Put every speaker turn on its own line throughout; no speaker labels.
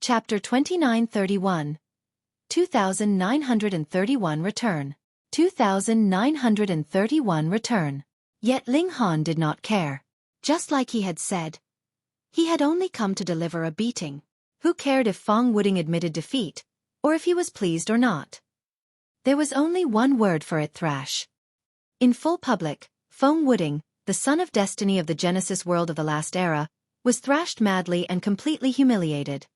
Chapter 2931. 2931 Return. 2931 Return. Yet Ling Han did not care. Just like he had said, he had only come to deliver a beating. Who cared if Fong Wuding admitted defeat, or if he was pleased or not? There was only one word for it: thrash. In full public, Fong Wuding, the son of destiny of the Genesis world of the last era, was thrashed madly and completely humiliated.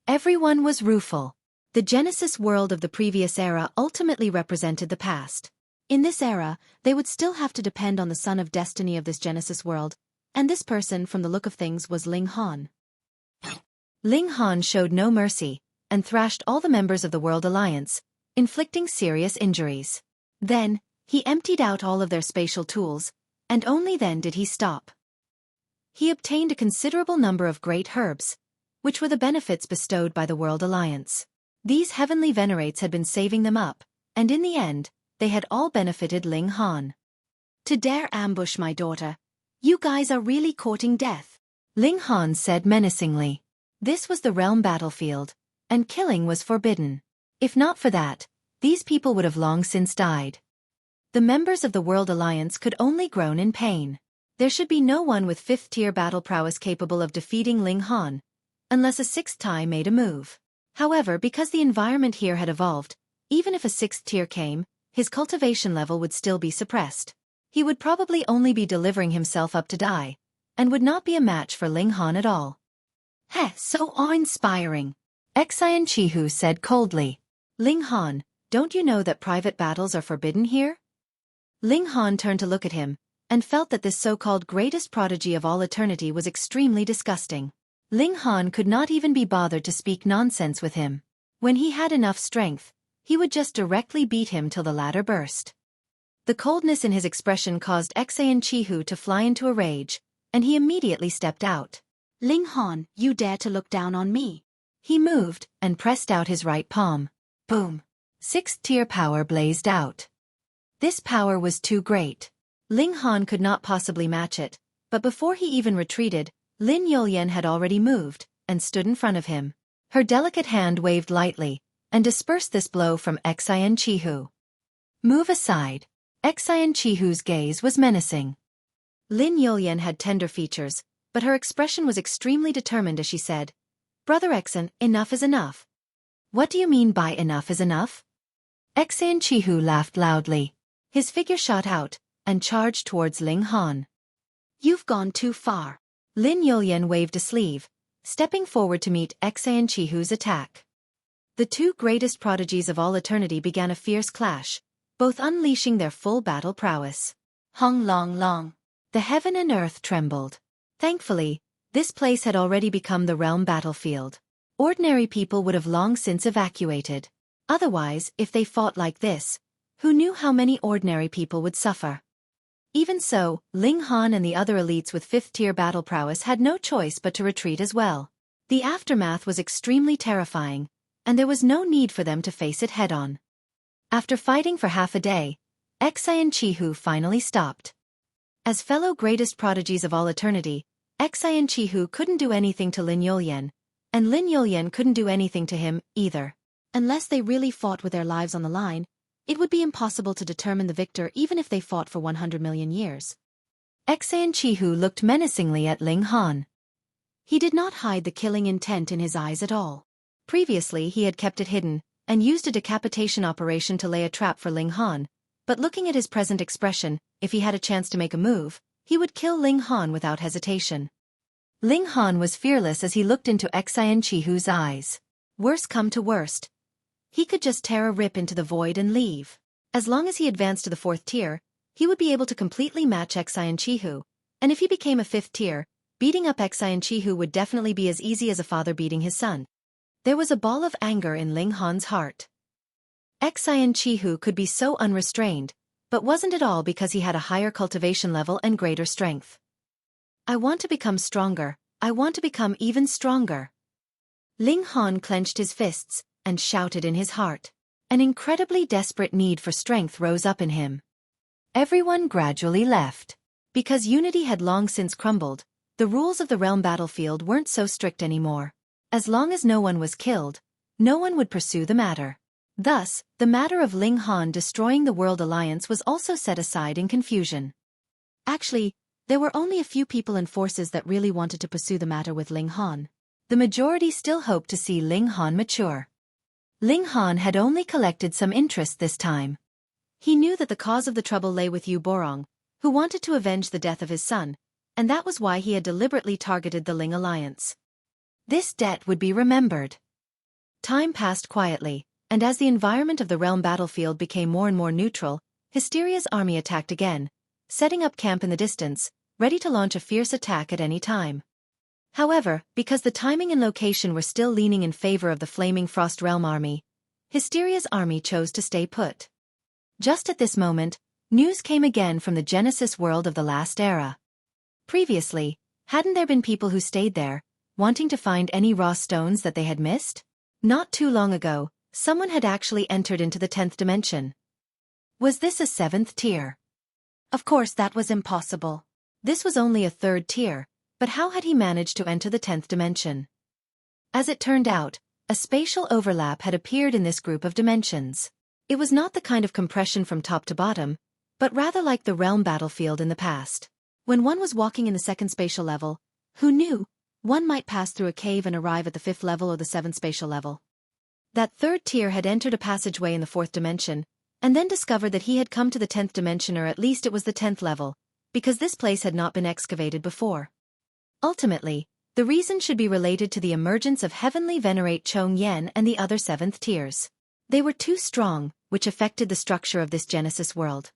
Everyone was rueful. The Genesis world of the previous era ultimately represented the past. In this era, they would still have to depend on the son of destiny of this Genesis world, and this person, from the look of things, was Ling Han. Ling Han showed no mercy, and thrashed all the members of the World Alliance, inflicting serious injuries. Then, he emptied out all of their spatial tools, and only then did he stop. He obtained a considerable number of great herbs, which were the benefits bestowed by the World Alliance. These heavenly venerates had been saving them up, and in the end, they had all benefited Ling Han. To dare ambush my daughter, you guys are really courting death, Ling Han said menacingly. This was the realm battlefield, and killing was forbidden. If not for that, these people would have long since died. The members of the World Alliance could only groan in pain. There should be no one with 5th-tier battle prowess capable of defeating Ling Han, unless a 6th tie made a move. However, because the environment here had evolved, even if a 6th tier came, his cultivation level would still be suppressed. He would probably only be delivering himself up to die, and would not be a match for Ling Han at all. Heh, so awe-inspiring, Xian Chihu said coldly. Ling Han, don't you know that private battles are forbidden here? Ling Han turned to look at him, and felt that this so-called greatest prodigy of all eternity was extremely disgusting. Ling Han could not even be bothered to speak nonsense with him. When he had enough strength, he would just directly beat him till the latter burst. The coldness in his expression caused Xian Chihu to fly into a rage, and he immediately stepped out. Ling Han, you dare to look down on me? He moved, and pressed out his right palm. Boom! 6th-tier power blazed out. This power was too great. Ling Han could not possibly match it, but before he even retreated, Lin Yulyan had already moved, and stood in front of him. Her delicate hand waved lightly, and dispersed this blow from Xian Chihu. Move aside. Xian Chihu's gaze was menacing. Lin Yulyan had tender features, but her expression was extremely determined as she said, Brother Xian, enough is enough. What do you mean by enough is enough? Xian Chihu laughed loudly. His figure shot out, and charged towards Ling Han. You've gone too far. Lin Yulyan waved a sleeve, stepping forward to meet Xian Chihu's attack. The two greatest prodigies of all eternity began a fierce clash, both unleashing their full battle prowess. Hong long long. The heaven and earth trembled. Thankfully, this place had already become the realm battlefield. Ordinary people would have long since evacuated. Otherwise, if they fought like this, who knew how many ordinary people would suffer? Even so, Ling Han and the other elites with 5th-tier battle prowess had no choice but to retreat as well. The aftermath was extremely terrifying, and there was no need for them to face it head-on. After fighting for half a day, Xian Chihu finally stopped. As fellow greatest prodigies of all eternity, Xian Chihu couldn't do anything to Lin Yulyan, and Lin Yulyan couldn't do anything to him, either. Unless they really fought with their lives on the line, it would be impossible to determine the victor even if they fought for 100 million years. Xian Chihu looked menacingly at Ling Han. He did not hide the killing intent in his eyes at all. Previously he had kept it hidden, and used a decapitation operation to lay a trap for Ling Han, but looking at his present expression, if he had a chance to make a move, he would kill Ling Han without hesitation. Ling Han was fearless as he looked into Xian Chihu's eyes. Worst come to worst, he could just tear a rip into the void and leave. As long as he advanced to the 4th tier, he would be able to completely match Xian Chihu, and if he became a 5th tier, beating up Xian Chihu would definitely be as easy as a father beating his son. There was a ball of anger in Ling Han's heart. Xian Chihu could be so unrestrained, but wasn't it all because he had a higher cultivation level and greater strength? I want to become stronger, I want to become even stronger. Ling Han clenched his fists, and shouted in his heart. An incredibly desperate need for strength rose up in him. Everyone gradually left. Because unity had long since crumbled, the rules of the realm battlefield weren't so strict anymore. As long as no one was killed, no one would pursue the matter. Thus, the matter of Ling Han destroying the World Alliance was also set aside in confusion. Actually, there were only a few people and forces that really wanted to pursue the matter with Ling Han. The majority still hoped to see Ling Han mature. Ling Han had only collected some interest this time. He knew that the cause of the trouble lay with Yu Borong, who wanted to avenge the death of his son, and that was why he had deliberately targeted the Ling Alliance. This debt would be remembered. Time passed quietly, and as the environment of the realm battlefield became more and more neutral, Hysteria's army attacked again, setting up camp in the distance, ready to launch a fierce attack at any time. However, because the timing and location were still leaning in favor of the Flaming Frost Realm army, Hysteria's army chose to stay put. Just at this moment, news came again from the Genesis world of the last era. Previously, hadn't there been people who stayed there, wanting to find any raw stones that they had missed? Not too long ago, someone had actually entered into the 10th dimension. Was this a 7th tier? Of course that was impossible. This was only a 3rd tier, but how had he managed to enter the 10th dimension? As it turned out, a spatial overlap had appeared in this group of dimensions. It was not the kind of compression from top to bottom, but rather like the realm battlefield in the past. When one was walking in the 2nd spatial level, who knew, one might pass through a cave and arrive at the 5th level or the 7th spatial level. That 3rd tier had entered a passageway in the 4th dimension, and then discovered that he had come to the 10th dimension, or at least it was the 10th level, because this place had not been excavated before. Ultimately, the reason should be related to the emergence of Heavenly Venerate Chong Yen and the other 7th tiers. They were too strong, which affected the structure of this Genesis world.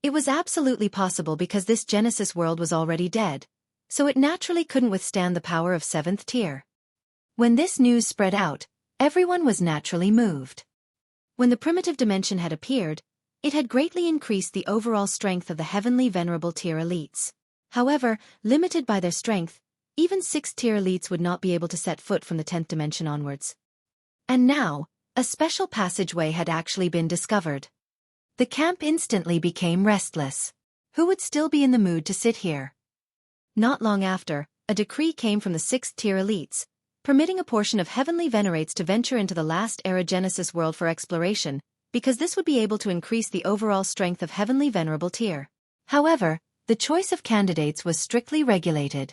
It was absolutely possible because this Genesis world was already dead, so it naturally couldn't withstand the power of 7th tier. When this news spread out, everyone was naturally moved. When the primitive dimension had appeared, it had greatly increased the overall strength of the Heavenly Venerable tier elites. However, limited by their strength, even 6th tier elites would not be able to set foot from the 10th dimension onwards. And now, a special passageway had actually been discovered. The camp instantly became restless. Who would still be in the mood to sit here? Not long after, a decree came from the 6th tier elites, permitting a portion of Heavenly Venerates to venture into the last era Genesis world for exploration, because this would be able to increase the overall strength of Heavenly Venerable tier. However, the choice of candidates was strictly regulated.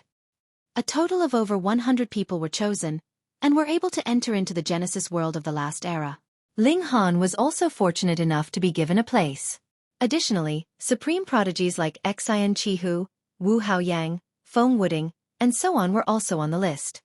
A total of over 100 people were chosen, and were able to enter into the Genesis world of the last era. Ling Han was also fortunate enough to be given a place. Additionally, supreme prodigies like Xian Chihu, Wu Haoyang, Feng Wuding, and so on were also on the list.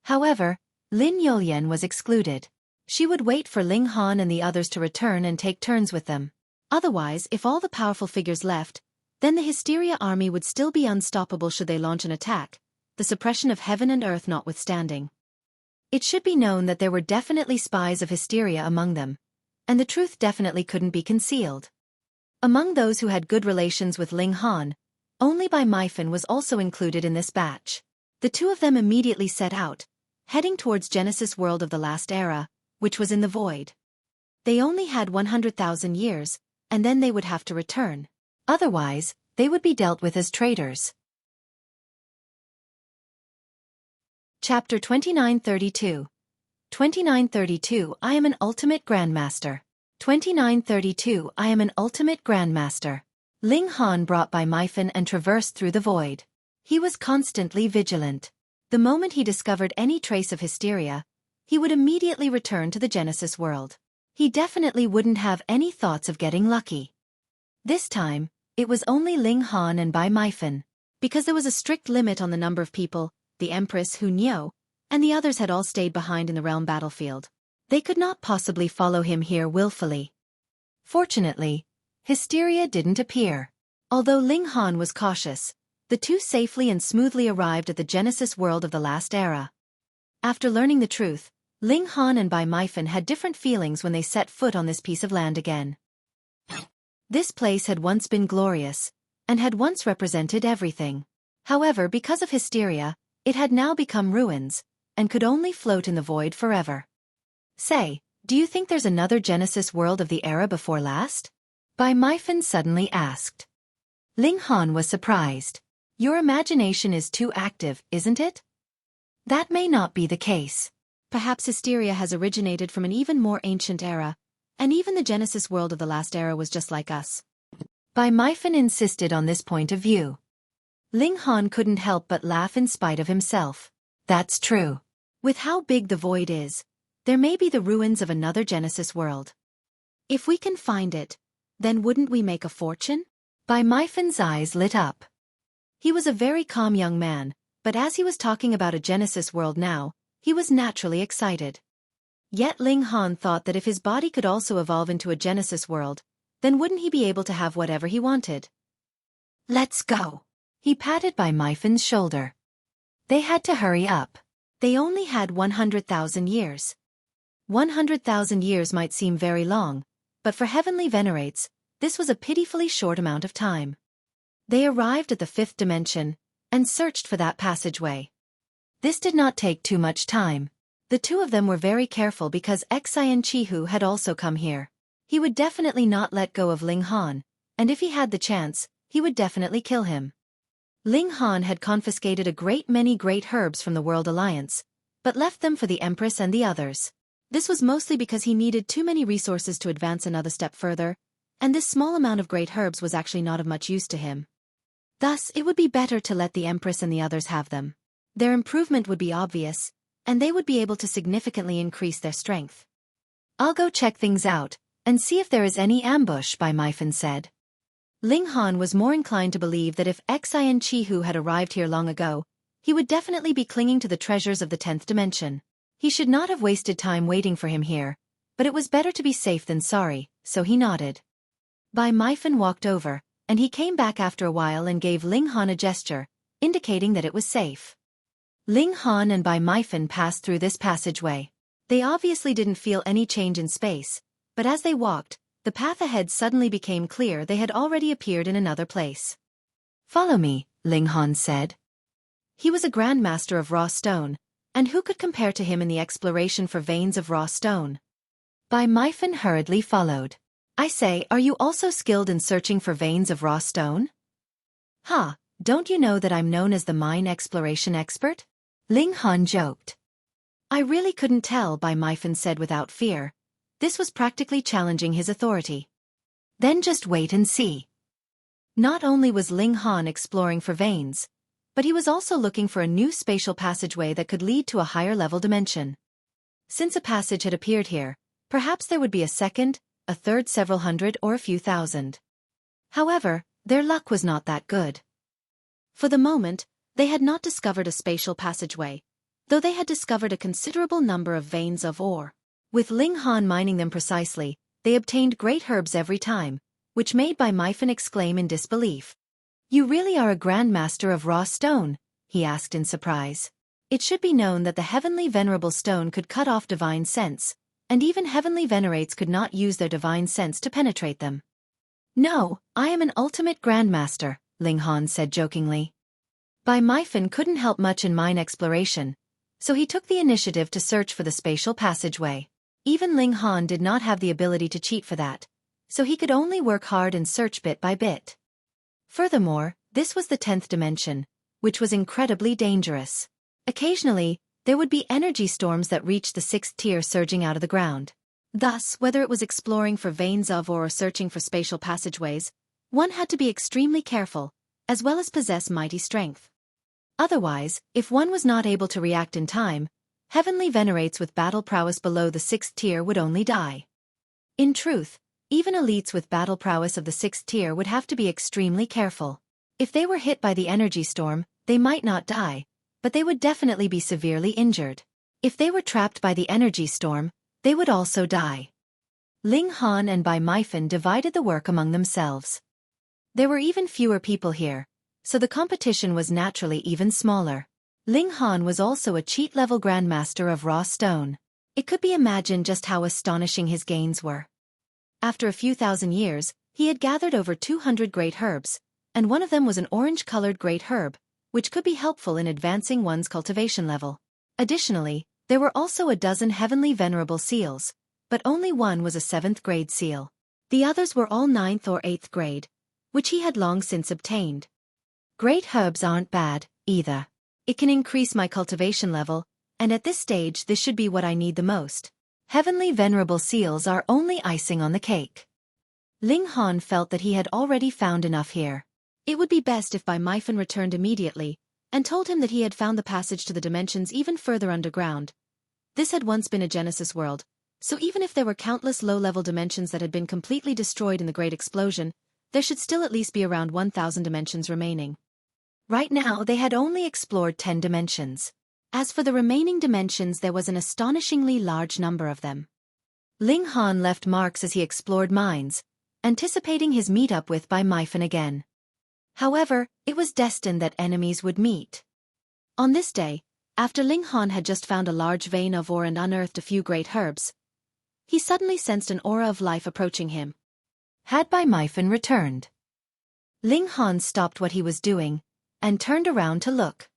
However, Lin Yolian was excluded. She would wait for Ling Han and the others to return and take turns with them. Otherwise, if all the powerful figures left, then the Hysteria army would still be unstoppable should they launch an attack, the suppression of heaven and earth notwithstanding. It should be known that there were definitely spies of Hysteria among them, and the truth definitely couldn't be concealed. Among those who had good relations with Ling Han, only Bai Maifan was also included in this batch. The two of them immediately set out, heading towards Genesis world of the last era, which was in the void. They only had 100,000 years, and then they would have to return. Otherwise, they would be dealt with as traitors. Chapter 2932. 2932 I am an ultimate Grandmaster. 2932 I am an ultimate Grandmaster. Ling Han brought Bai Maifan and traversed through the void. He was constantly vigilant. The moment he discovered any trace of Hysteria, he would immediately return to the Genesis world. He definitely wouldn't have any thoughts of getting lucky. This time, it was only Ling Han and Bai Maifan. Because there was a strict limit on the number of people, the Empress Hu Niu, and the others had all stayed behind in the realm battlefield. They could not possibly follow him here willfully. Fortunately, Hysteria didn't appear. Although Ling Han was cautious, the two safely and smoothly arrived at the Genesis world of the last era. After learning the truth, Ling Han and Bai Maifan had different feelings when they set foot on this piece of land again. This place had once been glorious, and had once represented everything. However, because of Hysteria, it had now become ruins, and could only float in the void forever. Say, do you think there's another Genesis world of the era before last? Bai Maifan suddenly asked. Ling Han was surprised. Your imagination is too active, isn't it? That may not be the case. Perhaps hysteria has originated from an even more ancient era, and even the Genesis world of the last era was just like us. Bai Meifan insisted on this point of view. Ling Han couldn't help but laugh in spite of himself. That's true. With how big the void is, there may be the ruins of another Genesis world. If we can find it, then wouldn't we make a fortune? Bai Meifan's eyes lit up. He was a very calm young man, but as he was talking about a Genesis world now, he was naturally excited. Yet Ling Han thought that if his body could also evolve into a Genesis world, then wouldn't he be able to have whatever he wanted? Let's go. He patted Bai Meifan's shoulder. They had to hurry up. They only had 100,000 years. 100,000 years might seem very long, but for heavenly venerates, this was a pitifully short amount of time. They arrived at the fifth dimension, and searched for that passageway. This did not take too much time. The two of them were very careful because Xian Chihu had also come here. He would definitely not let go of Ling Han, and if he had the chance, he would definitely kill him. Ling Han had confiscated a great many great herbs from the World Alliance, but left them for the Empress and the others. This was mostly because he needed too many resources to advance another step further, and this small amount of great herbs was actually not of much use to him. Thus, it would be better to let the Empress and the others have them. Their improvement would be obvious, and they would be able to significantly increase their strength. I'll go check things out, and see if there is any ambush, Bai Meifan said. Ling Han was more inclined to believe that if Xian Chihu had arrived here long ago, he would definitely be clinging to the treasures of the 10th dimension. He should not have wasted time waiting for him here, but it was better to be safe than sorry, so he nodded. Bai Meifan walked over, and he came back after a while and gave Ling Han a gesture, indicating that it was safe. Ling Han and Bai Meifan passed through this passageway. They obviously didn't feel any change in space, but as they walked, the path ahead suddenly became clear. They had already appeared in another place. Follow me, Ling Han said. He was a Grandmaster of raw stone, and who could compare to him in the exploration for veins of raw stone? Bai Meifan hurriedly followed. I say, are you also skilled in searching for veins of raw stone? Ha, don't you know that I'm known as the mine exploration expert? Ling Han joked. I really couldn't tell, Bai Meifan said without fear. This was practically challenging his authority. Then just wait and see. Not only was Ling Han exploring for veins, but he was also looking for a new spatial passageway that could lead to a higher level dimension. Since a passage had appeared here, perhaps there would be a second, a third, several hundred, or a few thousand. However, their luck was not that good. For the moment, they had not discovered a spatial passageway, though they had discovered a considerable number of veins of ore. With Ling Han mining them precisely, they obtained great herbs every time, which made Bai Meifan exclaim in disbelief. You really are a Grandmaster of raw stone? He asked in surprise. It should be known that the heavenly venerable stone could cut off divine sense, and even heavenly venerates could not use their divine sense to penetrate them. No, I am an ultimate Grandmaster, Ling Han said jokingly. Bai Meifan couldn't help much in mine exploration, so he took the initiative to search for the spatial passageway. Even Ling Han did not have the ability to cheat for that, so he could only work hard and search bit by bit. Furthermore, this was the 10th dimension, which was incredibly dangerous. Occasionally, there would be energy storms that reached the 6th tier surging out of the ground. Thus, whether it was exploring for veins of or searching for spatial passageways, one had to be extremely careful, as well as possess mighty strength. Otherwise, if one was not able to react in time, heavenly venerates with battle prowess below the 6th tier would only die. In truth, even elites with battle prowess of the 6th tier would have to be extremely careful. If they were hit by the energy storm, they might not die, but they would definitely be severely injured. If they were trapped by the energy storm, they would also die. Ling Han and Bai Meifan divided the work among themselves. There were even fewer people here, so the competition was naturally even smaller. Ling Han was also a cheat-level Grandmaster of raw stone. It could be imagined just how astonishing his gains were. After a few thousand years, he had gathered over 200 great herbs, and one of them was an orange-colored great herb, which could be helpful in advancing one's cultivation level. Additionally, there were also a dozen heavenly venerable seals, but only one was a 7th grade seal. The others were all 9th or 8th grade, which he had long since obtained. Great herbs aren't bad, either. It can increase my cultivation level, and at this stage this should be what I need the most. Heavenly Venerable Seals are only icing on the cake. Ling Han felt that he had already found enough here. It would be best if Bai Myfen returned immediately, and told him that he had found the passage to the dimensions even further underground. This had once been a Genesis world, so even if there were countless low-level dimensions that had been completely destroyed in the Great Explosion, there should still at least be around 1,000 dimensions remaining. Right now they had only explored 10 dimensions. As for the remaining dimensions, there was an astonishingly large number of them. Ling Han left marks as he explored mines, anticipating his meet-up with Bai Myfen again. However, it was destined that enemies would meet. On this day, after Ling Han had just found a large vein of ore and unearthed a few great herbs, he suddenly sensed an aura of life approaching him. Had Bai Myfen returned? Ling Han stopped what he was doing and turned around to look.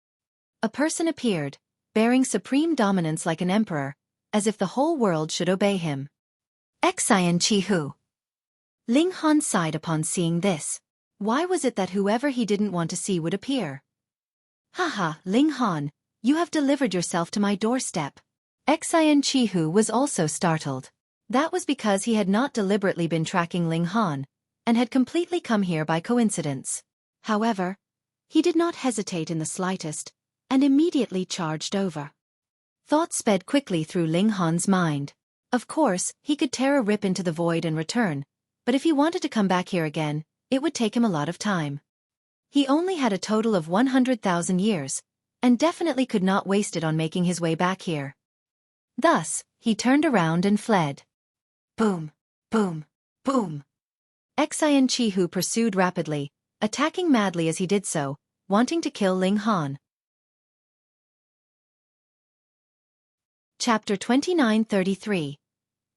A person appeared, bearing supreme dominance like an emperor, as if the whole world should obey him. Xian Chi-Hu. Ling Han sighed upon seeing this. Why was it that whoever he didn't want to see would appear? Haha, Ling Han, you have delivered yourself to my doorstep. Xian Chi-Hu was also startled. That was because he had not deliberately been tracking Ling Han, and had completely come here by coincidence. However, he did not hesitate in the slightest, and immediately charged over. Thoughts sped quickly through Ling Han's mind. Of course, he could tear a rip into the void and return, but if he wanted to come back here again, it would take him a lot of time. He only had a total of 100,000 years, and definitely could not waste it on making his way back here. Thus, he turned around and fled. Boom, boom, boom. Xian Chi-Hu pursued rapidly, attacking madly as he did so, wanting to kill Ling Han. Chapter 2933.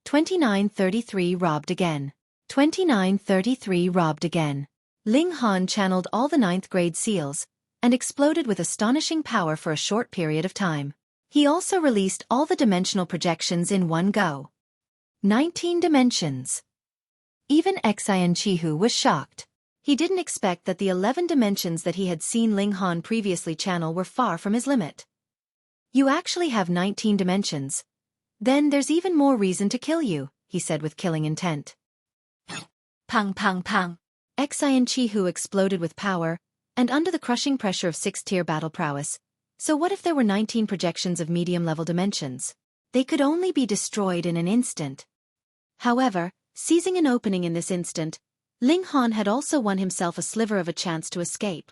2933 Robbed Again. 2933 Robbed Again. Ling Han channeled all the 9th grade seals, and exploded with astonishing power for a short period of time. He also released all the dimensional projections in one go. 19 dimensions. Even Xian Chi-Hu was shocked. He didn't expect that the 11 dimensions that he had seen Ling Han previously channel were far from his limit. You actually have 19 dimensions. Then there's even more reason to kill you, he said with killing intent. Pang pang pang. Xian Chi-Hu exploded with power, and under the crushing pressure of 6th-tier battle prowess. So what if there were 19 projections of medium-level dimensions? They could only be destroyed in an instant. However, seizing an opening in this instant, Ling Han had also won himself a sliver of a chance to escape.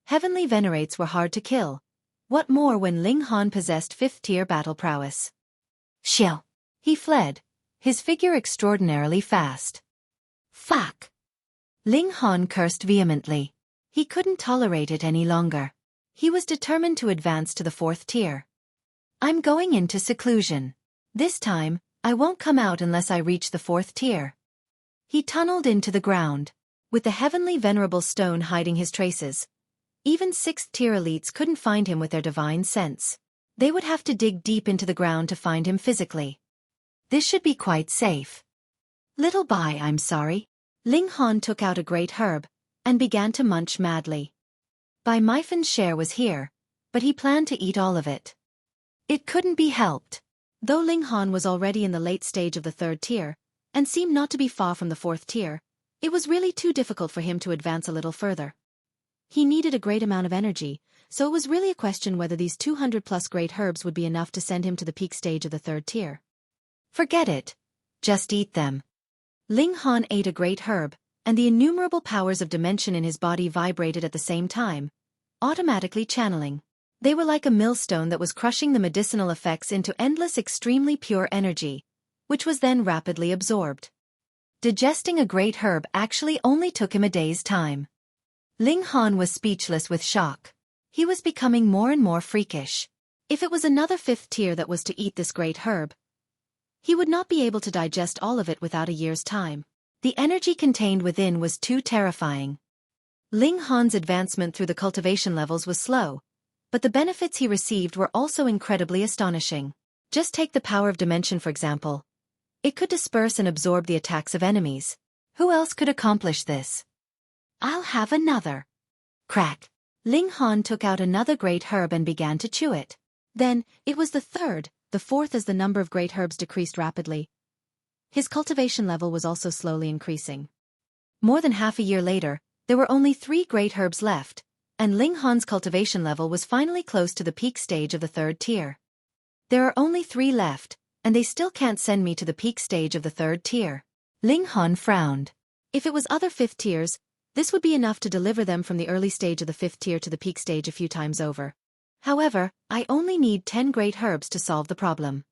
Heavenly Venerates were hard to kill. What more when Ling Han possessed 5th-tier battle prowess? Xiao. He fled, his figure extraordinarily fast. Fuck. Ling Han cursed vehemently. He couldn't tolerate it any longer. He was determined to advance to the 4th tier. I'm going into seclusion. This time, I won't come out unless I reach the 4th tier. He tunneled into the ground, with the heavenly venerable stone hiding his traces. Even 6th-tier elites couldn't find him with their divine sense. They would have to dig deep into the ground to find him physically. This should be quite safe. Little Bai, I'm sorry. Ling Han took out a great herb, and began to munch madly. Bai Myfen's share was here, but he planned to eat all of it. It couldn't be helped. Though Ling Han was already in the late stage of the 3rd tier, and seemed not to be far from the 4th tier, it was really too difficult for him to advance a little further. He needed a great amount of energy, so it was really a question whether these 200+ great herbs would be enough to send him to the peak stage of the 3rd tier. Forget it. Just eat them. Ling Han ate a great herb, and the innumerable powers of dimension in his body vibrated at the same time, automatically channeling. They were like a millstone that was crushing the medicinal effects into endless extremely pure energy, which was then rapidly absorbed. Digesting a great herb actually only took him a day's time. Ling Han was speechless with shock. He was becoming more and more freakish. If it was another 5th tier that was to eat this great herb, he would not be able to digest all of it without a year's time. The energy contained within was too terrifying. Ling Han's advancement through the cultivation levels was slow, but the benefits he received were also incredibly astonishing. Just take the power of dimension for example. It could disperse and absorb the attacks of enemies. Who else could accomplish this? I'll have another. Crack. Ling Han took out another great herb and began to chew it. Then, it was the third, the fourth as the number of great herbs decreased rapidly. His cultivation level was also slowly increasing. More than half a year later, there were only 3 great herbs left, and Ling Han's cultivation level was finally close to the peak stage of the 3rd tier. There are only 3 left, and they still can't send me to the peak stage of the 3rd tier. Ling Han frowned. If it was other 5th tiers, this would be enough to deliver them from the early stage of the 5th tier to the peak stage a few times over. However, I only need 10 great herbs to solve the problem.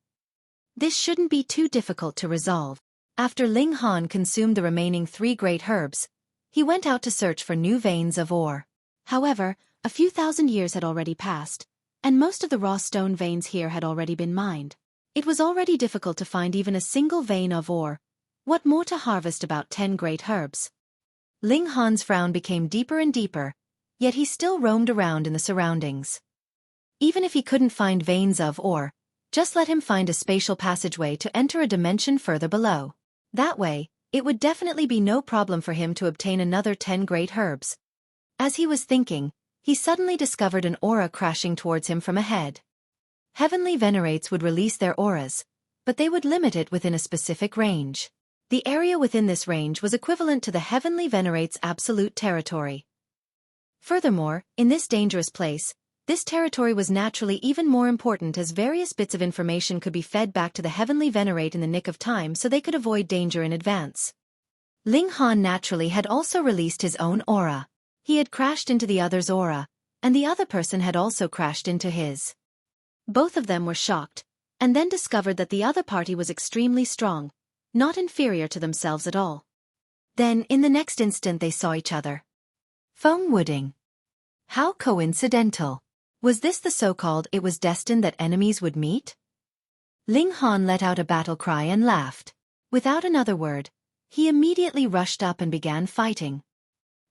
This shouldn't be too difficult to resolve. After Ling Han consumed the remaining 3 great herbs, he went out to search for new veins of ore. However, a few thousand years had already passed, and most of the raw stone veins here had already been mined. It was already difficult to find even a single vein of ore. What more to harvest about 10 great herbs? Ling Han's frown became deeper and deeper, yet he still roamed around in the surroundings. Even if he couldn't find veins of ore, just let him find a spatial passageway to enter a dimension further below. That way, it would definitely be no problem for him to obtain another 10 great herbs. As he was thinking, he suddenly discovered an aura crashing towards him from ahead. Heavenly Venerates would release their auras, but they would limit it within a specific range. The area within this range was equivalent to the Heavenly Venerates' absolute territory. Furthermore, in this dangerous place, this territory was naturally even more important as various bits of information could be fed back to the Heavenly Venerate in the nick of time so they could avoid danger in advance. Ling Han naturally had also released his own aura. He had crashed into the other's aura, and the other person had also crashed into his. Both of them were shocked, and then discovered that the other party was extremely strong, not inferior to themselves at all. Then, in the next instant they saw each other. Feng Wuding. How coincidental. Was this the so-called it was destined that enemies would meet? Ling Han let out a battle cry and laughed. Without another word, he immediately rushed up and began fighting.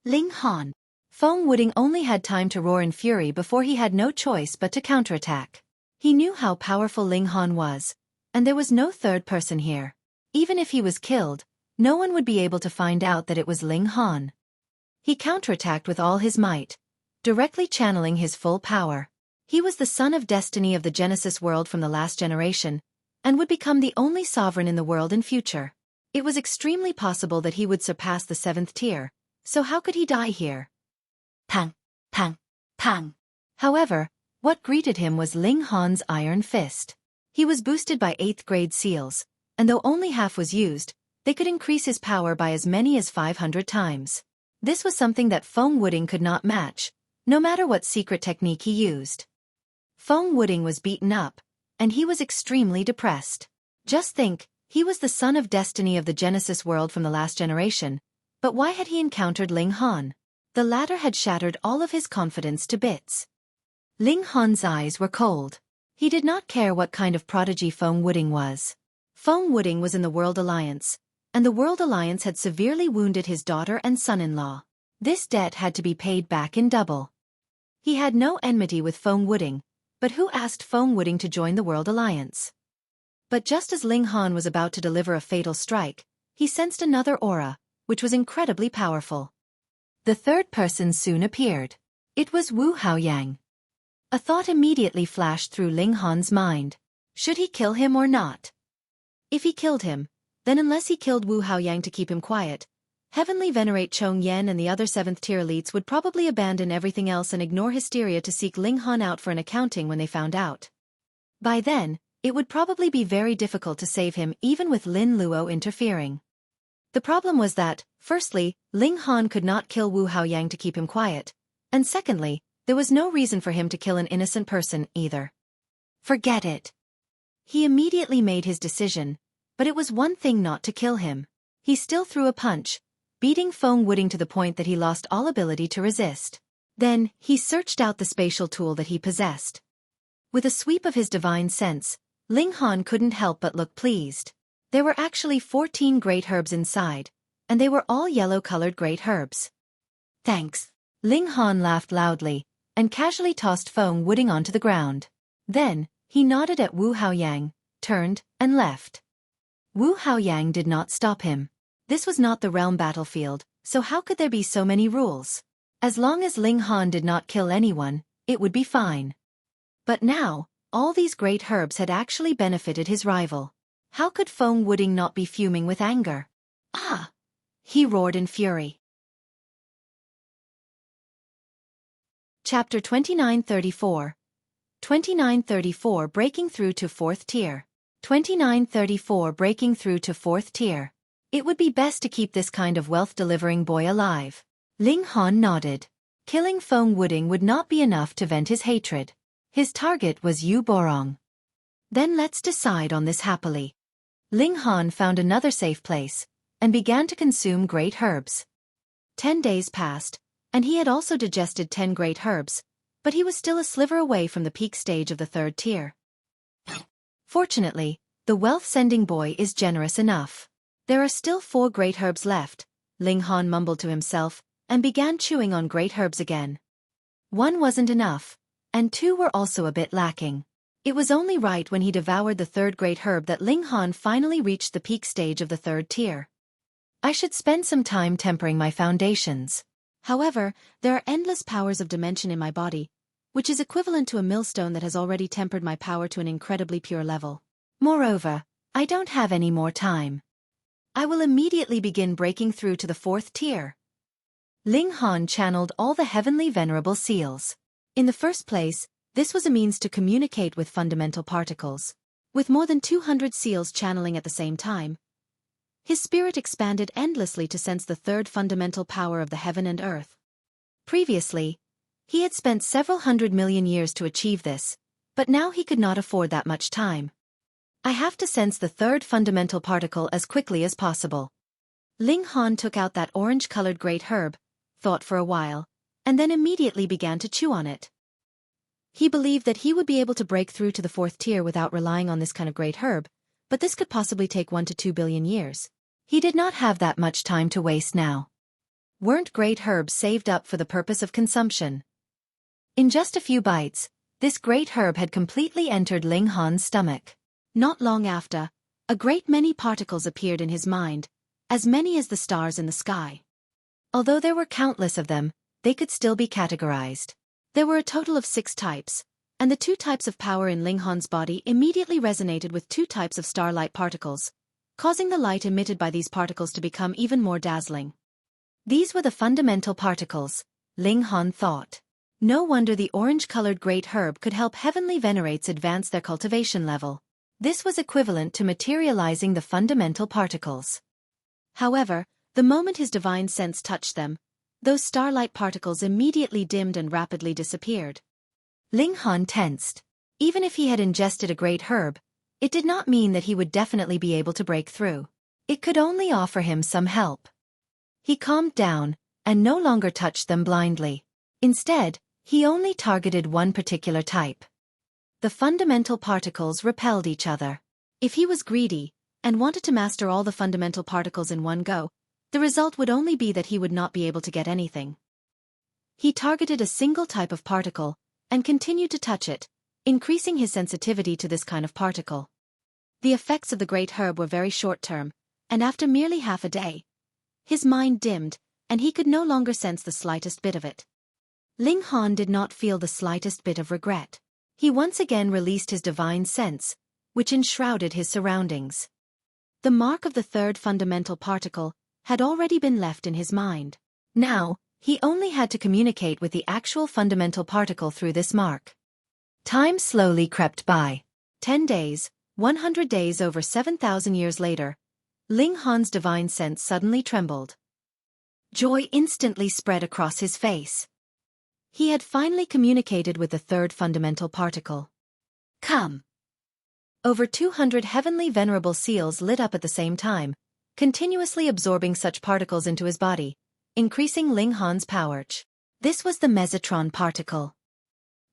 Ling Han. Feng Wuding only had time to roar in fury before he had no choice but to counterattack. He knew how powerful Ling Han was, and there was no third person here. Even if he was killed, no one would be able to find out that it was Ling Han. He counterattacked with all his might, directly channeling his full power. He was the son of destiny of the Genesis world from the last generation, and would become the only sovereign in the world in future. It was extremely possible that he would surpass the 7th tier, so how could he die here? Pang, pang, pang. However, what greeted him was Ling Han's iron fist. He was boosted by 8th grade seals, and though only half was used, they could increase his power by as many as 500 times. This was something that Feng Wuding could not match, no matter what secret technique he used. Feng Wuding was beaten up, and he was extremely depressed. Just think, he was the son of destiny of the Genesis world from the last generation, but why had he encountered Ling Han? The latter had shattered all of his confidence to bits. Ling Han's eyes were cold. He did not care what kind of prodigy Feng Wuding was. Feng Wuding was in the World Alliance, and the World Alliance had severely wounded his daughter and son-in-law. This debt had to be paid back in double. He had no enmity with Feng Wuding, but who asked Feng Wuding to join the World Alliance? But just as Ling Han was about to deliver a fatal strike, he sensed another aura, which was incredibly powerful. The third person soon appeared. It was Wu Haoyang. A thought immediately flashed through Ling Han's mind. Should he kill him or not? If he killed him, then unless he killed Wu Haoyang to keep him quiet, Heavenly Venerate Chong Yen and the other 7th tier elites would probably abandon everything else and ignore hysteria to seek Ling Han out for an accounting when they found out. By then, it would probably be very difficult to save him even with Lin Luo interfering. The problem was that, firstly, Ling Han could not kill Wu Haoyang to keep him quiet, and secondly, there was no reason for him to kill an innocent person either. Forget it. He immediately made his decision, but it was one thing not to kill him. He still threw a punch, beating Feng Wuding to the point that he lost all ability to resist. Then, he searched out the spatial tool that he possessed. With a sweep of his divine sense, Ling Han couldn't help but look pleased. There were actually 14 great herbs inside, and they were all yellow-colored great herbs. Thanks. Ling Han laughed loudly, and casually tossed Feng Wuding onto the ground. Then, he nodded at Wu Haoyang, turned, and left. Wu Haoyang did not stop him. This was not the realm battlefield, so how could there be so many rules? As long as Ling Han did not kill anyone, it would be fine. But now, all these great herbs had actually benefited his rival. How could Feng Wuding not be fuming with anger? Ah! He roared in fury. Chapter 2934. 2934 Breaking Through to 4th Tier. 2934 Breaking Through to 4th Tier. It would be best to keep this kind of wealth-delivering boy alive. Ling Han nodded. Killing Feng Wuding would not be enough to vent his hatred. His target was Yu Borong. Then let's decide on this happily. Ling Han found another safe place, and began to consume great herbs. 10 days passed, and he had also digested 10 great herbs, but he was still a sliver away from the peak stage of the 3rd tier. Fortunately, the wealth-sending boy is generous enough. There are still 4 great herbs left, Ling Han mumbled to himself, and began chewing on great herbs again. 1 wasn't enough, and 2 were also a bit lacking. It was only right when he devoured the 3rd great herb that Ling Han finally reached the peak stage of the 3rd tier. I should spend some time tempering my foundations. However, there are endless powers of dimension in my body, which is equivalent to a millstone that has already tempered my power to an incredibly pure level. Moreover, I don't have any more time. I will immediately begin breaking through to the 4th tier. Ling Han channeled all the heavenly venerable seals. In the first place, this was a means to communicate with fundamental particles. With more than 200 seals channeling at the same time, his spirit expanded endlessly to sense the 3rd fundamental power of the heaven and earth. Previously, he had spent several 100 million years to achieve this, but now he could not afford that much time. I have to sense the 3rd fundamental particle as quickly as possible. Ling Han took out that orange-colored great herb, thought for a while, and then immediately began to chew on it. He believed that he would be able to break through to the 4th tier without relying on this kind of great herb, but this could possibly take 1 to 2 billion years. He did not have that much time to waste now. Weren't great herbs saved up for the purpose of consumption? In just a few bites, this great herb had completely entered Ling Han's stomach. Not long after, a great many particles appeared in his mind, as many as the stars in the sky. Although there were countless of them, they could still be categorized. There were a total of 6 types, and the 2 types of power in Ling Han's body immediately resonated with 2 types of starlight particles, causing the light emitted by these particles to become even more dazzling. These were the fundamental particles, Ling Han thought. No wonder the orange-colored great herb could help heavenly venerates advance their cultivation level. This was equivalent to materializing the fundamental particles. However, the moment his divine sense touched them, those starlight particles immediately dimmed and rapidly disappeared. Ling Han tensed. Even if he had ingested a great herb, it did not mean that he would definitely be able to break through. It could only offer him some help. He calmed down, and no longer touched them blindly. Instead, he only targeted one particular type. The fundamental particles repelled each other. If he was greedy, and wanted to master all the fundamental particles in one go, the result would only be that he would not be able to get anything. He targeted a single type of particle, and continued to touch it, increasing his sensitivity to this kind of particle. The effects of the great herb were very short-term, and after merely half a day, his mind dimmed, and he could no longer sense the slightest bit of it. Ling Han did not feel the slightest bit of regret. He once again released his divine sense, which enshrouded his surroundings. The mark of the 3rd fundamental particle had already been left in his mind. Now, he only had to communicate with the actual fundamental particle through this mark. Time slowly crept by. 10 days, 100 days over 7,000 years later, Ling Han's divine sense suddenly trembled. Joy instantly spread across his face. He had finally communicated with the 3rd fundamental particle. Come! Over 200 heavenly venerable seals lit up at the same time, continuously absorbing such particles into his body, increasing Ling Han's power. This was the mesotron particle.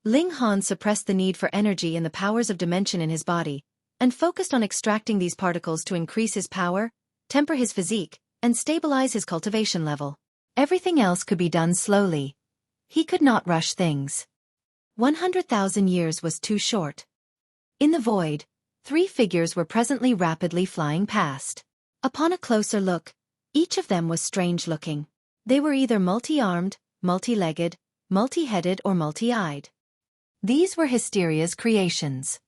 Ling Han suppressed the need for energy and the powers of dimension in his body, and focused on extracting these particles to increase his power, temper his physique, and stabilize his cultivation level. Everything else could be done slowly. He could not rush things. 100,000 years was too short. In the void, 3 figures were presently rapidly flying past. Upon a closer look, each of them was strange-looking. They were either multi-armed, multi-legged, multi-headed or multi-eyed. These were Hysteria's creations.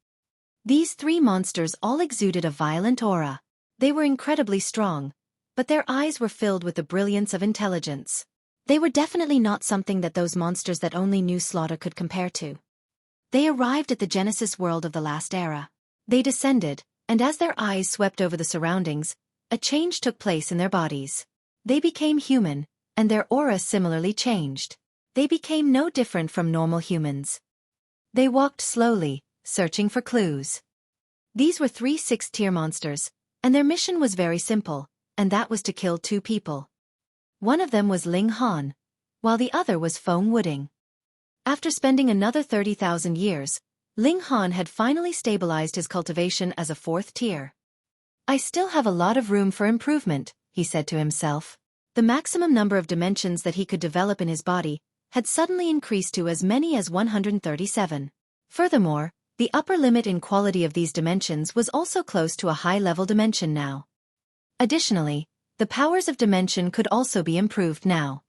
These three monsters all exuded a violent aura. They were incredibly strong, but their eyes were filled with the brilliance of intelligence. They were definitely not something that those monsters that only knew slaughter could compare to. They arrived at the Genesis world of the last era. They descended, and as their eyes swept over the surroundings, a change took place in their bodies. They became human, and their aura similarly changed. They became no different from normal humans. They walked slowly, searching for clues. These were three sixth-tier monsters, and their mission was very simple, and that was to kill two people. One of them was Ling Han, while the other was Feng Wuding. After spending another 30,000 years, Ling Han had finally stabilized his cultivation as a fourth tier. I still have a lot of room for improvement, he said to himself. The maximum number of dimensions that he could develop in his body had suddenly increased to as many as 137. Furthermore, the upper limit in quality of these dimensions was also close to a high-level dimension now. Additionally, the powers of dimension could also be improved now.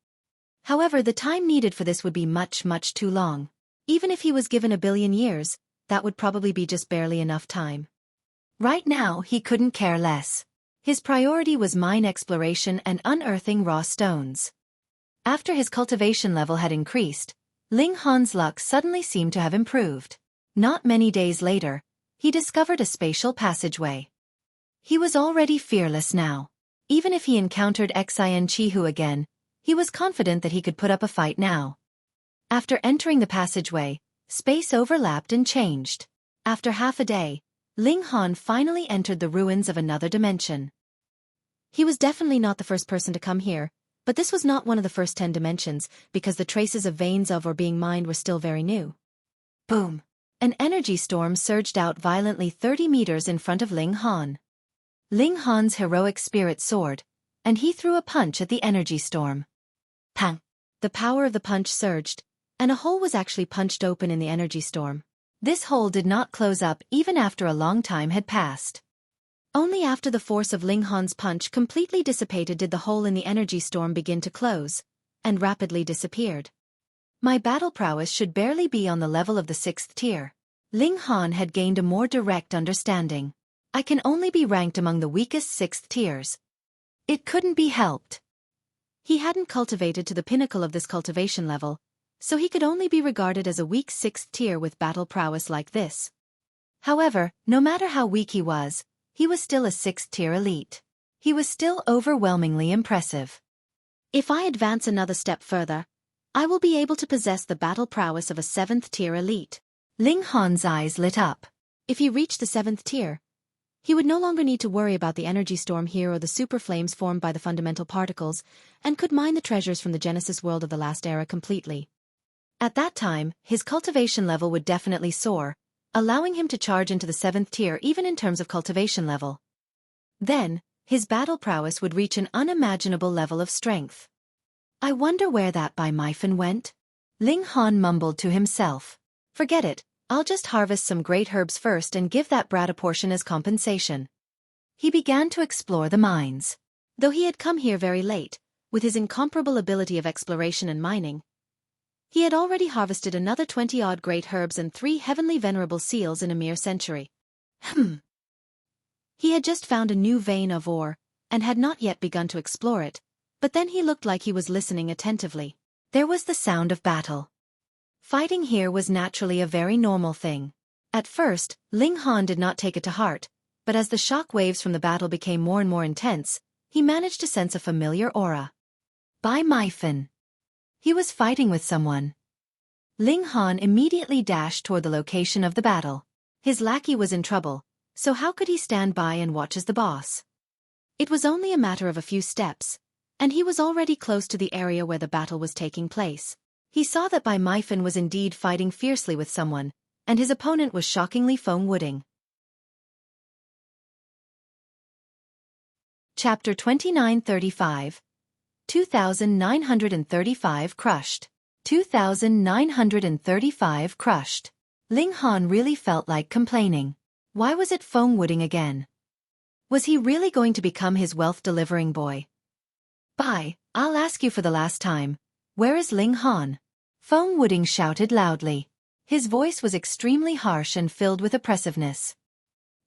However, the time needed for this would be much, much too long. Even if he was given 1 billion years, that would probably be just barely enough time. Right now, he couldn't care less. His priority was mine exploration and unearthing raw stones. After his cultivation level had increased, Ling Han's luck suddenly seemed to have improved. Not many days later, he discovered a spatial passageway. He was already fearless now. Even if he encountered Xin Chihu again, he was confident that he could put up a fight now. After entering the passageway, space overlapped and changed. After half a day, Ling Han finally entered the ruins of another dimension. He was definitely not the first person to come here, but this was not one of the first 10 dimensions, because the traces of veins of or being mined were still very new. Boom! An energy storm surged out violently 30 meters in front of Ling Han. Ling Han's heroic spirit soared, and he threw a punch at the energy storm. Pang! The power of the punch surged, and a hole was actually punched open in the energy storm. This hole did not close up even after a long time had passed. Only after the force of Ling Han's punch completely dissipated did the hole in the energy storm begin to close, and rapidly disappeared. My battle prowess should barely be on the level of the 6th tier. Ling Han had gained a more direct understanding. I can only be ranked among the weakest 6th tiers. It couldn't be helped. He hadn't cultivated to the pinnacle of this cultivation level, so he could only be regarded as a weak 6th tier with battle prowess like this. However, no matter how weak he was still a 6th tier elite. He was still overwhelmingly impressive. If I advance another step further, I will be able to possess the battle prowess of a 7th tier elite. Ling Han's eyes lit up. If he reached the 7th tier, he would no longer need to worry about the energy storm here or the super flames formed by the fundamental particles, and could mine the treasures from the Genesis world of the last era completely. At that time, his cultivation level would definitely soar, allowing him to charge into the 7th tier even in terms of cultivation level. Then, his battle prowess would reach an unimaginable level of strength. I wonder where that Bai Maifan went? Ling Han mumbled to himself. Forget it, I'll just harvest some great herbs first and give that brat a portion as compensation. He began to explore the mines. Though he had come here very late, with his incomparable ability of exploration and mining, he had already harvested another 20-odd great herbs and 3 heavenly venerable seals in a mere century. He had just found a new vein of ore, and had not yet begun to explore it, but then he looked like he was listening attentively. There was the sound of battle. Fighting here was naturally a very normal thing. At first, Ling Han did not take it to heart, but as the shock waves from the battle became more and more intense, he managed to sense a familiar aura. Bai Maifan. He was fighting with someone. Ling Han immediately dashed toward the location of the battle. His lackey was in trouble, so how could he stand by and watch as the boss? It was only a matter of a few steps, and he was already close to the area where the battle was taking place. He saw that Bai Maifan was indeed fighting fiercely with someone, and his opponent was shockingly Feng Wuding. Chapter 2935. 2,935 crushed. 2,935 crushed. Ling Han really felt like complaining. Why was it Feng Wuding again? Was he really going to become his wealth-delivering boy? Bai, I'll ask you for the last time. Where is Ling Han? Feng Wuding shouted loudly. His voice was extremely harsh and filled with oppressiveness.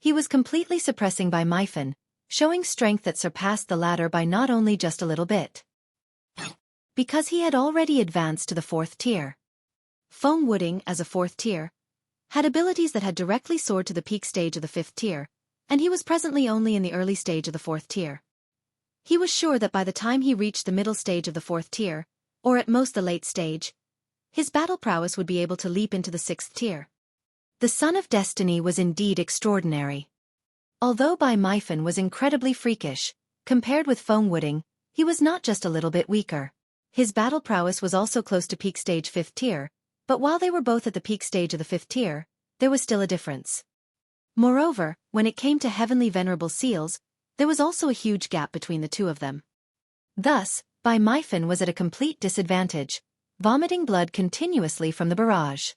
He was completely suppressing Bai Meifen, showing strength that surpassed the latter by not only just a little bit. Because he had already advanced to the 4th tier. Feng Wuding, as a 4th tier, had abilities that had directly soared to the peak stage of the 5th tier, and he was presently only in the early stage of the 4th tier. He was sure that by the time he reached the middle stage of the 4th tier, or at most the late stage, his battle prowess would be able to leap into the 6th tier. The Son of Destiny was indeed extraordinary. Although Bai Meifen was incredibly freakish, compared with Feng Wuding, he was not just a little bit weaker. His battle prowess was also close to peak stage 5th tier, but while they were both at the peak stage of the 5th tier, there was still a difference. Moreover, when it came to heavenly venerable seals, there was also a huge gap between the two of them. Thus, Bai Meifen was at a complete disadvantage, vomiting blood continuously from the barrage.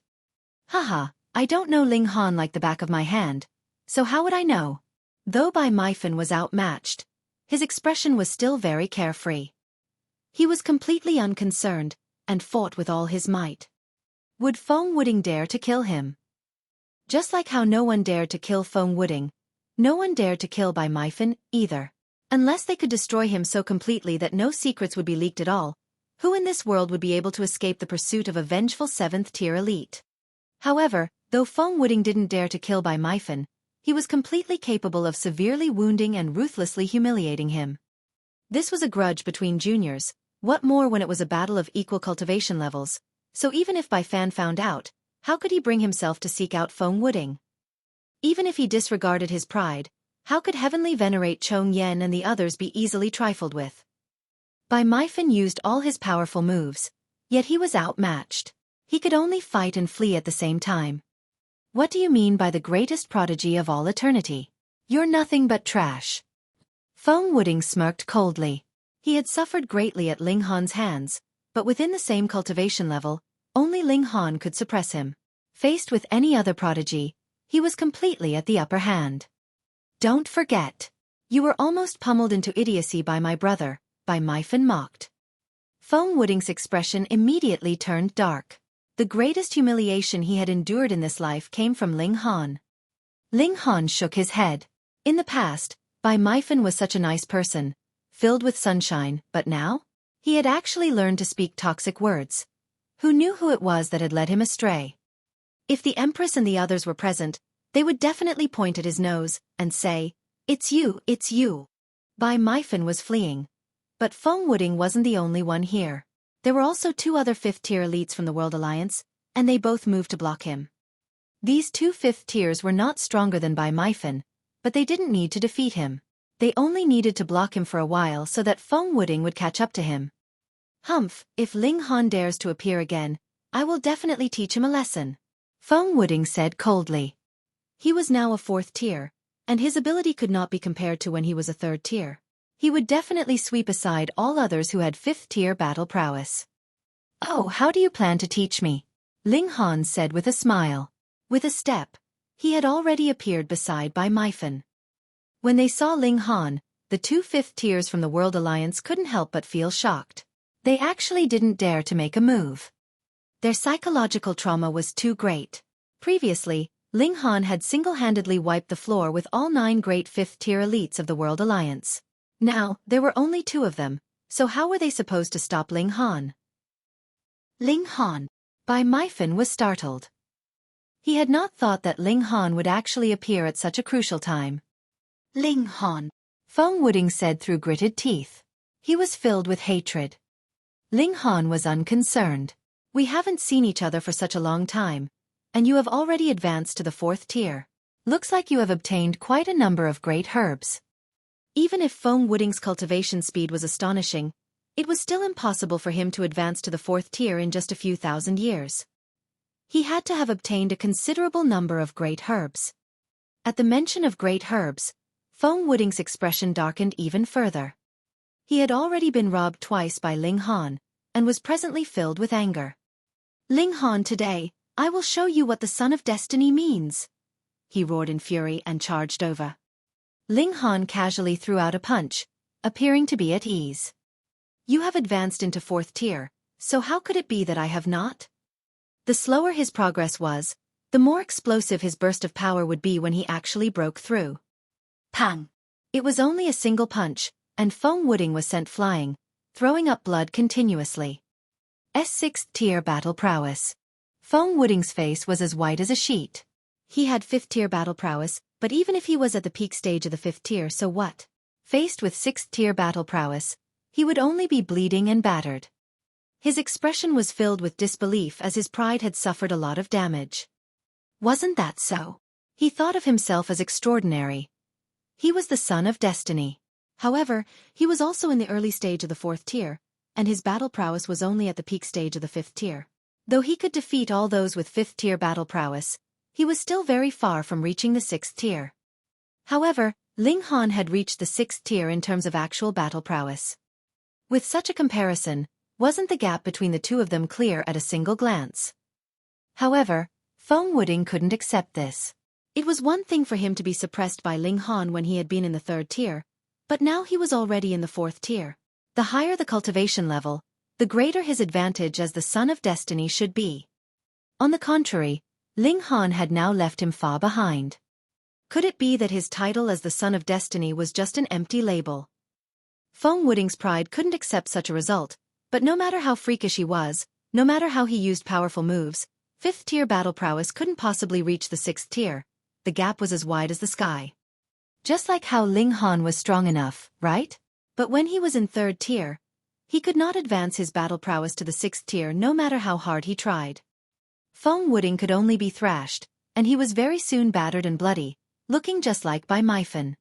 Haha, I don't know Ling Han like the back of my hand, so how would I know? Though Bai Meifen was outmatched, his expression was still very carefree. He was completely unconcerned, and fought with all his might. Would Feng Wuding dare to kill him? Just like how no one dared to kill Feng Wuding, no one dared to kill Bai Meifen, either. Unless they could destroy him so completely that no secrets would be leaked at all, who in this world would be able to escape the pursuit of a vengeful 7th tier elite? However, though Feng Wuding didn't dare to kill Bai Meifen, he was completely capable of severely wounding and ruthlessly humiliating him. This was a grudge between juniors, what more when it was a battle of equal cultivation levels, so even if Bai Fan found out, how could he bring himself to seek out Feng Wuding? Even if he disregarded his pride, how could Heavenly Venerate Chong Yen and the others be easily trifled with? Bai Meifen used all his powerful moves, yet he was outmatched. He could only fight and flee at the same time. What do you mean by the greatest prodigy of all eternity? You're nothing but trash. Feng Wuding smirked coldly. He had suffered greatly at Ling Han's hands, but within the same cultivation level, only Ling Han could suppress him. Faced with any other prodigy, he was completely at the upper hand. Don't forget. You were almost pummeled into idiocy by my brother, Bai Meifen mocked. Feng Wuding's expression immediately turned dark. The greatest humiliation he had endured in this life came from Ling Han. Ling Han shook his head. In the past, Bai Meifen was such a nice person, filled with sunshine, but now? He had actually learned to speak toxic words. Who knew who it was that had led him astray? If the Empress and the others were present, they would definitely point at his nose and say, "It's you, it's you." Bai Meifen was fleeing. But Feng Wuding wasn't the only one here. There were also 2 other 5th-tier elites from the World Alliance, and they both moved to block him. These 2 5th tiers were not stronger than Bai Meifen, but they didn't need to defeat him. They only needed to block him for a while so that Feng Wuding would catch up to him. Humph, if Ling Han dares to appear again, I will definitely teach him a lesson. Feng Wuding said coldly. He was now a 4th tier, and his ability could not be compared to when he was a 3rd tier. He would definitely sweep aside all others who had 5th tier battle prowess. Oh, how do you plan to teach me? Ling Han said with a smile. With a step, he had already appeared beside Bai Meifen. When they saw Ling Han, the 2 5th tiers from the World Alliance couldn't help but feel shocked. They actually didn't dare to make a move. Their psychological trauma was too great. Previously, Ling Han had single-handedly wiped the floor with all 9 great 5th-tier elites of the World Alliance. Now, there were only 2 of them, so how were they supposed to stop Ling Han? Ling Han. Bai Meifen was startled. He had not thought that Ling Han would actually appear at such a crucial time. Ling Han. Feng Wuding said through gritted teeth. He was filled with hatred. Ling Han was unconcerned. We haven't seen each other for such a long time, and you have already advanced to the 4th tier. Looks like you have obtained quite a number of great herbs. Even if Feng Wuding's cultivation speed was astonishing, it was still impossible for him to advance to the 4th tier in just a few thousand years. He had to have obtained a considerable number of great herbs. At the mention of great herbs, Feng Wuding's expression darkened even further. He had already been robbed twice by Ling Han, and was presently filled with anger. Ling Han, today, I will show you what the Son of Destiny means. He roared in fury and charged over. Ling Han casually threw out a punch, appearing to be at ease. You have advanced into 4th tier, So how could it be that I have not? The slower his progress was, the more explosive his burst of power would be when he actually broke through. Pang! It was only a single punch, and Feng Wuding was sent flying, throwing up blood continuously. S6th tier battle prowess. Feng Wuding's face was as white as a sheet. He had 5th tier battle prowess, but even if he was at the peak stage of the 5th tier, so what? Faced with 6th tier battle prowess, he would only be bleeding and battered. His expression was filled with disbelief as his pride had suffered a lot of damage. Wasn't that so? He thought of himself as extraordinary. He was the son of destiny. However, he was also in the early stage of the 4th tier, and his battle prowess was only at the peak stage of the 5th tier. Though he could defeat all those with 5th tier battle prowess, he was still very far from reaching the 6th tier. However, Ling Han had reached the 6th tier in terms of actual battle prowess. With such a comparison, wasn't the gap between the two of them clear at a single glance? However, Feng Wuding couldn't accept this. It was one thing for him to be suppressed by Ling Han when he had been in the 3rd tier, but now he was already in the 4th tier. The higher the cultivation level, the greater his advantage as the son of destiny should be. On the contrary, Ling Han had now left him far behind. Could it be that his title as the son of destiny was just an empty label? Feng Wuding's pride couldn't accept such a result, but no matter how freakish he was, no matter how he used powerful moves, 5th tier battle prowess couldn't possibly reach the 6th tier. The gap was as wide as the sky. Just like how Ling Han was strong enough, right? But when he was in 3rd tier, he could not advance his battle prowess to the 6th tier no matter how hard he tried. Feng Wuding could only be thrashed, and he was very soon battered and bloody, looking just like Bai Meifen.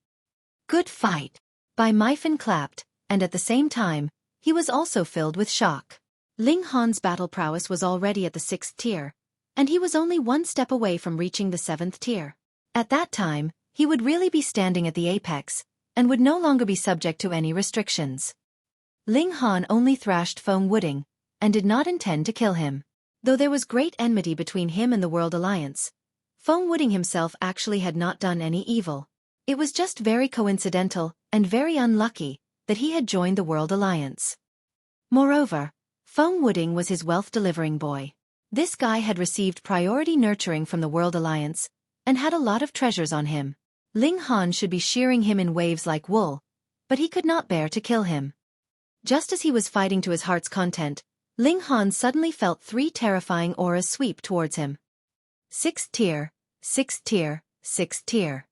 Good fight! Bai Meifen clapped, and at the same time, he was also filled with shock. Ling Han's battle prowess was already at the 6th tier, and he was only one step away from reaching the 7th tier. At that time, he would really be standing at the apex, and would no longer be subject to any restrictions. Ling Han only thrashed Feng Wuding, and did not intend to kill him. Though there was great enmity between him and the World Alliance, Feng Wuding himself actually had not done any evil. It was just very coincidental, and very unlucky, that he had joined the World Alliance. Moreover, Feng Wuding was his wealth-delivering boy. This guy had received priority nurturing from the World Alliance, and had a lot of treasures on him. Ling Han should be shearing him in waves like wool, but he could not bear to kill him. Just as he was fighting to his heart's content, Ling Han suddenly felt 3 terrifying auras sweep towards him. 6th tier, 6th tier, 6th tier.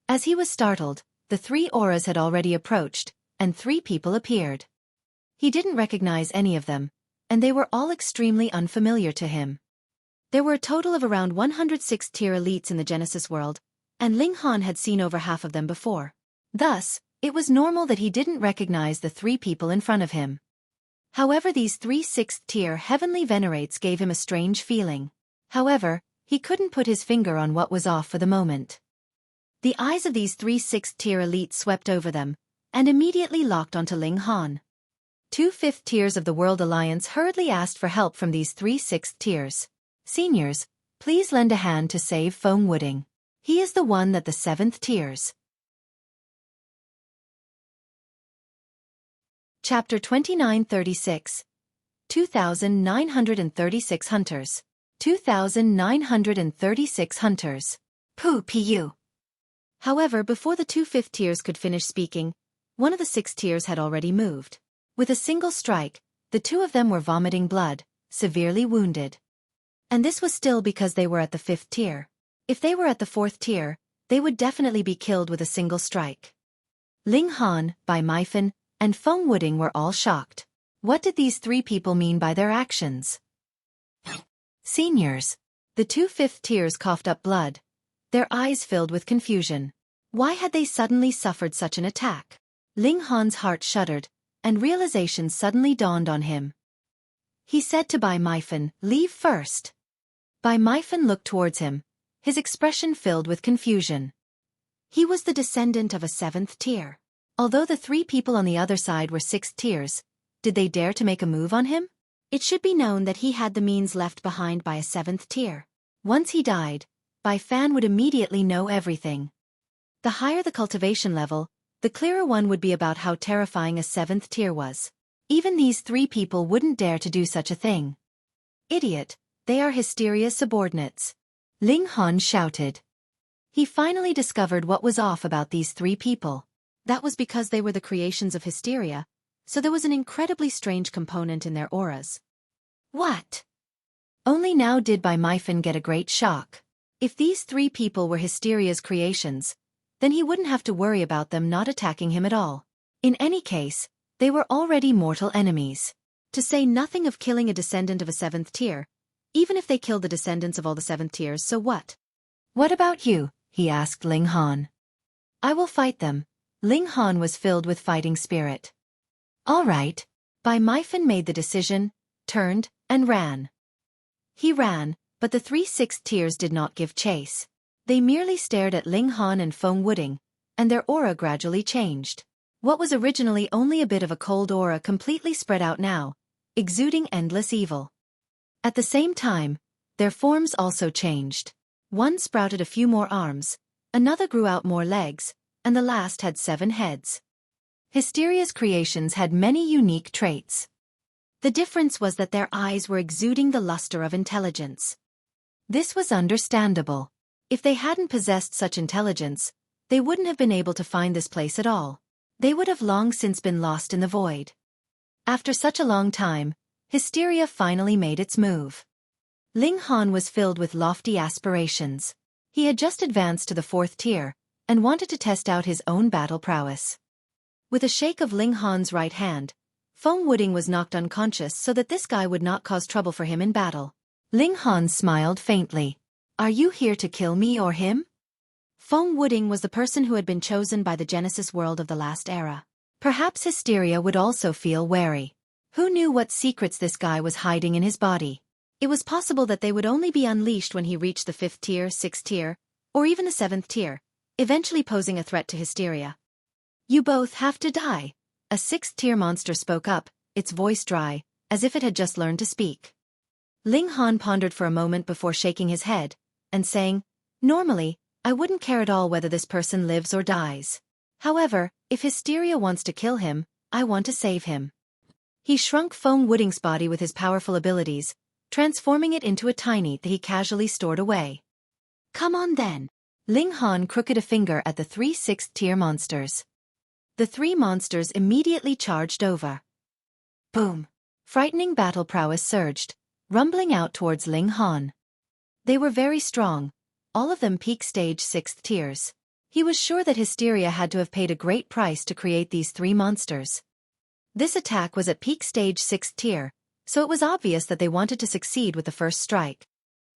As he was startled, the 3 auras had already approached, and 3 people appeared. He didn't recognize any of them, and they were all extremely unfamiliar to him. There were a total of around 106 tier elites in the Genesis world, and Ling Han had seen over half of them before. Thus, it was normal that he didn't recognize the 3 people in front of him. However, these 3 6th tier heavenly venerates gave him a strange feeling. However, he couldn't put his finger on what was off for the moment. The eyes of these 3 6th tier elites swept over them, and immediately locked onto Ling Han. 2 5th tiers of the World Alliance hurriedly asked for help from these 3 6th tiers. Seniors, please lend a hand to save Feng Wuding. He is the one that the 7th tiers. Chapter 2936. 2,936 Hunters. 2,936 Hunters. Pu. However, before the 2 5th tiers could finish speaking, one of the 6 tiers had already moved. With a single strike, the 2 of them were vomiting blood, severely wounded. And this was still because they were at the 5th tier. If they were at the 4th tier, they would definitely be killed with a single strike. Ling Han, Bai Meifen, and Feng Wuding were all shocked. What did these 3 people mean by their actions? Seniors. The 2 5th tiers coughed up blood, their eyes filled with confusion. Why had they suddenly suffered such an attack? Ling Han's heart shuddered, and realization suddenly dawned on him. He said to Bai Meifen, "Leave first." Bai Meifen looked towards him, his expression filled with confusion. He was the descendant of a 7th tier. Although the 3 people on the other side were 6th tiers, did they dare to make a move on him? It should be known that he had the means left behind by a 7th tier. Once he died, Bai Fan would immediately know everything. The higher the cultivation level, the clearer one would be about how terrifying a 7th tier was. Even these 3 people wouldn't dare to do such a thing. Idiot, they are Hysteria's subordinates. Ling Han shouted. He finally discovered what was off about these 3 people. That was because they were the creations of Hysteria, so there was an incredibly strange component in their auras. What? Only now did Bai Myfin get a great shock. If these 3 people were Hysteria's creations, then he wouldn't have to worry about them not attacking him at all. In any case, they were already mortal enemies. To say nothing of killing a descendant of a 7th tier, even if they killed the descendants of all the 7th tiers, so what? What about you? He asked Ling Han. I will fight them. Ling Han was filled with fighting spirit. All right. Bai Myfin made the decision, turned, and ran. He ran, but the 3 6th tiers did not give chase. They merely stared at Ling Han and Feng Wuding, and their aura gradually changed. What was originally only a bit of a cold aura completely spread out now, exuding endless evil. At the same time, their forms also changed. One sprouted a few more arms, another grew out more legs, and the last had 7 heads. Hysteria's creations had many unique traits. The difference was that their eyes were exuding the luster of intelligence. This was understandable. If they hadn't possessed such intelligence, they wouldn't have been able to find this place at all. They would have long since been lost in the void. After such a long time, Hysteria finally made its move. Ling Han was filled with lofty aspirations. He had just advanced to the 4th tier, and wanted to test out his own battle prowess. With a shake of Ling Han's right hand, Feng Wuding was knocked unconscious so that this guy would not cause trouble for him in battle. Ling Han smiled faintly. Are you here to kill me or him? Feng Wuding was the person who had been chosen by the Genesis world of the last era. Perhaps Hysteria would also feel wary. Who knew what secrets this guy was hiding in his body? It was possible that they would only be unleashed when he reached the 5th tier, 6th tier, or even the 7th tier, eventually posing a threat to Hysteria. You both have to die. A 6th tier monster spoke up, its voice dry, as if it had just learned to speak. Ling Han pondered for a moment before shaking his head, and saying, Normally, I wouldn't care at all whether this person lives or dies. However, if Hysteria wants to kill him, I want to save him. He shrunk Feng Wuding's body with his powerful abilities, transforming it into a tiny that he casually stored away. Come on then. Ling Han crooked a finger at the 3 6th tier monsters. The 3 monsters immediately charged over. Boom! Frightening battle prowess surged, rumbling out towards Ling Han. They were very strong, all of them peak stage 6th tiers. He was sure that Hysteria had to have paid a great price to create these 3 monsters. This attack was at peak stage 6th tier, so it was obvious that they wanted to succeed with the first strike.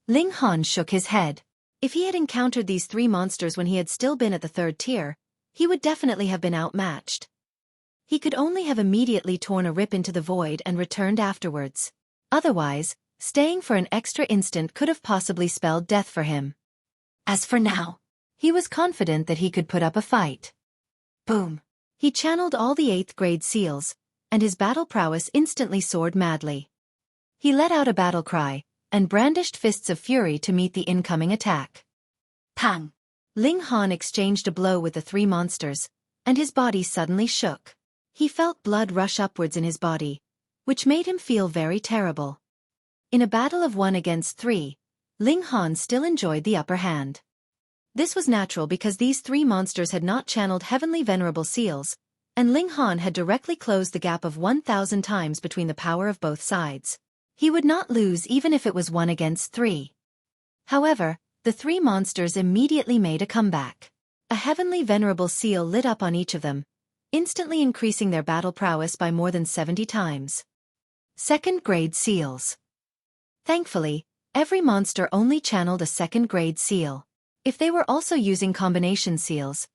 Ling Han shook his head. If he had encountered these 3 monsters when he had still been at the 3rd tier, he would definitely have been outmatched. He could only have immediately torn a rip into the void and returned afterwards. Otherwise, staying for an extra instant could have possibly spelled death for him. As for now, he was confident that he could put up a fight. Boom! He channeled all the 8th grade seals, and his battle prowess instantly soared madly. He let out a battle cry, and brandished fists of fury to meet the incoming attack. Pang! Ling Han exchanged a blow with the 3 monsters, and his body suddenly shook. He felt blood rush upwards in his body, which made him feel very terrible. In a battle of 1 against 3, Ling Han still enjoyed the upper hand. This was natural because these 3 monsters had not channeled heavenly venerable seals, and Ling Han had directly closed the gap of 1,000 times between the power of both sides. He would not lose even if it was 1 against 3. However, the 3 monsters immediately made a comeback. A heavenly venerable seal lit up on each of them, instantly increasing their battle prowess by more than 70 times. 2nd grade seals. Thankfully, every monster only channeled a 2nd grade seal. If they were also using combination seals,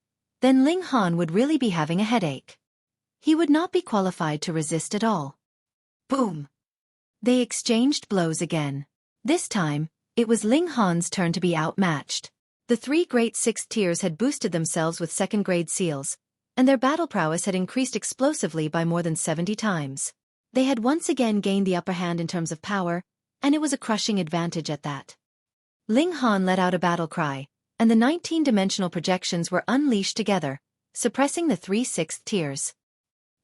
then Ling Han would really be having a headache. He would not be qualified to resist at all. Boom! They exchanged blows again. This time, it was Ling Han's turn to be outmatched. The 3 great 6th tiers had boosted themselves with 2nd grade seals, and their battle prowess had increased explosively by more than 70 times. They had once again gained the upper hand in terms of power, and it was a crushing advantage at that. Ling Han let out a battle cry, and the 19-dimensional projections were unleashed together, suppressing the 3 6th tiers.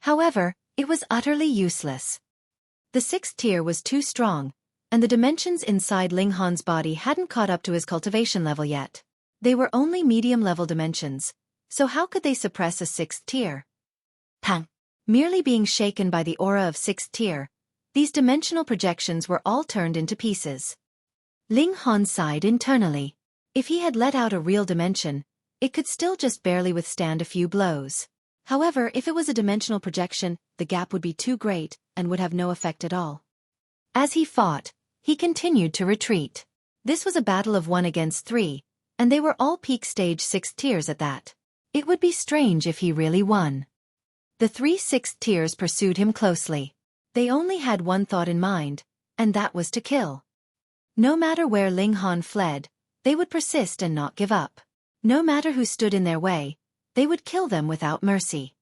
However, It was utterly useless. The sixth tier was too strong, and the dimensions inside Ling Han's body hadn't caught up to his cultivation level yet. They were only medium-level dimensions, so how could they suppress a sixth tier? Pang! Merely being shaken by the aura of sixth tier, these dimensional projections were all turned into pieces. Ling Han sighed internally. If he had let out a real dimension, it could still just barely withstand a few blows. However, if it was a dimensional projection, the gap would be too great and would have no effect at all. As he fought, he continued to retreat. This was a battle of 1 against 3, and they were all peak stage 6th tiers at that. It would be strange if he really won. The 3 6th tiers pursued him closely. They only had one thought in mind, and that was to kill. No matter where Ling Han fled, they would persist and not give up. No matter who stood in their way, they would kill them without mercy.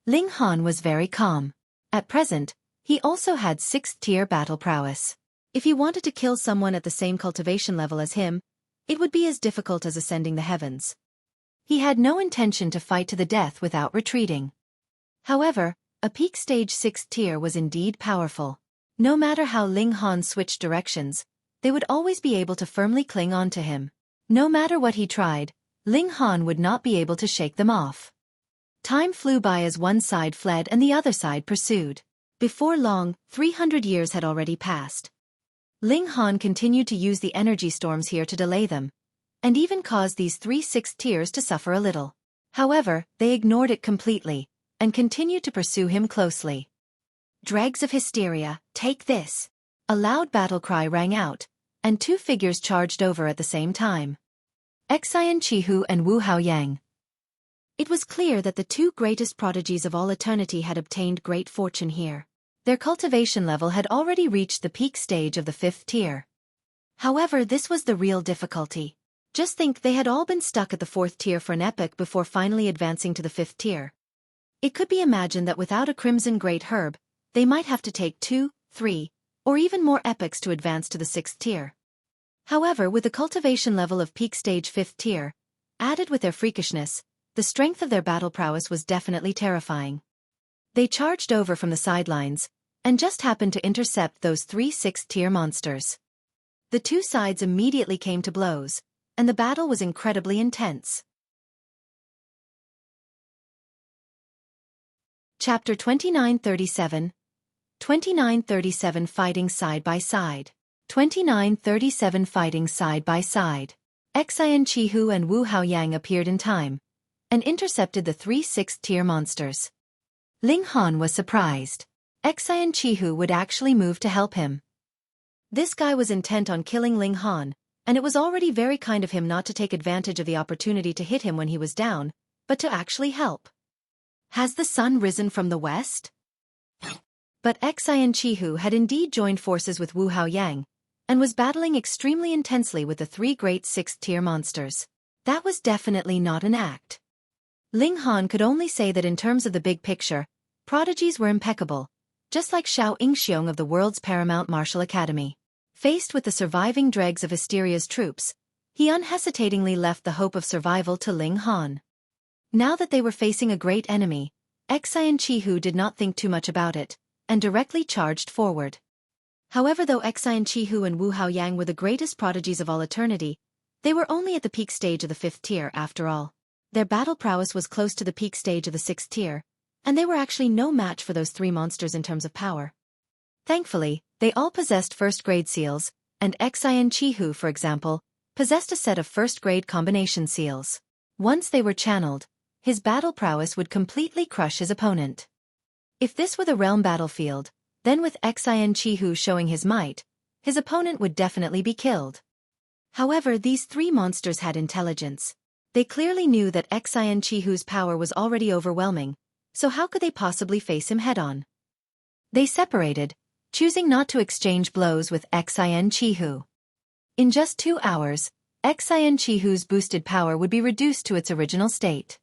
Ling Han was very calm. At present, he also had 6th tier battle prowess. If he wanted to kill someone at the same cultivation level as him, it would be as difficult as ascending the heavens. He had no intention to fight to the death without retreating. However, a peak stage 6th tier was indeed powerful. No matter how Ling Han switched directions, they would always be able to firmly cling on to him. No matter what he tried, Ling Han would not be able to shake them off. Time flew by as one side fled and the other side pursued. Before long, 300 years had already passed. Ling Han continued to use the energy storms here to delay them, and even caused these 3 6th tiers to suffer a little. However, they ignored it completely, and continued to pursue him closely. Dregs of hysteria, take this! A loud battle cry rang out, and 2 figures charged over at the same time. Xian Qihu and Wu Haoyang. It was clear that the 2 greatest prodigies of all eternity had obtained great fortune here. Their cultivation level had already reached the peak stage of the 5th tier. However, this was the real difficulty. Just think, they had all been stuck at the 4th tier for an epoch before finally advancing to the 5th tier. It could be imagined that without a Crimson Great Herb, they might have to take 2, 3, or even more epochs to advance to the 6th tier. However, with the cultivation level of peak stage 5th tier, added with their freakishness, the strength of their battle prowess was definitely terrifying. They charged over from the sidelines, and just happened to intercept those 3 6th tier monsters. The 2 sides immediately came to blows, and the battle was incredibly intense. Chapter 2937. 2937 Fighting Side by Side. 2937 Fighting Side by Side. Xian Qihu and Wu Haoyang appeared in time, and intercepted the 3 6th tier monsters. Ling Han was surprised. Xian Qihu would actually move to help him. This guy was intent on killing Ling Han, and it was already very kind of him not to take advantage of the opportunity to hit him when he was down, but to actually help. Has the sun risen from the west? But Xian Qihu had indeed joined forces with Wu Haoyang, and was battling extremely intensely with the 3 great 6th tier monsters. That was definitely not an act. Ling Han could only say that in terms of the big picture, prodigies were impeccable, just like Xiao Yingxiong of the world's paramount martial academy. Faced with the surviving dregs of Hysteria's troops, he unhesitatingly left the hope of survival to Ling Han. Now that they were facing a great enemy, Xian Qihu did not think too much about it, and directly charged forward. However, though Xian Qihu and Wu Haoyang were the greatest prodigies of all eternity, they were only at the peak stage of the 5th tier after all. Their battle prowess was close to the peak stage of the 6th tier, and they were actually no match for those 3 monsters in terms of power. Thankfully, they all possessed first-grade seals, and Xian Qihu, for example, possessed a set of first-grade combination seals. Once they were channeled, his battle prowess would completely crush his opponent. If this were the realm battlefield, then with Xian Qihu showing his might, his opponent would definitely be killed. However, these 3 monsters had intelligence. They clearly knew that Xian Qihu's power was already overwhelming, so how could they possibly face him head-on? They separated, choosing not to exchange blows with Xian Qihu. In just 2 hours, Xian Qihu's boosted power would be reduced to its original state.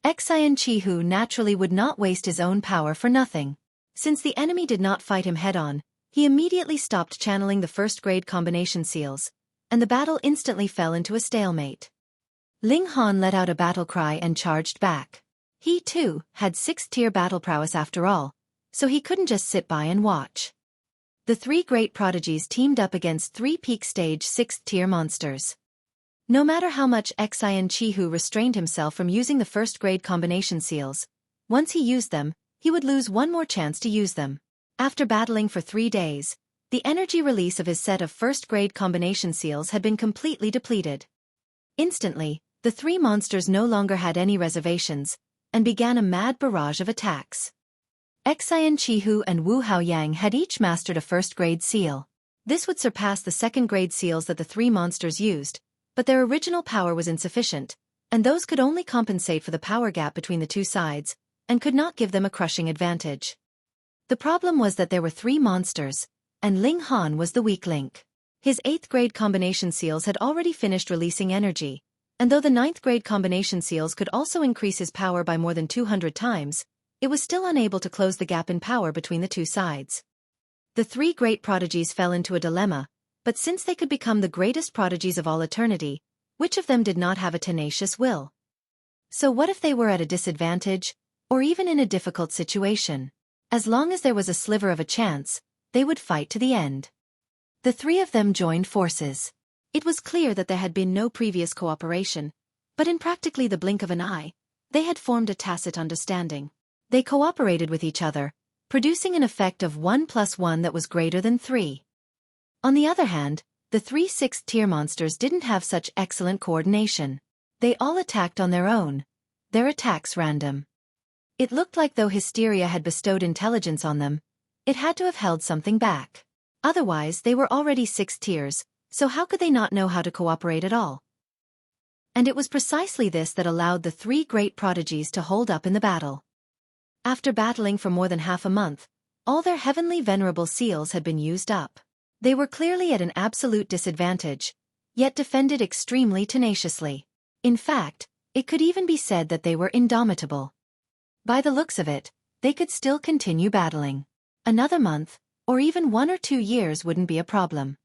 Xian Qihu naturally would not waste his own power for nothing. Since the enemy did not fight him head-on, he immediately stopped channeling the first-grade combination seals, and the battle instantly fell into a stalemate. Ling Han let out a battle cry and charged back. He, too, had 6th tier battle prowess after all, so he couldn't just sit by and watch. The three great prodigies teamed up against three peak stage 6th tier monsters. No matter how much Xueqi restrained himself from using the first grade combination seals, once he used them, he would lose one more chance to use them. After battling for 3 days, the energy release of his set of first grade combination seals had been completely depleted. Instantly, the three monsters no longer had any reservations, and began a mad barrage of attacks. Xueqi and Wu Haoyang had each mastered a first-grade seal. This would surpass the second-grade seals that the three monsters used, but their original power was insufficient, and those could only compensate for the power gap between the two sides, and could not give them a crushing advantage. The problem was that there were three monsters, and Ling Han was the weak link. His 8th-grade combination seals had already finished releasing energy, and though the 9th-grade combination seals could also increase his power by more than 200 times, it was still unable to close the gap in power between the two sides. The three great prodigies fell into a dilemma, but since they could become the greatest prodigies of all eternity, which of them did not have a tenacious will? So what if they were at a disadvantage, or even in a difficult situation? As long as there was a sliver of a chance, they would fight to the end. The three of them joined forces. It was clear that there had been no previous cooperation, but in practically the blink of an eye, they had formed a tacit understanding. They cooperated with each other, producing an effect of 1 + 1 that was greater than 3. On the other hand, the three 6th-tier monsters didn't have such excellent coordination. They all attacked on their own, their attacks random. It looked like though Hysteria had bestowed intelligence on them, it had to have held something back. Otherwise, they were already 6 tiers, so how could they not know how to cooperate at all? And it was precisely this that allowed the three great prodigies to hold up in the battle. After battling for more than half a month, all their heavenly venerable seals had been used up. They were clearly at an absolute disadvantage, yet defended extremely tenaciously. In fact, it could even be said that they were indomitable. By the looks of it, they could still continue battling. Another month, or even 1 or 2 years wouldn't be a problem.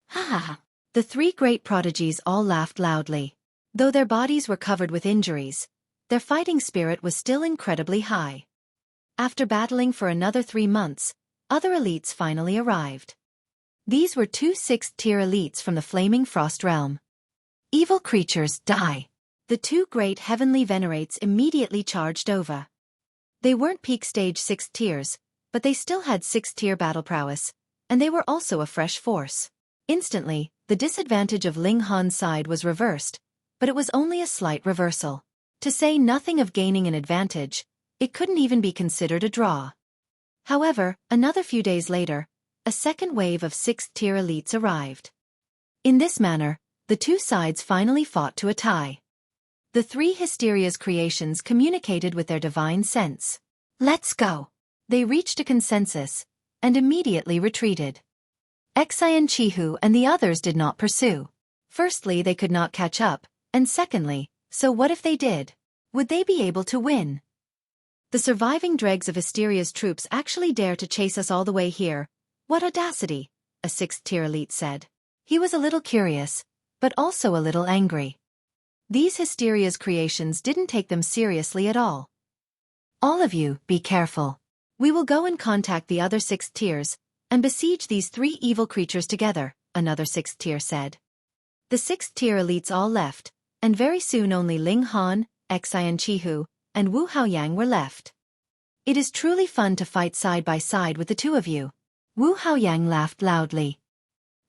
Ha ha ha. The three great prodigies all laughed loudly. Though their bodies were covered with injuries, their fighting spirit was still incredibly high. After battling for another 3 months, other elites finally arrived. These were 2 6th-tier elites from the Flaming Frost Realm. Evil creatures, die! The 2 great heavenly venerates immediately charged over. They weren't peak stage 6th tiers, but they still had 6th-tier battle prowess, and they were also a fresh force. Instantly, the disadvantage of Ling Han's side was reversed, but it was only a slight reversal. To say nothing of gaining an advantage, it couldn't even be considered a draw. However, another few days later, a second wave of 6th-tier elites arrived. In this manner, the two sides finally fought to a tie. The three Hysteria's creations communicated with their divine sense. Let's go! They reached a consensus, and immediately retreated. Xueqi and the others did not pursue. Firstly, they could not catch up, and secondly, so what if they did? Would they be able to win? The surviving dregs of Hysteria's troops actually dare to chase us all the way here. What audacity, a 6th-tier elite said. He was a little curious, but also a little angry. These Hysteria's creations didn't take them seriously at all. All of you, be careful. We will go and contact the other 6th tiers, and besiege these 3 evil creatures together, another 6th tier said. The 6th-tier elites all left, and very soon only Ling Han, Xueqi, and Wu Haoyang were left. It is truly fun to fight side by side with the two of you. Wu Haoyang laughed loudly.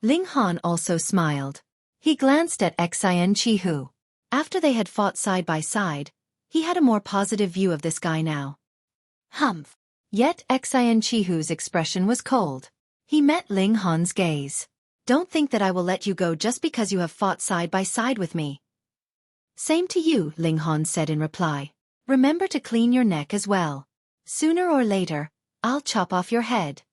Ling Han also smiled. He glanced at Xueqi. After they had fought side by side, he had a more positive view of this guy now. Humph. Yet Xueqi's expression was cold. He met Ling Han's gaze. Don't think that I will let you go just because you have fought side by side with me. Same to you, Ling Han said in reply. Remember to clean your neck as well. Sooner or later, I'll chop off your head.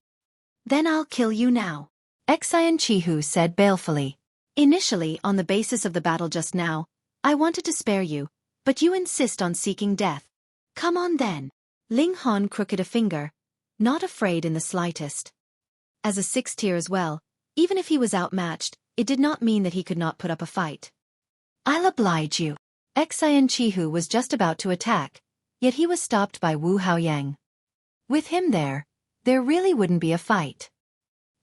Then I'll kill you now. Xueqi said balefully. Initially, on the basis of the battle just now, I wanted to spare you, but you insist on seeking death. Come on then. Ling Han crooked a finger, not afraid in the slightest. As a 6th tier as well, even if he was outmatched, it did not mean that he could not put up a fight. I'll oblige you. Xueqi was just about to attack, yet he was stopped by Wu Haoyang. With him there really wouldn't be a fight.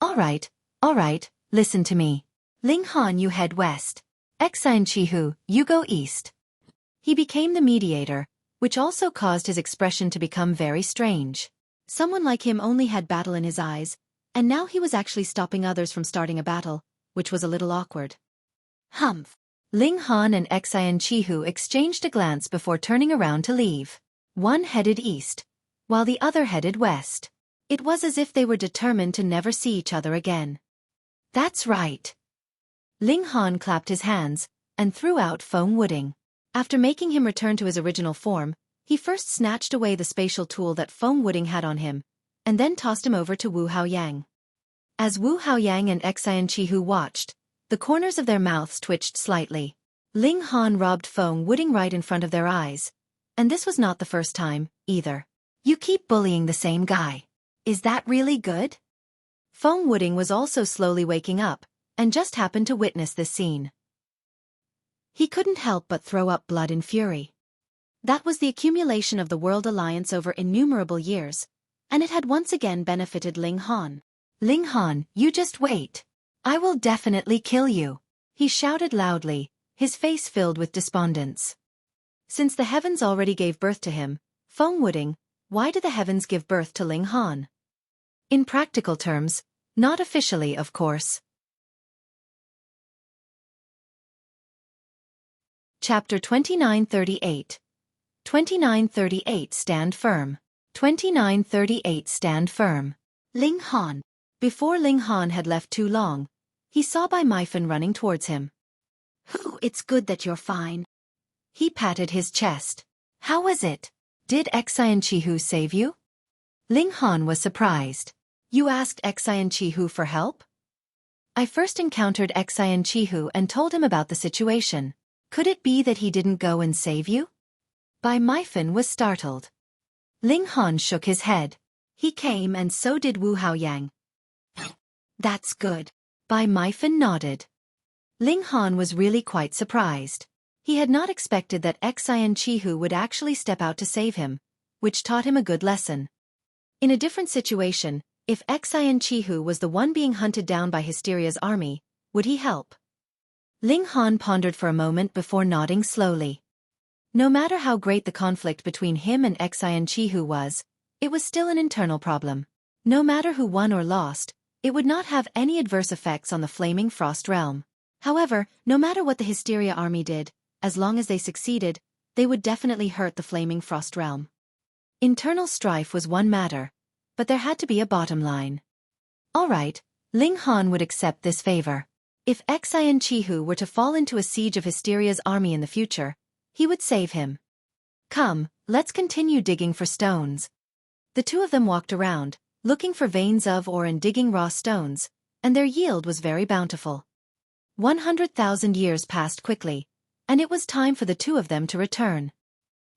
All right, listen to me. Ling Han, you head west. Xi and Chihu, you go east. He became the mediator, which also caused his expression to become very strange. Someone like him only had battle in his eyes, and now he was actually stopping others from starting a battle, which was a little awkward. Humph. Ling Han and Xi and Chihu exchanged a glance before turning around to leave. One headed east, while the other headed west. It was as if they were determined to never see each other again. That's right. Ling Han clapped his hands and threw out Feng Wuding. After making him return to his original form, he first snatched away the spatial tool that Feng Wuding had on him, and then tossed him over to Wu Haoyang. As Wu Haoyang and Xi and Chihu watched, the corners of their mouths twitched slightly. Ling Han robbed Feng Wuding right in front of their eyes, and this was not the first time, either. You keep bullying the same guy. Is that really good? Feng Wuding was also slowly waking up, and just happened to witness this scene. He couldn't help but throw up blood in fury. That was the accumulation of the World Alliance over innumerable years, and it had once again benefited Ling Han. Ling Han, you just wait. I will definitely kill you, he shouted loudly, his face filled with despondence. Since the heavens already gave birth to him, Feng Wuding, why did the heavens give birth to Ling Han? In practical terms, not officially, of course. Chapter 2938. 2938 Stand Firm. 2938 Stand Firm. Ling Han. Before Ling Han had left too long, he saw Bai Maifen running towards him. It's good that you're fine. He patted his chest. How was it? Did Xi and Chihu save you? Ling Han was surprised. You asked Xi and Chihu for help? I first encountered Xi and Chihu and told him about the situation. Could it be that he didn't go and save you? Bai Maifen was startled. Ling Han shook his head. He came and so did Wu Haoyang. That's good. Bai Maifen nodded. Ling Han was really quite surprised. He had not expected that Xi and Chihu would actually step out to save him, which taught him a good lesson. In a different situation, if Xi and Chihu was the one being hunted down by Hysteria's army, would he help? Ling Han pondered for a moment before nodding slowly. No matter how great the conflict between him and Xi and Chihu was, it was still an internal problem. No matter who won or lost, it would not have any adverse effects on the Flaming Frost Realm. However, no matter what the Hysteria army did, as long as they succeeded, they would definitely hurt the Flaming Frost Realm. Internal strife was one matter, but there had to be a bottom line. All right, Ling Han would accept this favor. If Xi and Chihu were to fall into a siege of Hysteria's army in the future, he would save him. Come, let's continue digging for stones. The two of them walked around, looking for veins of ore and digging raw stones, and their yield was very bountiful. 100,000 years passed quickly, and it was time for the two of them to return.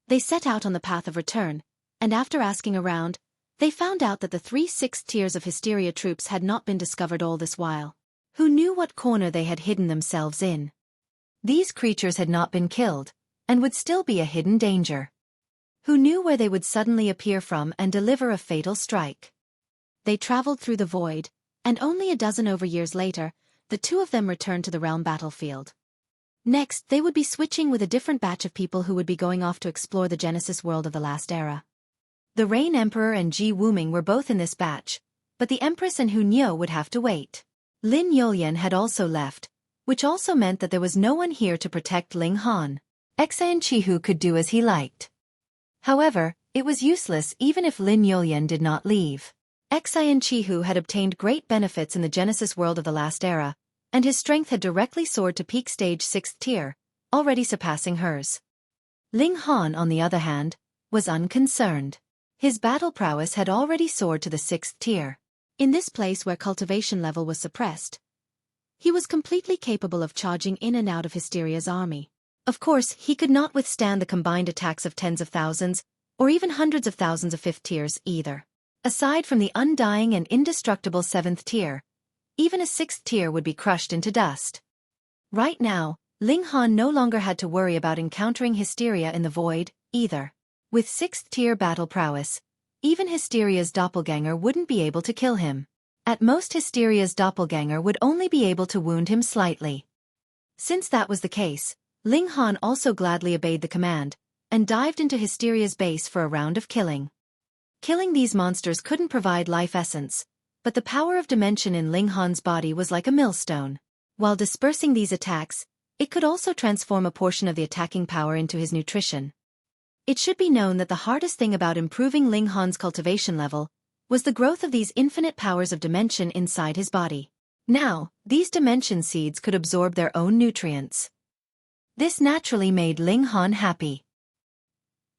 They set out on the path of return, and after asking around, they found out that the 3 6th tiers of Hysteria troops had not been discovered all this while. Who knew what corner they had hidden themselves in? These creatures had not been killed, and would still be a hidden danger. Who knew where they would suddenly appear from and deliver a fatal strike? They traveled through the void, and only a dozen over years later, the two of them returned to the realm battlefield. Next, they would be switching with a different batch of people who would be going off to explore the Genesis world of the last era. The Rain Emperor and Ji Wuming were both in this batch, but the Empress and Hu Niu would have to wait. Lin Yolian had also left, which also meant that there was no one here to protect Ling Han. Xi and Chihu could do as he liked. However, it was useless even if Lin Yolian did not leave. Xi and Chihu had obtained great benefits in the Genesis world of the last era, and his strength had directly soared to peak stage 6th tier, already surpassing hers. Ling Han, on the other hand, was unconcerned. His battle prowess had already soared to the 6th tier. In this place where cultivation level was suppressed, he was completely capable of charging in and out of Hysteria's army. Of course, he could not withstand the combined attacks of tens of thousands, or even hundreds of thousands of 5th tiers either. Aside from the undying and indestructible 7th tier, even a 6th tier would be crushed into dust. Right now, Ling Han no longer had to worry about encountering Hysteria in the void, either. With 6th tier battle prowess, Even Hysteria's doppelganger wouldn't be able to kill him. At most, Hysteria's doppelganger would only be able to wound him slightly. Since that was the case, Ling Han also gladly obeyed the command, and dived into Hysteria's base for a round of killing. Killing these monsters couldn't provide life essence, but the power of dimension in Ling Han's body was like a millstone. While dispersing these attacks, it could also transform a portion of the attacking power into his nutrition. It should be known that the hardest thing about improving Ling Han's cultivation level was the growth of these infinite powers of dimension inside his body. Now, these dimension seeds could absorb their own nutrients. This naturally made Ling Han happy.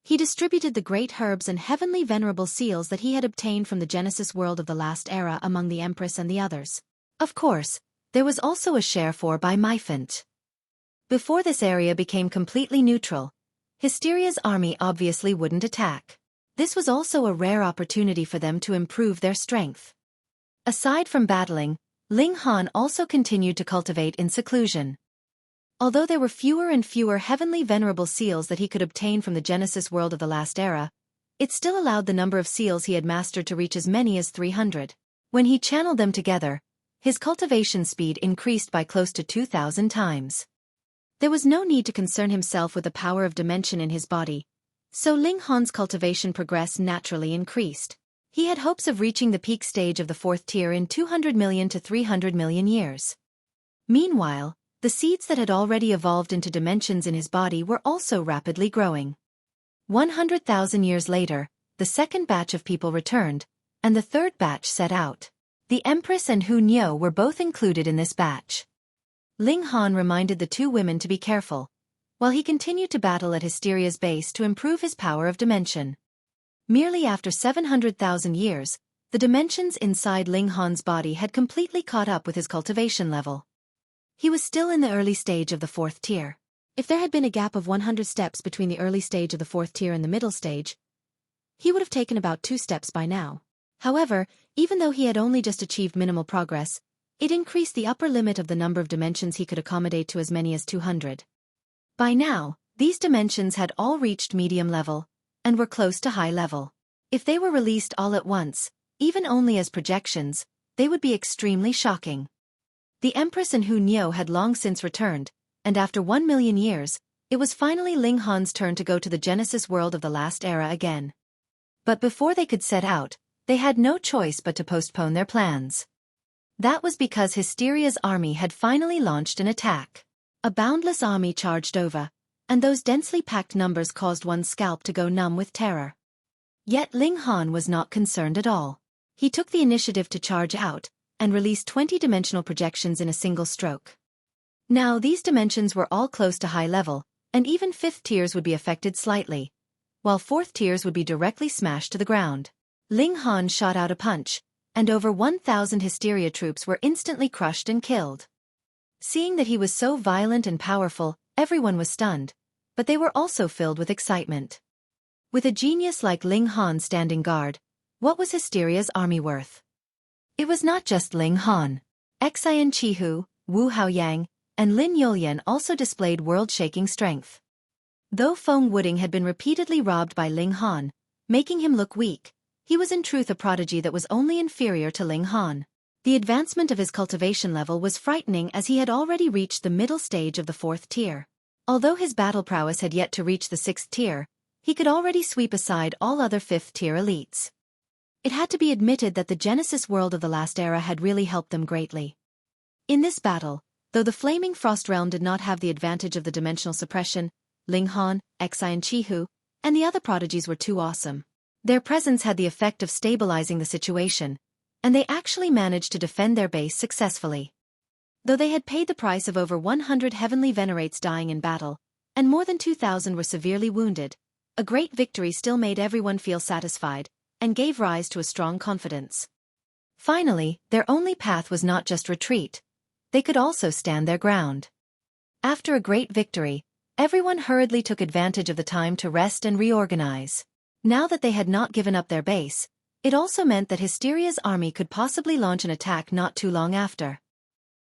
He distributed the great herbs and heavenly venerable seals that he had obtained from the Genesis world of the last era among the Empress and the others. Of course, there was also a share for by Myphant. Before this area became completely neutral, Hysteria's army obviously wouldn't attack. This was also a rare opportunity for them to improve their strength. Aside from battling, Ling Han also continued to cultivate in seclusion. Although there were fewer and fewer heavenly venerable seals that he could obtain from the Genesis world of the last era, it still allowed the number of seals he had mastered to reach as many as 300. When he channeled them together, his cultivation speed increased by close to 2,000 times. There was no need to concern himself with the power of dimension in his body, so Ling Han's cultivation progress naturally increased. He had hopes of reaching the peak stage of the 4th tier in 200 million to 300 million years. Meanwhile, the seeds that had already evolved into dimensions in his body were also rapidly growing. 100,000 years later, the second batch of people returned, and the third batch set out. The Empress and Hu Niu were both included in this batch. Ling Han reminded the two women to be careful, while he continued to battle at Hysteria's base to improve his power of dimension. Merely after 700,000 years, the dimensions inside Ling Han's body had completely caught up with his cultivation level. He was still in the early stage of the 4th tier. If there had been a gap of 100 steps between the early stage of the 4th tier and the middle stage, he would have taken about 2 steps by now. However, even though he had only just achieved minimal progress, it increased the upper limit of the number of dimensions he could accommodate to as many as 200. By now, these dimensions had all reached medium level, and were close to high level. If they were released all at once, even only as projections, they would be extremely shocking. The Empress and Hu Niu had long since returned, and after 1 million years, it was finally Ling Han's turn to go to the Genesis world of the last era again. But before they could set out, they had no choice but to postpone their plans. That was because Hysteria's army had finally launched an attack. A boundless army charged over, and those densely packed numbers caused one's scalp to go numb with terror. Yet Ling Han was not concerned at all. He took the initiative to charge out, and released 20-dimensional projections in a single stroke. Now these dimensions were all close to high level, and even 5th tiers would be affected slightly, while 4th tiers would be directly smashed to the ground. Ling Han shot out a punch, and over 1,000 Hysteria troops were instantly crushed and killed. Seeing that he was so violent and powerful, everyone was stunned, but they were also filled with excitement. With a genius like Ling Han standing guard, what was Hysteria's army worth? It was not just Ling Han. Xian Qihu, Wu Haoyang, and Lin Yulian also displayed world-shaking strength. Though Feng Wuding had been repeatedly robbed by Ling Han, making him look weak, he was in truth a prodigy that was only inferior to Ling Han. The advancement of his cultivation level was frightening as he had already reached the middle stage of the 4th tier. Although his battle prowess had yet to reach the 6th tier, he could already sweep aside all other 5th tier elites. It had to be admitted that the Genesis world of the last era had really helped them greatly. In this battle, though the Flaming Frost Realm did not have the advantage of the dimensional suppression, Ling Han, Xian Qihu, and the other prodigies were too awesome. Their presence had the effect of stabilizing the situation, and they actually managed to defend their base successfully. Though they had paid the price of over 100 heavenly venerates dying in battle, and more than 2,000 were severely wounded, a great victory still made everyone feel satisfied, and gave rise to a strong confidence. Finally, their only path was not just retreat. They could also stand their ground. After a great victory, everyone hurriedly took advantage of the time to rest and reorganize. Now that they had not given up their base, it also meant that Hysteria's army could possibly launch an attack not too long after.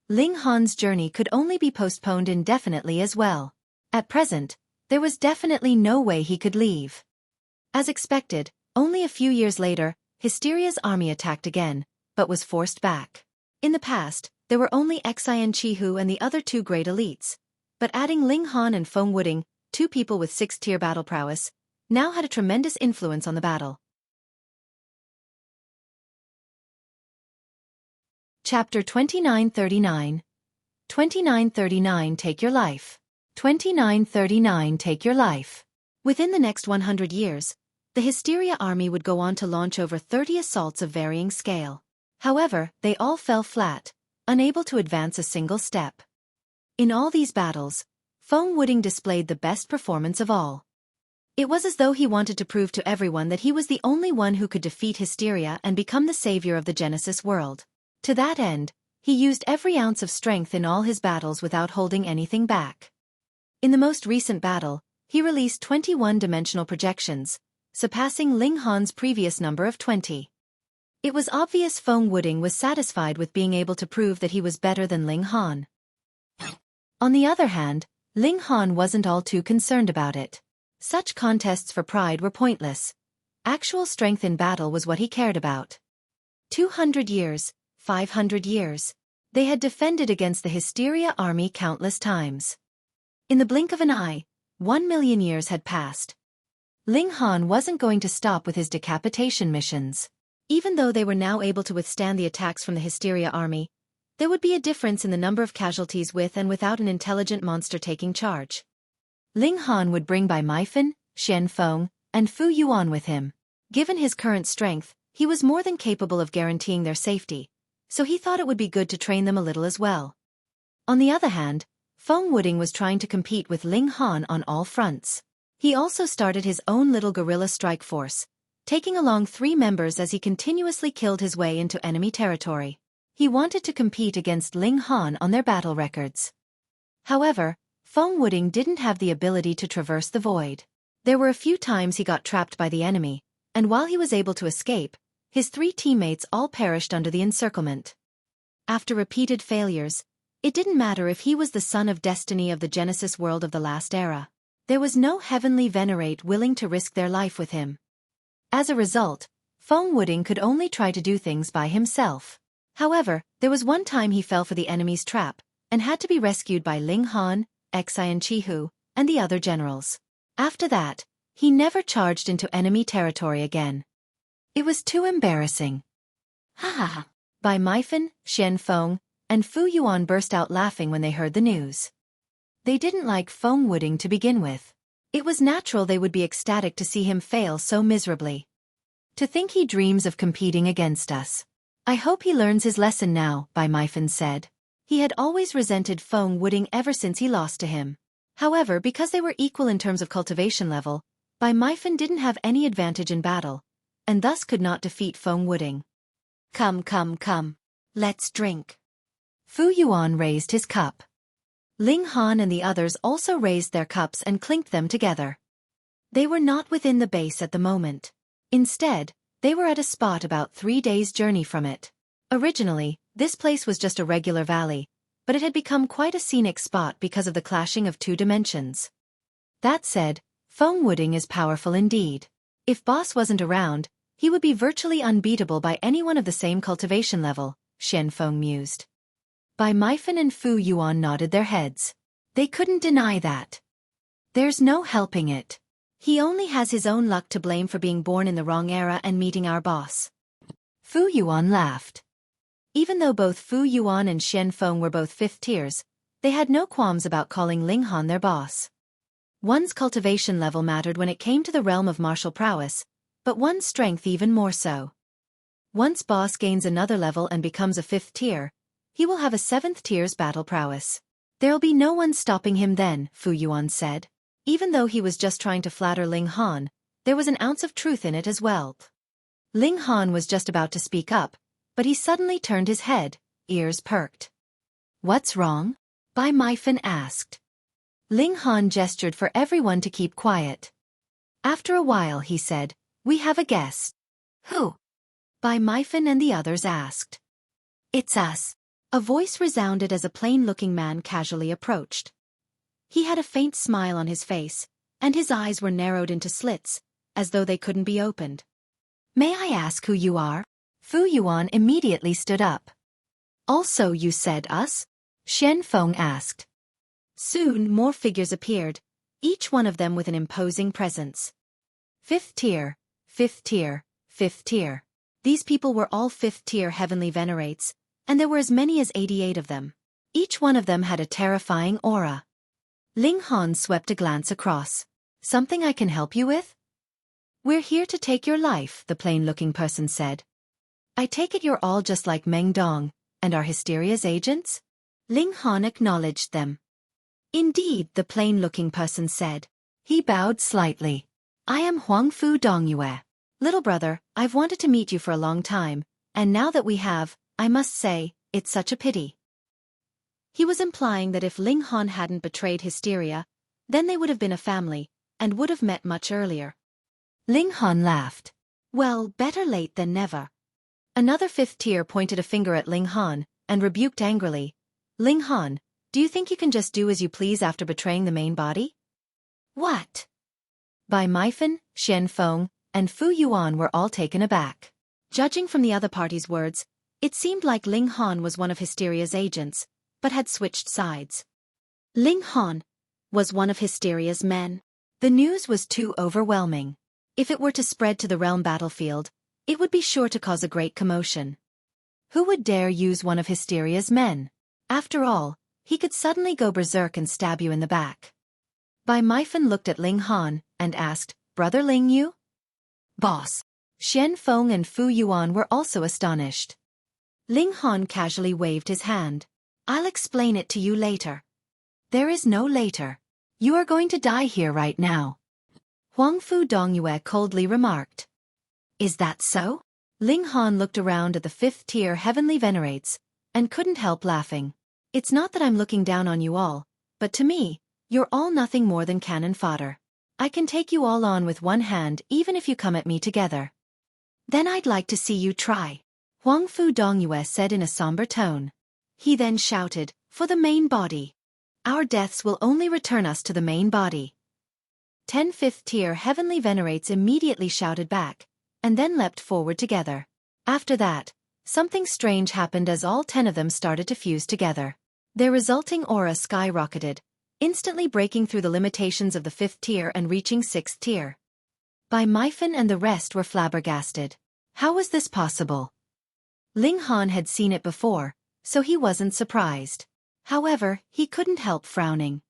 Ling Han's journey could only be postponed indefinitely as well. At present, there was definitely no way he could leave. As expected, Only a few years later, Hysteria's army attacked again, but was forced back. In the past, there were only Xueqi and the other two great elites, but adding Ling Han and Feng Wuding, two people with 6th-tier battle prowess, now had a tremendous influence on the battle. Chapter 2939. 2939 Take Your Life. 2939 Take Your Life. Within the next 100 years, the Hysteria army would go on to launch over 30 assaults of varying scale. However, they all fell flat, unable to advance a single step. In all these battles, Feng Wuding displayed the best performance of all. It was as though he wanted to prove to everyone that he was the only one who could defeat Hysteria and become the savior of the Genesis world. To that end, he used every ounce of strength in all his battles without holding anything back. In the most recent battle, he released 21 dimensional projections, surpassing Ling Han's previous number of 20. It was obvious Feng Wuding was satisfied with being able to prove that he was better than Ling Han. On the other hand, Ling Han wasn't all too concerned about it. Such contests for pride were pointless. Actual strength in battle was what he cared about. 200 years, 500 years. They had defended against the Hysteria army countless times. In the blink of an eye, 1,000,000 years had passed. Ling Han wasn't going to stop with his decapitation missions. Even though they were now able to withstand the attacks from the Hysteria army, there would be a difference in the number of casualties with and without an intelligent monster taking charge. Ling Han would bring Bai Meifeng, Xian Feng, and Fu Yuan with him. Given his current strength, he was more than capable of guaranteeing their safety, so he thought it would be good to train them a little as well. On the other hand, Feng Wuding was trying to compete with Ling Han on all fronts. He also started his own little guerrilla strike force, taking along 3 members as he continuously killed his way into enemy territory. He wanted to compete against Ling Han on their battle records. However, Feng Wuding didn't have the ability to traverse the void. There were a few times he got trapped by the enemy, and while he was able to escape, his 3 teammates all perished under the encirclement. After repeated failures, it didn't matter if he was the son of destiny of the Genesis world of the last era. There was no heavenly venerate willing to risk their life with him. As a result, Feng Wuding could only try to do things by himself. However, there was one time he fell for the enemy's trap, and had to be rescued by Ling Han, Xueqi, and the other generals. After that, he never charged into enemy territory again. It was too embarrassing. Ha ha ha. Bai Meifeng, Xian Feng, and Fu Yuan burst out laughing when they heard the news. They didn't like Feng Wuding to begin with. It was natural they would be ecstatic to see him fail so miserably. To think he dreams of competing against us. I hope he learns his lesson now, Bai Meifeng said. He had always resented Feng Wuding ever since he lost to him. However, because they were equal in terms of cultivation level, Bai Meifeng didn't have any advantage in battle, and thus could not defeat Feng Wuding. Come, come, come. Let's drink. Fu Yuan raised his cup. Ling Han and the others also raised their cups and clinked them together. They were not within the base at the moment. Instead, they were at a spot about 3 days' journey from it. Originally, this place was just a regular valley, but it had become quite a scenic spot because of the clashing of 2 dimensions. That said, Feng Wuding is powerful indeed. If Boss wasn't around, he would be virtually unbeatable by anyone of the same cultivation level, Xian Feng mused. Bai Meifeng and Fu Yuan nodded their heads. They couldn't deny that. There's no helping it. He only has his own luck to blame for being born in the wrong era and meeting our boss. Fu Yuan laughed. Even though both Fu Yuan and Xian Feng were both 5th tiers, they had no qualms about calling Ling Han their boss. One's cultivation level mattered when it came to the realm of martial prowess, but one's strength even more so. Once boss gains another level and becomes a 5th tier, he will have a 7th tier's battle prowess. There'll be no one stopping him then, Fu Yuan said. Even though he was just trying to flatter Ling Han, there was an ounce of truth in it as well. Ling Han was just about to speak up, but he suddenly turned his head, ears perked. What's wrong? Bai Meifeng asked. Ling Han gestured for everyone to keep quiet. After a while he said, We have a guest. Who? Bai Meifeng and the others asked. It's us. A voice resounded as a plain-looking man casually approached. He had a faint smile on his face, and his eyes were narrowed into slits, as though they couldn't be opened. May I ask who you are? Fu Yuan immediately stood up. Also you said us? Shen Feng asked. Soon more figures appeared, each one of them with an imposing presence. 5th tier, 5th tier, 5th tier. These people were all 5th tier heavenly venerates, and there were as many as 88 of them. Each one of them had a terrifying aura. Ling Han swept a glance across. Something I can help you with? We're here to take your life, the plain-looking person said. I take it you're all just like Meng Dong, and are Hysteria's agents? Ling Han acknowledged them. Indeed, the plain-looking person said. He bowed slightly. I am Huang Fu Dongyue. Little brother, I've wanted to meet you for a long time, and now that we have, I must say, it's such a pity. He was implying that if Ling Han hadn't betrayed Hysteria, then they would have been a family, and would have met much earlier. Ling Han laughed. Well, better late than never. Another 5th tier pointed a finger at Ling Han, and rebuked angrily. Ling Han, do you think you can just do as you please after betraying the main body? What? Bai Meifen, Shen Feng, and Fu Yuan were all taken aback. Judging from the other party's words, it seemed like Ling Han was one of Hysteria's agents, but had switched sides. Ling Han was one of Hysteria's men. The news was too overwhelming. If it were to spread to the realm battlefield, it would be sure to cause a great commotion. Who would dare use one of Hysteria's men? After all, he could suddenly go berserk and stab you in the back. Bai Meifen looked at Ling Han and asked, Brother Ling you? Boss. Shen Feng and Fu Yuan were also astonished. Ling Han casually waved his hand. I'll explain it to you later. There is no later. You are going to die here right now. Huang Fu Dongyue coldly remarked. Is that so? Ling Han looked around at the 5th tier heavenly venerates, and couldn't help laughing. It's not that I'm looking down on you all, but to me, you're all nothing more than cannon fodder. I can take you all on with one hand even if you come at me together. Then I'd like to see you try. Huang Fu Dongyue said in a somber tone. He then shouted, for the main body. Our deaths will only return us to the main body. 10 5th tier heavenly venerates immediately shouted back, and then leapt forward together. After that, something strange happened as all 10 of them started to fuse together. Their resulting aura skyrocketed, instantly breaking through the limitations of the 5th tier and reaching 6th tier. Bai Meifen and the rest were flabbergasted. How was this possible? Ling Han had seen it before, so he wasn't surprised. However, he couldn't help frowning.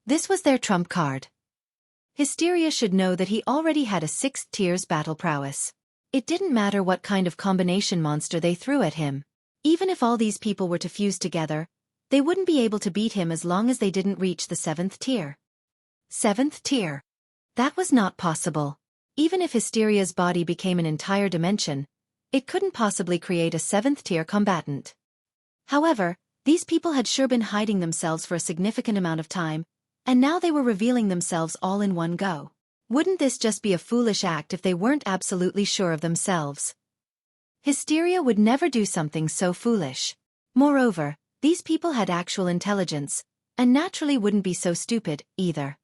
This was their trump card. Hysteria should know that he already had a 6th tier's battle prowess. It didn't matter what kind of combination monster they threw at him. Even if all these people were to fuse together, they wouldn't be able to beat him as long as they didn't reach the 7th tier. 7th tier. That was not possible. Even if Hysteria's body became an entire dimension, it couldn't possibly create a 7th tier combatant. However, these people had sure been hiding themselves for a significant amount of time, and now they were revealing themselves all in one go. Wouldn't this just be a foolish act if they weren't absolutely sure of themselves? Hysteria would never do something so foolish. Moreover, these people had actual intelligence, and naturally wouldn't be so stupid, either.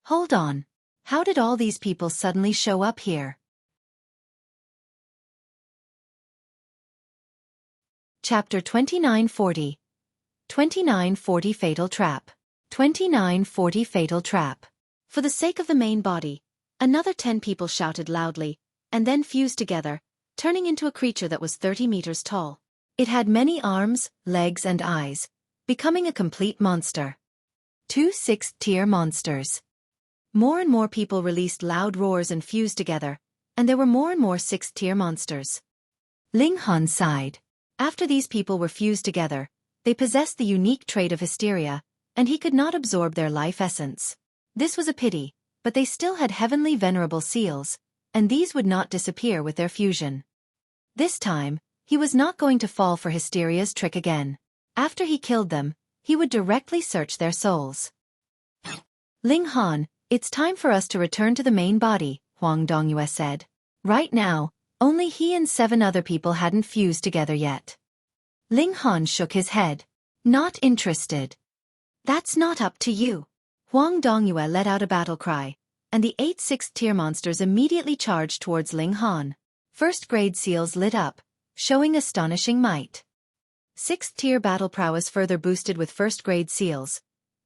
Hold on. How did all these people suddenly show up here? Chapter 2940. 2940 Fatal Trap. 2940 Fatal Trap. For the sake of the main body, another 10 people shouted loudly, and then fused together, turning into a creature that was 30 meters tall. It had many arms, legs and eyes, becoming a complete monster. 2 6th tier monsters. More and more people released loud roars and fused together, and there were more and more 6th tier monsters. Ling Han sighed. After these people were fused together, they possessed the unique trait of hysteria, and he could not absorb their life essence. This was a pity, but they still had heavenly venerable seals, and these would not disappear with their fusion. This time, he was not going to fall for Hysteria's trick again. After he killed them, he would directly search their souls. Ling Han, it's time for us to return to the main body, Huang Dongyue said. Right now, only he and 7 other people hadn't fused together yet. Ling Han shook his head. Not interested. That's not up to you. Huang Dongyue let out a battle cry, and the 8 6th tier monsters immediately charged towards Ling Han. First-grade seals lit up, showing astonishing might. 6th tier battle prowess further boosted with first-grade seals.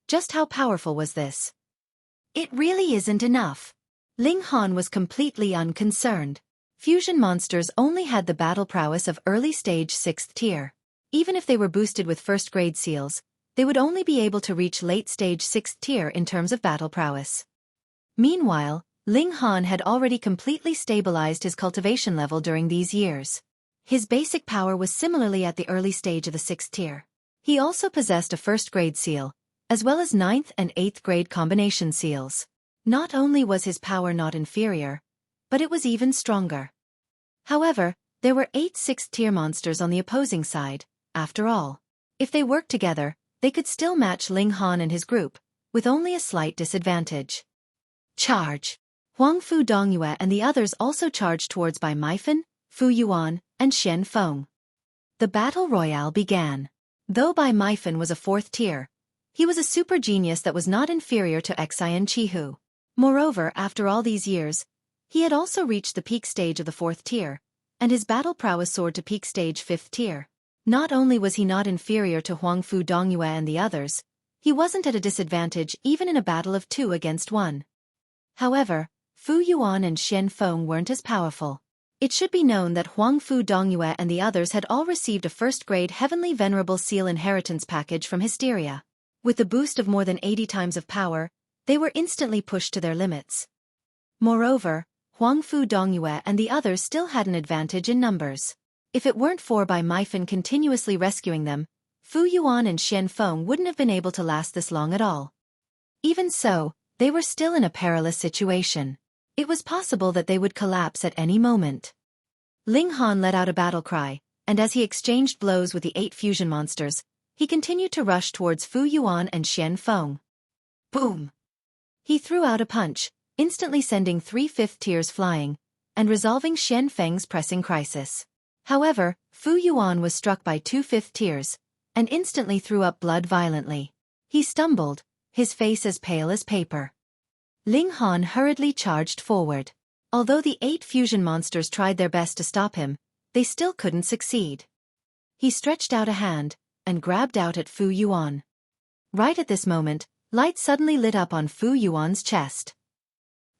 Just how powerful was this? It really isn't enough. Ling Han was completely unconcerned. Fusion monsters only had the battle prowess of early-stage 6th tier. Even if they were boosted with first-grade seals, they would only be able to reach late-stage 6th tier in terms of battle prowess. Meanwhile, Ling Han had already completely stabilized his cultivation level during these years. His basic power was similarly at the early stage of the 6th tier. He also possessed a first-grade seal, as well as 9th and 8th grade combination seals. Not only was his power not inferior, but it was even stronger. However, there were 8 6th tier monsters on the opposing side, after all. If they worked together, they could still match Ling Han and his group, with only a slight disadvantage. Charge! Huang Fu Dongyue and the others also charged towards Bai Maifan, Fu Yuan, and Xian Feng. The battle royale began. Though Bai Maifan was a 4th tier, he was a super genius that was not inferior to Xian Qihu. Moreover, after all these years, he had also reached the peak stage of the 4th tier, and his battle prowess soared to peak stage 5th tier. Not only was he not inferior to Huang Fu Dongyue and the others, he wasn't at a disadvantage even in a battle of 2 against 1. However, Fu Yuan and Xian Feng weren't as powerful. It should be known that Huang Fu Dongyue and the others had all received a first-grade Heavenly Venerable Seal inheritance package from Hysteria. With the boost of more than 80 times of power, they were instantly pushed to their limits. Moreover, Huang Fu Dongyue and the others still had an advantage in numbers. If it weren't for Bai Maifan continuously rescuing them, Fu Yuan and Xian Feng wouldn't have been able to last this long at all. Even so, they were still in a perilous situation. It was possible that they would collapse at any moment. Ling Han let out a battle cry, and as he exchanged blows with the 8 fusion monsters, he continued to rush towards Fu Yuan and Xian Feng. Boom! He threw out a punch, instantly sending 3 5th tiers flying, and resolving Xian Feng's pressing crisis. However, Fu Yuan was struck by 2 5th tiers, and instantly threw up blood violently. He stumbled, his face as pale as paper. Ling Han hurriedly charged forward. Although the 8 fusion monsters tried their best to stop him, they still couldn't succeed. He stretched out a hand, and grabbed out at Fu Yuan. Right at this moment, light suddenly lit up on Fu Yuan's chest.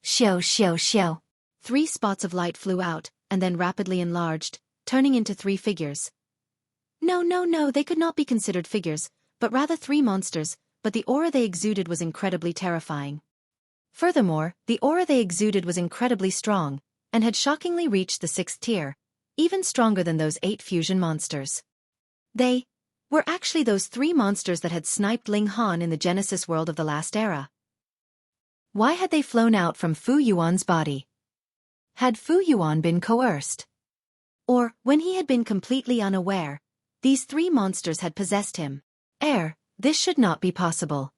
Xiao xiao xiao. 3 spots of light flew out, and then rapidly enlarged, turning into 3 figures. No, they could not be considered figures, but rather 3 monsters, but the aura they exuded was incredibly terrifying. Furthermore, the aura they exuded was incredibly strong, and had shockingly reached the 6th tier, even stronger than those 8 fusion monsters. They were actually those 3 monsters that had sniped Ling Han in the Genesis world of the last era. Why had they flown out from Fu Yuan's body? Had Fu Yuan been coerced? Or, when he had been completely unaware, these 3 monsters had possessed him? This should not be possible.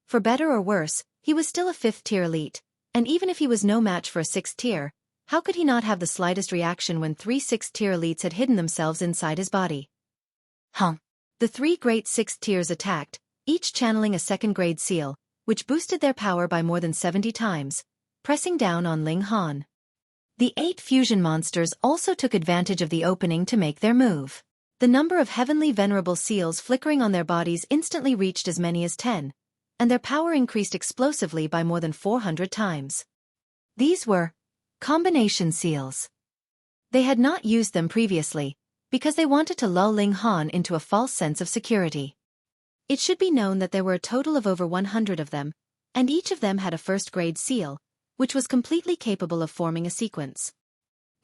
For better or worse, he was still a 5th tier elite, and even if he was no match for a 6th tier, how could he not have the slightest reaction when 3 6th tier elites had hidden themselves inside his body? The 3 great 6th tiers attacked, each channeling a 2nd grade seal, which boosted their power by more than 70 times, pressing down on Ling Han. The 8 fusion monsters also took advantage of the opening to make their move. The number of heavenly venerable seals flickering on their bodies instantly reached as many as 10, and their power increased explosively by more than 400 times. These were combination seals. They had not used them previously, because they wanted to lull Ling Han into a false sense of security. It should be known that there were a total of over 100 of them, and each of them had a 1st grade seal, which was completely capable of forming a sequence.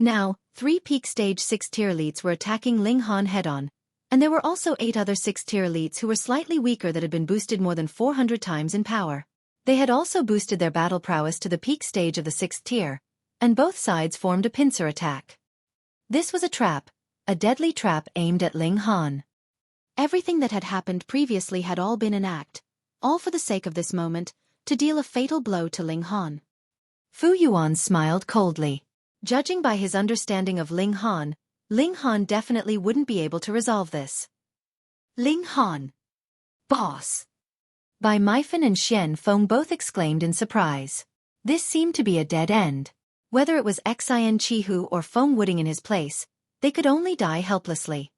Now, 3 peak stage 6th tier elites were attacking Ling Han head-on, and there were also 8 other 6th tier elites who were slightly weaker that had been boosted more than 400 times in power. They had also boosted their battle prowess to the peak stage of the 6th tier, and both sides formed a pincer attack. This was a trap, a deadly trap aimed at Ling Han. Everything that had happened previously had all been an act, all for the sake of this moment, to deal a fatal blow to Ling Han. Fu Yuan smiled coldly. Judging by his understanding of Ling Han definitely wouldn't be able to resolve this. Ling Han! Boss! Bai Maifan and Xian Feng both exclaimed in surprise. This seemed to be a dead end. Whether it was Xian Chihu or Feng Wuding in his place, they could only die helplessly.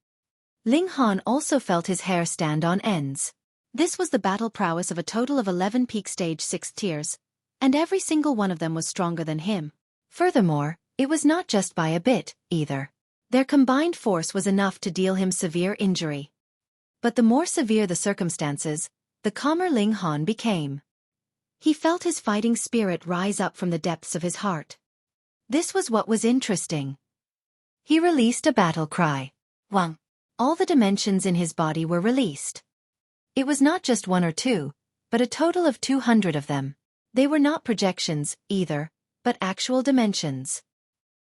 Ling Han also felt his hair stand on ends. This was the battle prowess of a total of 11 peak stage 6th tiers, and every single one of them was stronger than him. Furthermore, it was not just by a bit, either. Their combined force was enough to deal him severe injury. But the more severe the circumstances, the calmer Ling Han became. He felt his fighting spirit rise up from the depths of his heart. This was what was interesting. He released a battle cry. Wang. All the dimensions in his body were released. It was not just one or two, but a total of 200 of them. They were not projections, either, but actual dimensions.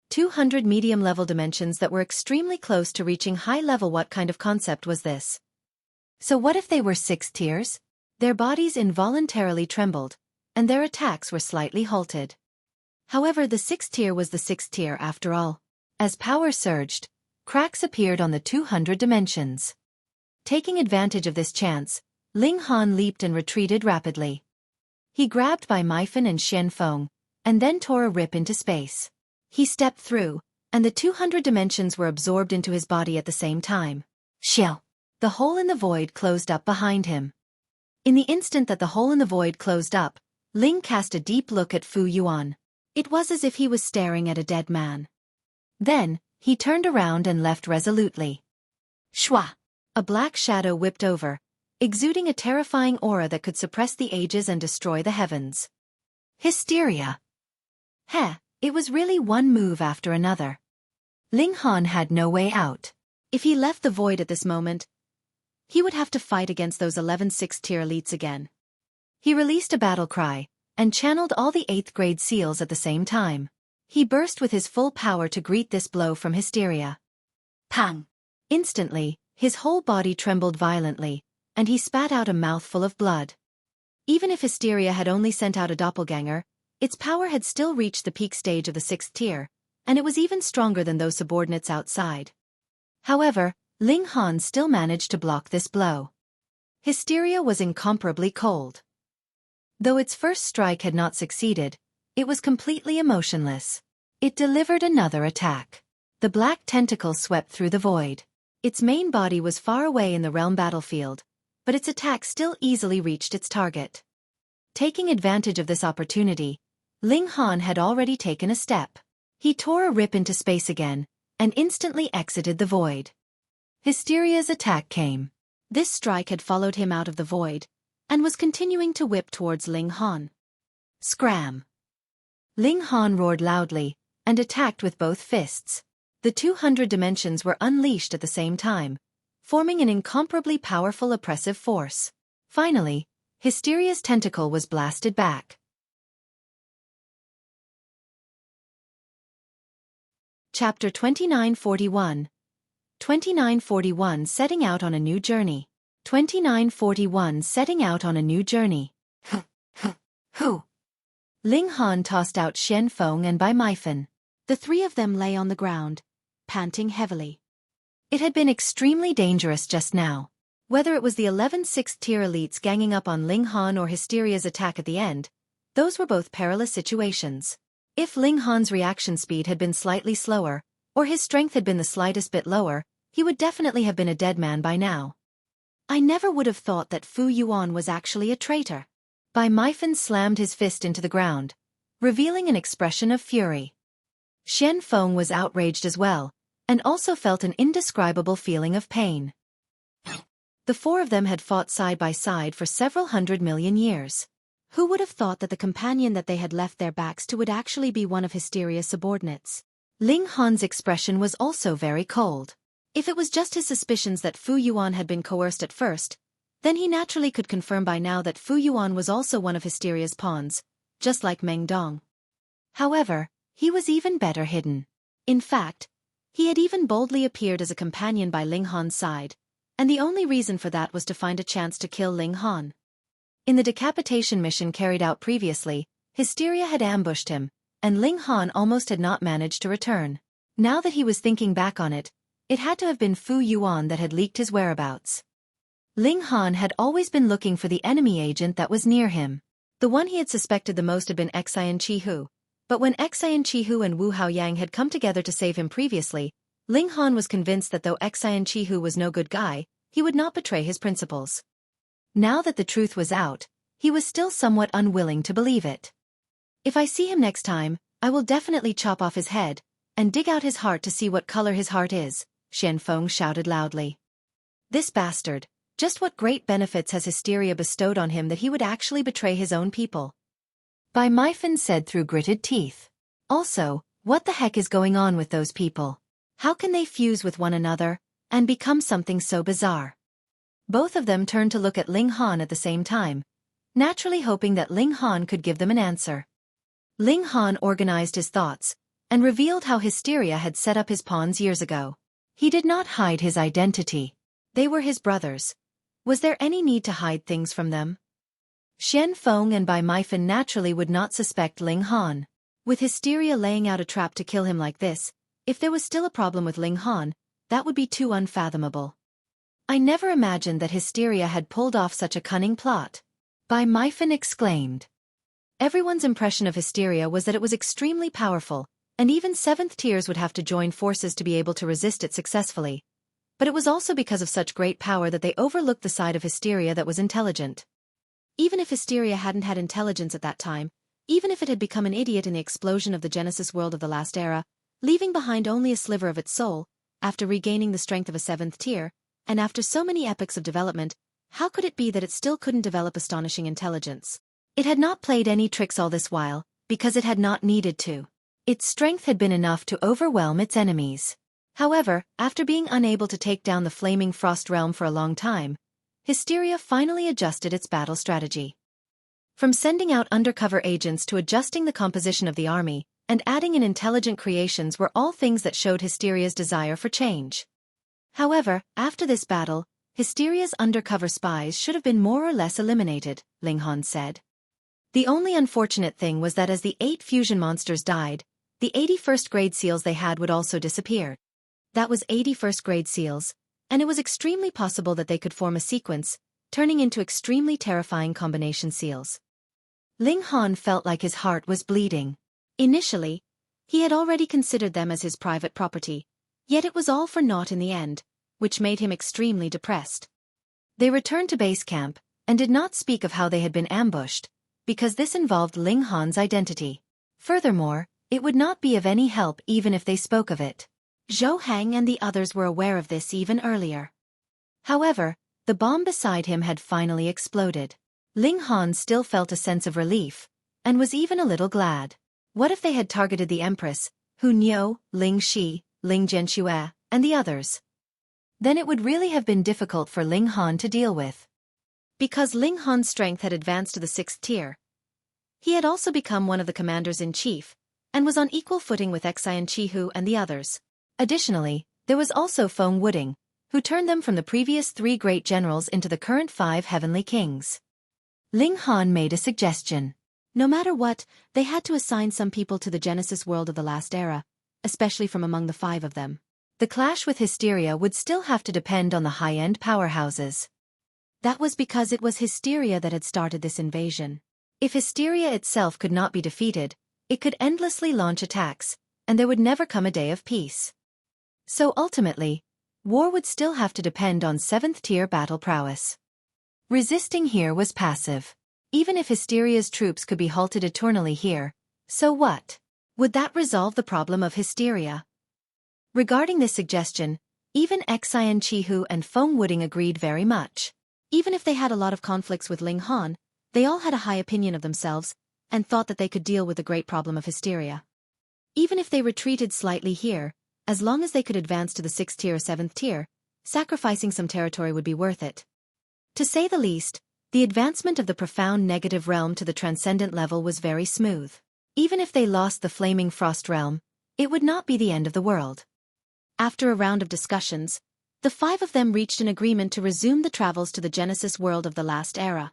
200 medium-level dimensions that were extremely close to reaching high-level. What kind of concept was this? So what if they were 6 tiers? Their bodies involuntarily trembled, and their attacks were slightly halted. However, the 6th tier was the 6th tier after all. As power surged, cracks appeared on the 200 dimensions. Taking advantage of this chance, Ling Han leaped and retreated rapidly. He grabbed by Myfan and Xian Feng, and then tore a rip into space. He stepped through, and the 200 dimensions were absorbed into his body at the same time. Xiao! The hole in the void closed up behind him. In the instant that the hole in the void closed up, Ling cast a deep look at Fu Yuan. It was as if he was staring at a dead man. Then, he turned around and left resolutely. Shua! A black shadow whipped over, exuding a terrifying aura that could suppress the ages and destroy the heavens. Hysteria! Heh, it was really one move after another. Ling Han had no way out. If he left the void at this moment, he would have to fight against those 11 6th-tier elites again. He released a battle cry, and channeled all the 8th grade seals at the same time. He burst with his full power to greet this blow from Hysteria. Pang! Instantly, his whole body trembled violently, and he spat out a mouthful of blood. Even if Hysteria had only sent out a Doppelganger, its power had still reached the peak stage of the 6th tier, and it was even stronger than those subordinates outside. However, Ling Han still managed to block this blow. Hysteria was incomparably cold. Though its first strike had not succeeded, it was completely emotionless. It delivered another attack. The black tentacle swept through the void. Its main body was far away in the realm battlefield, but its attack still easily reached its target. Taking advantage of this opportunity, Ling Han had already taken a step. He tore a rip into space again, and instantly exited the void. Hysteria's attack came. This strike had followed him out of the void, and was continuing to whip towards Ling Han. Scram! Ling Han roared loudly, and attacked with both fists. The 200 dimensions were unleashed at the same time, forming an incomparably powerful oppressive force. Finally, Hysteria's tentacle was blasted back. Chapter 2941. 2941 Setting out on a new journey. 2941 Setting out on a new journey. Who? Ling Han tossed out Xian Feng and Bai Myfan. The three of them lay on the ground, panting heavily. It had been extremely dangerous just now. Whether it was the 11 6th-tier elites ganging up on Ling Han or Hysteria's attack at the end, those were both perilous situations. If Ling Han's reaction speed had been slightly slower, or his strength had been the slightest bit lower, he would definitely have been a dead man by now. I never would have thought that Fu Yuan was actually a traitor. Bai Myfan slammed his fist into the ground, revealing an expression of fury. Xian Feng was outraged as well, and also felt an indescribable feeling of pain. The four of them had fought side by side for several 100 million years. Who would have thought that the companion that they had left their backs to would actually be one of Hysteria's subordinates? Ling Han's expression was also very cold. If it was just his suspicions that Fu Yuan had been coerced at first, then he naturally could confirm by now that Fu Yuan was also one of Hysteria's pawns, just like Meng Dong. However, he was even better hidden. In fact, he had even boldly appeared as a companion by Ling Han's side, and the only reason for that was to find a chance to kill Ling Han. In the decapitation mission carried out previously, Hysteria had ambushed him, and Ling Han almost had not managed to return. Now that he was thinking back on it, it had to have been Fu Yuan that had leaked his whereabouts. Ling Han had always been looking for the enemy agent that was near him. The one he had suspected the most had been Xian Chihu, But when Xian Qihu and Wu Haoyang had come together to save him previously, Ling Han was convinced that though Xian Qihu was no good guy, he would not betray his principles. Now that the truth was out, he was still somewhat unwilling to believe it. If I see him next time, I will definitely chop off his head, and dig out his heart to see what color his heart is, Xian Feng shouted loudly. This bastard, just what great benefits has Hysteria bestowed on him that he would actually betray his own people? Bai Meifan said through gritted teeth. Also, what the heck is going on with those people? How can they fuse with one another, and become something so bizarre? Both of them turned to look at Ling Han at the same time, naturally hoping that Ling Han could give them an answer. Ling Han organized his thoughts, and revealed how Hysteria had set up his pawns years ago. He did not hide his identity. They were his brothers. Was there any need to hide things from them? Xian Feng and Bai Meifan naturally would not suspect Ling Han. With Hysteria laying out a trap to kill him like this, if there was still a problem with Ling Han, that would be too unfathomable. I never imagined that Hysteria had pulled off such a cunning plot. Bai Meifan exclaimed. Everyone's impression of Hysteria was that it was extremely powerful, and even 7th tiers would have to join forces to be able to resist it successfully. But it was also because of such great power that they overlooked the side of Hysteria that was intelligent. Even if Hysteria hadn't had intelligence at that time, even if it had become an idiot in the explosion of the Genesis world of the last era, leaving behind only a sliver of its soul, after regaining the strength of a 7th tier, and after so many epochs of development, how could it be that it still couldn't develop astonishing intelligence? It had not played any tricks all this while, because it had not needed to. Its strength had been enough to overwhelm its enemies. However, after being unable to take down the flaming frost realm for a long time, Hysteria finally adjusted its battle strategy. From sending out undercover agents to adjusting the composition of the army, and adding in intelligent creations were all things that showed Hysteria's desire for change. However, after this battle, Hysteria's undercover spies should have been more or less eliminated, Ling Han said. The only unfortunate thing was that as the 8 fusion monsters died, the 81st grade seals they had would also disappear. That was 81st grade seals, and it was extremely possible that they could form a sequence, turning into extremely terrifying combination seals. Ling Han felt like his heart was bleeding. Initially, he had already considered them as his private property, yet it was all for naught in the end, which made him extremely depressed. They returned to base camp, and did not speak of how they had been ambushed, because this involved Ling Han's identity. Furthermore, it would not be of any help even if they spoke of it. Zhou Heng and the others were aware of this even earlier. However, the bomb beside him had finally exploded. Ling Han still felt a sense of relief, and was even a little glad. What if they had targeted the Empress, Hu Niu, Ling Shi, Ling Zhenxue, and the others? Then it would really have been difficult for Ling Han to deal with. Because Ling Han's strength had advanced to the 6th tier, he had also become one of the commanders-in-chief, and was on equal footing with Xian Qihu and the others. Additionally, there was also Feng Wuding, who turned them from the previous 3 great generals into the current 5 heavenly kings. Ling Han made a suggestion. No matter what, they had to assign some people to the Genesis world of the last era, especially from among the 5 of them. The clash with Hysteria would still have to depend on the high-end powerhouses. That was because it was Hysteria that had started this invasion. If Hysteria itself could not be defeated, it could endlessly launch attacks, and there would never come a day of peace. So ultimately, war would still have to depend on 7th-tier battle prowess. Resisting here was passive. Even if Hysteria's troops could be halted eternally here, so what? Would that resolve the problem of Hysteria? Regarding this suggestion, even Xian Qihu and Feng Wuding agreed very much. Even if they had a lot of conflicts with Ling Han, they all had a high opinion of themselves, and thought that they could deal with the great problem of Hysteria. Even if they retreated slightly here, as long as they could advance to the 6th tier or 7th tier, sacrificing some territory would be worth it. To say the least, the advancement of the profound negative realm to the transcendent level was very smooth. Even if they lost the flaming frost realm, it would not be the end of the world. After a round of discussions, the 5 of them reached an agreement to resume the travels to the Genesis world of the last era.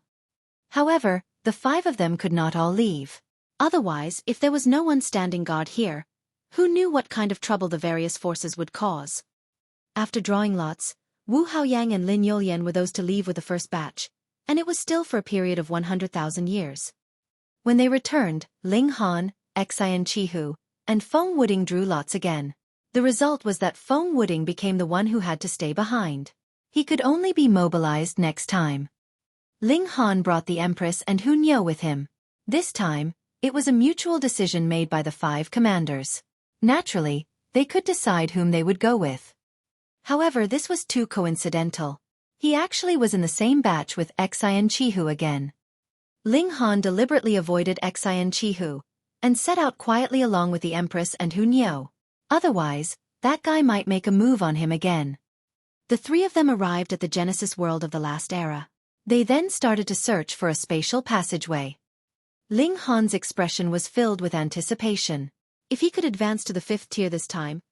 However, the 5 of them could not all leave. Otherwise, if there was no one standing guard here, who knew what kind of trouble the various forces would cause? After drawing lots, Wu Haoyang and Lin Yulian were those to leave with the first batch, and it was still for a period of 100,000 years. When they returned, Ling Han, Xian Chihu, and Feng Wuding drew lots again. The result was that Feng Wuding became the one who had to stay behind. He could only be mobilized next time. Ling Han brought the Empress and Hu Niu with him. This time, it was a mutual decision made by the 5 commanders. Naturally, they could decide whom they would go with. However, this was too coincidental. He actually was in the same batch with Xian Chihu again. Ling Han deliberately avoided Xian Chihu, and set out quietly along with the Empress and Hu Niu. Otherwise, that guy might make a move on him again. The 3 of them arrived at the Genesis world of the last era. They then started to search for a spatial passageway. Ling Han's expression was filled with anticipation. If he could advance to the 5th tier this time,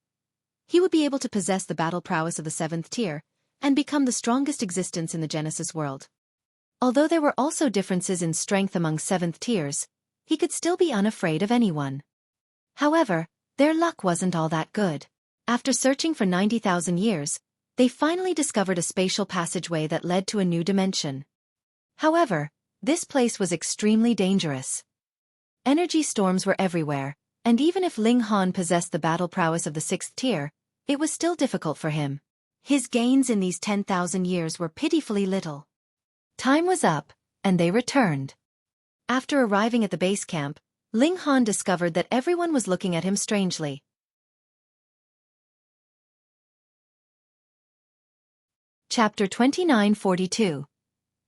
he would be able to possess the battle prowess of the 7th tier, and become the strongest existence in the Genesis world. Although there were also differences in strength among 7th tiers, he could still be unafraid of anyone. However, their luck wasn't all that good. After searching for 90,000 years, they finally discovered a spatial passageway that led to a new dimension. However, this place was extremely dangerous. Energy storms were everywhere, and even if Ling Han possessed the battle prowess of the 6th tier, it was still difficult for him. His gains in these 10,000 years were pitifully little. Time was up, and they returned. After arriving at the base camp, Ling Han discovered that everyone was looking at him strangely. Chapter 2942.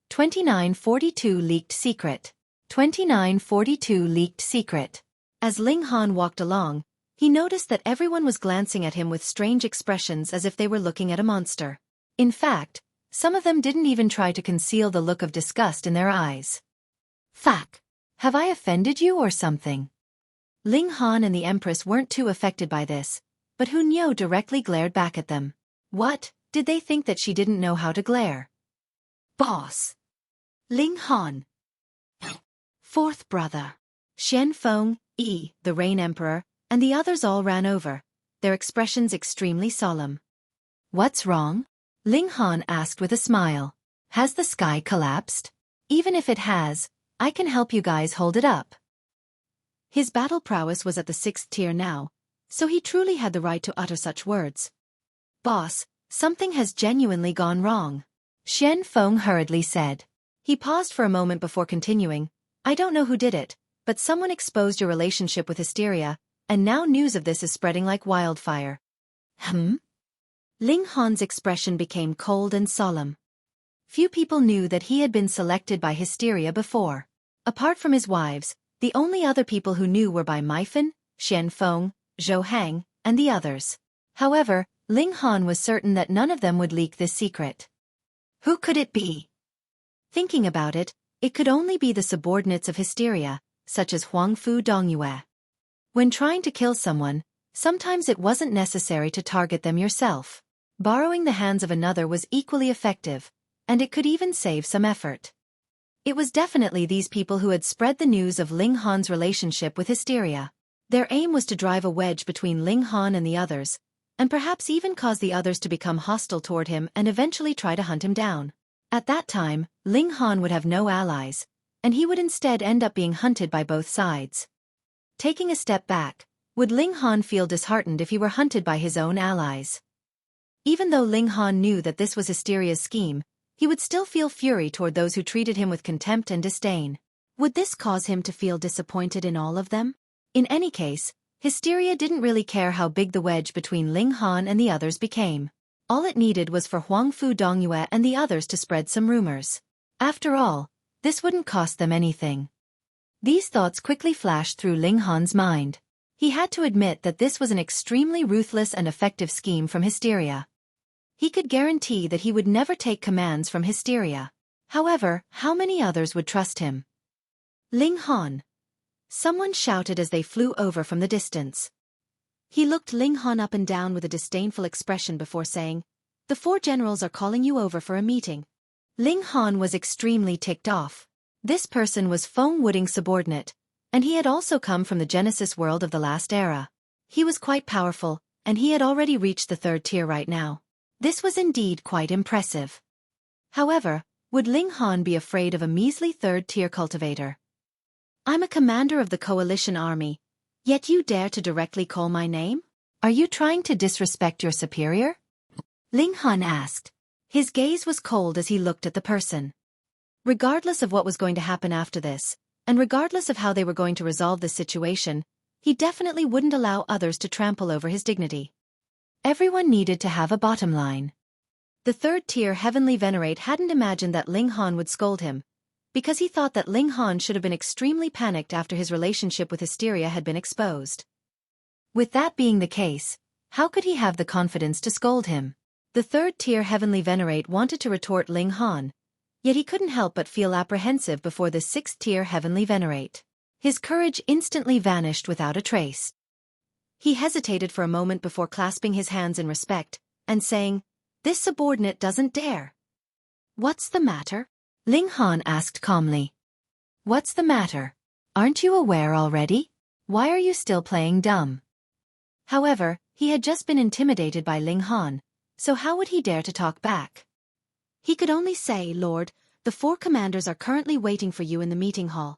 2942 Leaked Secret. 2942 Leaked Secret. As Ling Han walked along, he noticed that everyone was glancing at him with strange expressions as if they were looking at a monster. In fact, some of them didn't even try to conceal the look of disgust in their eyes. Fuck! Have I offended you or something? Ling Han and the Empress weren't too affected by this, but Hu Niu directly glared back at them. What? Did they think that she didn't know how to glare? Boss! Ling Han! 4th brother! Xian Feng, Yi, the Rain Emperor, and the others all ran over, their expressions extremely solemn. What's wrong? Ling Han asked with a smile. Has the sky collapsed? Even if it has, I can help you guys hold it up. His battle prowess was at the 6th tier now, so he truly had the right to utter such words. Boss, something has genuinely gone wrong. Xian Feng hurriedly said. He paused for a moment before continuing. I don't know who did it, but someone exposed your relationship with Hysteria, and now news of this is spreading like wildfire. Ling Han's expression became cold and solemn. Few people knew that he had been selected by Hysteria before. Apart from his wives, the only other people who knew were by Maifan, Xian Feng, Zhou Hang, and the others. However, Ling Han was certain that none of them would leak this secret. Who could it be? Thinking about it, it could only be the subordinates of Hysteria, such as Huangfu Dongyue. When trying to kill someone, sometimes it wasn't necessary to target them yourself. Borrowing the hands of another was equally effective, and it could even save some effort. It was definitely these people who had spread the news of Ling Han's relationship with Hysteria. Their aim was to drive a wedge between Ling Han and the others, and perhaps even cause the others to become hostile toward him and eventually try to hunt him down. At that time, Ling Han would have no allies, and he would instead end up being hunted by both sides. Taking a step back, would Ling Han feel disheartened if he were hunted by his own allies? Even though Ling Han knew that this was Hysteria's scheme, he would still feel fury toward those who treated him with contempt and disdain. Would this cause him to feel disappointed in all of them? In any case, Hysteria didn't really care how big the wedge between Ling Han and the others became. All it needed was for Huangfu Dongyue and the others to spread some rumors. After all, this wouldn't cost them anything. These thoughts quickly flashed through Ling Han's mind. He had to admit that this was an extremely ruthless and effective scheme from Hysteria. He could guarantee that he would never take commands from Hysteria. However, how many others would trust him? Ling Han! Someone shouted as they flew over from the distance. He looked Ling Han up and down with a disdainful expression before saying, "The 4 generals are calling you over for a meeting." Ling Han was extremely ticked off. This person was Feng Wuding's subordinate, and he had also come from the Genesis world of the last era. He was quite powerful, and he had already reached the 3rd tier right now. This was indeed quite impressive. However, would Ling Han be afraid of a measly 3rd tier cultivator? I'm a commander of the coalition army, Yet you dare to directly call my name? Are you trying to disrespect your superior? Ling Han asked. His gaze was cold as he looked at the person. Regardless of what was going to happen after this, and regardless of how they were going to resolve this situation, he definitely wouldn't allow others to trample over his dignity. Everyone needed to have a bottom line. The third-tier Heavenly Venerate hadn't imagined that Ling Han would scold him, because he thought that Ling Han should have been extremely panicked after his relationship with Hysteria had been exposed. With that being the case, how could he have the confidence to scold him? The third-tier Heavenly Venerate wanted to retort Ling Han, yet he couldn't help but feel apprehensive before the sixth-tier Heavenly Venerate. His courage instantly vanished without a trace. He hesitated for a moment before clasping his hands in respect, and saying, "This subordinate doesn't dare." "What's the matter?" Ling Han asked calmly. "What's the matter? Aren't you aware already? Why are you still playing dumb?" However, he had just been intimidated by Ling Han, so how would he dare to talk back? He could only say, "Lord, the 4 commanders are currently waiting for you in the meeting hall."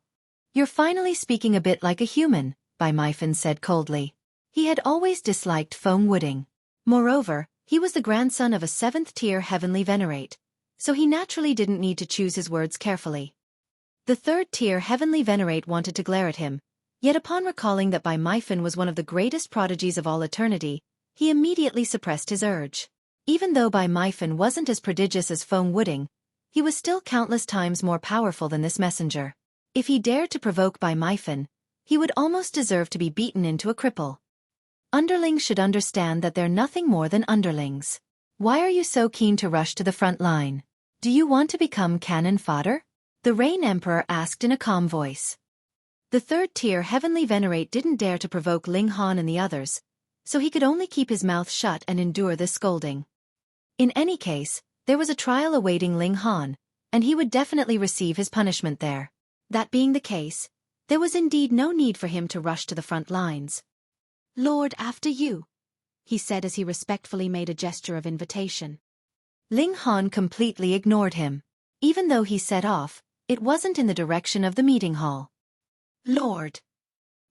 "You're finally speaking a bit like a human," Bai Maifan said coldly. He had always disliked Feng Wuding. Moreover, he was the grandson of a 7th-tier Heavenly Venerate, so he naturally didn't need to choose his words carefully. The 3rd-tier Heavenly Venerate wanted to glare at him, yet upon recalling that Bai Maifan was one of the greatest prodigies of all eternity, he immediately suppressed his urge. Even though Bai Maifan wasn't as prodigious as Feng Wuding, he was still countless times more powerful than this messenger. If he dared to provoke Bai Maifan, he would almost deserve to be beaten into a cripple. Underlings should understand that they're nothing more than underlings. Why are you so keen to rush to the front line? Do you want to become cannon fodder? The Rain Emperor asked in a calm voice. The 3rd-tier Heavenly Venerate didn't dare to provoke Ling Han and the others, so he could only keep his mouth shut and endure this scolding. In any case, there was a trial awaiting Ling Han, and he would definitely receive his punishment there. That being the case, there was indeed no need for him to rush to the front lines. "Lord, after you," he said as he respectfully made a gesture of invitation. Ling Han completely ignored him. Even though he set off, it wasn't in the direction of the meeting hall. "Lord!"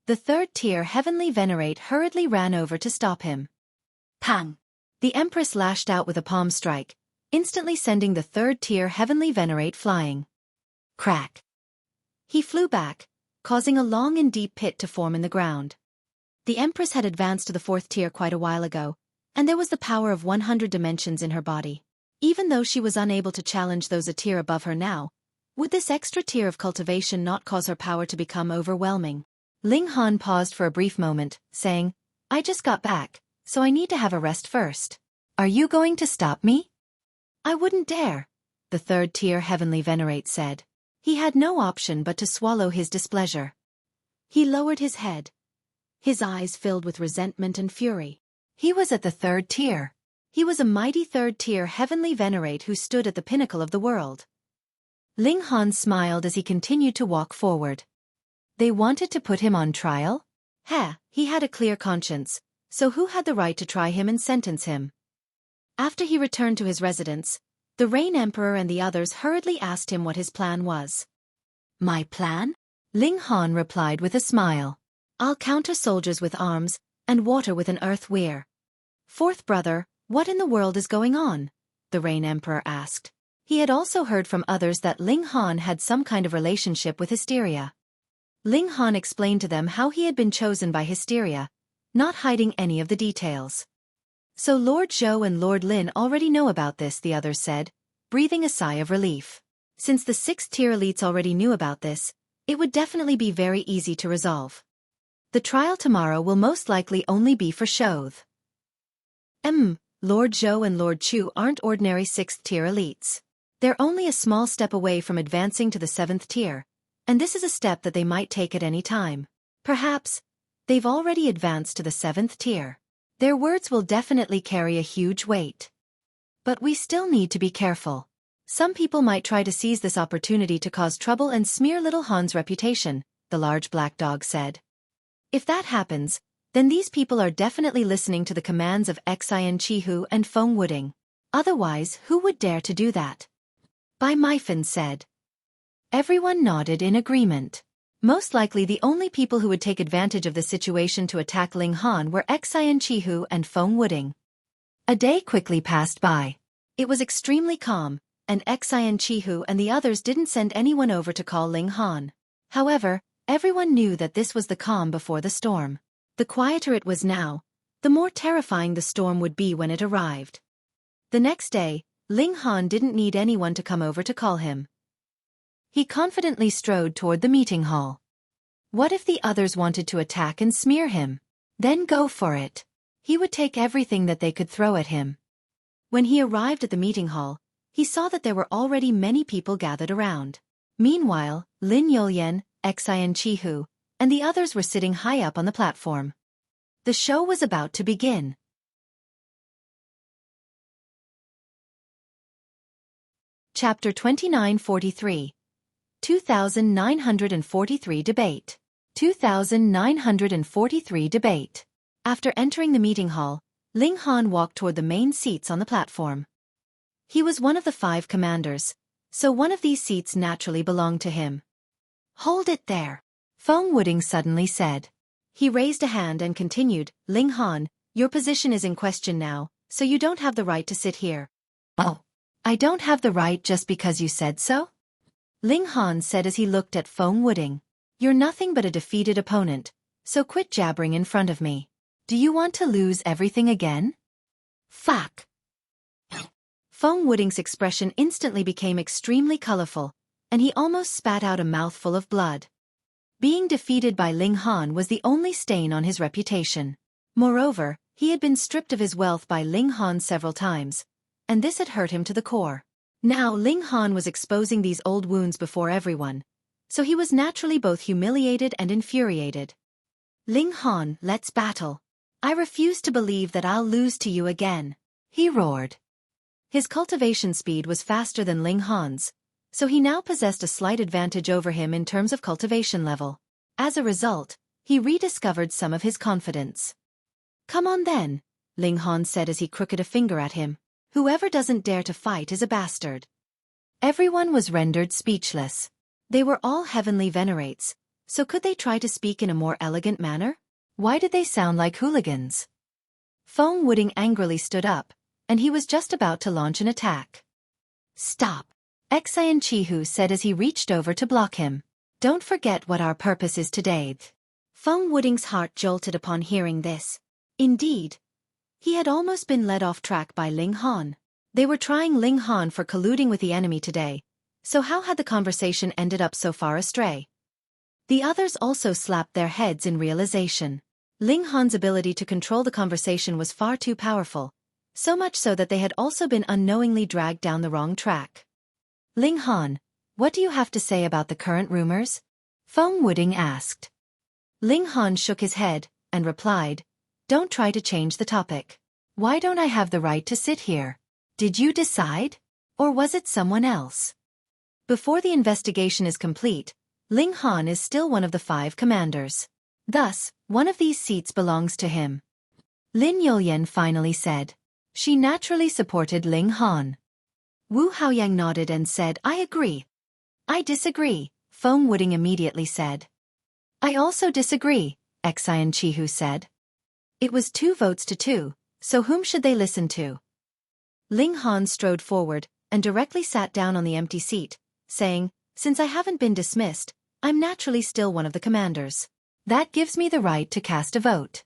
The 3rd-tier Heavenly Venerate hurriedly ran over to stop him. Pang! The Empress lashed out with a palm strike, instantly sending the 3rd-tier Heavenly Venerate flying. Crack! He flew back, causing a long and deep pit to form in the ground. The Empress had advanced to the 4th tier quite a while ago, and there was the power of 100 dimensions in her body. Even though she was unable to challenge those a tier above her now, would this extra tier of cultivation not cause her power to become overwhelming? Ling Han paused for a brief moment, saying, "I just got back, so I need to have a rest first. Are you going to stop me?" "I wouldn't dare," the 3rd-tier Heavenly Venerate said. He had no option but to swallow his displeasure. He lowered his head. His eyes filled with resentment and fury. He was at the 3rd tier. He was a mighty 3rd-tier Heavenly Venerate who stood at the pinnacle of the world. Ling Han smiled as he continued to walk forward. They wanted to put him on trial? He had a clear conscience, so who had the right to try him and sentence him? After he returned to his residence, the Rain Emperor and the others hurriedly asked him what his plan was. "My plan?" Ling Han replied with a smile. "I'll counter soldiers with arms, and water with an earth weir." "Fourth brother, what in the world is going on?" the Rain Emperor asked. He had also heard from others that Ling Han had some kind of relationship with Hysteria. Ling Han explained to them how he had been chosen by Hysteria, not hiding any of the details. "So Lord Zhou and Lord Lin already know about this," the others said, breathing a sigh of relief. Since the 6th-tier elites already knew about this, it would definitely be very easy to resolve. The trial tomorrow will most likely only be for Shouth. Lord Zhou and Lord Chu aren't ordinary 6th-tier elites. They're only a small step away from advancing to the 7th tier, and this is a step that they might take at any time. Perhaps they've already advanced to the 7th tier. Their words will definitely carry a huge weight. But we still need to be careful. Some people might try to seize this opportunity to cause trouble and smear little Han's reputation, the large black dog said. If that happens, then these people are definitely listening to the commands of Xian Chihu and Feng Wuding. Otherwise, who would dare to do that? Bai Maifan said. Everyone nodded in agreement. Most likely the only people who would take advantage of the situation to attack Ling Han were Xianqihu and Feng Wuding. A day quickly passed by. It was extremely calm, and Xianqihu and the others didn't send anyone over to call Ling Han. However, everyone knew that this was the calm before the storm. The quieter it was now, the more terrifying the storm would be when it arrived. The next day, Ling Han didn't need anyone to come over to call him. He confidently strode toward the meeting hall. What if the others wanted to attack and smear him? Then go for it. He would take everything that they could throw at him. When he arrived at the meeting hall, he saw that there were already many people gathered around. Meanwhile, Lin Yulyan, Xianqihu, and the others were sitting high up on the platform. The show was about to begin. Chapter 2943. 2943 Debate. 2943 Debate. After entering the meeting hall, Ling Han walked toward the main seats on the platform. He was one of the 5 commanders, so one of these seats naturally belonged to him. Hold it there, Feng Wuding suddenly said. He raised a hand and continued, Ling Han, your position is in question now, so you don't have the right to sit here. Oh, I don't have the right just because you said so? Ling Han said as he looked at Feng Wuding. You're nothing but a defeated opponent, so quit jabbering in front of me. Do you want to lose everything again? Fuck. Feng Wuding's expression instantly became extremely colorful, and he almost spat out a mouthful of blood. Being defeated by Ling Han was the only stain on his reputation. Moreover, he had been stripped of his wealth by Ling Han several times, and this had hurt him to the core. Now Ling Han was exposing these old wounds before everyone, so he was naturally both humiliated and infuriated. Ling Han, let's battle. I refuse to believe that I'll lose to you again, he roared. His cultivation speed was faster than Ling Han's, so he now possessed a slight advantage over him in terms of cultivation level. As a result, he rediscovered some of his confidence. Come on then, Ling Han said as he crooked a finger at him. Whoever doesn't dare to fight is a bastard. Everyone was rendered speechless. They were all heavenly venerates, so could they try to speak in a more elegant manner? Why did they sound like hooligans? Feng Wuding angrily stood up, and he was just about to launch an attack. Stop, Xianqihu said as he reached over to block him. Don't forget what our purpose is today. Feng Wuding's heart jolted upon hearing this. Indeed, he had almost been led off track by Ling Han. They were trying Ling Han for colluding with the enemy today, so how had the conversation ended up so far astray? The others also slapped their heads in realization. Ling Han's ability to control the conversation was far too powerful, so much so that they had also been unknowingly dragged down the wrong track. Ling Han, what do you have to say about the current rumors? Feng Wuding asked. Ling Han shook his head, and replied, don't try to change the topic. Why don't I have the right to sit here? Did you decide? Or was it someone else? Before the investigation is complete, Ling Han is still one of the 5 commanders. Thus, one of these seats belongs to him. Lin Yulyan finally said. She naturally supported Ling Han. Wu Haoyang nodded and said, I agree. I disagree, Feng Wuding immediately said. I also disagree, Xianqihu said. It was 2 votes to 2, so whom should they listen to? Ling Han strode forward, and directly sat down on the empty seat, saying, since I haven't been dismissed, I'm naturally still one of the commanders. That gives me the right to cast a vote.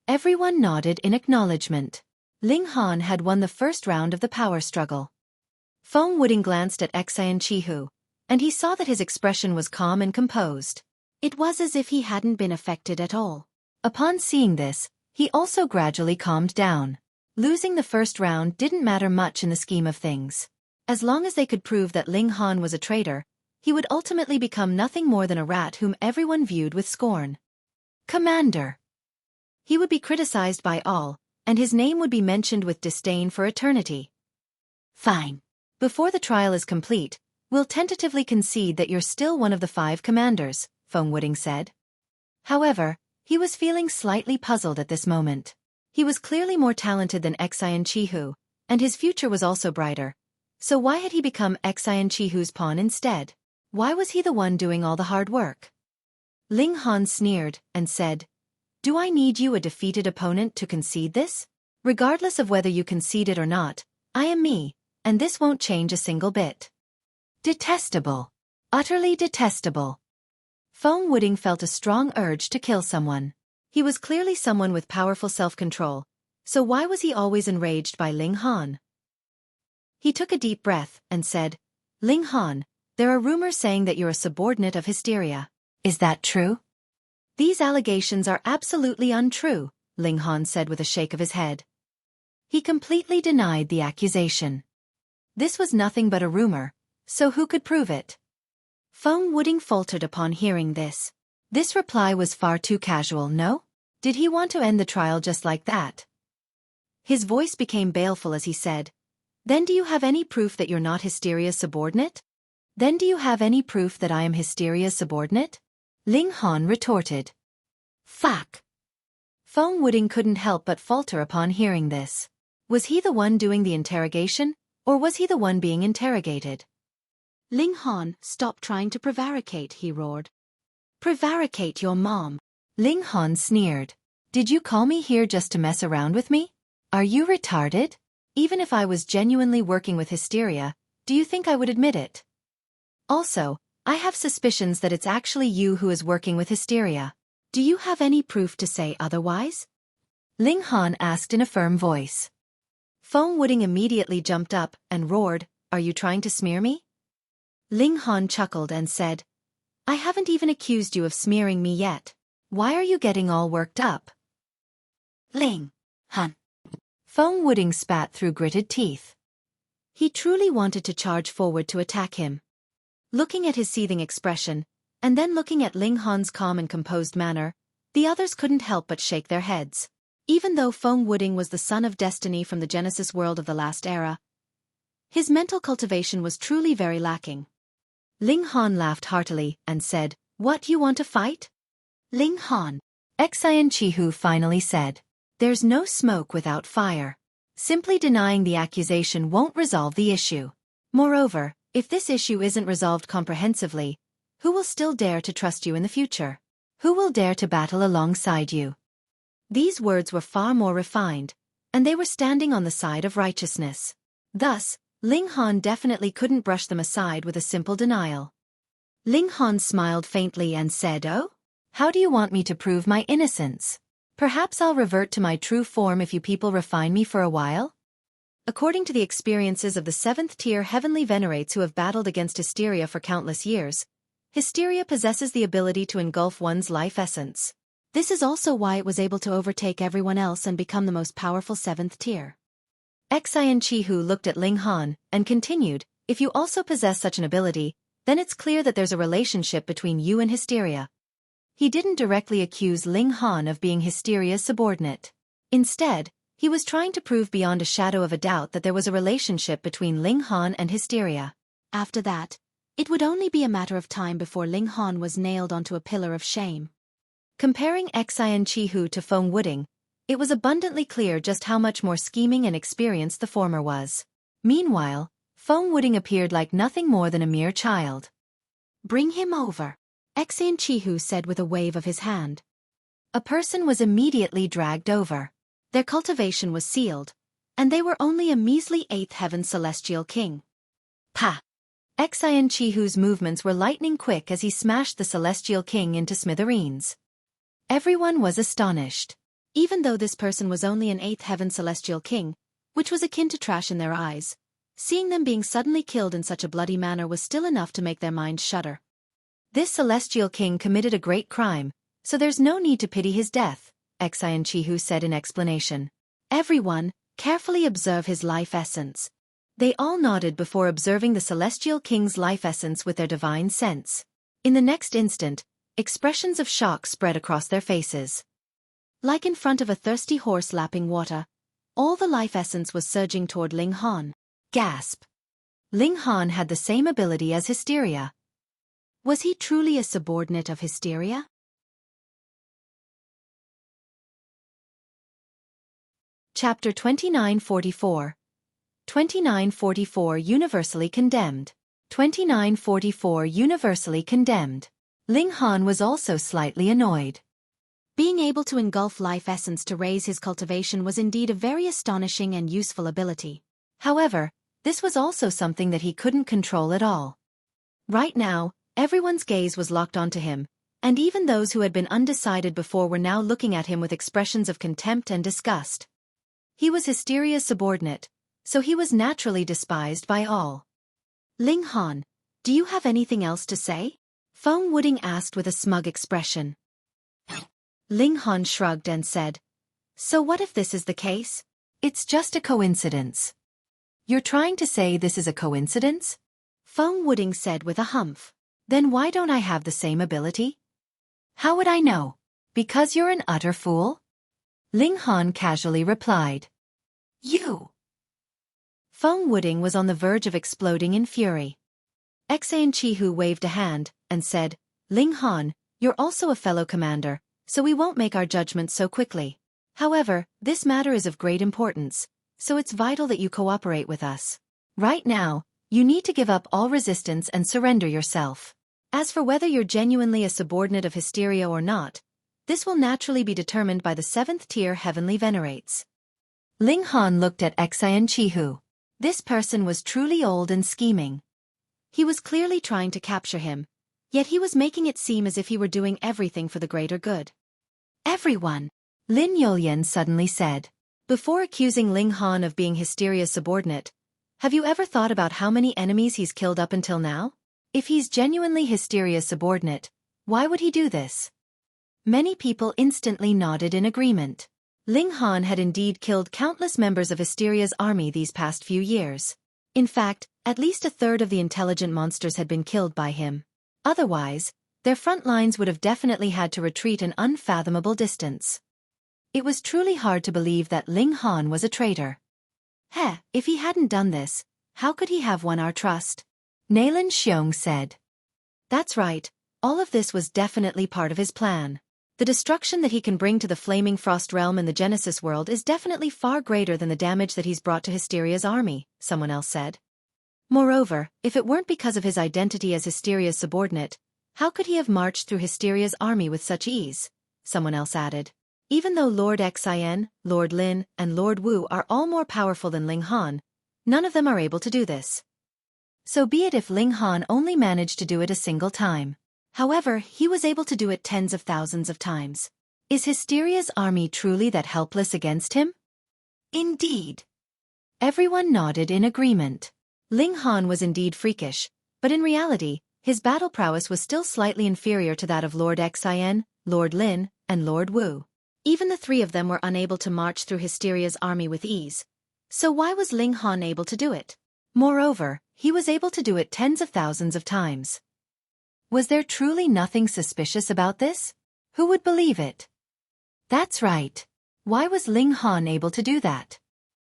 Everyone nodded in acknowledgement. Ling Han had won the first round of the power struggle. Feng Wuding glanced at Xianqihu, and he saw that his expression was calm and composed. It was as if he hadn't been affected at all. Upon seeing this, he also gradually calmed down. Losing the first round didn't matter much in the scheme of things. As long as they could prove that Ling Han was a traitor, he would ultimately become nothing more than a rat whom everyone viewed with scorn. Commander. He would be criticized by all, and his name would be mentioned with disdain for eternity. Fine. Before the trial is complete, we'll tentatively concede that you're still one of the 5 commanders, Feng Wuding said. However, he was feeling slightly puzzled at this moment. He was clearly more talented than Xianqihu, and his future was also brighter. So why had he become Xianqihu's pawn instead? Why was he the one doing all the hard work? Ling Han sneered and said, "Do I need you, a defeated opponent, to concede this? Regardless of whether you concede it or not, I am me, and this won't change a single bit." Detestable. Utterly detestable. Feng Wuding felt a strong urge to kill someone. He was clearly someone with powerful self-control, so why was he always enraged by Ling Han? He took a deep breath and said, "Ling Han, there are rumors saying that you're a subordinate of Hysteria. Is that true?" "These allegations are absolutely untrue," Ling Han said with a shake of his head. He completely denied the accusation. This was nothing but a rumor, so who could prove it? Feng Wuding faltered upon hearing this. This reply was far too casual, no? Did he want to end the trial just like that? His voice became baleful as he said, "Then do you have any proof that you're not Hysteria's subordinate? Then do you have any proof that I am Hysteria's subordinate?" Ling Han retorted. "Fuck." Feng Wuding couldn't help but falter upon hearing this. Was he the one doing the interrogation, or was he the one being interrogated? "Ling Han, stop trying to prevaricate," he roared. "Prevaricate your mom." Ling Han sneered. "Did you call me here just to mess around with me? Are you retarded? Even if I was genuinely working with Hysteria, do you think I would admit it? Also, I have suspicions that it's actually you who is working with Hysteria. Do you have any proof to say otherwise?" Ling Han asked in a firm voice. Feng Wuding immediately jumped up and roared, "Are you trying to smear me?" Ling Han chuckled and said, "I haven't even accused you of smearing me yet. Why are you getting all worked up?" "Ling Han." Feng Wuding spat through gritted teeth. He truly wanted to charge forward to attack him. Looking at his seething expression, and then looking at Ling Han's calm and composed manner, the others couldn't help but shake their heads. Even though Feng Wuding was the son of destiny from the Genesis world of the last era, his mental cultivation was truly very lacking. Ling Han laughed heartily and said, "What, you want to fight?" "Ling Han," Xian Chihu finally said, "there's no smoke without fire. Simply denying the accusation won't resolve the issue. Moreover, if this issue isn't resolved comprehensively, who will still dare to trust you in the future? Who will dare to battle alongside you?" These words were far more refined, and they were standing on the side of righteousness. Thus, Ling Han definitely couldn't brush them aside with a simple denial. Ling Han smiled faintly and said, "Oh? How do you want me to prove my innocence? Perhaps I'll revert to my true form if you people refine me for a while?" According to the experiences of the 7th-tier heavenly venerates who have battled against Hysteria for countless years, Hysteria possesses the ability to engulf one's life essence. This is also why it was able to overtake everyone else and become the most powerful 7th tier. Xian Chihu looked at Ling Han and continued, "If you also possess such an ability, then it's clear that there's a relationship between you and Hysteria." He didn't directly accuse Ling Han of being Hysteria's subordinate. Instead, he was trying to prove beyond a shadow of a doubt that there was a relationship between Ling Han and Hysteria. After that, it would only be a matter of time before Ling Han was nailed onto a pillar of shame. Comparing Xian Chihu to Feng Wuding, it was abundantly clear just how much more scheming and experienced the former was. Meanwhile, Feng Wuding appeared like nothing more than a mere child. "Bring him over," Xian Chihu said with a wave of his hand. A person was immediately dragged over. Their cultivation was sealed, and they were only a measly 8th heaven celestial king. Pa! Xian Chihu's movements were lightning quick as he smashed the celestial king into smithereens. Everyone was astonished. Even though this person was only an 8th heaven celestial king, which was akin to trash in their eyes, seeing them being suddenly killed in such a bloody manner was still enough to make their minds shudder. This celestial king committed a great crime, so there's no need to pity his death, Xian Chihu said in explanation. Everyone, carefully observe his life essence. They all nodded before observing the celestial king's life essence with their divine sense. In the next instant, expressions of shock spread across their faces. Like in front of a thirsty horse lapping water, all the life essence was surging toward Ling Han. Gasp! Ling Han had the same ability as Hysteria. Was he truly a subordinate of Hysteria? Chapter 2944. 2944 Universally Condemned. 2944 Universally Condemned. Ling Han was also slightly annoyed. Being able to engulf life essence to raise his cultivation was indeed a very astonishing and useful ability. However, this was also something that he couldn't control at all. Right now, everyone's gaze was locked onto him, and even those who had been undecided before were now looking at him with expressions of contempt and disgust. He was Hysteria's subordinate, so he was naturally despised by all. Ling Han, do you have anything else to say? Feng Wuding asked with a smug expression. Ling Han shrugged and said, so what if this is the case? It's just a coincidence. You're trying to say this is a coincidence? Feng Wuding said with a humph. Then why don't I have the same ability? How would I know? Because you're an utter fool? Ling Han casually replied. You! Feng Wuding was on the verge of exploding in fury. Xian Qihu waved a hand and said, Ling Han, you're also a fellow commander, so we won't make our judgments so quickly. However, this matter is of great importance, so it's vital that you cooperate with us. Right now, you need to give up all resistance and surrender yourself. As for whether you're genuinely a subordinate of Hysteria or not, this will naturally be determined by the 7th tier Heavenly Venerates. Ling Han looked at Xian Qihu. This person was truly old and scheming. He was clearly trying to capture him, yet he was making it seem as if he were doing everything for the greater good. Everyone, Lin Yulian suddenly said. Before accusing Ling Han of being Hysteria's subordinate, have you ever thought about how many enemies he's killed up until now? If he's genuinely Hysteria's subordinate, why would he do this? Many people instantly nodded in agreement. Ling Han had indeed killed countless members of Hysteria's army these past few years. In fact, at least a third of the intelligent monsters had been killed by him. Otherwise, their front lines would have definitely had to retreat an unfathomable distance. It was truly hard to believe that Ling Han was a traitor. If he hadn't done this, how could he have won our trust? Naylan Xiong said. That's right, all of this was definitely part of his plan. The destruction that he can bring to the Flaming Frost Realm and the Genesis world is definitely far greater than the damage that he's brought to Hysteria's army, someone else said. Moreover, if it weren't because of his identity as Hysteria's subordinate, how could he have marched through Hysteria's army with such ease? Someone else added. Even though Lord Xian, Lord Lin, and Lord Wu are all more powerful than Ling Han, none of them are able to do this. So be it if Ling Han only managed to do it a single time. However, he was able to do it tens of thousands of times. Is Hysteria's army truly that helpless against him? Indeed. Everyone nodded in agreement. Ling Han was indeed freakish, but in reality, his battle prowess was still slightly inferior to that of Lord Xian, Lord Lin, and Lord Wu. Even the three of them were unable to march through Hysteria's army with ease. So why was Ling Han able to do it? Moreover, he was able to do it tens of thousands of times. Was there truly nothing suspicious about this? Who would believe it? That's right. Why was Ling Han able to do that?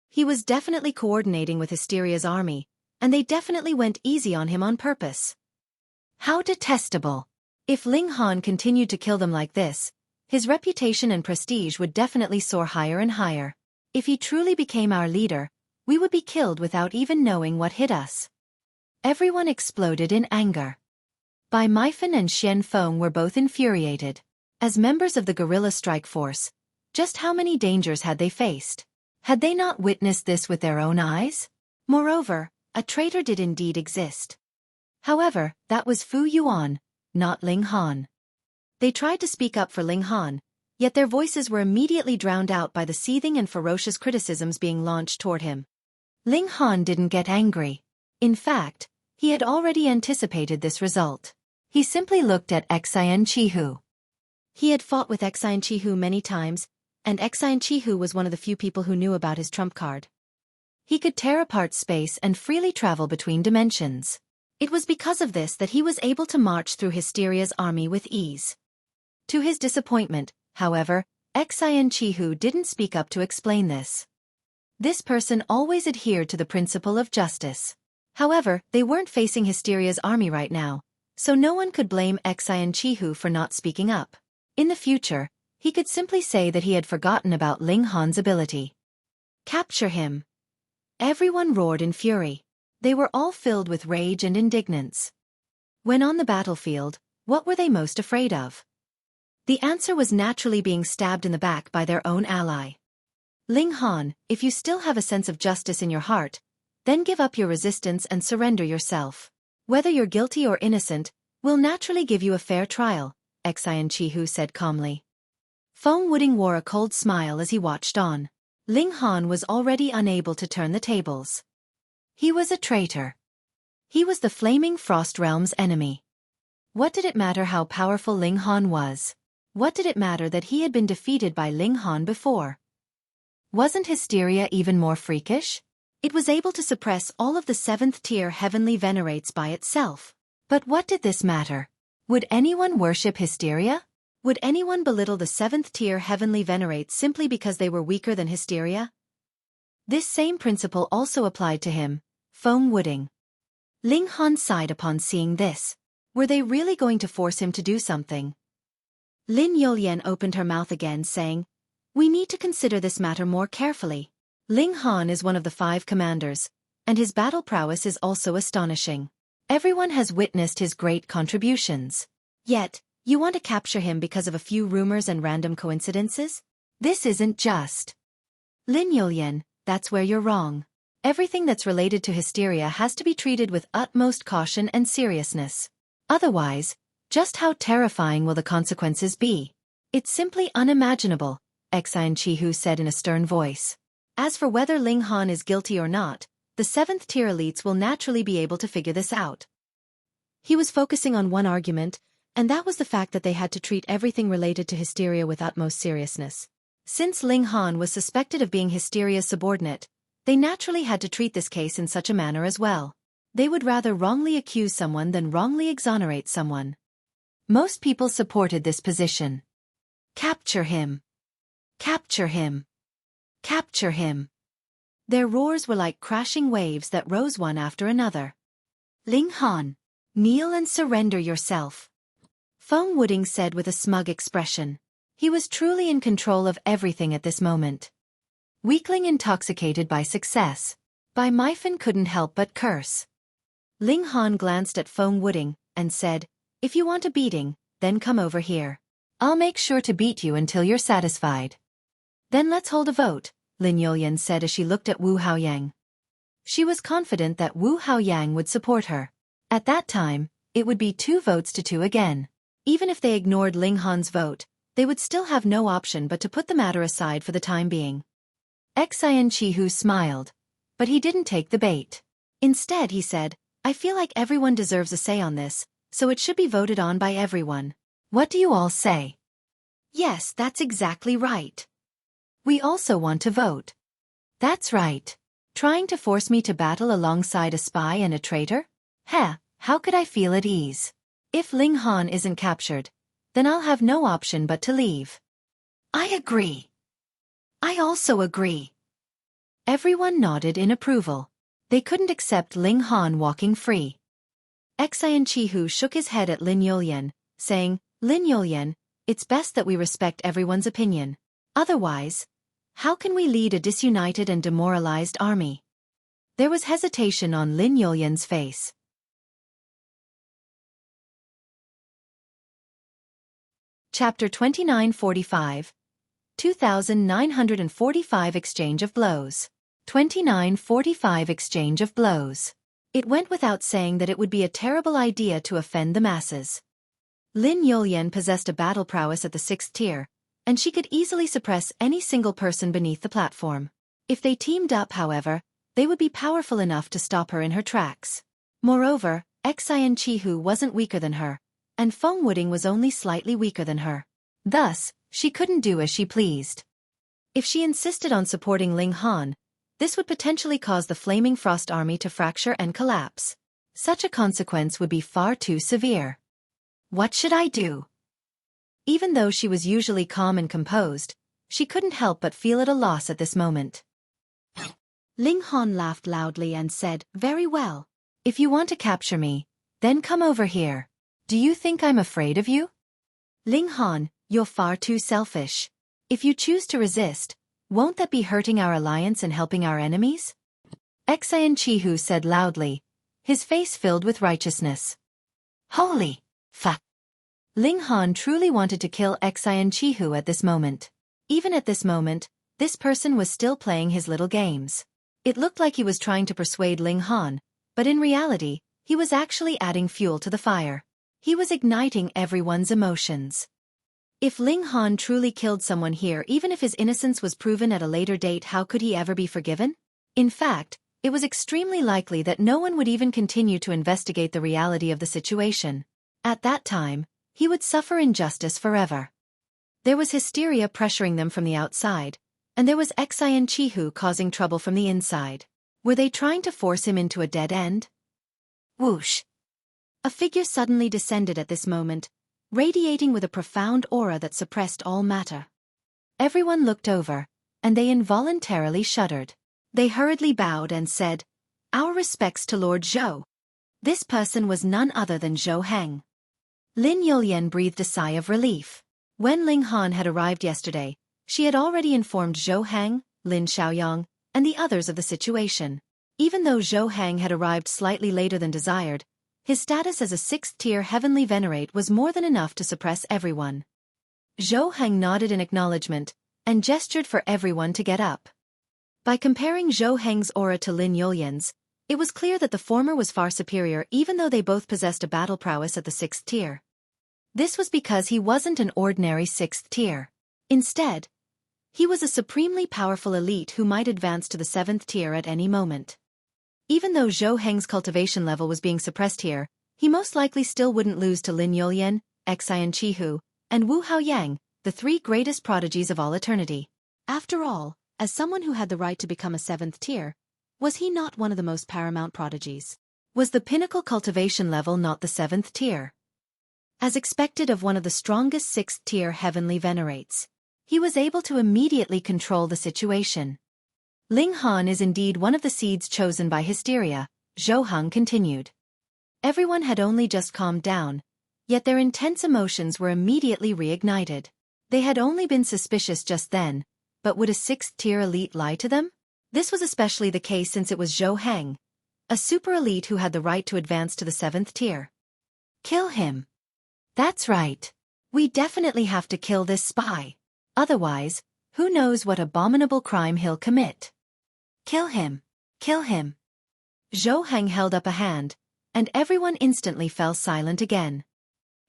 He was definitely coordinating with Hysteria's army, and they definitely went easy on him on purpose. How detestable. If Ling Han continued to kill them like this, his reputation and prestige would definitely soar higher and higher. If he truly became our leader, we would be killed without even knowing what hit us. Everyone exploded in anger. Bai Meifan and Xian Feng were both infuriated. As members of the guerrilla strike force, just how many dangers had they faced? Had they not witnessed this with their own eyes? Moreover, a traitor did indeed exist. However, that was Fu Yuan, not Ling Han. They tried to speak up for Ling Han, yet their voices were immediately drowned out by the seething and ferocious criticisms being launched toward him. Ling Han didn't get angry. In fact, he had already anticipated this result. He simply looked at Xian Qihu. He had fought with Xian Qihu many times, and Xian Qihu was one of the few people who knew about his trump card. He could tear apart space and freely travel between dimensions. It was because of this that he was able to march through Hysteria's army with ease. To his disappointment, however, Xian Qihu didn't speak up to explain this. This person always adhered to the principle of justice. However, they weren't facing Hysteria's army right now, so no one could blame Xian Qihu for not speaking up. In the future, he could simply say that he had forgotten about Ling Han's ability. Capture him. Everyone roared in fury. They were all filled with rage and indignance. When on the battlefield, What were they most afraid of? The answer was naturally being stabbed in the back by their own ally. Ling Han, if you still have a sense of justice in your heart, then give up your resistance and surrender yourself. Whether you're guilty or innocent, we'll naturally give you a fair trial, Xueqi said calmly. Feng Wuding wore a cold smile as he watched on. Ling Han was already unable to turn the tables. He was a traitor. He was the Flaming Frost Realm's enemy. What did it matter how powerful Ling Han was? What did it matter that he had been defeated by Ling Han before? Wasn't Hysteria even more freakish? It was able to suppress all of the 7th-tier heavenly venerates by itself. But what did this matter? Would anyone worship Hysteria? Would anyone belittle the 7th-tier heavenly venerates simply because they were weaker than Hysteria? This same principle also applied to him, Feng Wuding. Ling Han sighed upon seeing this. Were they really going to force him to do something? Lin Yolian opened her mouth again saying, "We need to consider this matter more carefully. Ling Han is one of the 5 commanders, and his battle prowess is also astonishing. Everyone has witnessed his great contributions. Yet, you want to capture him because of a few rumors and random coincidences? This isn't just." Lin Yolian, that's where you're wrong. Everything that's related to Hysteria has to be treated with utmost caution and seriousness. Otherwise, just how terrifying will the consequences be? It's simply unimaginable, Xueqi said in a stern voice. As for whether Ling Han is guilty or not, the 7th-tier elites will naturally be able to figure this out. He was focusing on one argument, and that was the fact that they had to treat everything related to Hysteria with utmost seriousness. Since Ling Han was suspected of being Hysteria's subordinate, they naturally had to treat this case in such a manner as well. They would rather wrongly accuse someone than wrongly exonerate someone. Most people supported this position. Capture him. Capture him. Capture him. Their roars were like crashing waves that rose one after another. Ling Han, kneel and surrender yourself, Feng Wuding said with a smug expression. He was truly in control of everything at this moment. Weakling intoxicated by success. Bai Meifan couldn't help but curse. Ling Han glanced at Feng Wuding and said, "If you want a beating, then come over here. I'll make sure to beat you until you're satisfied." "Then let's hold a vote," Lin Yolian said as she looked at Wu Haoyang. She was confident that Wu Haoyang would support her. At that time, it would be 2 votes to 2 again. Even if they ignored Ling Han's vote, they would still have no option but to put the matter aside for the time being. Xueqi smiled, but he didn't take the bait. Instead he said, "I feel like everyone deserves a say on this, so it should be voted on by everyone. What do you all say?" "Yes, that's exactly right. We also want to vote." "That's right. Trying to force me to battle alongside a spy and a traitor? Heh, how could I feel at ease? If Ling Han isn't captured, then I'll have no option but to leave." "I agree. I also agree." Everyone nodded in approval. They couldn't accept Ling Han walking free. Xueqi shook his head at Lin Yolian, saying, "Lin Yolian, it's best that we respect everyone's opinion. Otherwise, how can we lead a disunited and demoralized army?" There was hesitation on Lin Yolian's face. Chapter 2945 2945 Exchange of Blows. 2945 Exchange of Blows. It went without saying that it would be a terrible idea to offend the masses. Lin Yolian possessed a battle prowess at the 6th tier, and she could easily suppress any single person beneath the platform. If they teamed up, however, they would be powerful enough to stop her in her tracks. Moreover, Xueqi wasn't weaker than her, and Feng Wuding was only slightly weaker than her. Thus, she couldn't do as she pleased. If she insisted on supporting Ling Han, this would potentially cause the Flaming Frost Army to fracture and collapse. Such a consequence would be far too severe. What should I do? Even though she was usually calm and composed, she couldn't help but feel at a loss at this moment. Ling Han laughed loudly and said, "Very well. If you want to capture me, then come over here. Do you think I'm afraid of you? Ling Han, you're far too selfish. If you choose to resist, won't that be hurting our alliance and helping our enemies?" Xueqi said loudly, his face filled with righteousness. "Holy fuck! Ling Han truly wanted to kill Xueqi at this moment. Even at this moment, this person was still playing his little games. It looked like he was trying to persuade Ling Han, but in reality, he was actually adding fuel to the fire. He was igniting everyone's emotions. If Ling Han truly killed someone here, even if his innocence was proven at a later date, how could he ever be forgiven? In fact, it was extremely likely that no one would even continue to investigate the reality of the situation. At that time, he would suffer injustice forever. There was hysteria pressuring them from the outside, and there was Xueqi causing trouble from the inside. Were they trying to force him into a dead end? Whoosh! A figure suddenly descended at this moment, radiating with a profound aura that suppressed all matter. Everyone looked over, and they involuntarily shuddered. They hurriedly bowed and said, "Our respects to Lord Zhou." This person was none other than Zhou Heng. Lin Yulian breathed a sigh of relief. When Ling Han had arrived yesterday, she had already informed Zhou Heng, Lin Xiaoyang, and the others of the situation. Even though Zhou Heng had arrived slightly later than desired, his status as a 6th-tier heavenly venerate was more than enough to suppress everyone. Zhou Heng nodded in acknowledgement, and gestured for everyone to get up. By comparing Zhou Heng's aura to Lin Yulian's, it was clear that the former was far superior even though they both possessed a battle prowess at the 6th tier. This was because he wasn't an ordinary 6th tier. Instead, he was a supremely powerful elite who might advance to the 7th tier at any moment. Even though Zhou Heng's cultivation level was being suppressed here, he most likely still wouldn't lose to Lin Yulian, Xueqi, and Wu Haoyang, the 3 greatest prodigies of all eternity. After all, as someone who had the right to become a 7th tier, was he not one of the most paramount prodigies? Was the pinnacle cultivation level not the 7th tier? As expected of one of the strongest 6th tier heavenly venerates, he was able to immediately control the situation. Ling Han is indeed one of the seeds chosen by hysteria, Zhou Heng continued. Everyone had only just calmed down, yet their intense emotions were immediately reignited. They had only been suspicious just then, but would a 6th tier elite lie to them? This was especially the case since it was Zhou Heng, a super elite who had the right to advance to the 7th tier. Kill him. That's right. We definitely have to kill this spy. Otherwise, who knows what abominable crime he'll commit. Kill him. Kill him. Zhou Heng held up a hand, and everyone instantly fell silent again.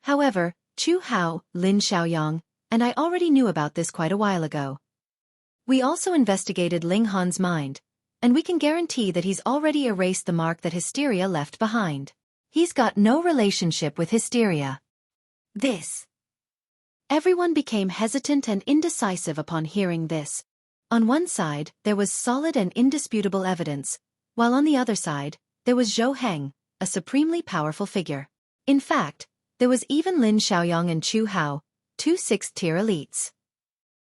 However, Chu Hao, Lin Xiaoyang, and I already knew about this quite a while ago. We also investigated Ling Han's mind, and we can guarantee that he's already erased the mark that hysteria left behind. He's got no relationship with hysteria. This. Everyone became hesitant and indecisive upon hearing this. On one side, there was solid and indisputable evidence, while on the other side, there was Zhou Heng, a supremely powerful figure. In fact, there was even Lin Xiaoyang and Chu Hao, 2 6th-tier elites.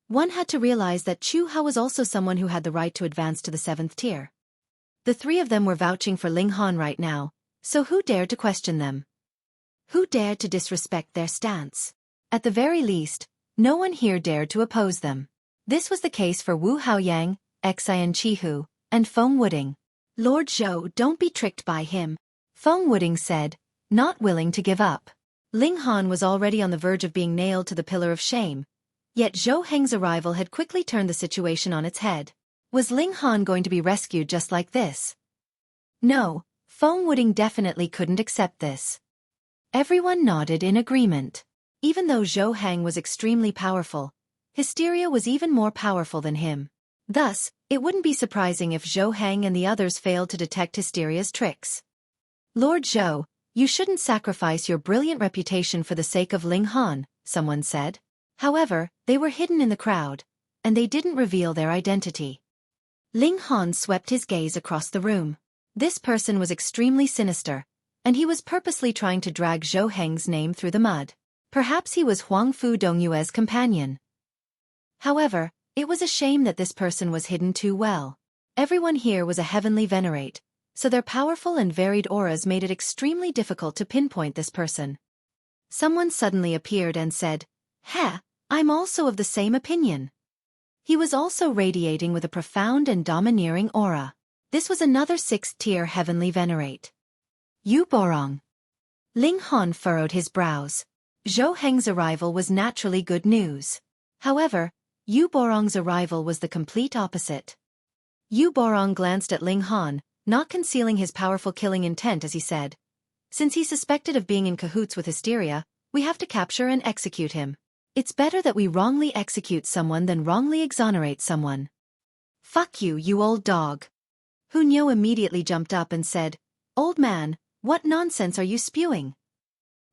One had to realize that Chu Hao was also someone who had the right to advance to the 7th tier. The 3 of them were vouching for Ling Han right now, so who dared to question them? Who dared to disrespect their stance? At the very least, no one here dared to oppose them. This was the case for Wu Haoyang, Xueqi, and Feng Wuding. Lord Zhou, don't be tricked by him, Feng Wuding said, not willing to give up. Ling Han was already on the verge of being nailed to the pillar of shame, yet Zhou Heng's arrival had quickly turned the situation on its head. Was Ling Han going to be rescued just like this? No, Feng Wuding definitely couldn't accept this. Everyone nodded in agreement. Even though Zhou Heng was extremely powerful, hysteria was even more powerful than him. Thus, it wouldn't be surprising if Zhou Heng and the others failed to detect hysteria's tricks. Lord Zhou, you shouldn't sacrifice your brilliant reputation for the sake of Ling Han, someone said. However, they were hidden in the crowd, and they didn't reveal their identity. Ling Han swept his gaze across the room. This person was extremely sinister, and he was purposely trying to drag Zhou Heng's name through the mud. Perhaps he was Huangfu Dongyue's companion. However, it was a shame that this person was hidden too well. Everyone here was a heavenly venerate, so their powerful and varied auras made it extremely difficult to pinpoint this person. Someone suddenly appeared and said, "Heh, I'm also of the same opinion." He was also radiating with a profound and domineering aura. This was another 6th-tier heavenly venerate. Yu Borong. Ling Han furrowed his brows. Zhou Heng's arrival was naturally good news. However, Yu Borong's arrival was the complete opposite. Yu Borong glanced at Ling Han, not concealing his powerful killing intent as he said, "Since he's suspected of being in cahoots with Hysteria, we have to capture and execute him. It's better that we wrongly execute someone than wrongly exonerate someone." "Fuck you, you old dog." Hunyo immediately jumped up and said, "Old man, what nonsense are you spewing?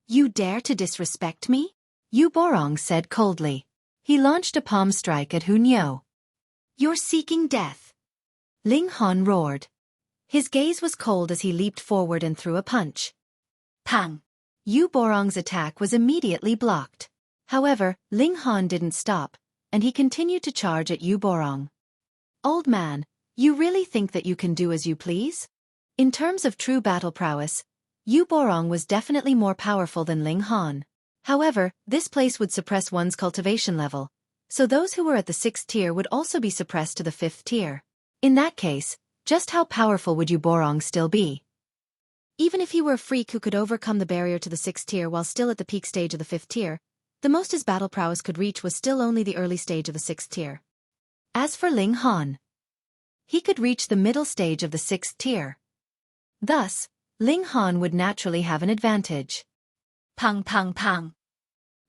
You dare to disrespect me?" Yu Borong said coldly. He launched a palm strike at Hunyo. "You're seeking death." Ling Han roared. His gaze was cold as he leaped forward and threw a punch. Pang! Yu Borong's attack was immediately blocked. However, Ling Han didn't stop, and he continued to charge at Yu Borong. "Old man, you really think that you can do as you please?" In terms of true battle prowess, Yu Borong was definitely more powerful than Ling Han. However, this place would suppress one's cultivation level, so those who were at the 6th tier would also be suppressed to the 5th tier. In that case, just how powerful would Yu Borong still be? Even if he were a freak who could overcome the barrier to the 6th tier while still at the peak stage of the 5th tier, the most his battle prowess could reach was still only the early stage of the 6th tier. As for Ling Han, he could reach the middle stage of the 6th tier. Thus, Ling Han would naturally have an advantage. Pang pang pang.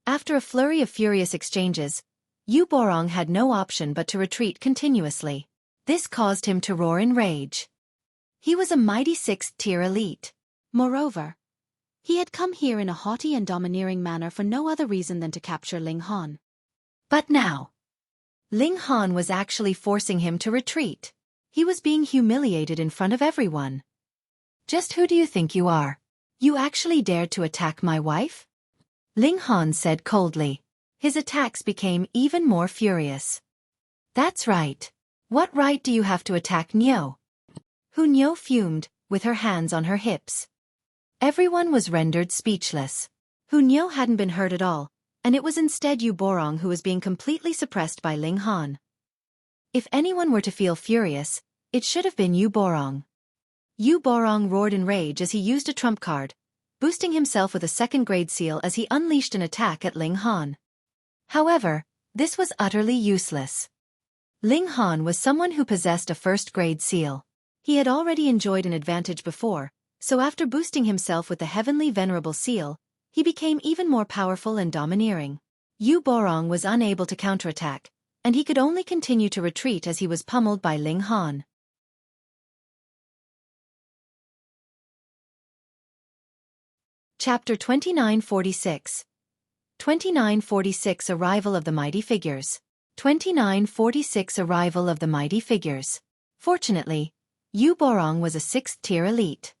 After a flurry of furious exchanges, Yu Borong had no option but to retreat continuously. This caused him to roar in rage. He was a mighty 6th tier elite. Moreover, he had come here in a haughty and domineering manner for no other reason than to capture Ling Han. But now, Ling Han was actually forcing him to retreat. He was being humiliated in front of everyone. "Just who do you think you are? You actually dared to attack my wife?" Ling Han said coldly. His attacks became even more furious. "That's right. What right do you have to attack Nyo?" Hunyo fumed, with her hands on her hips. Everyone was rendered speechless. Hunyo hadn't been hurt at all, and it was instead Yu Borong who was being completely suppressed by Ling Han. If anyone were to feel furious, it should have been Yu Borong. Yu Borong roared in rage as he used a trump card, boosting himself with a 2nd grade seal as he unleashed an attack at Ling Han. However, this was utterly useless. Ling Han was someone who possessed a 1st grade seal. He had already enjoyed an advantage before, so after boosting himself with the Heavenly Venerable Seal, he became even more powerful and domineering. Yu Borong was unable to counterattack, and he could only continue to retreat as he was pummeled by Ling Han. Chapter 2946. 2946 Arrival of the Mighty Figures. 2946 Arrival of the Mighty Figures. Fortunately, Yu Borong was a 6th tier elite.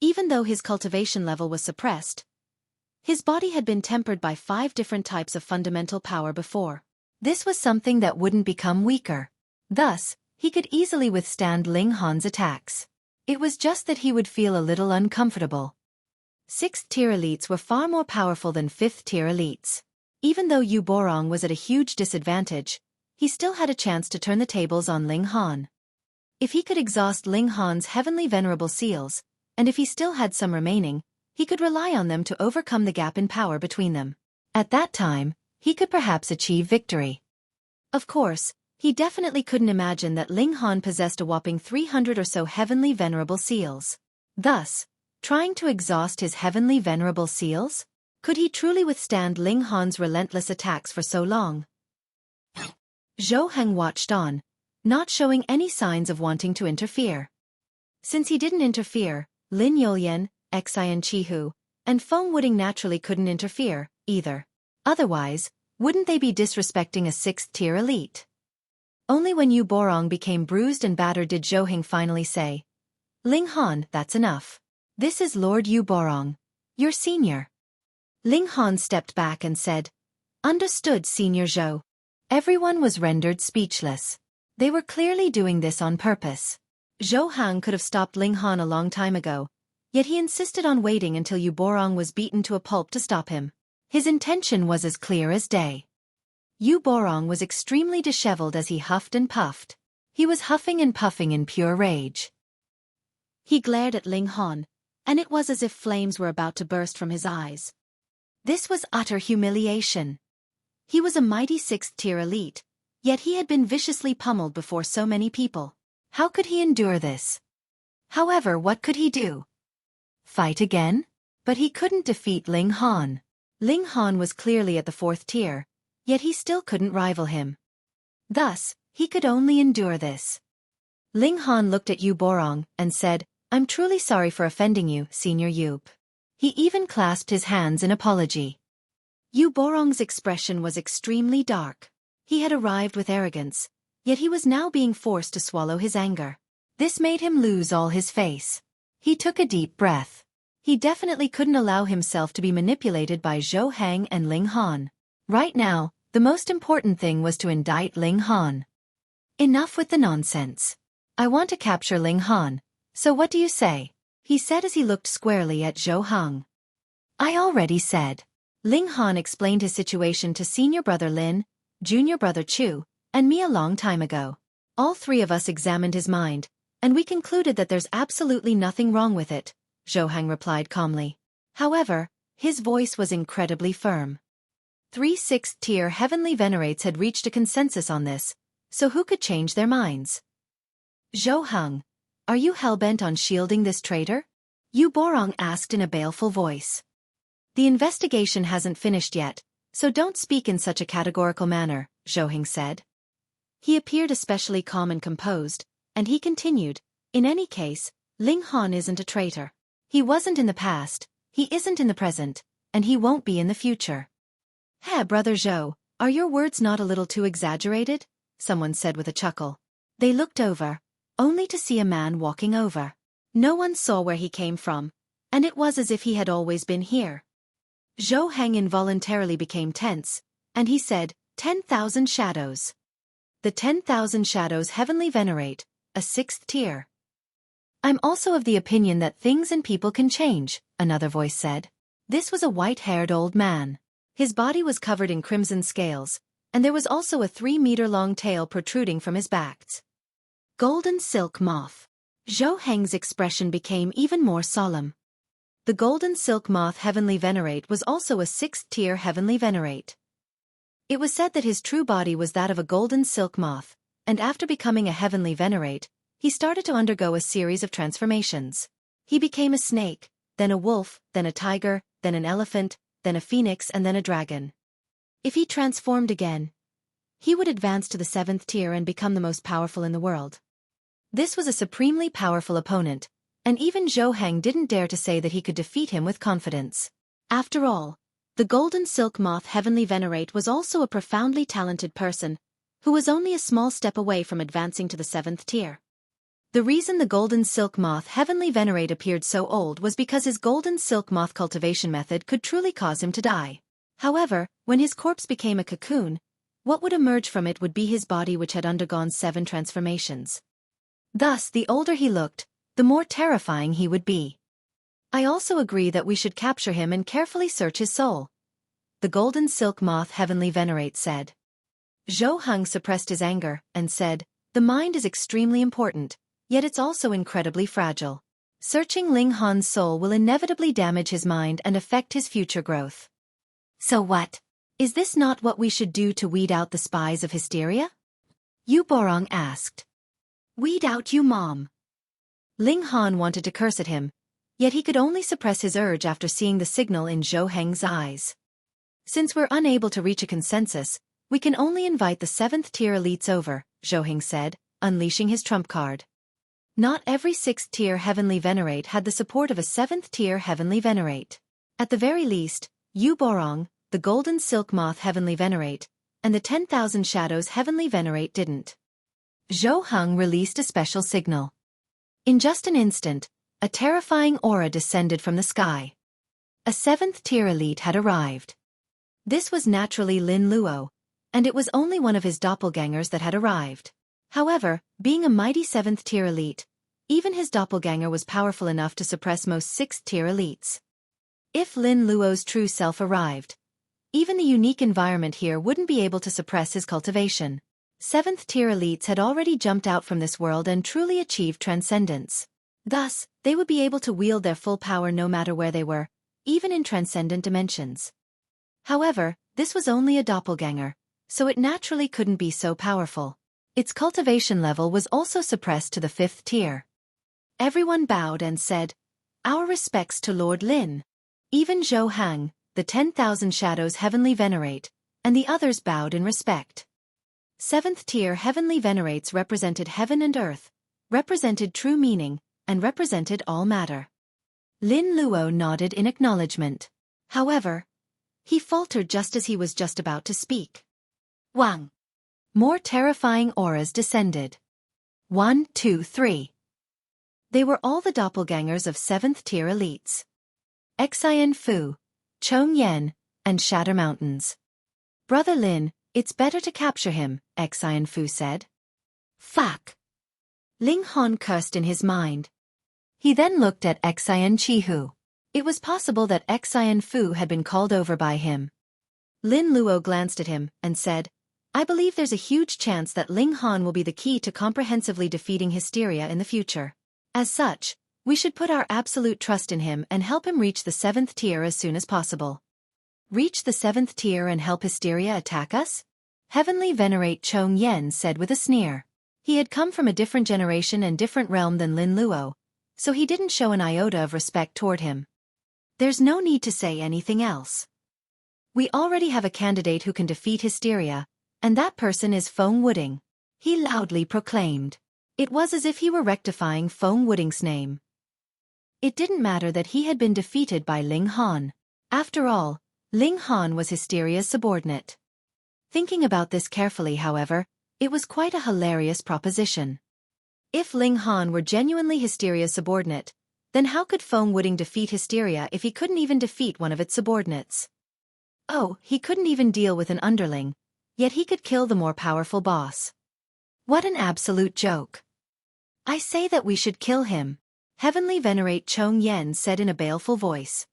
Even though his cultivation level was suppressed, his body had been tempered by 5 different types of fundamental power before. This was something that wouldn't become weaker. Thus, he could easily withstand Ling Han's attacks. It was just that he would feel a little uncomfortable. 6th tier elites were far more powerful than 5th tier elites. Even though Yu Borong was at a huge disadvantage, he still had a chance to turn the tables on Ling Han. If he could exhaust Ling Han's Heavenly Venerable Seals, and if he still had some remaining, he could rely on them to overcome the gap in power between them. At that time, he could perhaps achieve victory. Of course, he definitely couldn't imagine that Ling Han possessed a whopping 300 or so Heavenly Venerable Seals. Thus, trying to exhaust his Heavenly Venerable Seals? Could he truly withstand Ling Han's relentless attacks for so long? Zhou Heng watched on, not showing any signs of wanting to interfere. Since he didn't interfere, Lin Yolian, Xian Chihu, and Feng Wuding naturally couldn't interfere, either. Otherwise, wouldn't they be disrespecting a 6th tier elite? Only when Yu Borong became bruised and battered did Zhou Heng finally say, "Ling Han, that's enough. This is Lord Yu Borong, your senior." Ling Han stepped back and said, "Understood, Senior Zhou." Everyone was rendered speechless. They were clearly doing this on purpose. Zhou Hang could have stopped Ling Han a long time ago, yet he insisted on waiting until Yu Borong was beaten to a pulp to stop him. His intention was as clear as day. Yu Borong was extremely disheveled as he huffed and puffed. He was huffing and puffing in pure rage. He glared at Ling Han, and it was as if flames were about to burst from his eyes. This was utter humiliation. He was a mighty 6th-tier elite, yet he had been viciously pummeled before so many people. How could he endure this? However, what could he do? Fight again? But he couldn't defeat Ling Han. Ling Han was clearly at the 4th tier, yet he still couldn't rival him. Thus, he could only endure this. Ling Han looked at Yu Borong and said, "I'm truly sorry for offending you, Senior Yub." He even clasped his hands in apology. Yu Borong's expression was extremely dark. He had arrived with arrogance, yet he was now being forced to swallow his anger. This made him lose all his face. He took a deep breath. He definitely couldn't allow himself to be manipulated by Zhou Hang and Ling Han. Right now, the most important thing was to indict Ling Han. Enough with the nonsense. I want to capture Ling Han, so what do you say? He said as he looked squarely at Zhou Hang. I already said. Ling Han explained his situation to senior brother Lin, junior brother Chu, and me a long time ago. All three of us examined his mind, and we concluded that there's absolutely nothing wrong with it, Zhou Hang replied calmly. However, his voice was incredibly firm. 3 6th-tier heavenly venerates had reached a consensus on this, so who could change their minds? Zhou Hang, are you hell-bent on shielding this traitor? Yu Borong asked in a baleful voice. The investigation hasn't finished yet, so don't speak in such a categorical manner, Zhou Hang said. He appeared especially calm and composed, and he continued, in any case, Ling Han isn't a traitor. He wasn't in the past, he isn't in the present, and he won't be in the future. Hey, Brother Zhou, are your words not a little too exaggerated? Someone said with a chuckle. They looked over, only to see a man walking over. No one saw where he came from, and it was as if he had always been here. Zhou Hang involuntarily became tense, and he said, 10,000 shadows. The 10,000 shadows heavenly venerate, a 6th tier. I'm also of the opinion that things and people can change, another voice said. This was a white-haired old man. His body was covered in crimson scales, and there was also a 3-meter-long tail protruding from his back. Golden silk moth. Zhou Hang's expression became even more solemn. The golden silk moth heavenly venerate was also a 6th-tier heavenly venerate. It was said that his true body was that of a golden silk moth, and after becoming a heavenly venerate, he started to undergo a series of transformations. He became a snake, then a wolf, then a tiger, then an elephant, then a phoenix and then a dragon. If he transformed again, he would advance to the 7th tier and become the most powerful in the world. This was a supremely powerful opponent, and even Zhou Hang didn't dare to say that he could defeat him with confidence. After all, the golden silk moth heavenly venerate was also a profoundly talented person, who was only a small step away from advancing to the 7th tier. The reason the golden silk moth heavenly venerate appeared so old was because his golden silk moth cultivation method could truly cause him to die. However, when his corpse became a cocoon, what would emerge from it would be his body which had undergone 7 transformations. Thus, the older he looked, the more terrifying he would be. I also agree that we should capture him and carefully search his soul, the golden silk moth heavenly venerate said. Zhou Hang suppressed his anger and said, the mind is extremely important, yet it's also incredibly fragile. Searching Ling Han's soul will inevitably damage his mind and affect his future growth. So what? Is this not what we should do to weed out the spies of hysteria? Yu Borong asked. Weed out you, Mom. Ling Han wanted to curse at him, yet he could only suppress his urge after seeing the signal in Zhou Hang's eyes. Since we're unable to reach a consensus, we can only invite the 7th tier elites over, Zhou Hang said, unleashing his trump card. Not every 6th tier heavenly venerate had the support of a 7th tier heavenly venerate. At the very least, Yu Borong, the golden silk moth heavenly venerate, and the 10,000 shadows heavenly venerate didn't. Zhou Hang released a special signal. In just an instant, a terrifying aura descended from the sky. A 7th tier elite had arrived. This was naturally Lin Luo, and it was only one of his doppelgangers that had arrived. However, being a mighty 7th tier elite, even his doppelganger was powerful enough to suppress most 6th tier elites. If Lin Luo's true self arrived, even the unique environment here wouldn't be able to suppress his cultivation. 7th tier elites had already jumped out from this world and truly achieved transcendence. Thus, they would be able to wield their full power no matter where they were, even in transcendent dimensions. However, this was only a doppelganger, so it naturally couldn't be so powerful. Its cultivation level was also suppressed to the 5th tier. Everyone bowed and said, "Our respects to Lord Lin." Even Zhou Hang, the 10,000 Shadows Heavenly Venerate, and the others bowed in respect. 7th tier Heavenly Venerates represented heaven and earth, represented true meaning, and represented all matter. Lin Luo nodded in acknowledgement. However, he faltered just as he was just about to speak. Wang! More terrifying auras descended. 1, 2, 3. They were all the doppelgangers of 7th tier elites. Xian Fu, Chong Yen, and Shatter Mountains. "Brother Lin, it's better to capture him," Xian Fu said. "Fuck!" Ling Han cursed in his mind. He then looked at Xian Chihu. It was possible that Xian Fu had been called over by him. Lin Luo glanced at him and said, "I believe there's a huge chance that Ling Han will be the key to comprehensively defeating hysteria in the future. As such, we should put our absolute trust in him and help him reach the 7th tier as soon as possible." "Reach the 7th tier and help hysteria attack us?" Heavenly Venerate Chong Yen said with a sneer. He had come from a different generation and different realm than Lin Luo, so he didn't show an iota of respect toward him. "There's no need to say anything else. We already have a candidate who can defeat hysteria, and that person is Feng Wuding," he loudly proclaimed. It was as if he were rectifying Feng Wuding's name. It didn't matter that he had been defeated by Ling Han. After all, Ling Han was Hysteria's subordinate. Thinking about this carefully, however, it was quite a hilarious proposition. If Ling Han were genuinely Hysteria's subordinate, then how could Feng Wuding defeat Hysteria if he couldn't even defeat one of its subordinates? Oh, he couldn't even deal with an underling, yet he could kill the more powerful boss. What an absolute joke. "I say that we should kill him," Heavenly Venerate Chong Yen said in a baleful voice.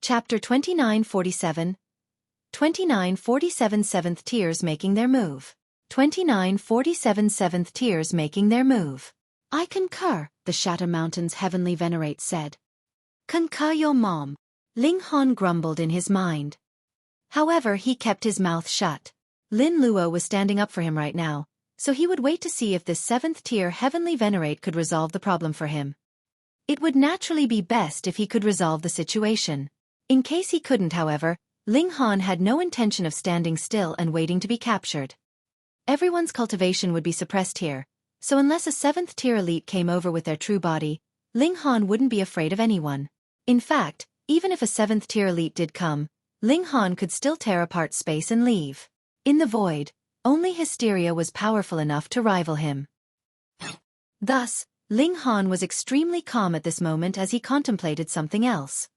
Chapter 2947. 2947 7th tiers making their move. 2947 7th tiers making their move. "I concur," the Shatter Mountain's Heavenly Venerate said. "Concur your mom," Ling Han grumbled in his mind. However, he kept his mouth shut. Lin Luo was standing up for him right now, so he would wait to see if this 7th tier Heavenly Venerate could resolve the problem for him. It would naturally be best if he could resolve the situation. In case he couldn't, however, Ling Han had no intention of standing still and waiting to be captured. Everyone's cultivation would be suppressed here, so unless a 7th tier elite came over with their true body, Ling Han wouldn't be afraid of anyone. In fact, even if a 7th tier elite did come, Ling Han could still tear apart space and leave. In the void, only Hysteria was powerful enough to rival him. Thus, Ling Han was extremely calm at this moment as he contemplated something else.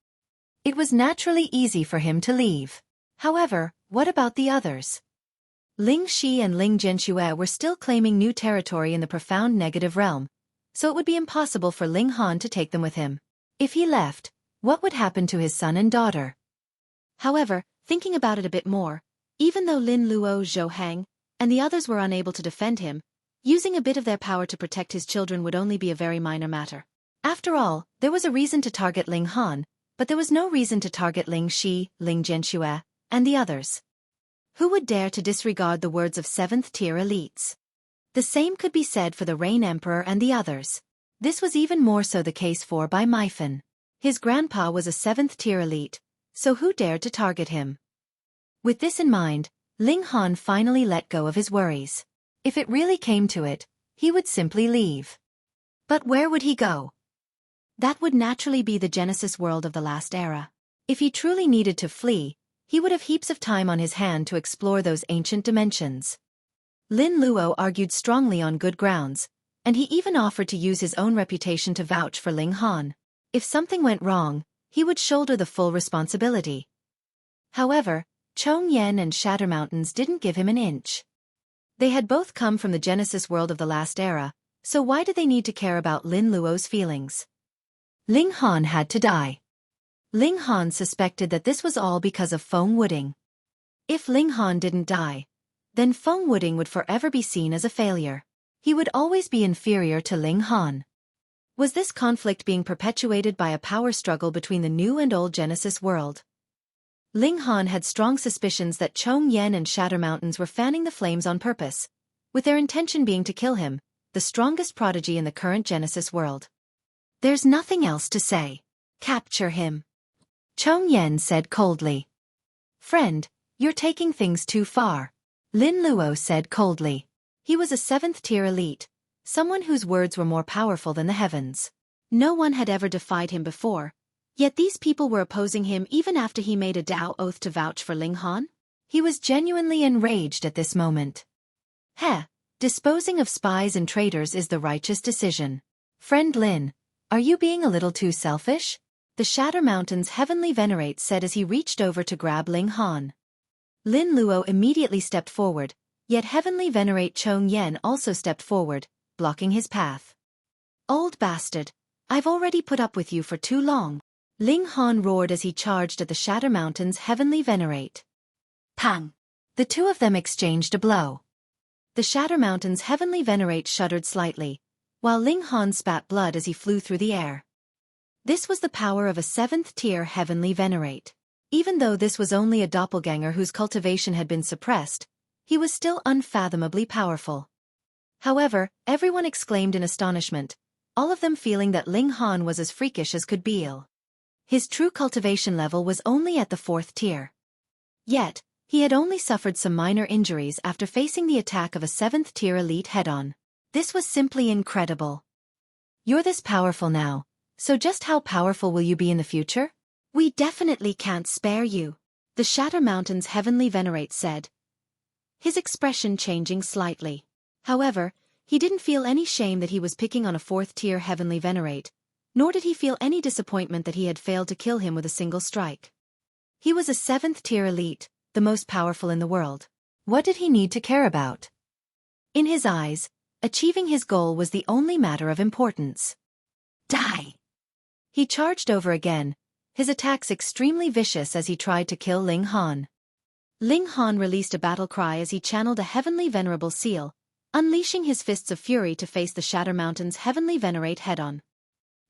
It was naturally easy for him to leave. However, what about the others? Ling Shi and Ling Zhenxue were still claiming new territory in the profound negative realm, so it would be impossible for Ling Han to take them with him. If he left, what would happen to his son and daughter? However, thinking about it a bit more, even though Lin Luo, Zhou Hang, and the others were unable to defend him, using a bit of their power to protect his children would only be a very minor matter. After all, there was a reason to target Ling Han, but there was no reason to target Ling Shi, Ling Zhenxue, and the others. Who would dare to disregard the words of 7th tier elites? The same could be said for the Rain Emperor and the others. This was even more so the case for Bai Maifan. His grandpa was a 7th tier elite, so who dared to target him? With this in mind, Ling Han finally let go of his worries. If it really came to it, he would simply leave. But where would he go? That would naturally be the Genesis world of the last era. If he truly needed to flee, he would have heaps of time on his hand to explore those ancient dimensions. Lin Luo argued strongly on good grounds, and he even offered to use his own reputation to vouch for Ling Han. If something went wrong, he would shoulder the full responsibility. However, Chong Yen and Shatter Mountains didn't give him an inch. They had both come from the Genesis world of the last era, so why did they need to care about Lin Luo's feelings? Ling Han had to die. Ling Han suspected that this was all because of Feng Wuding. If Ling Han didn't die, then Feng Wuding would forever be seen as a failure. He would always be inferior to Ling Han. Was this conflict being perpetuated by a power struggle between the new and old Genesis world? Ling Han had strong suspicions that Chongyan and Shatter Mountains were fanning the flames on purpose, with their intention being to kill him, the strongest prodigy in the current Genesis world. There's nothing else to say. Capture him. Chongyan said coldly. Friend, you're taking things too far. Lin Luo said coldly. He was a 7th-tier elite, someone whose words were more powerful than the heavens. No one had ever defied him before, yet these people were opposing him even after he made a Dao oath to vouch for Ling Han. He was genuinely enraged at this moment. Disposing of spies and traitors is the righteous decision. Friend Lin, are you being a little too selfish? The Shatter Mountain's Heavenly Venerate said as he reached over to grab Ling Han. Lin Luo immediately stepped forward, yet Heavenly Venerate Chong Yen also stepped forward, blocking his path. Old bastard, I've already put up with you for too long. Ling Han roared as he charged at the Shatter Mountain's Heavenly Venerate. Pang! The two of them exchanged a blow. The Shatter Mountain's Heavenly Venerate shuddered slightly, while Ling Han spat blood as he flew through the air. This was the power of a 7th-tier Heavenly Venerate. Even though this was only a doppelganger whose cultivation had been suppressed, he was still unfathomably powerful. However, everyone exclaimed in astonishment, all of them feeling that Ling Han was as freakish as could be. His true cultivation level was only at the 4th tier. Yet, he had only suffered some minor injuries after facing the attack of a 7th-tier elite head-on. This was simply incredible. You're this powerful now, so just how powerful will you be in the future? We definitely can't spare you, the Shatter Mountain's Heavenly Venerate said, his expression changing slightly. However, he didn't feel any shame that he was picking on a 4th-tier Heavenly Venerate, nor did he feel any disappointment that he had failed to kill him with a single strike. He was a 7th-tier elite, the most powerful in the world. What did he need to care about? In his eyes, achieving his goal was the only matter of importance. Die! He charged over again, his attacks extremely vicious as he tried to kill Ling Han. Ling Han released a battle cry as he channeled a Heavenly Venerable Seal, unleashing his fists of fury to face the Shatter Mountain's Heavenly Venerate head-on.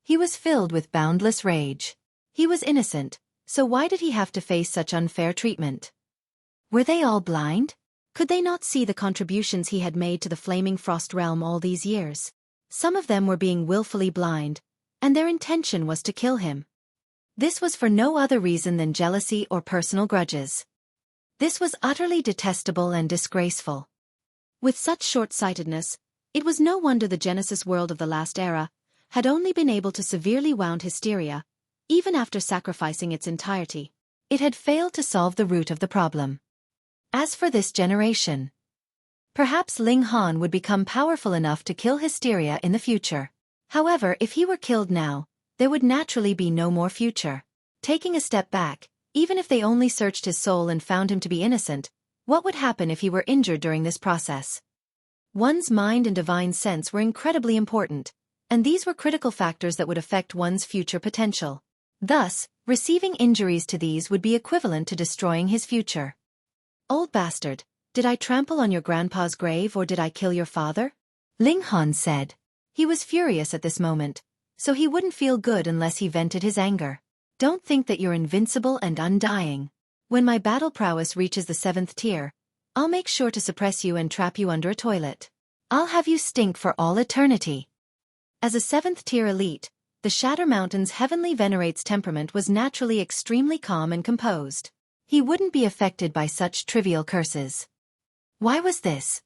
He was filled with boundless rage. He was innocent, so why did he have to face such unfair treatment? Were they all blind? Could they not see the contributions he had made to the Flaming Frost Realm all these years? Some of them were being willfully blind, and their intention was to kill him. This was for no other reason than jealousy or personal grudges. This was utterly detestable and disgraceful. With such short-sightedness, it was no wonder the Genesis world of the last era had only been able to severely wound hysteria, even after sacrificing its entirety. It had failed to solve the root of the problem. As for this generation, perhaps Ling Han would become powerful enough to kill hysteria in the future. However, if he were killed now, there would naturally be no more future. Taking a step back, even if they only searched his soul and found him to be innocent, what would happen if he were injured during this process? One's mind and divine sense were incredibly important, and these were critical factors that would affect one's future potential. Thus, receiving injuries to these would be equivalent to destroying his future. Old bastard, did I trample on your grandpa's grave or did I kill your father? Ling Han said. He was furious at this moment, so he wouldn't feel good unless he vented his anger. Don't think that you're invincible and undying. When my battle prowess reaches the 7th tier, I'll make sure to suppress you and trap you under a toilet. I'll have you stink for all eternity. As a 7th tier elite, the Shatter Mountain's Heavenly Venerate's temperament was naturally extremely calm and composed. He wouldn't be affected by such trivial curses. Why was this?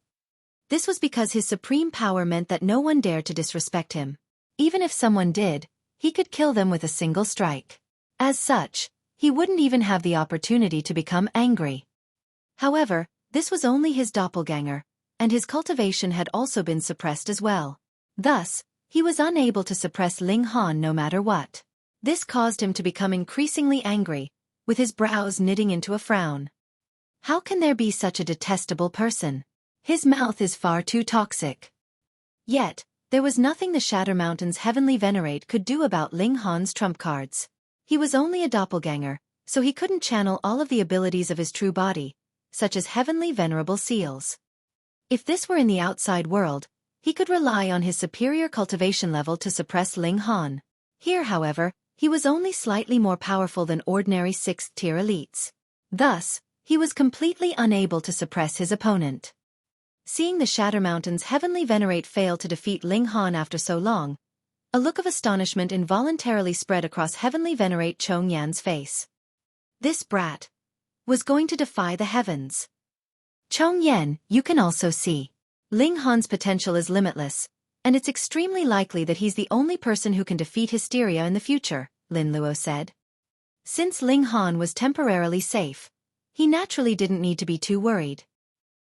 This was because his supreme power meant that no one dared to disrespect him. Even if someone did, he could kill them with a single strike. As such, he wouldn't even have the opportunity to become angry. However, this was only his doppelganger, and his cultivation had also been suppressed as well. Thus, he was unable to suppress Ling Han no matter what. This caused him to become increasingly angry, with his brows knitting into a frown. How can there be such a detestable person? His mouth is far too toxic. Yet, there was nothing the Shatter Mountain's Heavenly Venerate could do about Ling Han's trump cards. He was only a doppelganger, so he couldn't channel all of the abilities of his true body, such as Heavenly Venerable Seals. If this were in the outside world, He could rely on his superior cultivation level to suppress Ling Han. Here, however, he was only slightly more powerful than ordinary 6th-tier elites. Thus, he was completely unable to suppress his opponent. Seeing the Shatter Mountain's Heavenly Venerate fail to defeat Ling Han after so long, a look of astonishment involuntarily spread across Heavenly Venerate Chong Yan's face. This brat was going to defy the heavens. Chong Yan, you can also see. Ling Han's potential is limitless, and it's extremely likely that he's the only person who can defeat Hysteria in the future, Lin Luo said. Since Ling Han was temporarily safe, he naturally didn't need to be too worried.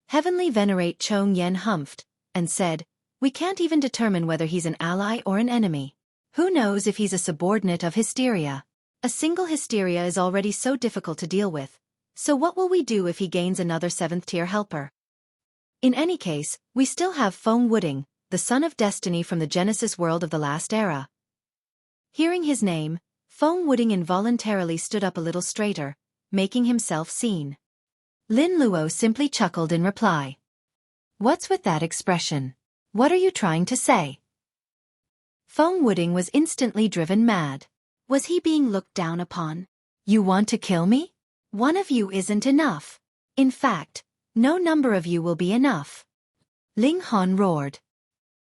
Heavenly Venerate Chong Yan humphed, and said, we can't even determine whether he's an ally or an enemy. Who knows if he's a subordinate of Hysteria? A single Hysteria is already so difficult to deal with, so what will we do if he gains another 7th-tier helper? In any case, we still have Feng Wuding, the son of destiny from the Genesis world of the last era. Hearing his name, Feng Wuding involuntarily stood up a little straighter, making himself seen. Lin Luo simply chuckled in reply. What's with that expression? What are you trying to say? Feng Wuding was instantly driven mad. Was he being looked down upon? You want to kill me? One of you isn't enough. In fact, no number of you will be enough. Ling Han roared.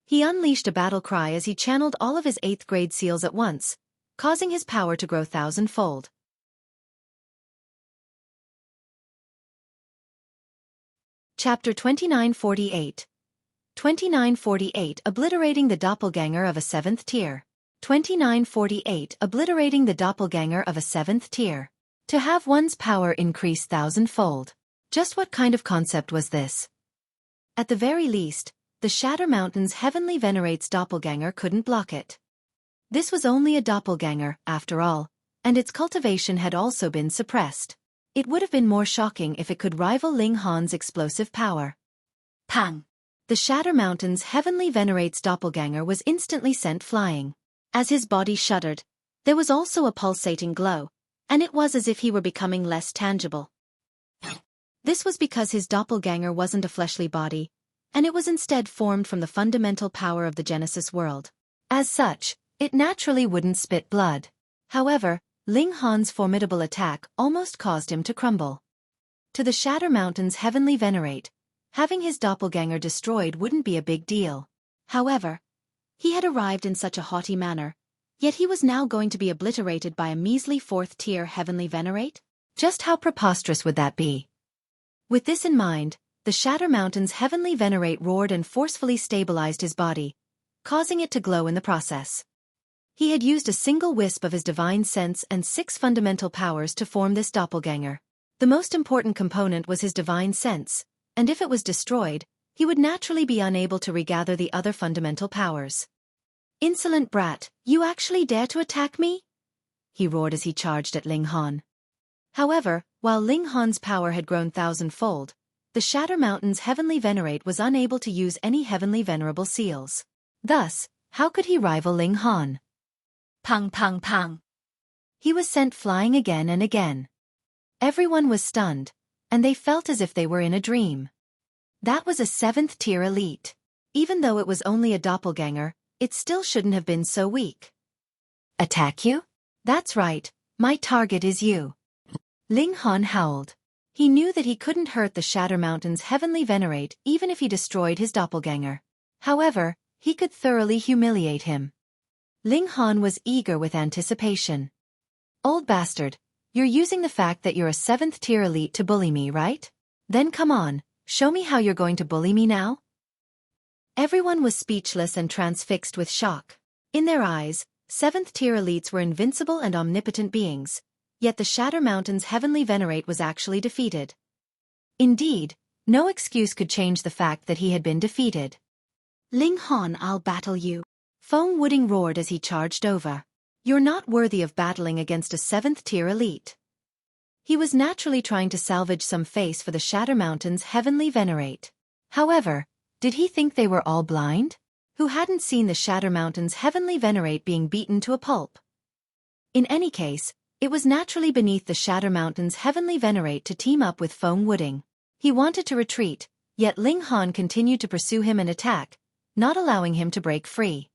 He unleashed a battle cry as he channeled all of his 8th-grade seals at once, causing his power to grow 1,000-fold. Chapter 2948. 2948 Obliterating the Doppelganger of a 7th tier. 2948 Obliterating the Doppelganger of a 7th tier. To have one's power increase 1,000-fold. Just what kind of concept was this? At the very least, the Shatter Mountain's Heavenly Venerate's Doppelganger couldn't block it. This was only a Doppelganger, after all, and its cultivation had also been suppressed. It would have been more shocking if it could rival Ling Han's explosive power. Pang! The Shatter Mountain's Heavenly Venerate's Doppelganger was instantly sent flying. As his body shuddered, there was also a pulsating glow, and it was as if he were becoming less tangible. This was because his doppelganger wasn't a fleshly body, and it was instead formed from the fundamental power of the Genesis world. As such, it naturally wouldn't spit blood. However, Ling Han's formidable attack almost caused him to crumble. To the Shatter Mountain's Heavenly Venerate, having his doppelganger destroyed wouldn't be a big deal. However, he had arrived in such a haughty manner, yet he was now going to be obliterated by a measly 4th-tier Heavenly Venerate? Just how preposterous would that be? With this in mind, the Shatter Mountain's Heavenly Venerate roared and forcefully stabilized his body, causing it to glow in the process. He had used a single wisp of his divine sense and 6 fundamental powers to form this doppelganger. The most important component was his divine sense, and if it was destroyed, he would naturally be unable to regather the other fundamental powers. Insolent brat, you actually dare to attack me? He roared as he charged at Ling Han. However, while Ling Han's power had grown 1,000-fold, the Shatter Mountain's Heavenly Venerate was unable to use any Heavenly Venerable seals. Thus, how could he rival Ling Han? Pang pang pang. He was sent flying again and again. Everyone was stunned, and they felt as if they were in a dream. That was a 7th-tier elite. Even though it was only a doppelganger, it still shouldn't have been so weak. Attack you? That's right, my target is you. Ling Han howled. He knew that he couldn't hurt the Shatter Mountain's Heavenly Venerate even if he destroyed his doppelganger. However, he could thoroughly humiliate him. Ling Han was eager with anticipation. Old bastard, you're using the fact that you're a 7th-tier elite to bully me, right? Then come on, show me how you're going to bully me now? Everyone was speechless and transfixed with shock. In their eyes, 7th-tier elites were invincible and omnipotent beings, yet the Shatter Mountain's Heavenly Venerate was actually defeated. Indeed, no excuse could change the fact that he had been defeated. Ling Han, I'll battle you. Feng Wuding roared as he charged over. You're not worthy of battling against a 7th-tier elite. He was naturally trying to salvage some face for the Shatter Mountain's Heavenly Venerate. However, did he think they were all blind? Who hadn't seen the Shatter Mountain's Heavenly Venerate being beaten to a pulp? In any case, it was naturally beneath the Shatter Mountain's Heavenly Venerate to team up with Feng Wuding. He wanted to retreat, yet Ling Han continued to pursue him and attack, not allowing him to break free.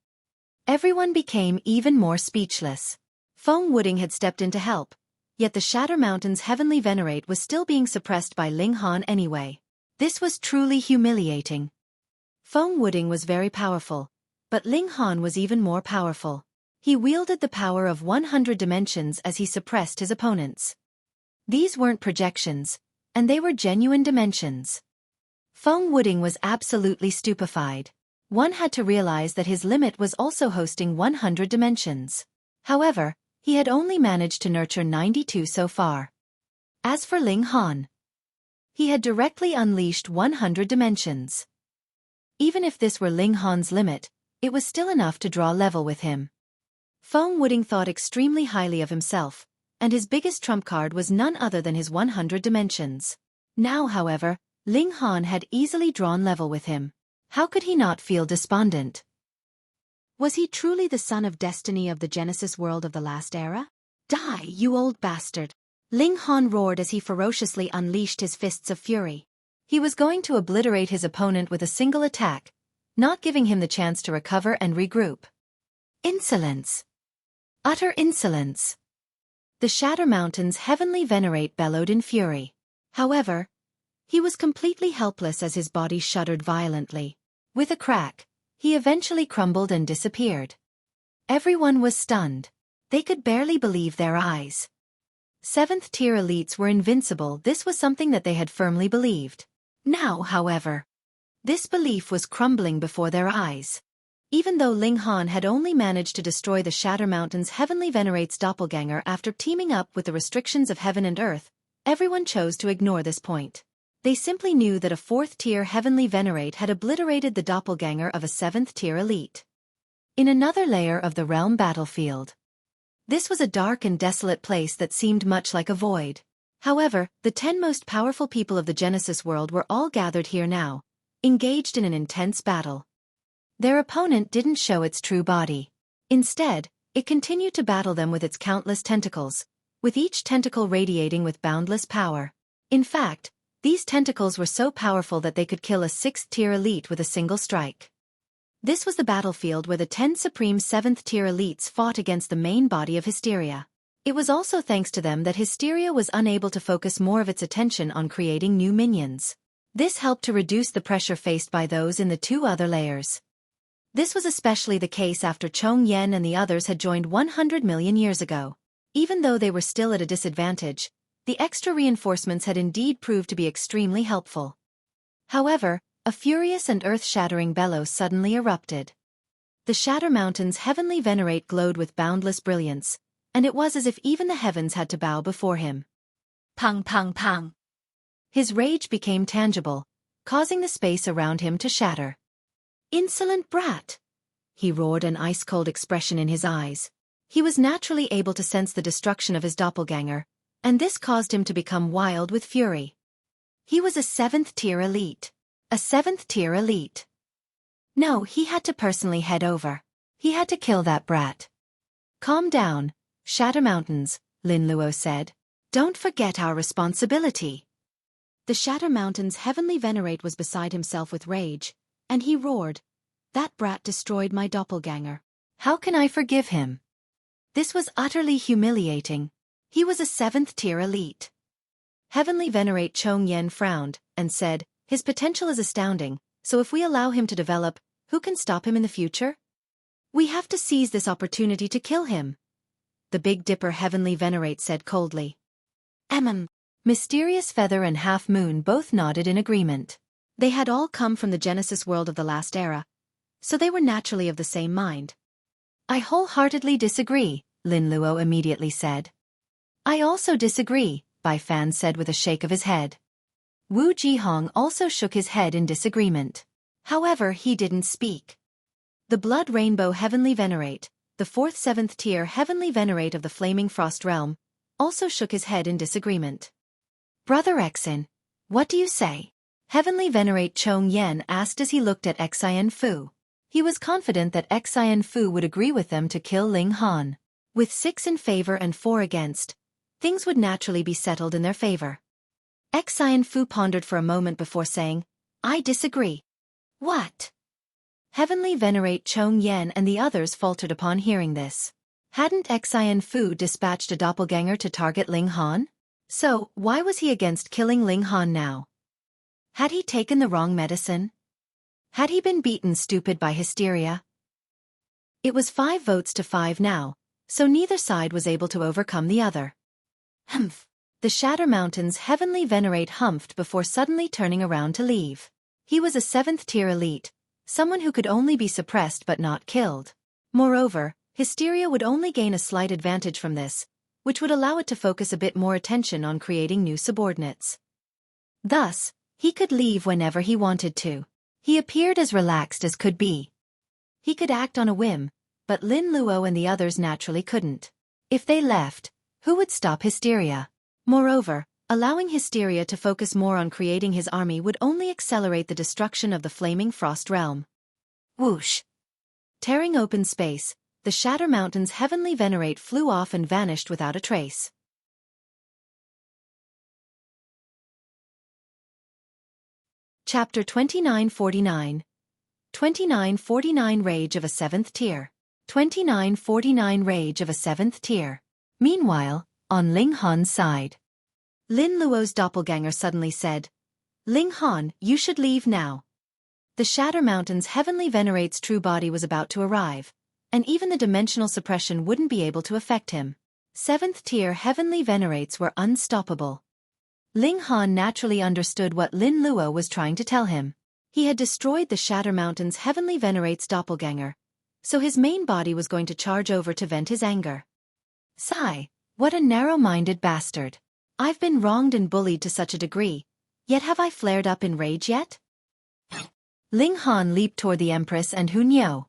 Everyone became even more speechless. Feng Wuding had stepped in to help, yet the Shatter Mountain's heavenly venerate was still being suppressed by Ling Han anyway. This was truly humiliating. Feng Wuding was very powerful, but Ling Han was even more powerful. He wielded the power of 100 dimensions as he suppressed his opponents. These weren't projections, and they were genuine dimensions. Feng Wuding was absolutely stupefied. One had to realize that his limit was also hosting 100 dimensions. However, he had only managed to nurture 92 so far. As for Ling Han, he had directly unleashed 100 dimensions. Even if this were Ling Han's limit, it was still enough to draw level with him. Feng Wuding thought extremely highly of himself, and his biggest trump card was none other than his 100 dimensions. Now, however, Ling Han had easily drawn level with him. How could he not feel despondent? Was he truly the son of destiny of the Genesis world of the last era? Die, you old bastard! Ling Han roared as he ferociously unleashed his fists of fury. He was going to obliterate his opponent with a single attack, not giving him the chance to recover and regroup. Insolence! Utter insolence! The Shatter Mountain's heavenly venerate bellowed in fury. However, he was completely helpless as his body shuddered violently. With a crack, he eventually crumbled and disappeared. Everyone was stunned. They could barely believe their eyes. 7th-tier elites were invincible. This was something that they had firmly believed. Now, however, this belief was crumbling before their eyes. Even though Ling Han had only managed to destroy the Shatter Mountain's heavenly venerate's doppelganger after teaming up with the restrictions of heaven and earth, everyone chose to ignore this point. They simply knew that a 4th-tier heavenly venerate had obliterated the doppelganger of a 7th-tier elite. In another layer of the realm battlefield, this was a dark and desolate place that seemed much like a void. However, the 10 most powerful people of the Genesis world were all gathered here now, engaged in an intense battle. Their opponent didn't show its true body. Instead, it continued to battle them with its countless tentacles, with each tentacle radiating with boundless power. In fact, these tentacles were so powerful that they could kill a 6th-tier elite with a single strike. This was the battlefield where the 10 supreme 7th-tier elites fought against the main body of Hysteria. It was also thanks to them that Hysteria was unable to focus more of its attention on creating new minions. This helped to reduce the pressure faced by those in the 2 other layers. This was especially the case after Chong Yen and the others had joined 100 million years ago. Even though they were still at a disadvantage, the extra reinforcements had indeed proved to be extremely helpful. However, a furious and earth-shattering bellow suddenly erupted. The Shatter Mountain's heavenly venerate glowed with boundless brilliance, and it was as if even the heavens had to bow before him. Pang pang pang! His rage became tangible, causing the space around him to shatter. Insolent brat! He roared, an ice-cold expression in his eyes. He was naturally able to sense the destruction of his doppelganger, and this caused him to become wild with fury. He was a 7th-tier elite. A 7th-tier elite. No, he had to personally head over. He had to kill that brat. Calm down, Shatter Mountains, Lin Luo said. Don't forget our responsibility. The Shatter Mountain's heavenly venerate was beside himself with rage, and he roared, "That brat destroyed my doppelganger. How can I forgive him?" This was utterly humiliating. He was a 7th-tier elite. Heavenly Venerate Chong Yen frowned, and said, "His potential is astounding, so if we allow him to develop, who can stop him in the future? We have to seize this opportunity to kill him." The Big Dipper Heavenly Venerate said coldly. Mysterious Feather and Half Moon both nodded in agreement. They had all come from the Genesis world of the last era, so they were naturally of the same mind. "I wholeheartedly disagree," Lin Luo immediately said. "I also disagree," Bai Fan said with a shake of his head. Wu Jihong also shook his head in disagreement. However, he didn't speak. The Blood Rainbow Heavenly Venerate, the 4th 7th tier Heavenly Venerate of the Flaming Frost Realm, also shook his head in disagreement. "Brother Exin, what do you say?" Heavenly Venerate Chong Yen asked as he looked at Xian Fu. He was confident that Xian Fu would agree with them to kill Ling Han. With 6 in favor and 4 against, things would naturally be settled in their favor. Xian Fu pondered for a moment before saying, "I disagree." "What?" Heavenly Venerate Chong Yen and the others faltered upon hearing this. Hadn't Xian Fu dispatched a doppelganger to target Ling Han? So, why was he against killing Ling Han now? Had he taken the wrong medicine? Had he been beaten stupid by hysteria? It was 5 votes to 5 now, so neither side was able to overcome the other. Humph. The Shatter Mountain's Heavenly Venerate humphed before suddenly turning around to leave. He was a 7th tier elite, someone who could only be suppressed but not killed. Moreover, hysteria would only gain a slight advantage from this, which would allow it to focus a bit more attention on creating new subordinates. Thus, he could leave whenever he wanted to. He appeared as relaxed as could be. He could act on a whim, but Lin Luo and the others naturally couldn't. If they left, who would stop hysteria? Moreover, allowing hysteria to focus more on creating his army would only accelerate the destruction of the flaming frost realm. Whoosh! Tearing open space, the Shatter Mountain's Heavenly Venerate flew off and vanished without a trace. Chapter 2949. 2949 Rage of a 7th Tier. 2949 Rage of a 7th Tier. Meanwhile, on Ling Han's side, Lin Luo's doppelganger suddenly said, "Ling Han, you should leave now." The Shatter Mountain's Heavenly Venerate's true body was about to arrive, and even the dimensional suppression wouldn't be able to affect him. 7th tier Heavenly Venerates were unstoppable. Ling Han naturally understood what Lin Luo was trying to tell him. He had destroyed the Shatter Mountain's Heavenly Venerate's doppelganger, so his main body was going to charge over to vent his anger. Sigh, what a narrow-minded bastard. I've been wronged and bullied to such a degree, yet have I flared up in rage yet? Ling Han leaped toward the Empress and Hu Niu.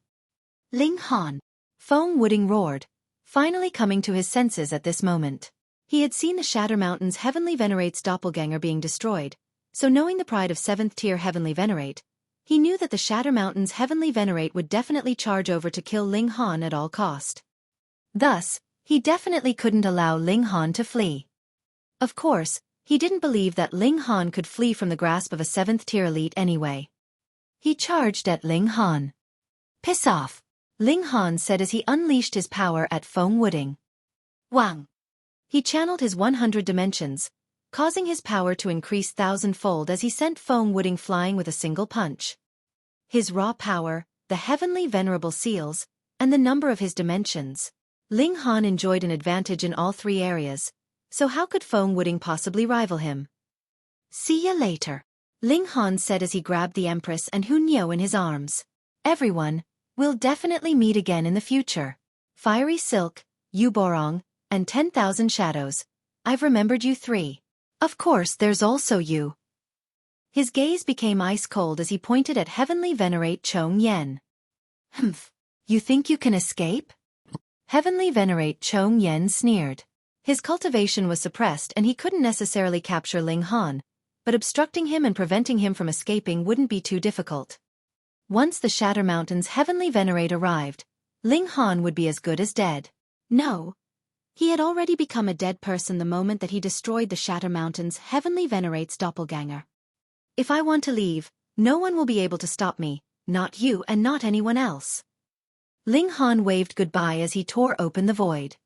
Ling Han! Feng Wuding roared, finally coming to his senses at this moment. He had seen the Shatter Mountain's Heavenly Venerate's doppelganger being destroyed, so knowing the pride of 7th tier Heavenly Venerate, he knew that the Shatter Mountain's Heavenly Venerate would definitely charge over to kill Ling Han at all cost. Thus, he definitely couldn't allow Ling Han to flee. Of course, he didn't believe that Ling Han could flee from the grasp of a 7th tier elite anyway. He charged at Ling Han. Piss off! Ling Han said as he unleashed his power at Feng Wuding. Wang! He channeled his 100 dimensions, causing his power to increase 1,000-fold as he sent Feng Wuding flying with a single punch. His raw power, the heavenly venerable seals, and the number of his dimensions. Ling Han enjoyed an advantage in all 3 areas, so how could Feng Wuding possibly rival him? See ya later, Ling Han said as he grabbed the Empress and Hu Niu in his arms. Everyone, we'll definitely meet again in the future. Fiery Silk, Yu Borong, and 10,000 Shadows. I've remembered you 3. Of course there's also you. His gaze became ice-cold as he pointed at Heavenly Venerate Chong Yen. Humph, you think you can escape? Heavenly Venerate Chong Yen sneered. His cultivation was suppressed and he couldn't necessarily capture Ling Han, but obstructing him and preventing him from escaping wouldn't be too difficult. Once the Shatter Mountain's Heavenly Venerate arrived, Ling Han would be as good as dead. No. He had already become a dead person the moment that he destroyed the Shatter Mountain's Heavenly Venerate's doppelganger. If I want to leave, no one will be able to stop me, not you and not anyone else. Ling Han waved goodbye as he tore open the void.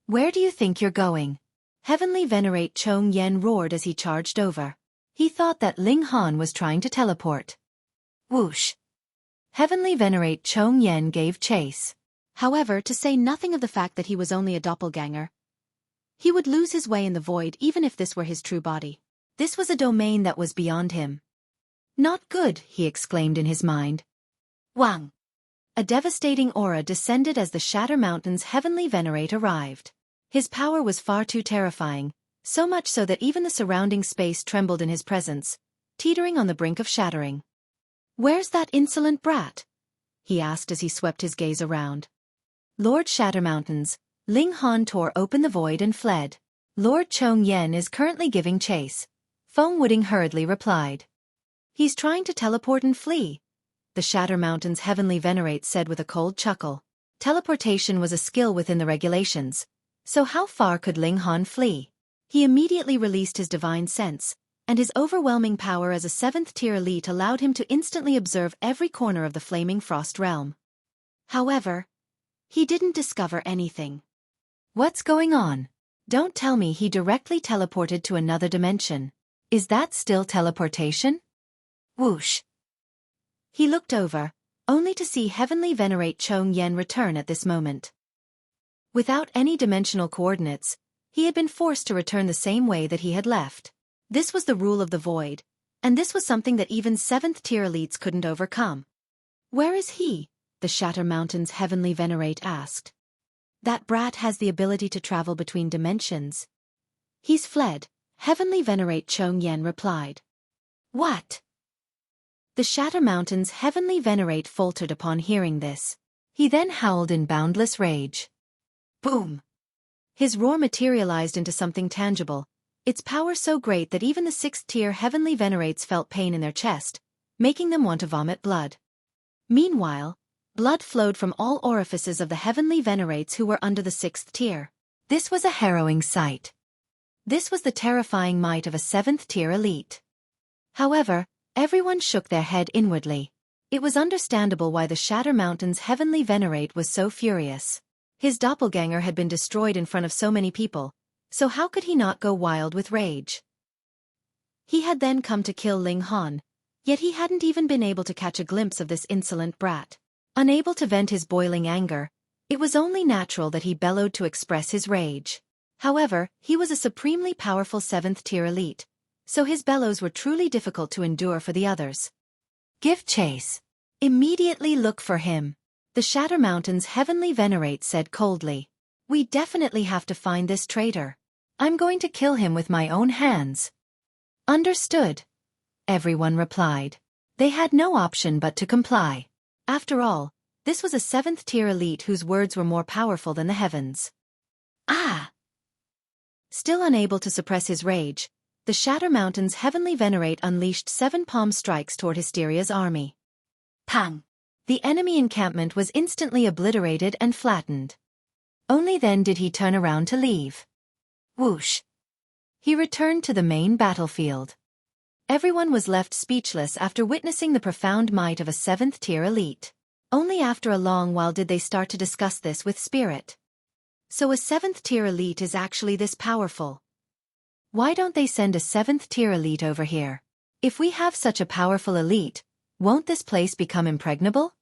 Where do you think you're going? Heavenly Venerate Chong Yen roared as he charged over. He thought that Ling Han was trying to teleport. Whoosh! Heavenly Venerate Chong Yen gave chase. However, to say nothing of the fact that he was only a doppelganger, he would lose his way in the void even if this were his true body. This was a domain that was beyond him. Not good, he exclaimed in his mind. Wang! A devastating aura descended as the Shatter Mountain's Heavenly Venerate arrived. His power was far too terrifying, so much so that even the surrounding space trembled in his presence, teetering on the brink of shattering. Where's that insolent brat? He asked as he swept his gaze around. Lord Shatter Mountains, Ling Han tore open the void and fled. Lord Chong Yen is currently giving chase, Feng Wuding hurriedly replied. He's trying to teleport and flee, the Shatter Mountain's Heavenly Venerate said with a cold chuckle. Teleportation was a skill within the regulations, so how far could Ling Han flee? He immediately released his divine sense, and his overwhelming power as a 7th-tier elite allowed him to instantly observe every corner of the Flaming Frost realm. However, he didn't discover anything. What's going on? Don't tell me he directly teleported to another dimension. Is that still teleportation? Whoosh. He looked over, only to see Heavenly Venerate Chong-yen return at this moment. Without any dimensional coordinates, he had been forced to return the same way that he had left. This was the rule of the void, and this was something that even 7th-tier elites couldn't overcome. Where is he? The Shatter Mountain's Heavenly Venerate asked. That brat has the ability to travel between dimensions. He's fled, Heavenly Venerate Chong-yen replied. What? The Shatter Mountain's Heavenly Venerate faltered upon hearing this. He then howled in boundless rage. Boom! His roar materialized into something tangible, its power so great that even the 6th-tier Heavenly Venerates felt pain in their chest, making them want to vomit blood. Meanwhile, blood flowed from all orifices of the Heavenly Venerates who were under the 6th tier. This was a harrowing sight. This was the terrifying might of a 7th-tier elite. However, everyone shook their head inwardly. It was understandable why the Shatter Mountain's Heavenly Venerate was so furious. His doppelganger had been destroyed in front of so many people, so how could he not go wild with rage? He had then come to kill Ling Han, yet he hadn't even been able to catch a glimpse of this insolent brat. Unable to vent his boiling anger, it was only natural that he bellowed to express his rage. However, he was a supremely powerful 7th-tier elite, so his bellows were truly difficult to endure for the others. Give chase. Immediately look for him. The Shatter Mountain's Heavenly Venerate said coldly. We definitely have to find this traitor. I'm going to kill him with my own hands. Understood. Everyone replied. They had no option but to comply. After all, this was a 7th-tier elite whose words were more powerful than the heavens. Ah! Still unable to suppress his rage, the Shatter Mountain's Heavenly Venerate unleashed 7 palm strikes toward Hysteria's army. Pang! The enemy encampment was instantly obliterated and flattened. Only then did he turn around to leave. Whoosh! He returned to the main battlefield. Everyone was left speechless after witnessing the profound might of a 7th-tier elite. Only after a long while did they start to discuss this with spirit. So a 7th-tier elite is actually this powerful. Why don't they send a 7th-tier elite over here? If we have such a powerful elite, won't this place become impregnable?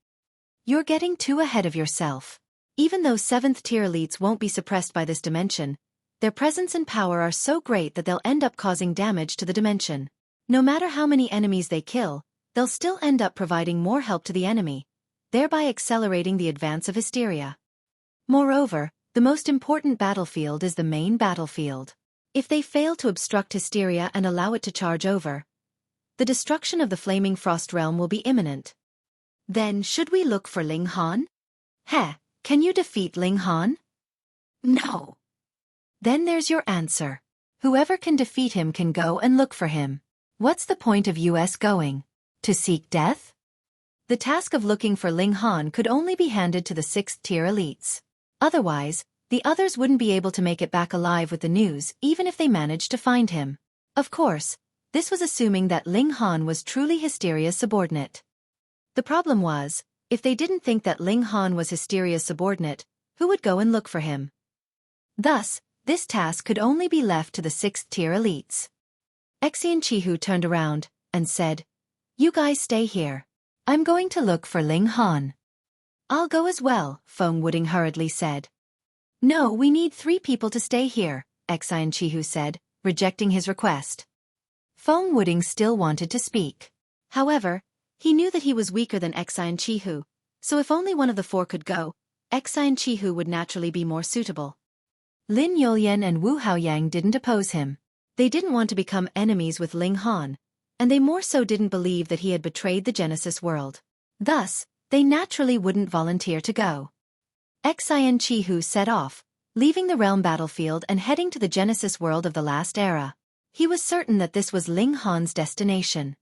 You're getting too ahead of yourself. Even though 7th-tier elites won't be suppressed by this dimension, their presence and power are so great that they'll end up causing damage to the dimension. No matter how many enemies they kill, they'll still end up providing more help to the enemy, thereby accelerating the advance of Hysteria. Moreover, the most important battlefield is the main battlefield. If they fail to obstruct Hysteria and allow it to charge over, the destruction of the Flaming Frost realm will be imminent. Then should we look for Ling Han? Heh, can you defeat Ling Han? No. Then there's your answer. Whoever can defeat him can go and look for him. What's the point of us going? To seek death? The task of looking for Ling Han could only be handed to the 6th-tier elites. Otherwise, the others wouldn't be able to make it back alive with the news even if they managed to find him. Of course, this was assuming that Ling Han was truly Hysteria's subordinate. The problem was, if they didn't think that Ling Han was Hysteria's subordinate, who would go and look for him? Thus, this task could only be left to the 6th-tier elites. Xueqi turned around and said, You guys stay here. I'm going to look for Ling Han. I'll go as well, Feng Wuding hurriedly said. No, we need 3 people to stay here, Xueqi said, rejecting his request. Feng Wuding still wanted to speak. However, he knew that he was weaker than Xueqi, so if only one of the 4 could go, Xueqi would naturally be more suitable. Lin Yolian and Wu Haoyang didn't oppose him. They didn't want to become enemies with Ling Han, and they more so didn't believe that he had betrayed the Genesis world. Thus, they naturally wouldn't volunteer to go. Xueqi set off, leaving the realm battlefield and heading to the Genesis world of the last era. He was certain that this was Ling Han's destination.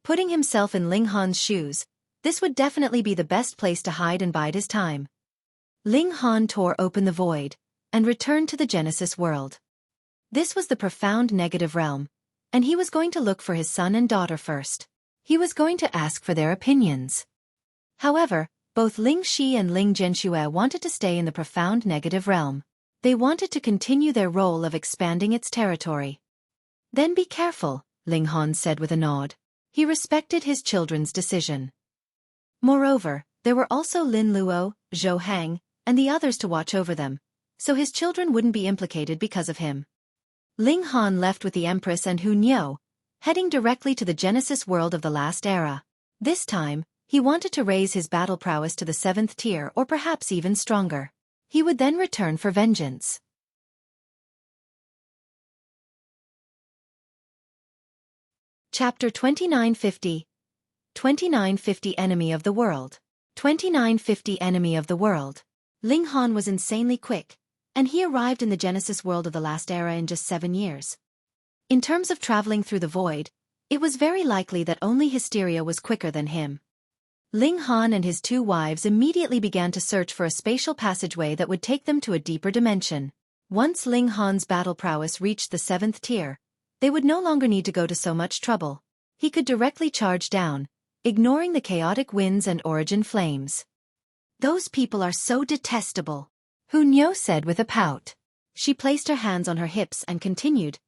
Putting himself in Ling Han's shoes, this would definitely be the best place to hide and bide his time. Ling Han tore open the void and returned to the Genesis world. This was the profound negative realm, and he was going to look for his son and daughter first. He was going to ask for their opinions. However, both Ling Shi and Ling Zhenxue wanted to stay in the profound negative realm. They wanted to continue their role of expanding its territory. Then be careful, Ling Han said with a nod. He respected his children's decision. Moreover, there were also Lin Luo, Zhou Hang, and the others to watch over them, so his children wouldn't be implicated because of him. Ling Han left with the Empress and Hu Niu, heading directly to the Genesis world of the last era. This time, he wanted to raise his battle prowess to the 7th tier or perhaps even stronger. He would then return for vengeance. Chapter 2950. 2950 Enemy of the World. 2950 Enemy of the World. Ling Han was insanely quick, and he arrived in the Genesis world of the last era in just 7 years. In terms of traveling through the void, it was very likely that only Hysteria was quicker than him. Ling Han and his 2 wives immediately began to search for a spatial passageway that would take them to a deeper dimension. Once Ling Han's battle prowess reached the 7th tier, they would no longer need to go to so much trouble. He could directly charge down, ignoring the chaotic winds and origin flames. Those people are so detestable, Hu Niu said with a pout. She placed her hands on her hips and continued.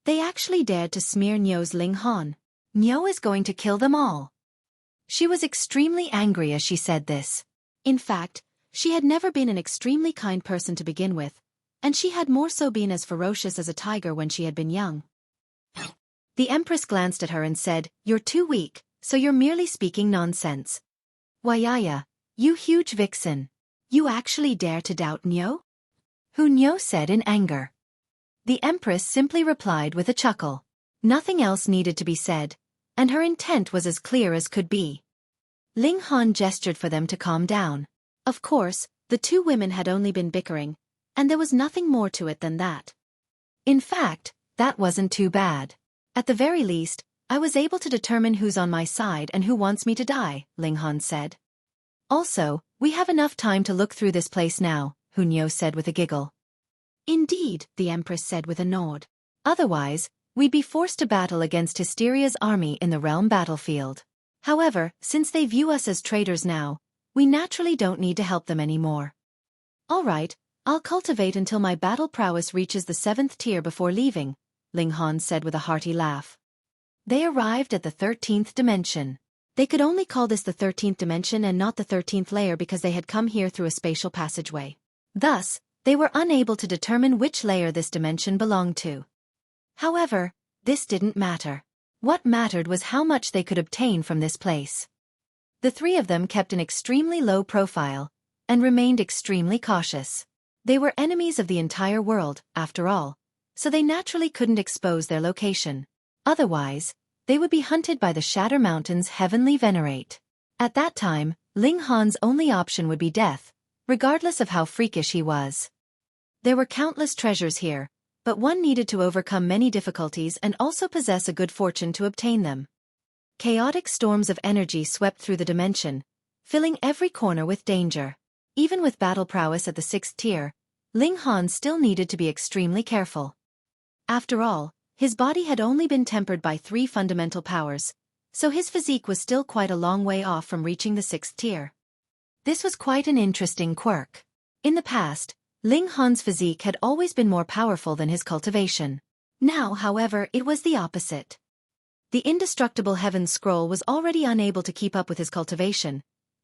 They actually dared to smear Niu's Ling Han. Niu is going to kill them all. She was extremely angry as she said this. In fact, she had never been an extremely kind person to begin with, and she had more so been as ferocious as a tiger when she had been young. The Empress glanced at her and said, "You're too weak, so you're merely speaking nonsense. Wayaya, you huge vixen. You actually dare to doubt Niu?" Hu Niu said in anger. The Empress simply replied with a chuckle. Nothing else needed to be said, and her intent was as clear as could be. Ling Han gestured for them to calm down. Of course, the 2 women had only been bickering, and there was nothing more to it than that. In fact, that wasn't too bad. At the very least, I was able to determine who's on my side and who wants me to die, Ling Han said. Also, we have enough time to look through this place now, Hu Niu said with a giggle. Indeed, the Empress said with a nod. Otherwise, we'd be forced to battle against Hysteria's army in the realm battlefield. However, since they view us as traitors now, we naturally don't need to help them anymore. All right, I'll cultivate until my battle prowess reaches the 7th tier before leaving, Ling Han said with a hearty laugh. They arrived at the 13th dimension. They could only call this the 13th dimension and not the 13th layer because they had come here through a spatial passageway. Thus, they were unable to determine which layer this dimension belonged to. However, this didn't matter. What mattered was how much they could obtain from this place. The 3 of them kept an extremely low profile, and remained extremely cautious. They were enemies of the entire world, after all, so they naturally couldn't expose their location. Otherwise, they would be hunted by the Shatter Mountain's Heavenly Venerate. At that time, Ling Han's only option would be death, regardless of how freakish he was. There were countless treasures here, but one needed to overcome many difficulties and also possess a good fortune to obtain them. Chaotic storms of energy swept through the dimension, filling every corner with danger. Even with battle prowess at the 6th tier, Ling Han still needed to be extremely careful. After all, his body had only been tempered by 3 fundamental powers, so his physique was still quite a long way off from reaching the 6th tier. This was quite an interesting quirk. In the past, Ling Han's physique had always been more powerful than his cultivation. Now, however, it was the opposite. The indestructible Heaven's Scroll was already unable to keep up with his cultivation,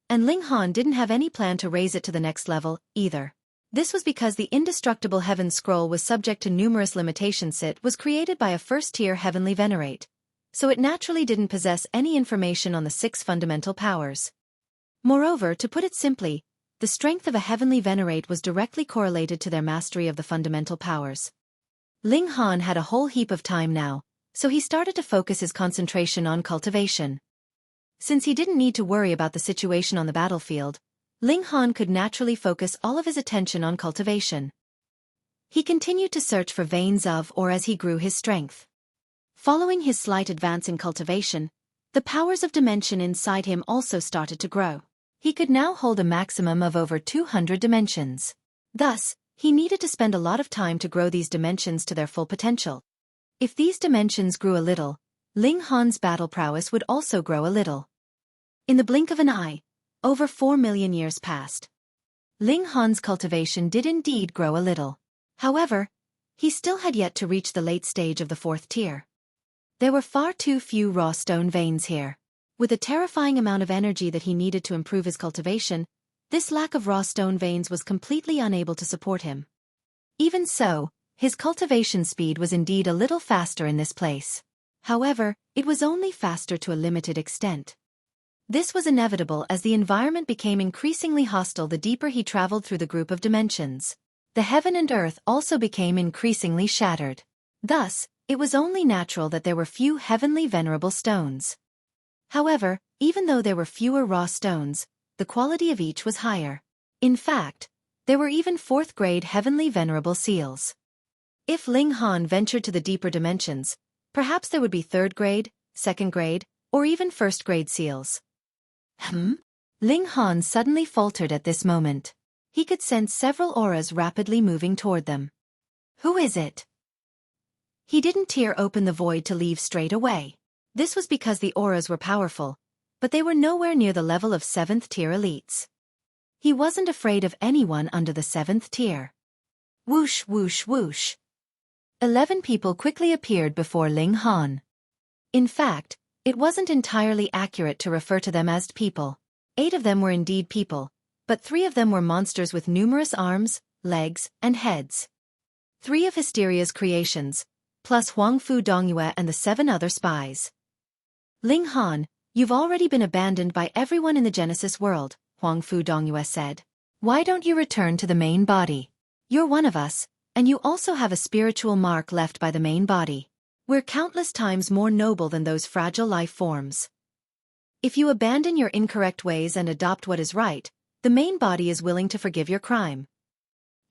and Ling Han didn't have any plan to raise it to the next level, either. This was because the indestructible Heaven's Scroll was subject to numerous limitations. It was created by a first-tier Heavenly Venerate, so it naturally didn't possess any information on the 6 fundamental powers. Moreover, to put it simply, the strength of a Heavenly Venerate was directly correlated to their mastery of the fundamental powers. Ling Han had a whole heap of time now, so he started to focus his concentration on cultivation. Since he didn't need to worry about the situation on the battlefield, Ling Han could naturally focus all of his attention on cultivation. He continued to search for veins of or as he grew his strength. Following his slight advance in cultivation, the powers of dimension inside him also started to grow. He could now hold a maximum of over 200 dimensions. Thus, he needed to spend a lot of time to grow these dimensions to their full potential. If these dimensions grew a little, Ling Han's battle prowess would also grow a little. In the blink of an eye, over 4 million years passed. Ling Han's cultivation did indeed grow a little. However, he still had yet to reach the late stage of the 4th tier. There were far too few raw stone veins here. With the terrifying amount of energy that he needed to improve his cultivation, this lack of raw stone veins was completely unable to support him. Even so, his cultivation speed was indeed a little faster in this place. However, it was only faster to a limited extent. This was inevitable as the environment became increasingly hostile the deeper he traveled through the group of dimensions. The heaven and earth also became increasingly shattered. Thus, it was only natural that there were few heavenly venerable stones. However, even though there were fewer raw stones, the quality of each was higher. In fact, there were even 4th-grade heavenly venerable seals. If Ling Han ventured to the deeper dimensions, perhaps there would be 3rd-grade, 2nd-grade, or even 1st-grade seals. Ling Han suddenly faltered at this moment. He could sense several auras rapidly moving toward them. Who is it? He didn't tear open the void to leave straight away. This was because the auras were powerful, but they were nowhere near the level of 7th-tier elites. He wasn't afraid of anyone under the 7th tier. Whoosh whoosh whoosh. 11 people quickly appeared before Ling Han. In fact, it wasn't entirely accurate to refer to them as people. 8 of them were indeed people, but 3 of them were monsters with numerous arms, legs, and heads. 3 of Hysteria's creations, plus Huangfu Dongyue and the 7 other spies. Ling Han, you've already been abandoned by everyone in the Genesis world, Huangfu Dongyue said. Why don't you return to the main body? You're one of us, and you also have a spiritual mark left by the main body. We're countless times more noble than those fragile life forms. If you abandon your incorrect ways and adopt what is right, the main body is willing to forgive your crime.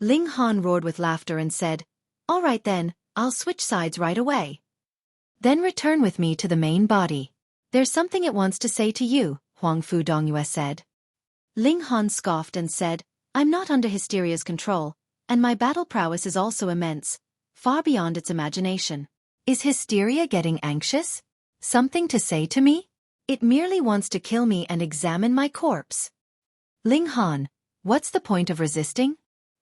Ling Han roared with laughter and said, All right then, I'll switch sides right away. Then return with me to the main body. There's something it wants to say to you, Huangfu Dongyue said. Ling Han scoffed and said, I'm not under Hysteria's control, and my battle prowess is also immense, far beyond its imagination. Is Hysteria getting anxious? Something to say to me? It merely wants to kill me and examine my corpse. Ling Han, what's the point of resisting?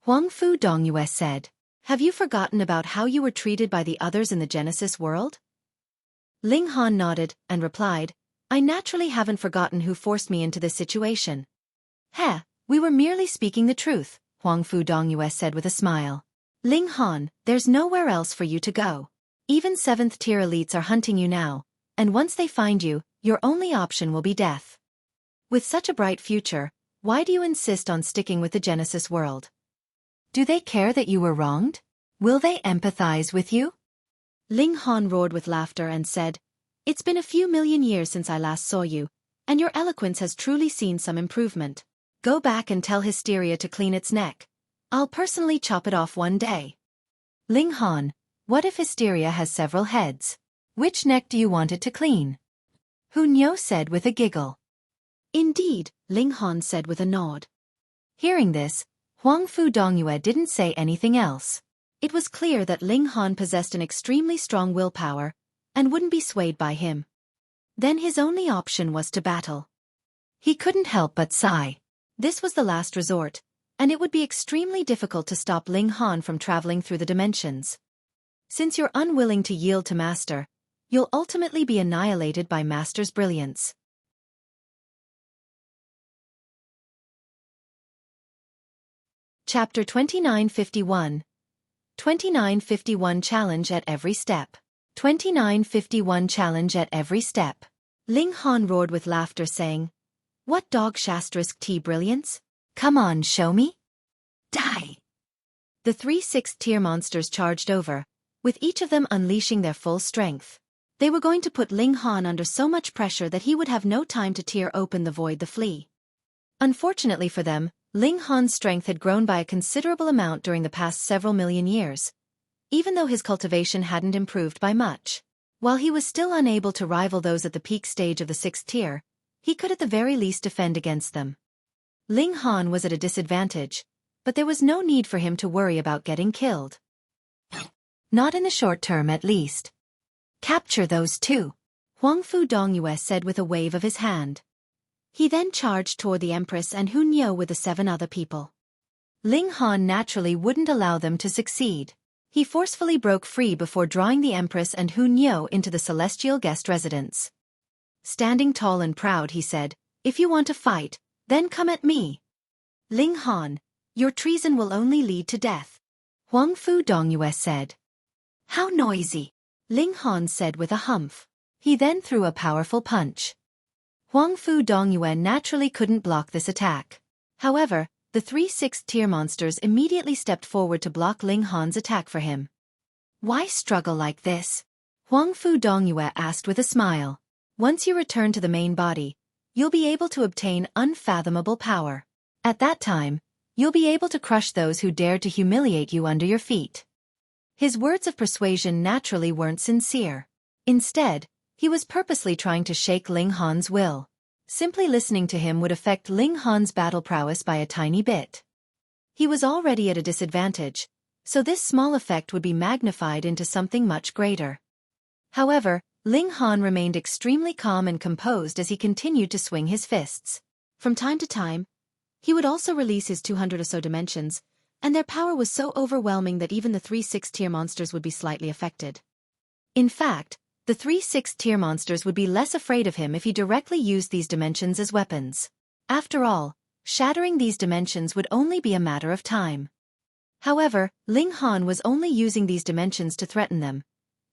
Huangfu Dongyue said. Have you forgotten about how you were treated by the others in the Genesis world? Ling Han nodded and replied, I naturally haven't forgotten who forced me into this situation. We were merely speaking the truth, Huangfu Dongyue said with a smile. Ling Han, there's nowhere else for you to go. Even 7th-tier elites are hunting you now, and once they find you, your only option will be death. With such a bright future, why do you insist on sticking with the Genesis world? Do they care that you were wronged? Will they empathize with you? Ling Han roared with laughter and said, It's been a few million years since I last saw you, and your eloquence has truly seen some improvement. Go back and tell Hysteria to clean its neck. I'll personally chop it off one day. Ling Han, what if Hysteria has several heads? Which neck do you want it to clean? Hunyo said with a giggle. Indeed, Ling Han said with a nod. Hearing this, Huangfu Dongyue didn't say anything else. It was clear that Ling Han possessed an extremely strong willpower, and wouldn't be swayed by him. Then his only option was to battle. He couldn't help but sigh. This was the last resort, and it would be extremely difficult to stop Ling Han from traveling through the dimensions. Since you're unwilling to yield to Master, you'll ultimately be annihilated by Master's brilliance. Chapter 2951. 2951 Challenge at Every Step. 2951 Challenge at Every Step. Ling Han roared with laughter saying, What dog **** T brilliance? Come on, show me. Die! The 3 6th-tier monsters charged over, with each of them unleashing their full strength. They were going to put Ling Han under so much pressure that he would have no time to tear open the void to flee. Unfortunately for them, Ling Han's strength had grown by a considerable amount during the past several million years, even though his cultivation hadn't improved by much. While he was still unable to rival those at the peak stage of the 6th tier, he could at the very least defend against them. Ling Han was at a disadvantage, but there was no need for him to worry about getting killed. Not in the short term at least. Capture those two, Huang Fu Dongyue said with a wave of his hand. He then charged toward the Empress and Hu Niu with the 7 other people. Ling Han naturally wouldn't allow them to succeed. He forcefully broke free before drawing the Empress and Hu Niu into the celestial guest residence. Standing tall and proud, he said, "If you want to fight, then come at me. Ling Han, your treason will only lead to death," Huang Fu Dongyue said. "How noisy," Ling Han said with a humph. He then threw a powerful punch. Huang Fu Dongyue naturally couldn't block this attack. However, the 3 6th-tier monsters immediately stepped forward to block Ling Han's attack for him. "Why struggle like this?" Huang Fu Dongyue asked with a smile. "Once you return to the main body, you'll be able to obtain unfathomable power. At that time, you'll be able to crush those who dared to humiliate you under your feet." His words of persuasion naturally weren't sincere. Instead, he was purposely trying to shake Ling Han's will. Simply listening to him would affect Ling Han's battle prowess by a tiny bit. He was already at a disadvantage, so this small effect would be magnified into something much greater. However, Ling Han remained extremely calm and composed as he continued to swing his fists. From time to time, he would also release his 200 or so dimensions, and their power was so overwhelming that even the 3 6th-tier monsters would be slightly affected. In fact, the 3 6th-tier monsters would be less afraid of him if he directly used these dimensions as weapons. After all, shattering these dimensions would only be a matter of time. However, Ling Han was only using these dimensions to threaten them,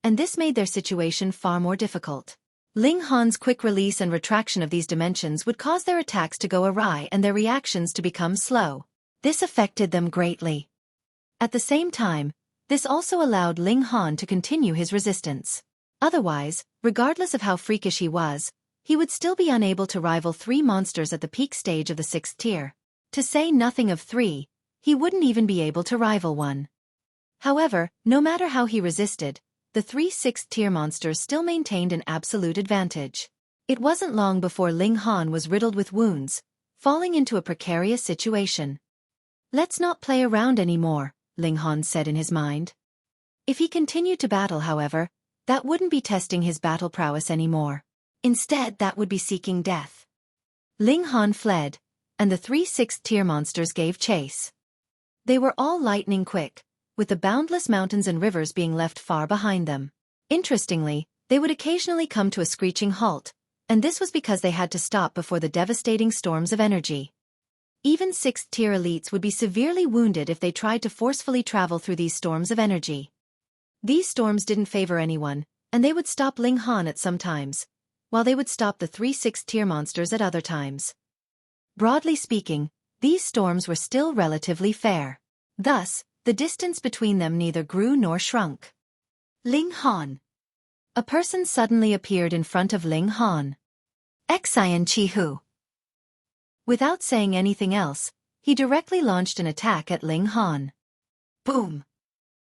and this made their situation far more difficult. Ling Han's quick release and retraction of these dimensions would cause their attacks to go awry and their reactions to become slow. This affected them greatly. At the same time, this also allowed Ling Han to continue his resistance. Otherwise, regardless of how freakish he was, he would still be unable to rival 3 monsters at the peak stage of the 6th tier. To say nothing of 3, he wouldn't even be able to rival 1. However, no matter how he resisted, the 3 6th-tier monsters still maintained an absolute advantage. It wasn't long before Ling Han was riddled with wounds, falling into a precarious situation. "Let's not play around anymore," Ling Han said in his mind. If he continued to battle, however, that wouldn't be testing his battle prowess anymore. Instead, that would be seeking death. Ling Han fled, and the 3 6th-tier monsters gave chase. They were all lightning quick, with the boundless mountains and rivers being left far behind them. Interestingly, they would occasionally come to a screeching halt, and this was because they had to stop before the devastating storms of energy. Even 6th-tier elites would be severely wounded if they tried to forcefully travel through these storms of energy. These storms didn't favor anyone, and they would stop Ling Han at some times, while they would stop the 3 6th-tier monsters at other times. Broadly speaking, these storms were still relatively fair. Thus, the distance between them neither grew nor shrunk. Ling Han. A person suddenly appeared in front of Ling Han. Xian Chi-hu. Without saying anything else, he directly launched an attack at Ling Han. Boom!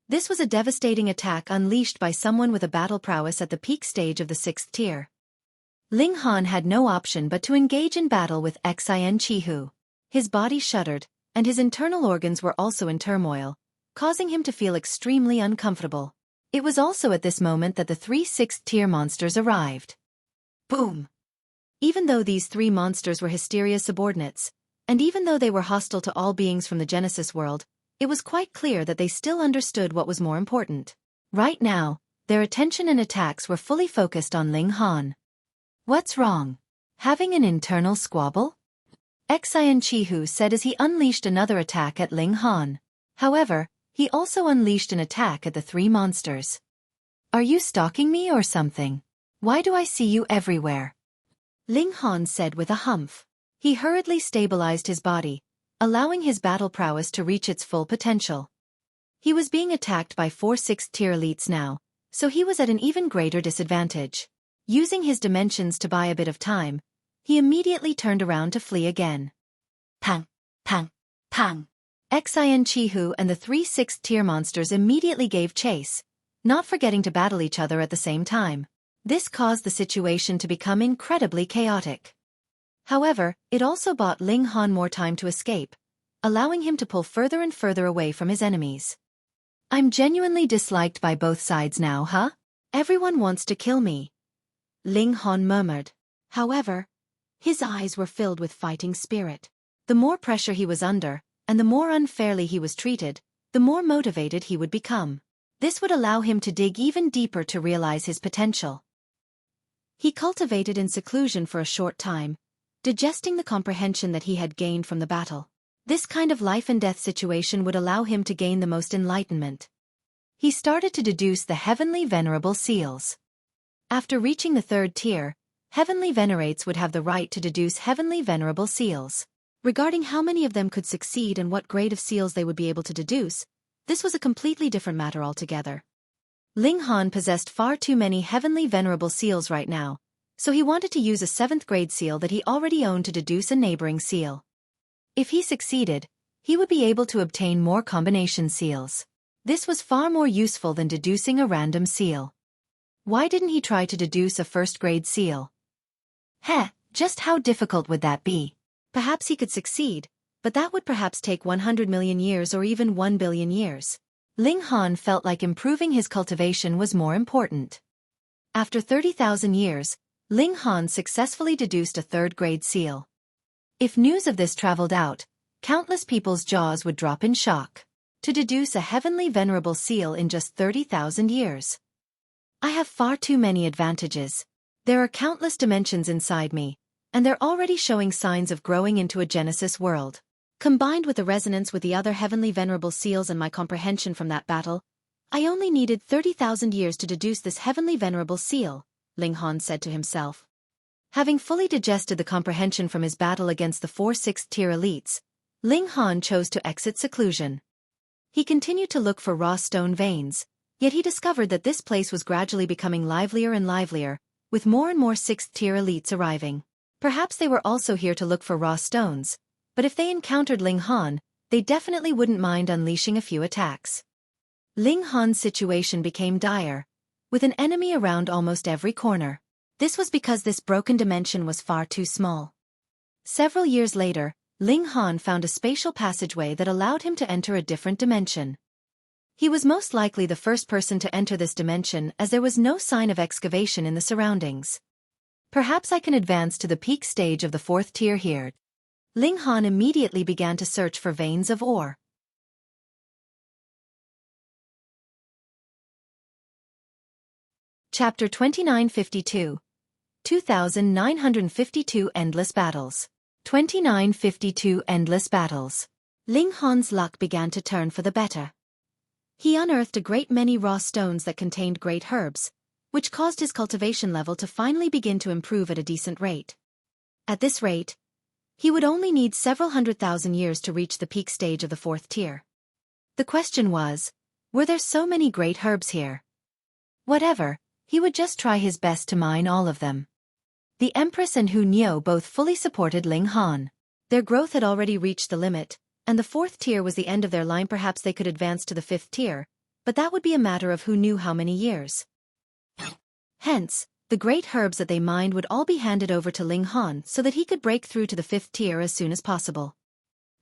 This was a devastating attack unleashed by someone with a battle prowess at the peak stage of the 6th tier. Ling Han had no option but to engage in battle with Xian Chi-hu. His body shuddered, and his internal organs were also in turmoil, causing him to feel extremely uncomfortable. It was also at this moment that the 3 6th-tier monsters arrived. Boom! Even though these 3 monsters were Hysteria's subordinates, and even though they were hostile to all beings from the Genesis world, it was quite clear that they still understood what was more important. Right now, their attention and attacks were fully focused on Ling Han. "What's wrong? Having an internal squabble?" Xian Chi-hu said as he unleashed another attack at Ling Han. However, he also unleashed an attack at the 3 monsters. "Are you stalking me or something? Why do I see you everywhere?" Ling Han said with a humph. He hurriedly stabilized his body, allowing his battle prowess to reach its full potential. He was being attacked by 4 6th-tier elites now, so he was at an even greater disadvantage. Using his dimensions to buy a bit of time, he immediately turned around to flee again. Pang! Pang! Pang! Xian Chi-hu and the 3 6th-tier monsters immediately gave chase, not forgetting to battle each other at the same time. This caused the situation to become incredibly chaotic. However, it also bought Ling Han more time to escape, allowing him to pull further and further away from his enemies. "I'm genuinely disliked by both sides now, huh?" Everyone wants to kill me, Ling Han murmured. However, his eyes were filled with fighting spirit. The more pressure he was under, and the more unfairly he was treated, the more motivated he would become. This would allow him to dig even deeper to realize his potential. He cultivated in seclusion for a short time, digesting the comprehension that he had gained from the battle. This kind of life-and-death situation would allow him to gain the most enlightenment. He started to deduce the heavenly venerable seals. After reaching the 3rd tier, heavenly venerates would have the right to deduce heavenly venerable seals. Regarding how many of them could succeed and what grade of seals they would be able to deduce, this was a completely different matter altogether. Ling Han possessed far too many heavenly venerable seals right now, so he wanted to use a 7th grade seal that he already owned to deduce a neighboring seal. If he succeeded, he would be able to obtain more combination seals. This was far more useful than deducing a random seal. Why didn't he try to deduce a 1st grade seal? Just how difficult would that be? Perhaps he could succeed, but that would perhaps take 100 million years or even 1 billion years. Ling Han felt like improving his cultivation was more important. After 30,000 years, Ling Han successfully deduced a 3rd grade seal. If news of this traveled out, countless people's jaws would drop in shock. To deduce a heavenly venerable seal in just 30,000 years. I have far too many advantages. There are countless dimensions inside me, and they're already showing signs of growing into a Genesis world. Combined with the resonance with the other heavenly venerable seals and my comprehension from that battle, I only needed 30,000 years to deduce this heavenly venerable seal, Ling Han said to himself. Having fully digested the comprehension from his battle against the 4 6th tier elites, Ling Han chose to exit seclusion. He continued to look for raw stone veins, yet he discovered that this place was gradually becoming livelier and livelier, with more and more 6th tier elites arriving. Perhaps they were also here to look for raw stones, but if they encountered Ling Han, they definitely wouldn't mind unleashing a few attacks. Ling Han's situation became dire, with an enemy around almost every corner. This was because this broken dimension was far too small. Several years later, Ling Han found a spatial passageway that allowed him to enter a different dimension. He was most likely the first person to enter this dimension as there was no sign of excavation in the surroundings. Perhaps I can advance to the peak stage of the 4th tier here. Ling Han immediately began to search for veins of ore. Chapter 2952. 2952 Endless Battles. 2952 Endless Battles. Ling Han's luck began to turn for the better. He unearthed a great many raw stones that contained great herbs, which caused his cultivation level to finally begin to improve at a decent rate. At this rate, he would only need several 100,000 years to reach the peak stage of the 4th tier. The question was, were there so many great herbs here? Whatever, he would just try his best to mine all of them. The Empress and Hu Niu both fully supported Ling Han. Their growth had already reached the limit, and the 4th tier was the end of their line. Perhaps they could advance to the 5th tier, but that would be a matter of who knew how many years. Hence, the great herbs that they mined would all be handed over to Ling Han so that he could break through to the 5th tier as soon as possible.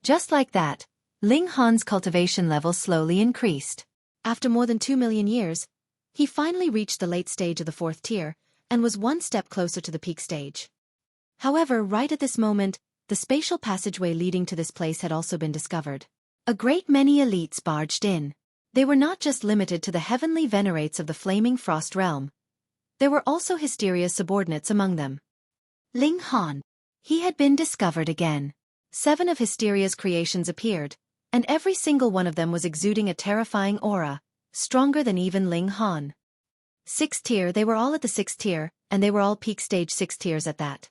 Just like that, Ling Han's cultivation level slowly increased. After more than 2 million years, he finally reached the late stage of the 4th tier, and was one step closer to the peak stage. However, right at this moment, the spatial passageway leading to this place had also been discovered. A great many elites barged in. They were not just limited to the heavenly venerates of the Flaming Frost realm. There were also Hysteria's subordinates among them. Ling Han. He had been discovered again. 7 of Hysteria's creations appeared, and every single one of them was exuding a terrifying aura, stronger than even Ling Han. 6th tier, they were all at the 6th tier, and they were all peak stage 6 tiers at that.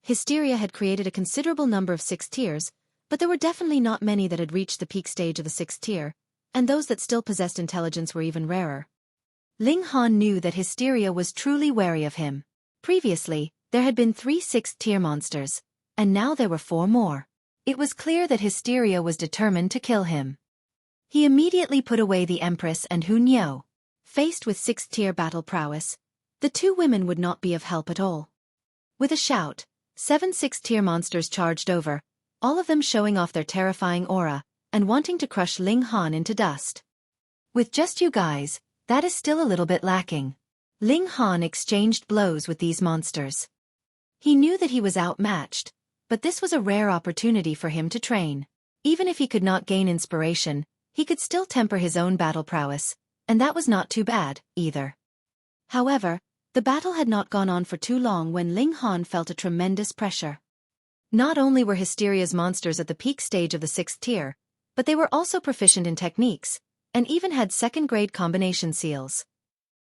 Hysteria had created a considerable number of 6 tiers, but there were definitely not many that had reached the peak stage of the 6th tier, and those that still possessed intelligence were even rarer. Ling Han knew that Hysteria was truly wary of him. Previously, there had been 3 6th tier monsters, and now there were 4 more. It was clear that Hysteria was determined to kill him. He immediately put away the Empress and Hu Niu. Faced with 6th tier battle prowess, the 2 women would not be of help at all. With a shout, 7 6th tier monsters charged over, all of them showing off their terrifying aura, and wanting to crush Ling Han into dust. With just you guys, that is still a little bit lacking. Ling Han exchanged blows with these monsters. He knew that he was outmatched, but this was a rare opportunity for him to train. Even if he could not gain inspiration, he could still temper his own battle prowess, and that was not too bad, either. However, the battle had not gone on for too long when Ling Han felt a tremendous pressure. Not only were Hysteria's monsters at the peak stage of the 6th tier, but they were also proficient in techniques, and even had second-grade combination seals.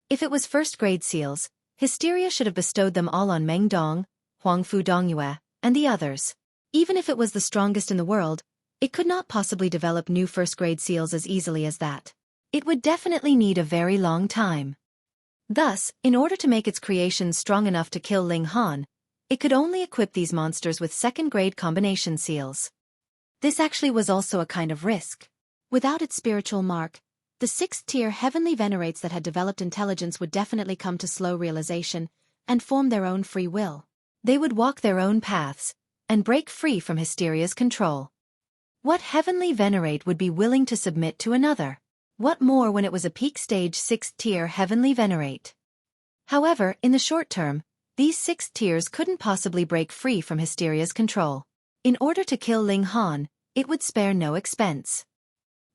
If it was first-grade seals, Hysteria should have bestowed them all on Meng Dong, Huangfu Dongyue, and the others. Even if it was the strongest in the world, it could not possibly develop new first-grade seals as easily as that. It would definitely need a very long time. Thus, in order to make its creations strong enough to kill Ling Han, it could only equip these monsters with second-grade combination seals. This actually was also a kind of risk. Without its spiritual mark, the 6th-tier heavenly venerates that had developed intelligence would definitely come to slow realization and form their own free will. They would walk their own paths and break free from Hysteria's control. What heavenly venerate would be willing to submit to another? What more when it was a peak stage 6th-tier heavenly venerate? However, in the short term, these 6th tiers couldn't possibly break free from Hysteria's control. In order to kill Ling Han, it would spare no expense.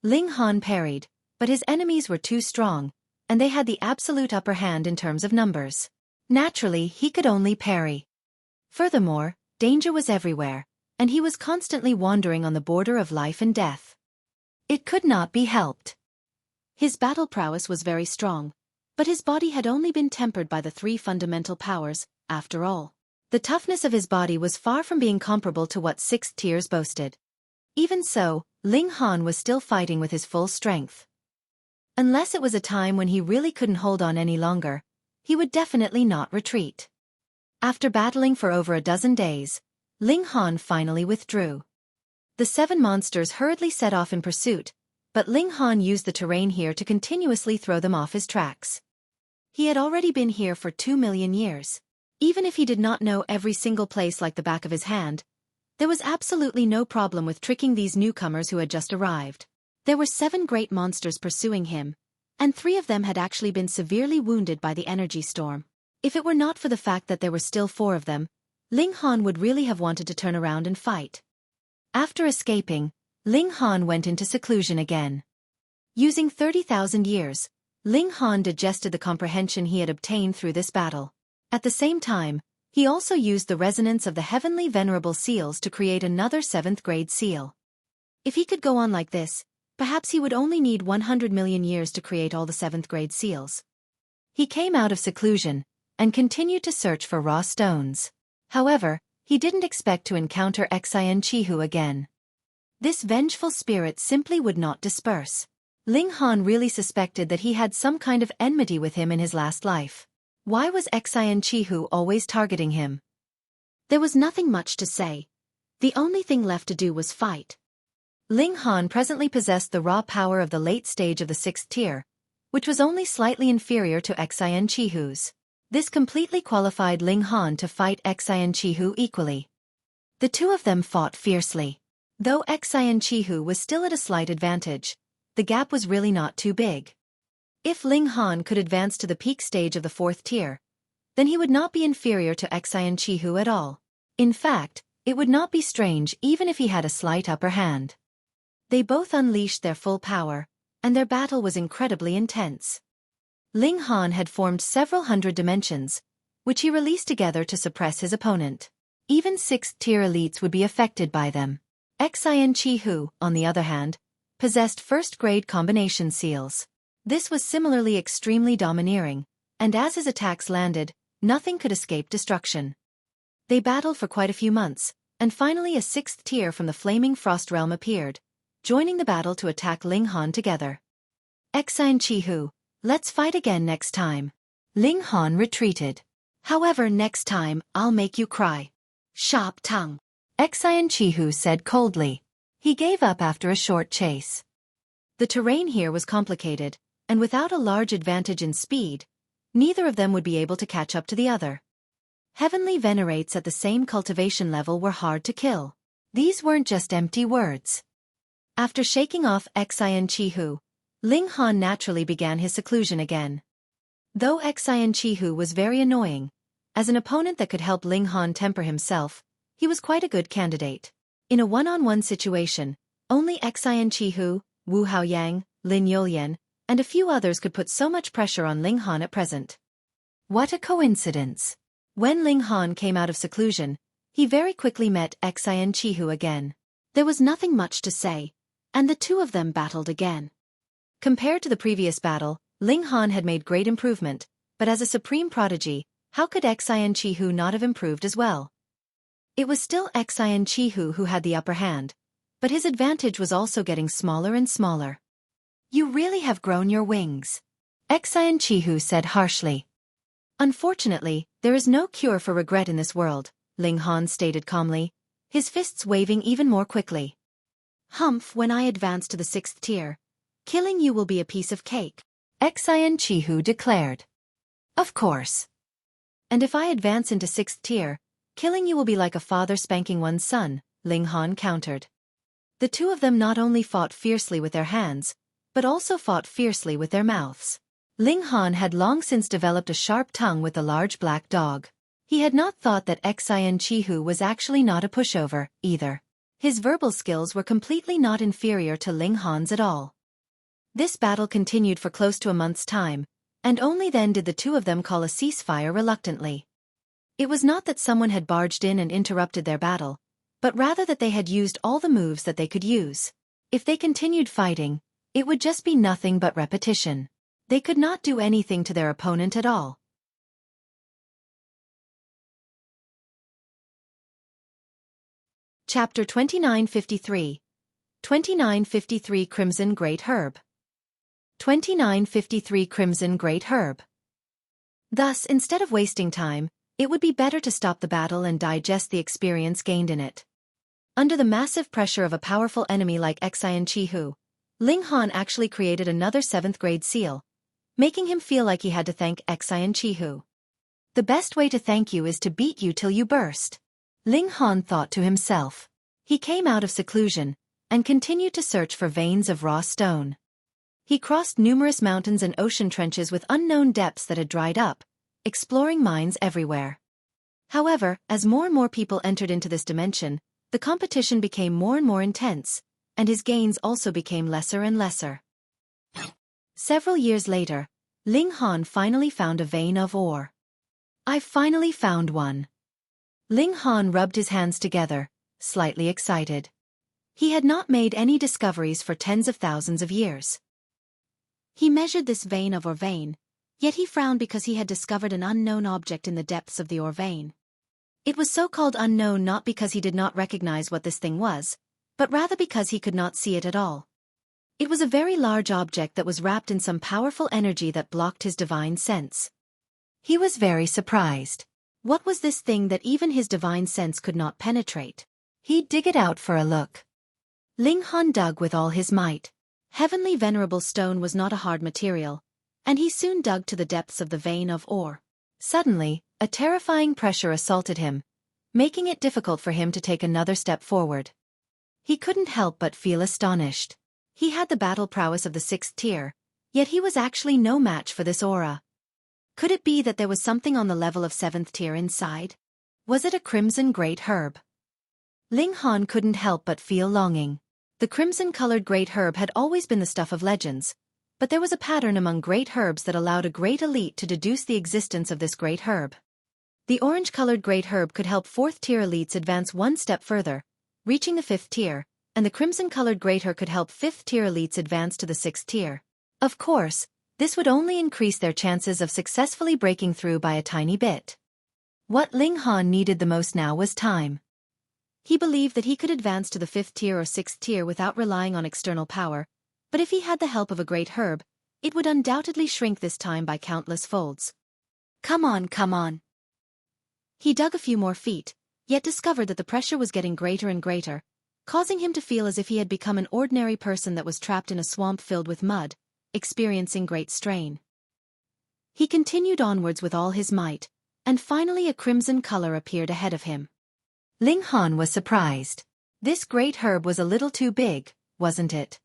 Ling Han parried, but his enemies were too strong, and they had the absolute upper hand in terms of numbers. Naturally, he could only parry. Furthermore, danger was everywhere, and he was constantly wandering on the border of life and death. It could not be helped. His battle prowess was very strong, but his body had only been tempered by the 3 fundamental powers, after all. The toughness of his body was far from being comparable to what 6th tiers boasted. Even so, Ling Han was still fighting with his full strength. Unless it was a time when he really couldn't hold on any longer, he would definitely not retreat. After battling for over a dozen days, Ling Han finally withdrew. The 7 monsters hurriedly set off in pursuit, but Ling Han used the terrain here to continuously throw them off his tracks. He had already been here for 2 million years. Even if he did not know every single place like the back of his hand, there was absolutely no problem with tricking these newcomers who had just arrived. There were 7 great monsters pursuing him, and 3 of them had actually been severely wounded by the energy storm. If it were not for the fact that there were still 4 of them, Ling Han would really have wanted to turn around and fight. After escaping, Ling Han went into seclusion again. Using 30,000 years, Ling Han digested the comprehension he had obtained through this battle. At the same time, he also used the resonance of the heavenly venerable seals to create another 7th-grade seal. If he could go on like this, perhaps he would only need 100 million years to create all the 7th-grade seals. He came out of seclusion and continued to search for raw stones. However, he didn't expect to encounter Xian Chihu again. This vengeful spirit simply would not disperse. Ling Han really suspected that he had some kind of enmity with him in his last life. Why was Xian Chihu always targeting him? There was nothing much to say. The only thing left to do was fight. Ling Han presently possessed the raw power of the late stage of the 6th tier, which was only slightly inferior to Xian Chihu's. This completely qualified Ling Han to fight Xian Chihu equally. The 2 of them fought fiercely. Though Xian Chihu was still at a slight advantage, the gap was really not too big. If Ling Han could advance to the peak stage of the 4th tier, then he would not be inferior to Xian Chihu at all. In fact, it would not be strange even if he had a slight upper hand. They both unleashed their full power, and their battle was incredibly intense. Ling Han had formed several hundred dimensions, which he released together to suppress his opponent. Even 6th-tier elites would be affected by them. Xian Chihu, on the other hand, possessed first-grade combination seals. This was similarly extremely domineering, and as his attacks landed, nothing could escape destruction. They battled for quite a few months, and finally a 6th tier from the Flaming Frost Realm appeared, joining the battle to attack Ling Han together. Xian Chihu, let's fight again next time. Ling Han retreated. However, next time, I'll make you cry. Sharp tongue. Xian Chihu said coldly. He gave up after a short chase. The terrain here was complicated, and without a large advantage in speed, neither of them would be able to catch up to the other. Heavenly venerates at the same cultivation level were hard to kill. These weren't just empty words. After shaking off Xian Chihu, Ling Han naturally began his seclusion again. Though Xian Chihu was very annoying, as an opponent that could help Ling Han temper himself, he was quite a good candidate. In a one-on-one situation, only Xian Chihu, Wu Haoyang, Lin Yolian, and a few others could put so much pressure on Ling Han at present. What a coincidence! When Ling Han came out of seclusion, he very quickly met Xian Chihu again. There was nothing much to say, and the two of them battled again. Compared to the previous battle, Ling Han had made great improvement, but as a supreme prodigy, how could Xian Chihu not have improved as well? It was still Xian Chihu who had the upper hand, but his advantage was also getting smaller and smaller. You really have grown your wings, Xian Chihu said harshly. Unfortunately, there is no cure for regret in this world, Ling Han stated calmly, his fists waving even more quickly. Humph, when I advance to the 6th tier, killing you will be a piece of cake, Xian Chihu declared. Of course. And if I advance into 6th tier, killing you will be like a father spanking one's son, Ling Han countered. The two of them not only fought fiercely with their hands, but also fought fiercely with their mouths. Ling Han had long since developed a sharp tongue with the large black dog. He had not thought that Xian Chihu was actually not a pushover, either. His verbal skills were completely not inferior to Ling Han's at all. This battle continued for close to a month's time, and only then did the two of them call a ceasefire reluctantly. It was not that someone had barged in and interrupted their battle, but rather that they had used all the moves that they could use. If they continued fighting, it would just be nothing but repetition. They could not do anything to their opponent at all. Chapter 2953. 2953 Crimson Great Herb. 2953 Crimson Great Herb. Thus, instead of wasting time, it would be better to stop the battle and digest the experience gained in it. Under the massive pressure of a powerful enemy like Xian Chihu, Ling Han actually created another 7th grade seal, making him feel like he had to thank Xian Chihu. The best way to thank you is to beat you till you burst, Ling Han thought to himself. He came out of seclusion, and continued to search for veins of raw stone. He crossed numerous mountains and ocean trenches with unknown depths that had dried up, exploring mines everywhere. However, as more and more people entered into this dimension, the competition became more and more intense, and his gains also became lesser and lesser. Several years later, Ling Han finally found a vein of ore. I finally found one. Ling Han rubbed his hands together, slightly excited. He had not made any discoveries for tens of thousands of years. He measured this vein of ore vein, yet he frowned because he had discovered an unknown object in the depths of the ore vein. It was so-called unknown not because he did not recognize what this thing was, but rather because he could not see it at all. It was a very large object that was wrapped in some powerful energy that blocked his divine sense. He was very surprised. What was this thing that even his divine sense could not penetrate? He'd dig it out for a look. Ling Han dug with all his might. Heavenly venerable stone was not a hard material, and he soon dug to the depths of the vein of ore. Suddenly, a terrifying pressure assaulted him, making it difficult for him to take another step forward. He couldn't help but feel astonished. He had the battle prowess of the 6th tier, yet he was actually no match for this aura. Could it be that there was something on the level of 7th tier inside? Was it a crimson great herb? Ling Han couldn't help but feel longing. The crimson-colored great herb had always been the stuff of legends, but there was a pattern among great herbs that allowed a great elite to deduce the existence of this great herb. The orange-colored great herb could help 4th tier elites advance one step further, reaching the 5th tier, and the crimson-colored great herb could help 5th tier elites advance to the 6th tier. Of course, this would only increase their chances of successfully breaking through by a tiny bit. What Ling Han needed the most now was time. He believed that he could advance to the 5th tier or 6th tier without relying on external power, but if he had the help of a great herb, it would undoubtedly shrink this time by countless folds. Come on, come on. He dug a few more feet, yet discovered that the pressure was getting greater and greater, causing him to feel as if he had become an ordinary person that was trapped in a swamp filled with mud, experiencing great strain. He continued onwards with all his might, and finally a crimson color appeared ahead of him. Ling Han was surprised. This great herb was a little too big, wasn't it?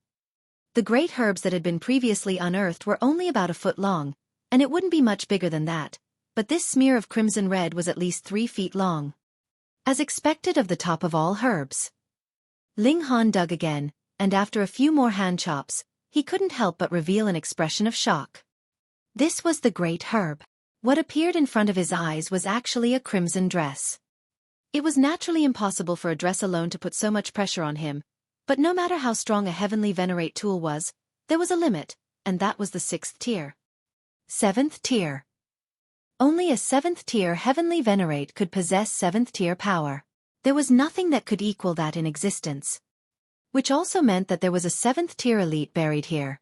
The great herbs that had been previously unearthed were only about a foot long, and it wouldn't be much bigger than that, but this smear of crimson red was at least 3 feet long. As expected of the top of all herbs. Ling Han dug again, and after a few more hand chops, he couldn't help but reveal an expression of shock. This was the great herb. What appeared in front of his eyes was actually a crimson dress. It was naturally impossible for a dress alone to put so much pressure on him, but no matter how strong a heavenly venerate tool was, there was a limit, and that was the 6th tier. 7th tier. Only a 7th tier heavenly venerate could possess 7th tier power. There was nothing that could equal that in existence. Which also meant that there was a 7th tier elite buried here.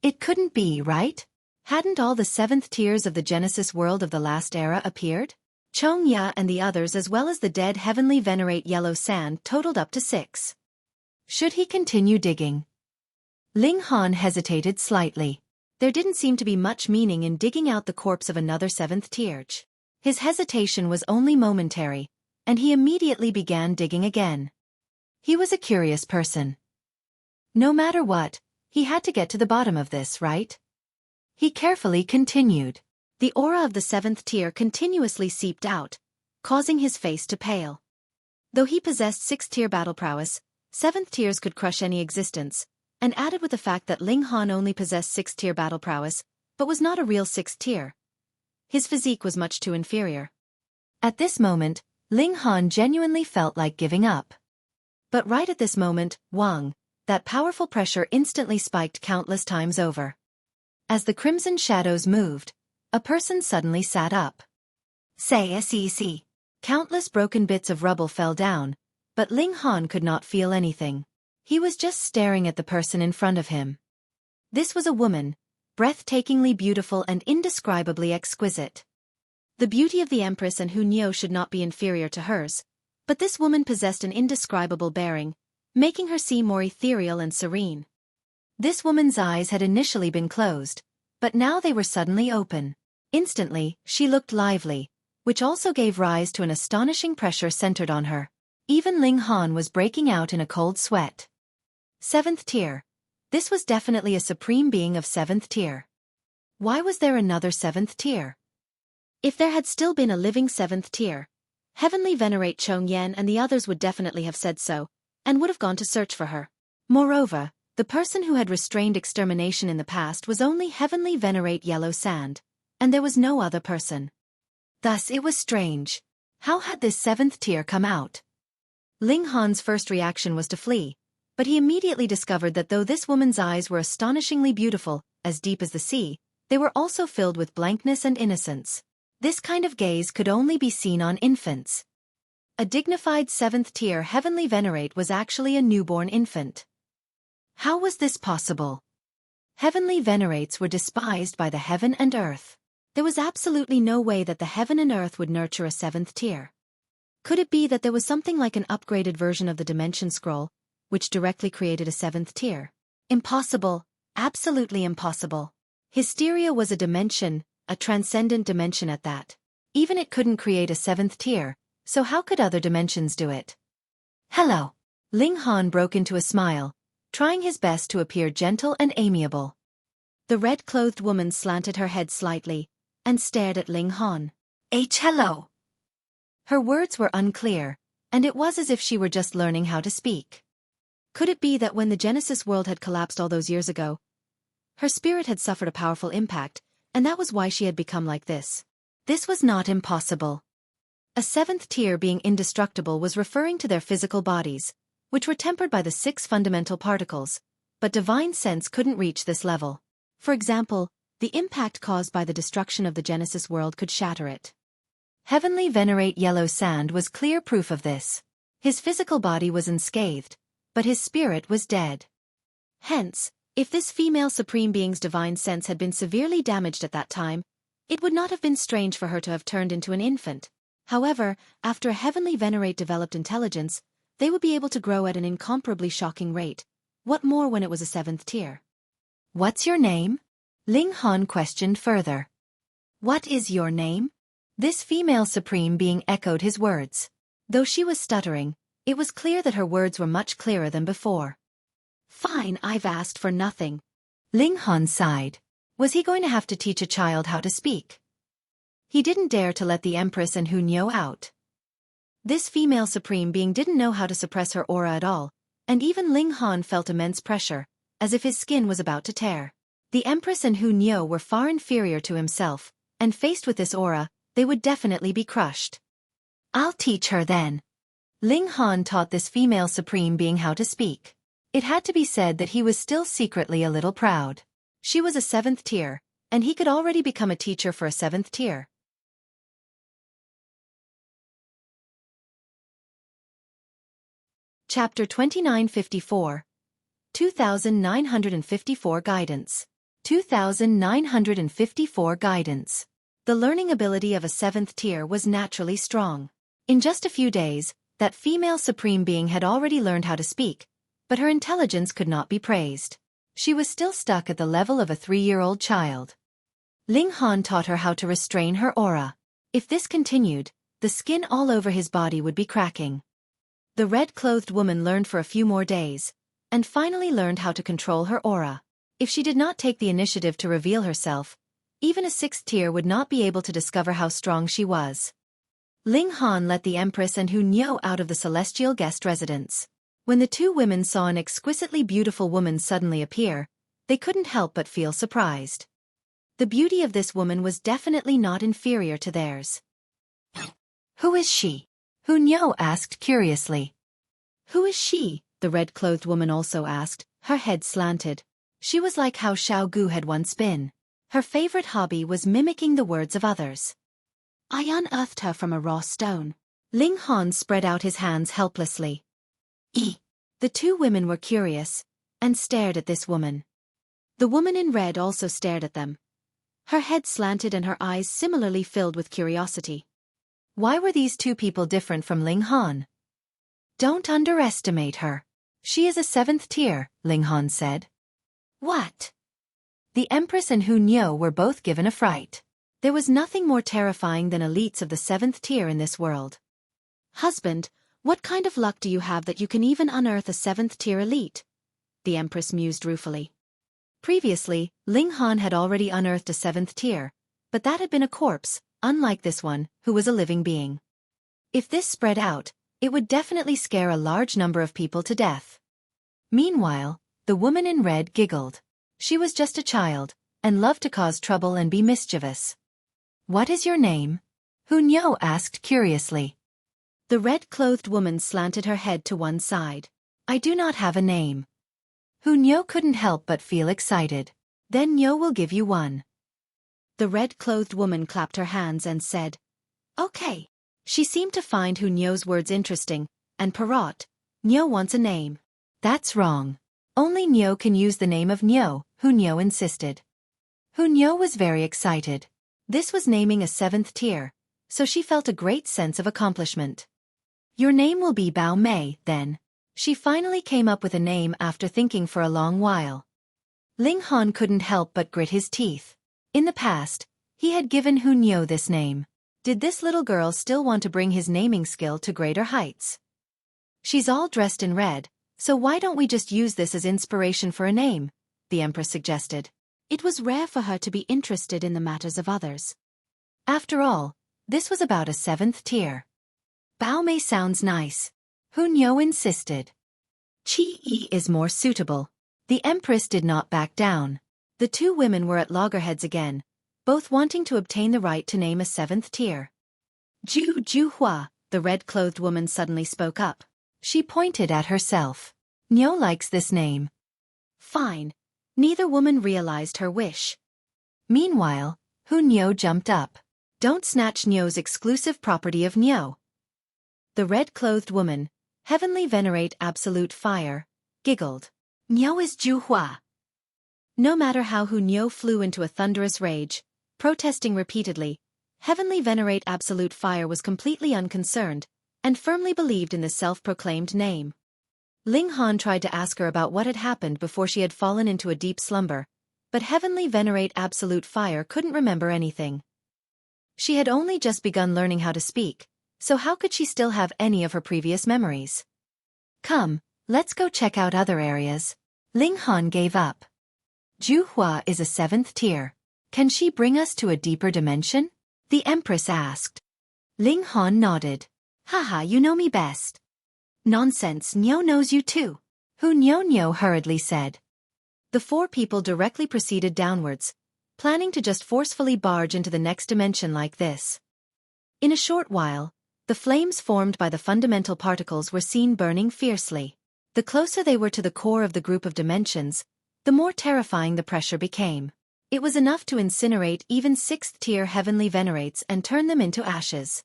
It couldn't be, right? Hadn't all the 7th tiers of the Genesis world of the last era appeared? Chongya and the others as well as the dead heavenly venerate yellow sand totaled up to 6. Should he continue digging? Ling Han hesitated slightly. There didn't seem to be much meaning in digging out the corpse of another 7th tier. His hesitation was only momentary, and he immediately began digging again. He was a curious person. No matter what, he had to get to the bottom of this, right? He carefully continued. The aura of the 7th tier continuously seeped out, causing his face to pale. Though he possessed 6th tier battle prowess, 7th tiers could crush any existence, and added with the fact that Ling Han only possessed 6th tier battle prowess, but was not a real 6th tier. His physique was much too inferior. At this moment, Ling Han genuinely felt like giving up. But right at this moment, Wang, that powerful pressure instantly spiked countless times over. As the crimson shadows moved, a person suddenly sat up. Say. Countless broken bits of rubble fell down, but Ling Han could not feel anything. He was just staring at the person in front of him. This was a woman, breathtakingly beautiful and indescribably exquisite. The beauty of the Empress and Hu Niu should not be inferior to hers, but this woman possessed an indescribable bearing, making her seem more ethereal and serene. This woman's eyes had initially been closed, but now they were suddenly open. Instantly, she looked lively, which also gave rise to an astonishing pressure centered on her. Even Ling Han was breaking out in a cold sweat. 7th tier. This was definitely a supreme being of 7th tier. Why was there another 7th tier? If there had still been a living 7th tier, Heavenly Venerate Chong Yen and the others would definitely have said so, and would have gone to search for her. Moreover, the person who had restrained extermination in the past was only Heavenly Venerate Yellow Sand, and there was no other person. Thus it was strange. How had this 7th tier come out? Ling Han's first reaction was to flee, but he immediately discovered that though this woman's eyes were astonishingly beautiful, as deep as the sea, they were also filled with blankness and innocence. This kind of gaze could only be seen on infants. A dignified 7th tier Heavenly Venerate was actually a newborn infant. How was this possible? Heavenly Venerates were despised by the heaven and earth. There was absolutely no way that the heaven and earth would nurture a 7th tier. Could it be that there was something like an upgraded version of the Dimension Scroll, which directly created a 7th tier? Impossible, absolutely impossible. Hysteria was a dimension, a transcendent dimension at that. Even it couldn't create a 7th tier, so how could other dimensions do it? Hello. Ling Han broke into a smile, trying his best to appear gentle and amiable. The red-clothed woman slanted her head slightly, and stared at Ling Han. Hello. Her words were unclear, and it was as if she were just learning how to speak. Could it be that when the Genesis world had collapsed all those years ago, her spirit had suffered a powerful impact, and that was why she had become like this? This was not impossible. A 7th tier being indestructible was referring to their physical bodies, which were tempered by the 6 fundamental particles, but divine sense couldn't reach this level. For example, the impact caused by the destruction of the Genesis world could shatter it. Heavenly Venerate Yellow Sand was clear proof of this. His physical body was unscathed, but his spirit was dead. Hence, if this female supreme being's divine sense had been severely damaged at that time, it would not have been strange for her to have turned into an infant. However, after a Heavenly Venerate developed intelligence, they would be able to grow at an incomparably shocking rate. What more when it was a 7th tier? What's your name? Ling Han questioned further. What is your name? This female supreme being echoed his words. Though she was stuttering, it was clear that her words were much clearer than before. Fine, I've asked for nothing. Ling Han sighed. Was he going to have to teach a child how to speak? He didn't dare to let the Empress and Hunyo out. This female supreme being didn't know how to suppress her aura at all, and even Ling Han felt immense pressure, as if his skin was about to tear. The Empress and Hunyo were far inferior to himself, and faced with this aura, they would definitely be crushed. I'll teach her then. Ling Han taught this female supreme being how to speak. It had to be said that he was still secretly a little proud. She was a 7th tier, and he could already become a teacher for a 7th tier. Chapter 2954. 2954 Guidance. 2954 Guidance. The learning ability of a 7th tier was naturally strong. In just a few days, that female supreme being had already learned how to speak, but her intelligence could not be praised. She was still stuck at the level of a 3-year-old child. Ling Han taught her how to restrain her aura. If this continued, the skin all over his body would be cracking. The red-clothed woman learned for a few more days, and finally learned how to control her aura. If she did not take the initiative to reveal herself, even a 6th tier would not be able to discover how strong she was. Ling Han let the Empress and Hunyo out of the celestial guest residence. When the two women saw an exquisitely beautiful woman suddenly appear, they couldn't help but feel surprised. The beauty of this woman was definitely not inferior to theirs. Who is she? Hunyo asked curiously. Who is she? The red-clothed woman also asked, her head slanted. She was like how Xiao Gu had once been. Her favorite hobby was mimicking the words of others. I unearthed her from a raw stone. Ling Han spread out his hands helplessly. The two women were curious, and stared at this woman. The woman in red also stared at them. Her head slanted and her eyes similarly filled with curiosity. Why were these two people different from Ling Han? Don't underestimate her. She is a 7th tier, Ling Han said. What? The Empress and Hunyo were both given a fright. There was nothing more terrifying than elites of the 7th tier in this world. Husband, what kind of luck do you have that you can even unearth a 7th tier elite? The Empress mused ruefully. Previously, Ling Han had already unearthed a 7th tier, but that had been a corpse, unlike this one, who was a living being. If this spread out, it would definitely scare a large number of people to death. Meanwhile, the woman in red giggled. She was just a child, and loved to cause trouble and be mischievous. What is your name? Hunyo asked curiously. The red-clothed woman slanted her head to one side. I do not have a name. Hunyo couldn't help but feel excited. Then Nyo will give you one. The red-clothed woman clapped her hands and said, Okay. She seemed to find Hunyo's words interesting, and parrot, Nyo wants a name. That's wrong. Only Nyo can use the name of Nyo, Hunyo insisted. Hunyo was very excited. This was naming a 7th tier, so she felt a great sense of accomplishment. Your name will be Bao Mei, then. She finally came up with a name after thinking for a long while. Ling Han couldn't help but grit his teeth. In the past, he had given Hunyo this name. Did this little girl still want to bring his naming skill to greater heights? She's all dressed in red, so why don't we just use this as inspiration for a name? The Empress suggested. It was rare for her to be interested in the matters of others. After all, this was about a 7th tier. Bao Mei sounds nice. Hunyo insisted. Qi is more suitable. The Empress did not back down. The two women were at loggerheads again, both wanting to obtain the right to name a 7th tier. Juhua, the red-clothed woman suddenly spoke up. She pointed at herself. Nyo likes this name. Fine. Neither woman realized her wish. Meanwhile, Hunyo jumped up. Don't snatch Nyo's exclusive property of Nyo. The red-clothed woman, Heavenly Venerate Absolute Fire, giggled. Nyo is Juhua. No matter how Hunyo flew into a thunderous rage, protesting repeatedly, Heavenly Venerate Absolute Fire was completely unconcerned, and firmly believed in the self-proclaimed name. Ling Han tried to ask her about what had happened before she had fallen into a deep slumber, but Heavenly Venerate Absolute Fire couldn't remember anything. She had only just begun learning how to speak, so how could she still have any of her previous memories? Come, let's go check out other areas. Ling Han gave up. Juhua is a 7th tier. Can she bring us to a deeper dimension? The Empress asked. Ling Han nodded. Haha, you know me best. Nonsense, Nyo knows you too. Hu Nyo hurriedly said. The 4 people directly proceeded downwards, planning to just forcefully barge into the next dimension like this. In a short while, the flames formed by the fundamental particles were seen burning fiercely. The closer they were to the core of the group of dimensions, the more terrifying the pressure became. It was enough to incinerate even 6th-tier Heavenly Venerates and turn them into ashes.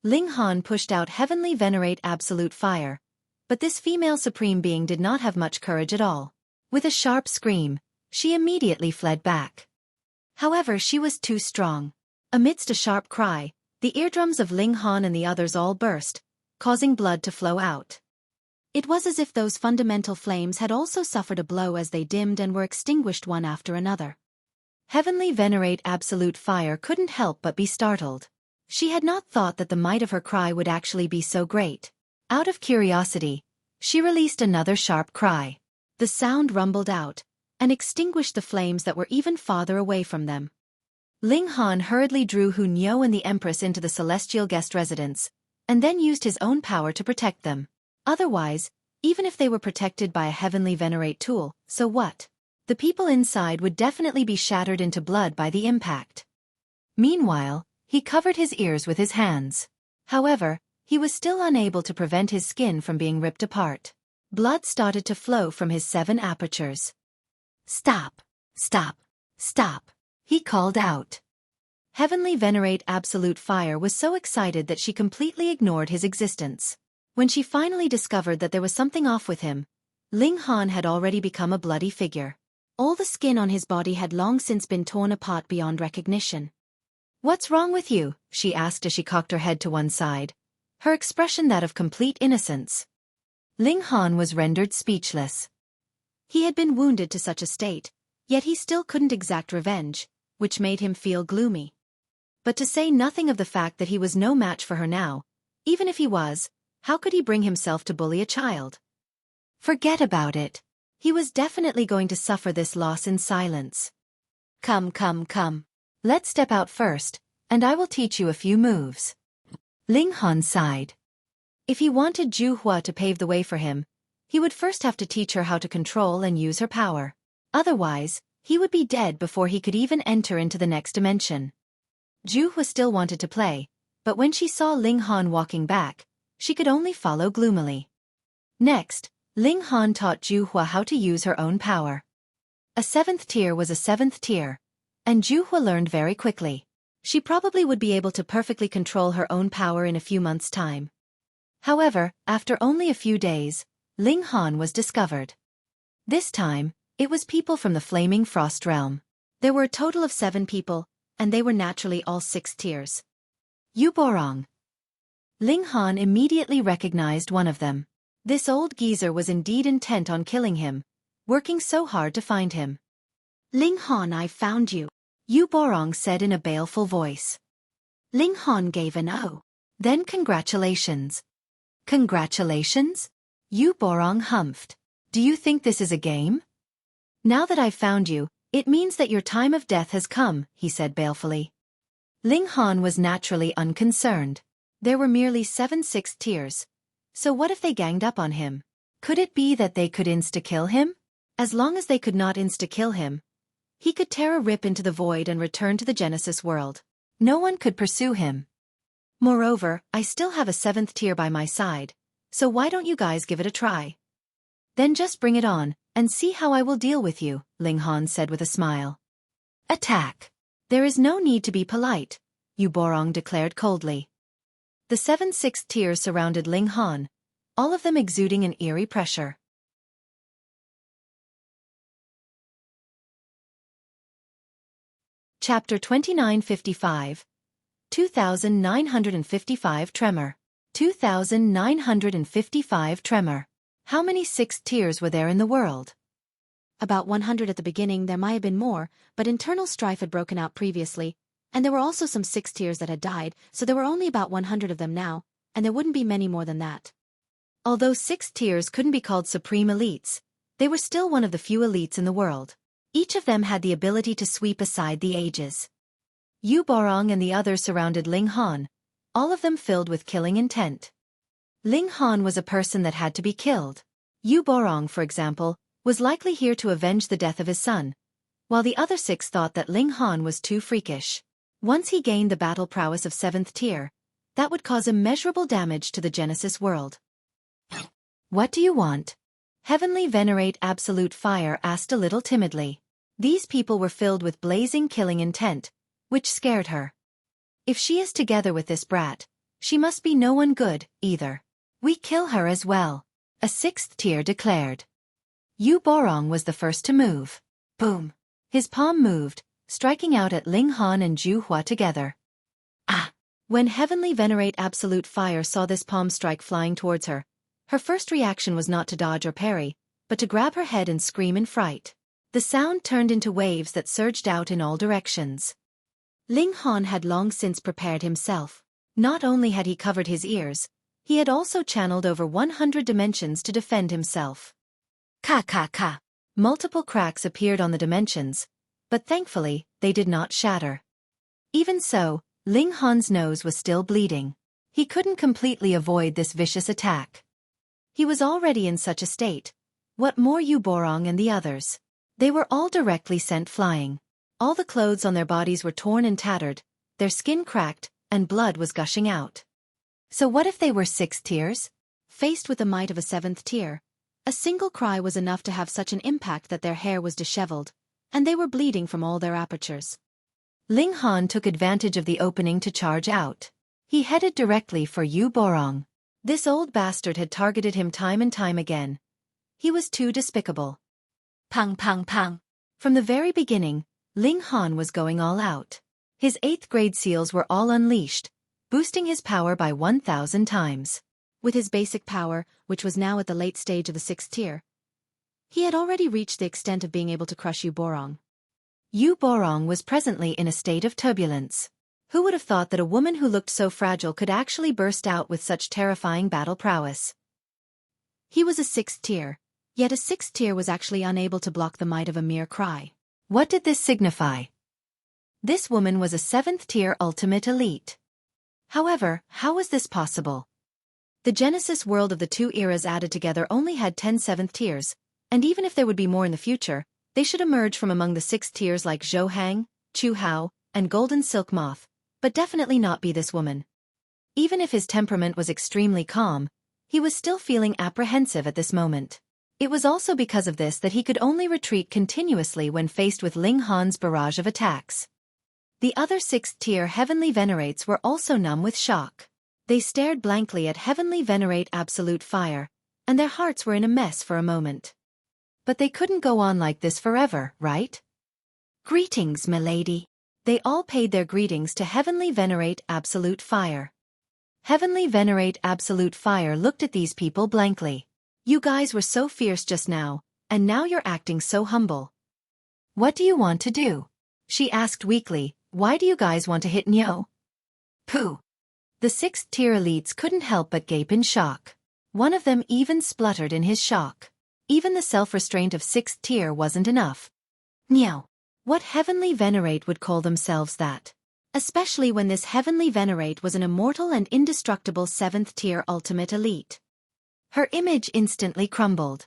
Ling Han pushed out Heavenly Venerate Absolute Fire, but this female Supreme Being did not have much courage at all. With a sharp scream, she immediately fled back. However, she was too strong. Amidst a sharp cry, the eardrums of Ling Han and the others all burst, causing blood to flow out. It was as if those fundamental flames had also suffered a blow as they dimmed and were extinguished one after another. Heavenly Venerate Absolute Fire couldn't help but be startled. She had not thought that the might of her cry would actually be so great. Out of curiosity, she released another sharp cry. The sound rumbled out, and extinguished the flames that were even farther away from them. Ling Han hurriedly drew Hu Nyo and the Empress into the celestial guest residence, and then used his own power to protect them. Otherwise, even if they were protected by a Heavenly Venerate tool, so what? The people inside would definitely be shattered into blood by the impact. Meanwhile, he covered his ears with his hands. However, he was still unable to prevent his skin from being ripped apart. Blood started to flow from his 7 apertures. Stop! Stop! Stop! He called out. Heavenly Venerate Absolute Fire was so excited that she completely ignored his existence. When she finally discovered that there was something off with him, Ling Han had already become a bloody figure. All the skin on his body had long since been torn apart beyond recognition. What's wrong with you? She asked as she cocked her head to one side, her expression that of complete innocence. Ling Han was rendered speechless. He had been wounded to such a state, yet he still couldn't exact revenge, which made him feel gloomy. But to say nothing of the fact that he was no match for her now, even if he was, how could he bring himself to bully a child? Forget about it. He was definitely going to suffer this loss in silence. Come. Let's step out first, and I will teach you a few moves. Ling Han sighed. If he wanted Juhua to pave the way for him, he would first have to teach her how to control and use her power. Otherwise, he would be dead before he could even enter into the next dimension. Juhua still wanted to play, but when she saw Ling Han walking back, she could only follow gloomily. Next, Ling Han taught Juhua how to use her own power. A 7th tier was a 7th tier, and Juhua learned very quickly. She probably would be able to perfectly control her own power in a few months' time. However, after only a few days, Ling Han was discovered. This time, it was people from the Flaming Frost Realm. There were a total of 7 people, and they were naturally all 6 tiers. Yuborong. Ling Han immediately recognized one of them. This old geezer was indeed intent on killing him, working so hard to find him. Ling Han, I found you, Yuborong said in a baleful voice. Ling Han gave an "Oh." Then congratulations. Congratulations? Yuborong humphed. Do you think this is a game? Now that I've found you, it means that your time of death has come, he said balefully. Ling Han was naturally unconcerned. There were merely 7 6th tiers. So what if they ganged up on him? Could it be that they could insta-kill him? As long as they could not insta-kill him, he could tear a rip into the void and return to the Genesis world. No one could pursue him. Moreover, I still have a 7th tier by my side, so why don't you guys give it a try? Then just bring it on, and see how I will deal with you, Ling Han said with a smile. Attack! There is no need to be polite, Yuborong declared coldly. The 7 6th tiers surrounded Ling Han, all of them exuding an eerie pressure. Chapter 2955. 2955 Tremor. 2955 Tremor. How many 6th tiers were there in the world? About 100 at the beginning. There might have been more, but internal strife had broken out previously, and there were also some 6th tiers that had died, so there were only about 100 of them now, and there wouldn't be many more than that. Although 6th tiers couldn't be called supreme elites, they were still one of the few elites in the world. Each of them had the ability to sweep aside the ages. Yu Borong and the others surrounded Ling Han, all of them filled with killing intent. Ling Han was a person that had to be killed. Yu Borong, for example, was likely here to avenge the death of his son, while the other 6 thought that Ling Han was too freakish. Once he gained the battle prowess of 7th tier, that would cause immeasurable damage to the Genesis world. What do you want? Heavenly Venerate Absolute Fire asked a little timidly. These people were filled with blazing killing intent, which scared her. If she is together with this brat, she must be no one good, either. We kill her as well, a 6th tier declared. Yu Borong was the first to move. Boom. His palm moved, striking out at Ling Han and Zhu Hua together. Ah! When Heavenly Venerate Absolute Fire saw this palm strike flying towards her, her first reaction was not to dodge or parry, but to grab her head and scream in fright. The sound turned into waves that surged out in all directions. Ling Han had long since prepared himself. Not only had he covered his ears, he had also channeled over 100 dimensions to defend himself. Ka ka ka. Multiple cracks appeared on the dimensions, but thankfully, they did not shatter. Even so, Ling Han's nose was still bleeding. He couldn't completely avoid this vicious attack. He was already in such a state. What more Yu Borong and the others? They were all directly sent flying. All the clothes on their bodies were torn and tattered, their skin cracked, and blood was gushing out. So what if they were 6 tiers? Faced with the might of a 7th tier, a single cry was enough to have such an impact that their hair was disheveled, and they were bleeding from all their apertures. Ling Han took advantage of the opening to charge out. He headed directly for Yu Borong. This old bastard had targeted him time and time again. He was too despicable. Pang pang pang. From the very beginning, Ling Han was going all out. His 8th grade seals were all unleashed, boosting his power by 1,000 times. With his basic power, which was now at the late stage of the 6th tier, he had already reached the extent of being able to crush Yu Borong. Yu Borong was presently in a state of turbulence. Who would have thought that a woman who looked so fragile could actually burst out with such terrifying battle prowess? He was a 6th tier, yet a 6th tier was actually unable to block the might of a mere cry. What did this signify? This woman was a 7th tier ultimate elite. However, how was this possible? The Genesis world of the 2 eras added together only had 10 7th tiers, and even if there would be more in the future, they should emerge from among the 6th tiers like Zhou Hang, Chu Hao, and Golden Silk Moth, but definitely not be this woman. Even if his temperament was extremely calm, he was still feeling apprehensive at this moment. It was also because of this that he could only retreat continuously when faced with Ling Han's barrage of attacks. The other 6th tier Heavenly Venerates were also numb with shock. They stared blankly at Heavenly Venerate Absolute Fire, and their hearts were in a mess for a moment. But they couldn't go on like this forever, right? Greetings, milady. They all paid their greetings to Heavenly Venerate Absolute Fire. Heavenly Venerate Absolute Fire looked at these people blankly. You guys were so fierce just now, and now you're acting so humble. What do you want to do? She asked weakly. Why do you guys want to hit Nyo? Pooh. The 6th tier elites couldn't help but gape in shock. One of them even spluttered in his shock. Even the self-restraint of 6th tier wasn't enough. Nyo. What Heavenly Venerate would call themselves that? Especially when this Heavenly Venerate was an immortal and indestructible 7th tier ultimate elite. Her image instantly crumbled.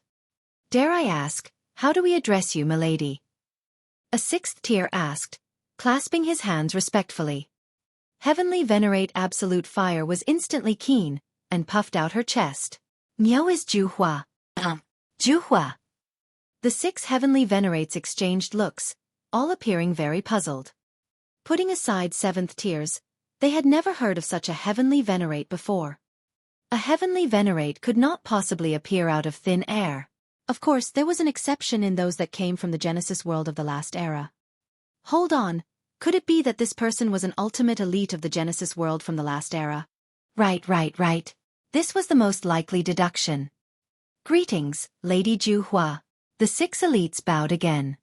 Dare I ask, how do we address you, milady? A 6th tier asked, clasping his hands respectfully. Heavenly Venerate Absolute Fire was instantly keen, and puffed out her chest. Nyo is Zhu Hua. Zhu Hua. The 6 Heavenly Venerates exchanged looks, all appearing very puzzled. Putting aside 7th tiers, they had never heard of such a Heavenly Venerate before. A Heavenly Venerate could not possibly appear out of thin air. Of course, there was an exception in those that came from the Genesis world of the last era. Hold on, could it be that this person was an ultimate elite of the Genesis world from the last era? Right. This was the most likely deduction. Greetings, Lady Zhu Hua. The 6 elites bowed again.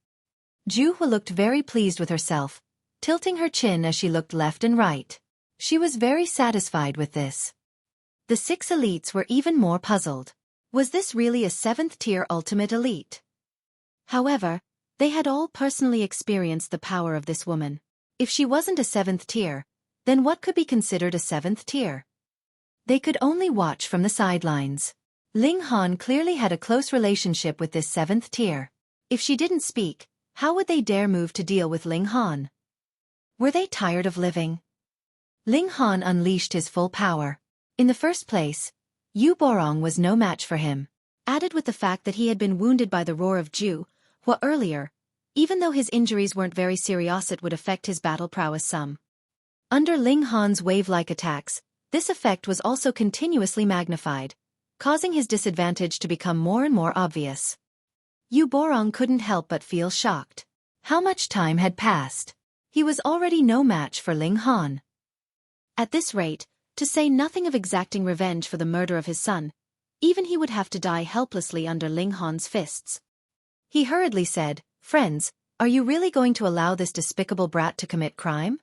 Zhu Hua looked very pleased with herself, tilting her chin as she looked left and right. She was very satisfied with this. The 6 elites were even more puzzled. Was this really a 7th tier ultimate elite? However, They had all personally experienced the power of this woman. If she wasn't a 7th tier, then what could be considered a 7th tier? They could only watch from the sidelines. Ling Han clearly had a close relationship with this 7th tier. If she didn't speak, how would they dare move to deal with Ling Han? Were they tired of living? Ling Han unleashed his full power. In the first place, Yu Borong was no match for him. Added with the fact that he had been wounded by the roar of Ju, Hua earlier, even though his injuries weren't very serious, it would affect his battle prowess some. Under Ling Han's wave-like attacks, this effect was also continuously magnified, causing his disadvantage to become more and more obvious. Yu Borong couldn't help but feel shocked. How much time had passed? He was already no match for Ling Han. At this rate, to say nothing of exacting revenge for the murder of his son, even he would have to die helplessly under Ling Han's fists. He hurriedly said, "Friends, are you really going to allow this despicable brat to commit crime?"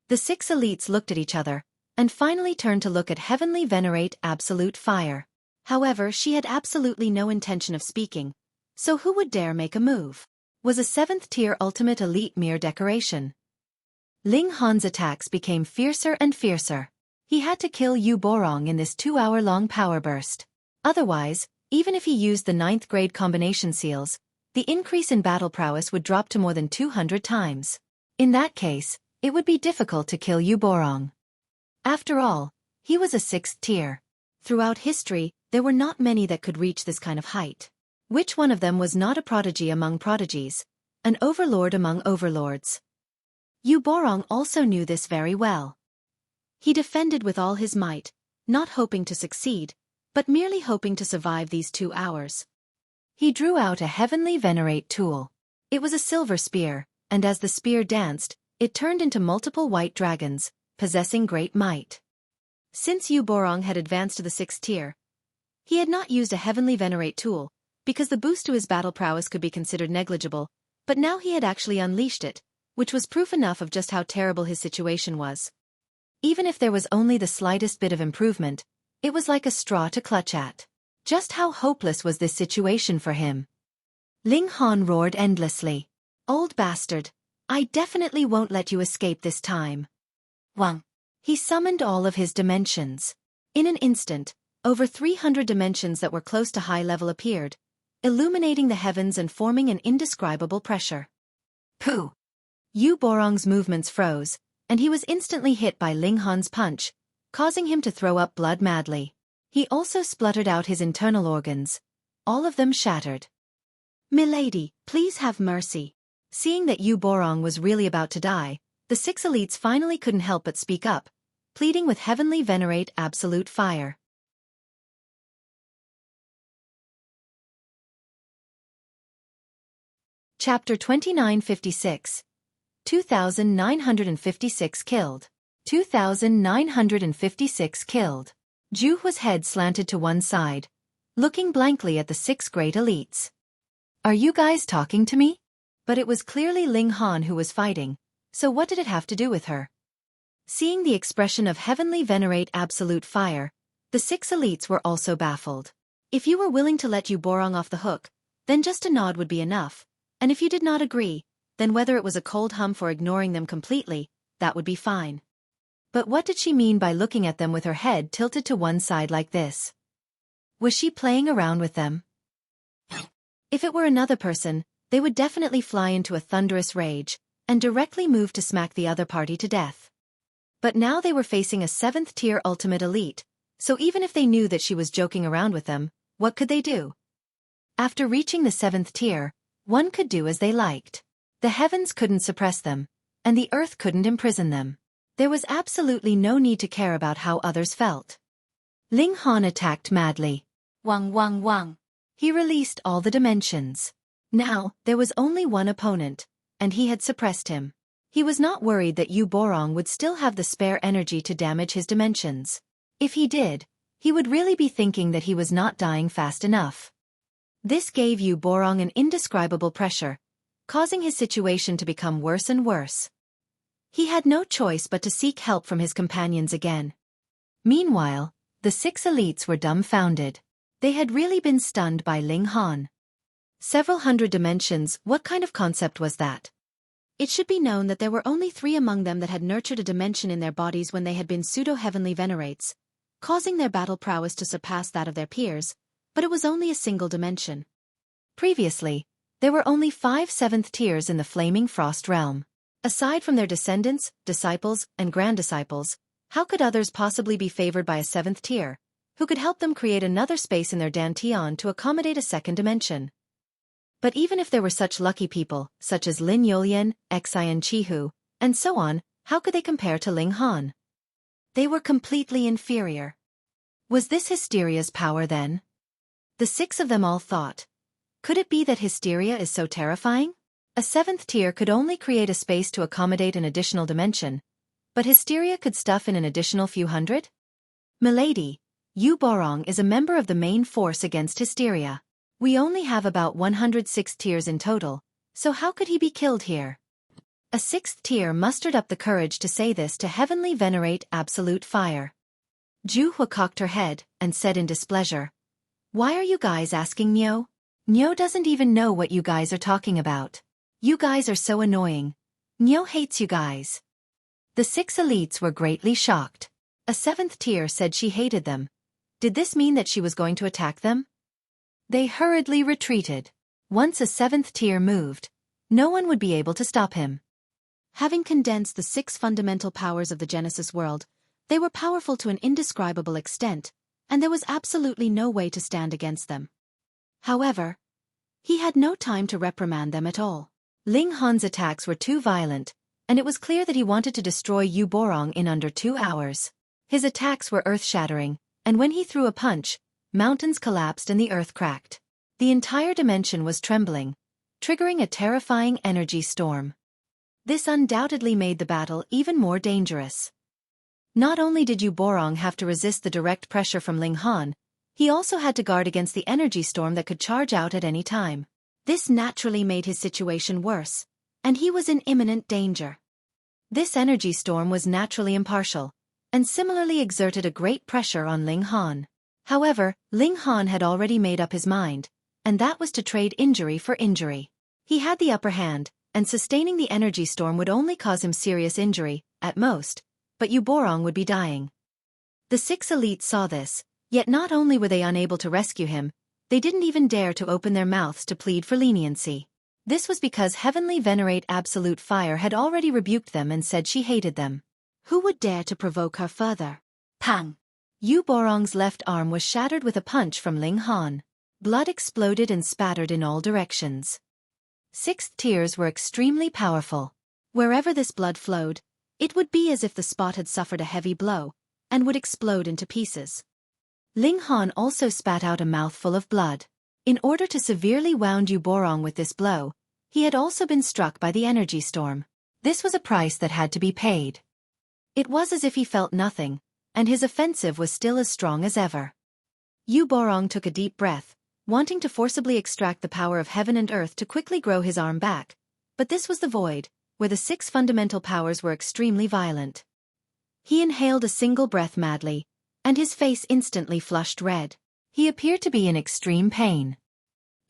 The 6 elites looked at each other, and finally turned to look at Heavenly Venerate Absolute Fire. However, she had absolutely no intention of speaking, so who would dare make a move? Was a 7th tier ultimate elite mere decoration? Ling Han's attacks became fiercer and fiercer. He had to kill Yu Borong in this 2-hour-long power burst. Otherwise, even if he used the 9th grade combination seals, the increase in battle prowess would drop to more than 200 times. In that case, it would be difficult to kill Yu Borong. After all, he was a 6th tier. Throughout history, there were not many that could reach this kind of height. Which one of them was not a prodigy among prodigies, an overlord among overlords? Yu Borong also knew this very well. He defended with all his might, not hoping to succeed, but merely hoping to survive these 2 hours. He drew out a Heavenly Venerate tool. It was a silver spear, and as the spear danced, it turned into multiple white dragons, possessing great might. Since Yu Borong had advanced to the 6th tier, he had not used a Heavenly Venerate tool, because the boost to his battle prowess could be considered negligible, but now he had actually unleashed it, which was proof enough of just how terrible his situation was. Even if there was only the slightest bit of improvement, it was like a straw to clutch at. Just how hopeless was this situation for him? Ling Han roared endlessly. "Old bastard, I definitely won't let you escape this time." Wang. He summoned all of his dimensions. In an instant, over 300 dimensions that were close to high level appeared, illuminating the heavens and forming an indescribable pressure. Pooh! Yu Borong's movements froze, and he was instantly hit by Ling Han's punch, causing him to throw up blood madly. He also spluttered out his internal organs, all of them shattered. "Milady, please have mercy." Seeing that Yu Borong was really about to die, the 6 elites finally couldn't help but speak up, pleading with Heavenly Venerate Absolute Fire. Chapter 2956. 2,956 killed. 2,956 killed. Ju Hua's head slanted to one side, looking blankly at the 6 great elites. "Are you guys talking to me?" But it was clearly Ling Han who was fighting, so what did it have to do with her? Seeing the expression of Heavenly Venerate Absolute Fire, the 6 elites were also baffled. If you were willing to let Yu Borong off the hook, then just a nod would be enough, and if you did not agree, then whether it was a cold humph or ignoring them completely, that would be fine. But what did she mean by looking at them with her head tilted to one side like this? Was she playing around with them? If it were another person, they would definitely fly into a thunderous rage, and directly move to smack the other party to death. But now they were facing a 7th tier ultimate elite, so even if they knew that she was joking around with them, what could they do? After reaching the 7th tier, one could do as they liked. The heavens couldn't suppress them, and the earth couldn't imprison them. There was absolutely no need to care about how others felt. Ling Han attacked madly. Wang wang wang. He released all the dimensions. Now, there was only one opponent, and he had suppressed him. He was not worried that Yu Borong would still have the spare energy to damage his dimensions. If he did, he would really be thinking that he was not dying fast enough. This gave Yu Borong an indescribable pressure, causing his situation to become worse and worse. He had no choice but to seek help from his companions again. Meanwhile, the 6 elites were dumbfounded. They had really been stunned by Ling Han. Several hundred dimensions, what kind of concept was that? It should be known that there were only 3 among them that had nurtured a dimension in their bodies when they had been pseudo-heavenly venerates, causing their battle prowess to surpass that of their peers, but it was only a single dimension. Previously, there were only 5 7th tiers in the Flaming Frost realm. Aside from their descendants, disciples, and grand-disciples, how could others possibly be favored by a 7th tier, who could help them create another space in their dantian to accommodate a second dimension? But even if there were such lucky people, such as Lin Yolian, Xian Chihu, and so on, how could they compare to Ling Han? They were completely inferior. Was this Hysteria's power then? The 6 of them all thought. Could it be that Hysteria is so terrifying? A 7th tier could only create a space to accommodate an additional dimension, but Hysteria could stuff in an additional few hundred? Milady, Yu Borong is a member of the main force against Hysteria. We only have about 106 tiers in total, so how could he be killed here? A 6th tier mustered up the courage to say this to Heavenly Venerate Absolute Fire. Juhua cocked her head and said in displeasure, "Why are you guys asking Nyo? Nyo doesn't even know what you guys are talking about. You guys are so annoying. Nyo hates you guys." The 6 elites were greatly shocked. A 7th tier said she hated them. Did this mean that she was going to attack them? They hurriedly retreated. Once a 7th tier moved, no one would be able to stop him. Having condensed the 6 fundamental powers of the Genesis world, they were powerful to an indescribable extent, and there was absolutely no way to stand against them. However, he had no time to reprimand them at all. Ling Han's attacks were too violent, and it was clear that he wanted to destroy Yu Borong in under 2 hours. His attacks were earth-shattering, and when he threw a punch, mountains collapsed and the earth cracked. The entire dimension was trembling, triggering a terrifying energy storm. This undoubtedly made the battle even more dangerous. Not only did Yu Borong have to resist the direct pressure from Ling Han, he also had to guard against the energy storm that could charge out at any time. This naturally made his situation worse, and he was in imminent danger. This energy storm was naturally impartial, and similarly exerted a great pressure on Ling Han. However, Ling Han had already made up his mind, and that was to trade injury for injury. He had the upper hand, and sustaining the energy storm would only cause him serious injury, at most, but Yu Borong would be dying. The 6 elites saw this, yet not only were they unable to rescue him, they didn't even dare to open their mouths to plead for leniency. This was because Heavenly Venerate Absolute Fire had already rebuked them and said she hated them. Who would dare to provoke her further? Pang! Yu Borong's left arm was shattered with a punch from Ling Han. Blood exploded and spattered in all directions. 6th tiers were extremely powerful. Wherever this blood flowed, it would be as if the spot had suffered a heavy blow, and would explode into pieces. Ling Han also spat out a mouthful of blood. In order to severely wound Yu Borong with this blow, he had also been struck by the energy storm. This was a price that had to be paid. It was as if he felt nothing, and his offensive was still as strong as ever. Yu Borong took a deep breath, wanting to forcibly extract the power of heaven and earth to quickly grow his arm back, but this was the void, where the 6 fundamental powers were extremely violent. He inhaled a single breath madly, and his face instantly flushed red. He appeared to be in extreme pain.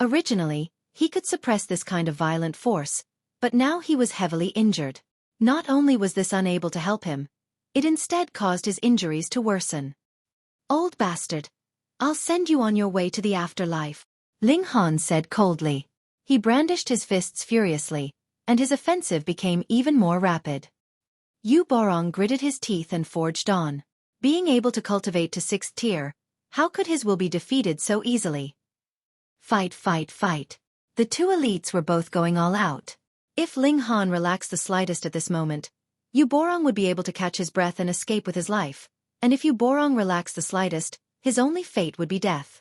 Originally, he could suppress this kind of violent force, but now he was heavily injured. Not only was this unable to help him, it instead caused his injuries to worsen. "Old bastard, I'll send you on your way to the afterlife," Ling Han said coldly. He brandished his fists furiously, and his offensive became even more rapid. Yu Borong gritted his teeth and forged on. Being able to cultivate to 6th tier, how could his will be defeated so easily? Fight, fight, fight. The 2 elites were both going all out. If Ling Han relaxed the slightest at this moment, Yu Borong would be able to catch his breath and escape with his life, and if Yu Borong relaxed the slightest, his only fate would be death.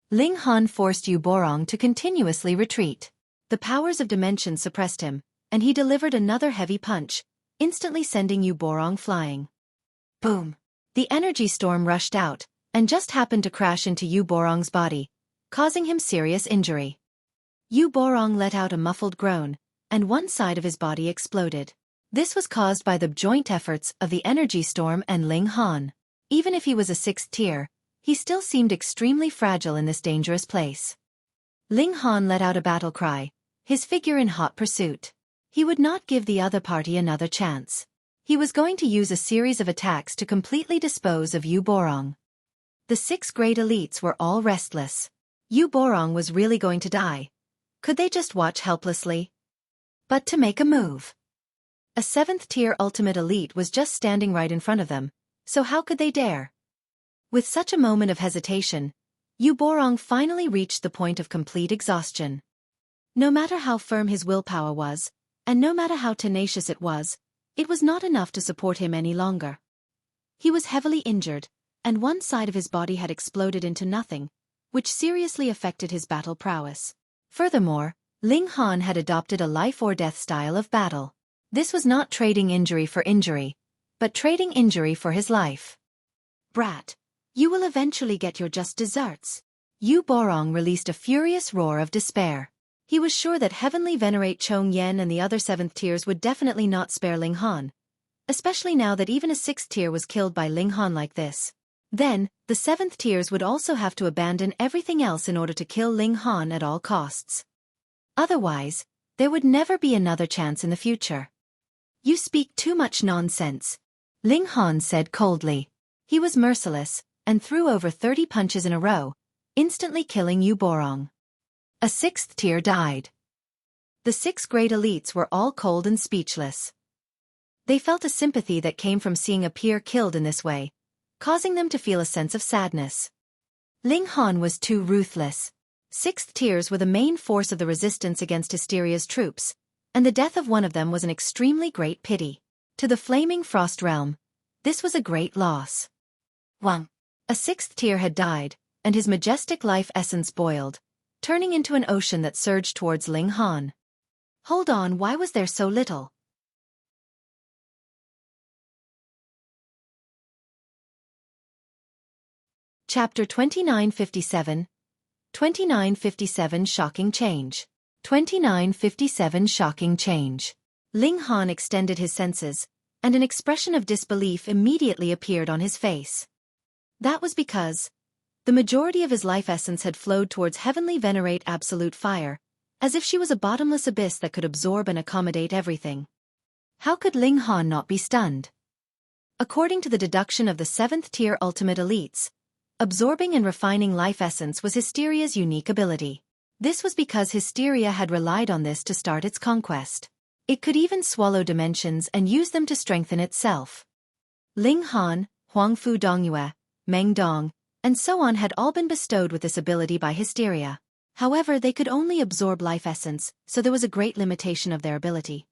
Ling Han forced Yu Borong to continuously retreat. The powers of dimension suppressed him, and he delivered another heavy punch, instantly sending Yu Borong flying. Boom! The energy storm rushed out, and just happened to crash into Yu Borong's body, causing him serious injury. Yu Borong let out a muffled groan, and one side of his body exploded. This was caused by the joint efforts of the energy storm and Ling Han. Even if he was a 6th tier, he still seemed extremely fragile in this dangerous place. Ling Han let out a battle cry, his figure in hot pursuit. He would not give the other party another chance. He was going to use a series of attacks to completely dispose of Yu Borong. The 6 great elites were all restless. Yu Borong was really going to die. Could they just watch helplessly? But to make a move. A 7th-tier ultimate elite was just standing right in front of them, so how could they dare? With such a moment of hesitation, Yu Borong finally reached the point of complete exhaustion. No matter how firm his willpower was, and no matter how tenacious it was not enough to support him any longer. He was heavily injured, and one side of his body had exploded into nothing, which seriously affected his battle prowess. Furthermore, Ling Han had adopted a life-or-death style of battle. This was not trading injury for injury, but trading injury for his life. Brat, you will eventually get your just desserts. Yu Borong released a furious roar of despair. He was sure that Heavenly Venerate Chong Yen and the other 7th tiers would definitely not spare Ling Han, especially now that even a 6th tier was killed by Ling Han like this. Then, the 7th tiers would also have to abandon everything else in order to kill Ling Han at all costs. Otherwise, there would never be another chance in the future. You speak too much nonsense, Ling Han said coldly. He was merciless, and threw over 30 punches in a row, instantly killing Yu Borong. A 6th tier died. The 6 great elites were all cold and speechless. They felt a sympathy that came from seeing a peer killed in this way, causing them to feel a sense of sadness. Ling Han was too ruthless. 6th tiers were the main force of the resistance against Hysteria's troops, and the death of one of them was an extremely great pity. To the Flaming Frost Realm, this was a great loss. A 6th tier had died, and his majestic life essence boiled, turning into an ocean that surged towards Ling Han. Hold on, why was there so little? Chapter 2957 2957 Shocking Change. 2957 Shocking Change. Ling Han extended his senses, and an expression of disbelief immediately appeared on his face. That was because the majority of his life essence had flowed towards Heavenly Venerate Absolute Fire, as if she was a bottomless abyss that could absorb and accommodate everything. How could Ling Han not be stunned? According to the deduction of the 7th tier ultimate elites, absorbing and refining life essence was Hysteria's unique ability. This was because Hysteria had relied on this to start its conquest. It could even swallow dimensions and use them to strengthen itself. Ling Han, Huangfu Dongyue, Meng Dong, and so on had all been bestowed with this ability by Hysteria. However, they could only absorb life essence, so there was a great limitation of their ability.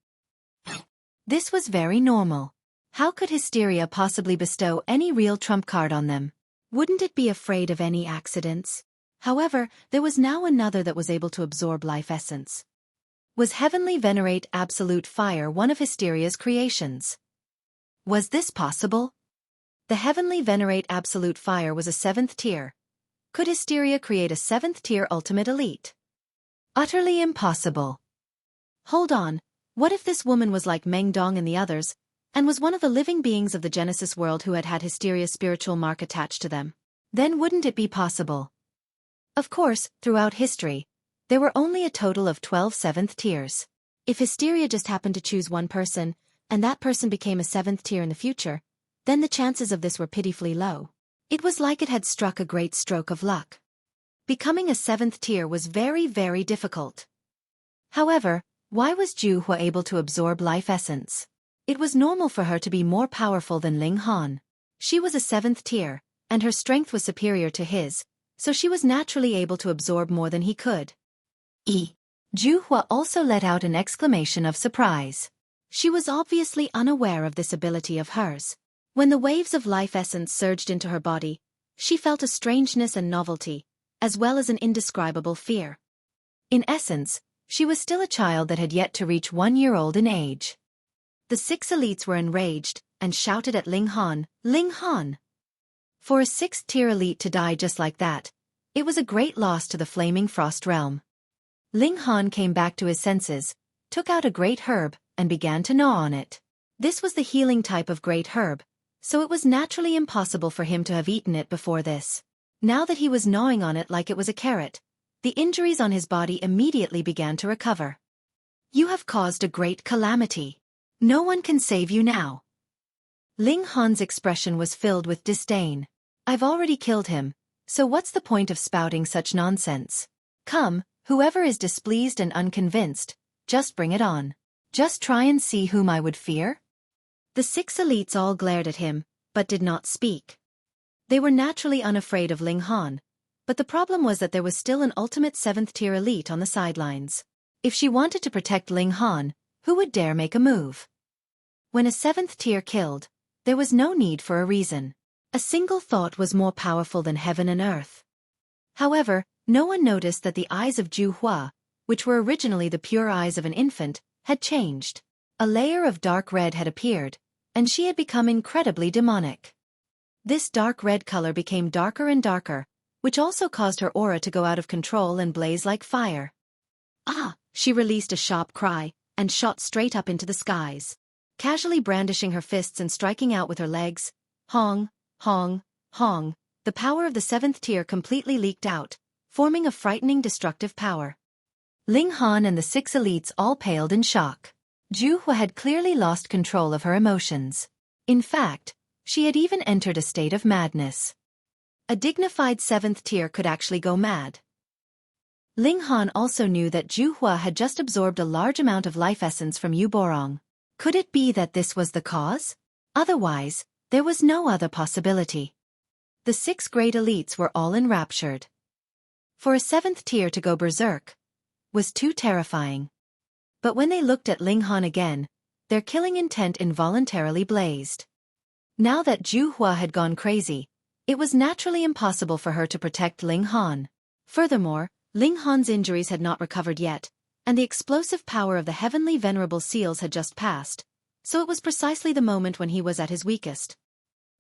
This was very normal. How could Hysteria possibly bestow any real trump card on them? Wouldn't it be afraid of any accidents? However, there was now another that was able to absorb life essence. Was Heavenly Venerate Absolute Fire one of Hysteria's creations? Was this possible? The Heavenly Venerate Absolute Fire was a 7th tier. Could Hysteria create a 7th tier ultimate elite? Utterly impossible. Hold on, what if this woman was like Meng Dong and the others, and was one of the living beings of the Genesis world who had had Hysteria's spiritual mark attached to them? Then wouldn't it be possible? Of course, throughout history, there were only a total of 12 7th tiers. If Hysteria just happened to choose one person, and that person became a 7th tier in the future, then the chances of this were pitifully low. It was like it had struck a great stroke of luck. Becoming a 7th tier was very, very difficult. However, why was Xueqi able to absorb life essence? It was normal for her to be more powerful than Ling Han. She was a 7th tier, and her strength was superior to his, so she was naturally able to absorb more than he could. Xueqi also let out an exclamation of surprise. She was obviously unaware of this ability of hers. When the waves of life essence surged into her body, she felt a strangeness and novelty, as well as an indescribable fear. In essence, she was still a child that had yet to reach 1 year old in age. The 6 elites were enraged, and shouted at Ling Han, "Ling Han!" For a 6th tier elite to die just like that, it was a great loss to the Flaming Frost Realm. Ling Han came back to his senses, took out a great herb, and began to gnaw on it. This was the healing type of great herb, so it was naturally impossible for him to have eaten it before this. Now that he was gnawing on it like it was a carrot, the injuries on his body immediately began to recover. You have caused a great calamity. No one can save you now. Ling Han's expression was filled with disdain. I've already killed him, so what's the point of spouting such nonsense? Come, whoever is displeased and unconvinced, just bring it on. Just try and see whom I would fear? The 6 elites all glared at him, but did not speak. They were naturally unafraid of Ling Han, but the problem was that there was still an ultimate 7th-tier elite on the sidelines. If she wanted to protect Ling Han, who would dare make a move? When a 7th tier killed, there was no need for a reason. A single thought was more powerful than heaven and earth. However, no one noticed that the eyes of Zhu Hua, which were originally the pure eyes of an infant, had changed. A layer of dark red had appeared, and she had become incredibly demonic. This dark red color became darker and darker, which also caused her aura to go out of control and blaze like fire. Ah! She released a sharp cry, and shot straight up into the skies. Casually brandishing her fists and striking out with her legs, hong, hong, hong, the power of the 7th tier completely leaked out, forming a frightening destructive power. Ling Han and the 6 elites all paled in shock. Zhu Hua had clearly lost control of her emotions. In fact, she had even entered a state of madness. A dignified 7th tier could actually go mad. Ling Han also knew that Zhu Hua had just absorbed a large amount of life essence from Yu Borong. Could it be that this was the cause? Otherwise, there was no other possibility. The 6 great elites were all enraptured. For a 7th tier to go berserk was too terrifying. But when they looked at Ling Han again, their killing intent involuntarily blazed. Now that Zhu Hua had gone crazy, it was naturally impossible for her to protect Ling Han. Furthermore, Ling Han's injuries had not recovered yet, and the explosive power of the heavenly venerable seals had just passed, so it was precisely the moment when he was at his weakest.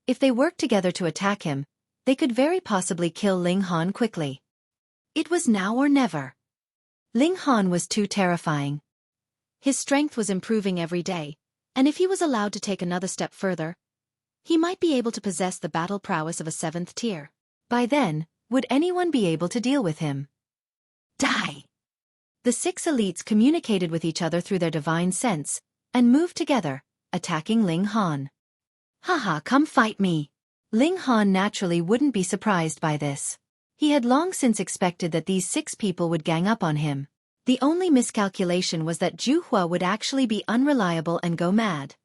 If they worked together to attack him, they could very possibly kill Ling Han quickly. It was now or never. Ling Han was too terrifying. His strength was improving every day, and if he was allowed to take another step further, he might be able to possess the battle prowess of a 7th tier. By then, would anyone be able to deal with him? Die! The 6 elites communicated with each other through their divine sense, and moved together, attacking Ling Han. Haha, come fight me! Ling Han naturally wouldn't be surprised by this. He had long since expected that these 6 people would gang up on him. The only miscalculation was that Zhu Hua would actually be unreliable and go mad.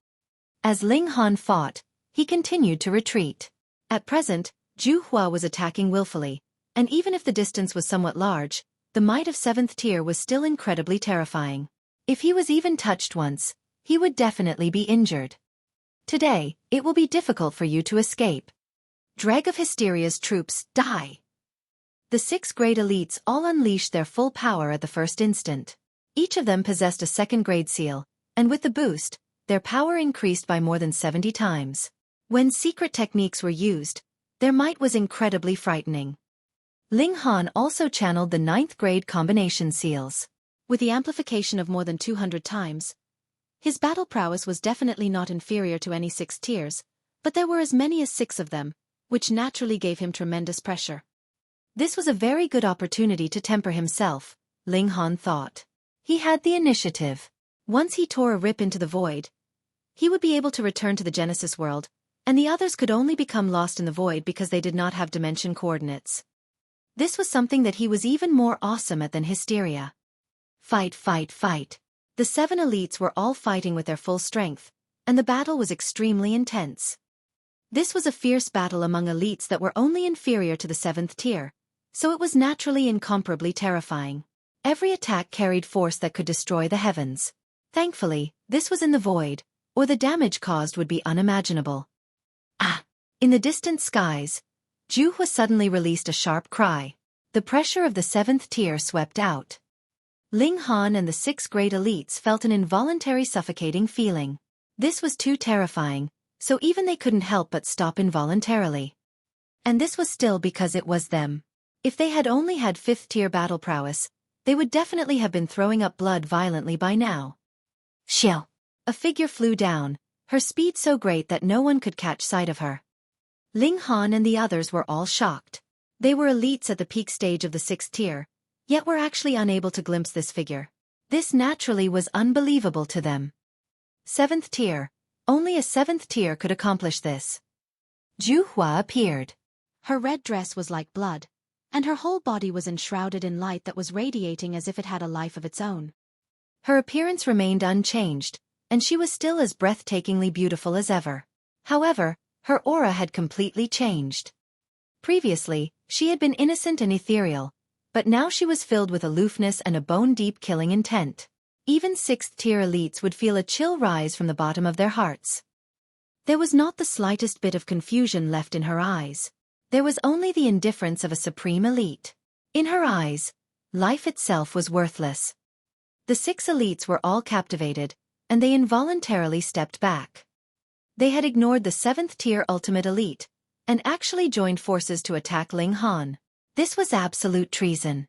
As Ling Han fought, he continued to retreat. At present, Zhu Hua was attacking willfully, and even if the distance was somewhat large, the might of 7th tier was still incredibly terrifying. If he was even touched once, he would definitely be injured. Today, it will be difficult for you to escape. Dreg of Hysteria's troops, die! The 6 great elites all unleashed their full power at the first instant. Each of them possessed a 2nd grade seal, and with the boost, their power increased by more than 70 times. When secret techniques were used, their might was incredibly frightening. Ling Han also channeled the 9th grade combination seals. With the amplification of more than 200 times, his battle prowess was definitely not inferior to any 6 tiers, but there were as many as 6 of them, which naturally gave him tremendous pressure. This was a very good opportunity to temper himself, Ling Han thought. He had the initiative. Once he tore a rip into the void, he would be able to return to the Genesis world, and the others could only become lost in the void because they did not have dimension coordinates. This was something that he was even more awesome at than Hysteria. Fight, fight, fight. The 7 elites were all fighting with their full strength, and the battle was extremely intense. This was a fierce battle among elites that were only inferior to the 7th tier, so it was naturally incomparably terrifying. Every attack carried force that could destroy the heavens. Thankfully, this was in the void, or the damage caused would be unimaginable. Ah! In the distant skies, Zhu Hua suddenly released a sharp cry. The pressure of the 7th tier swept out. Ling Han and the 6 great elites felt an involuntary suffocating feeling. This was too terrifying, so even they couldn't help but stop involuntarily. And this was still because it was them. If they had only had 5th tier battle prowess, they would definitely have been throwing up blood violently by now. Shill! A figure flew down, her speed so great that no one could catch sight of her. Ling Han and the others were all shocked. They were elites at the peak stage of the 6th tier, yet were actually unable to glimpse this figure. This naturally was unbelievable to them. 7th tier. Only a 7th tier could accomplish this. Xueqi appeared. Her red dress was like blood, and her whole body was enshrouded in light that was radiating as if it had a life of its own. Her appearance remained unchanged, and she was still as breathtakingly beautiful as ever. However, her aura had completely changed. Previously, she had been innocent and ethereal, but now she was filled with aloofness and a bone-deep killing intent. Even 6th-tier elites would feel a chill rise from the bottom of their hearts. There was not the slightest bit of confusion left in her eyes. There was only the indifference of a supreme elite. In her eyes, life itself was worthless. The 6 elites were all captivated, and they involuntarily stepped back. They had ignored the 7th-tier ultimate elite, and actually joined forces to attack Ling Han. This was absolute treason.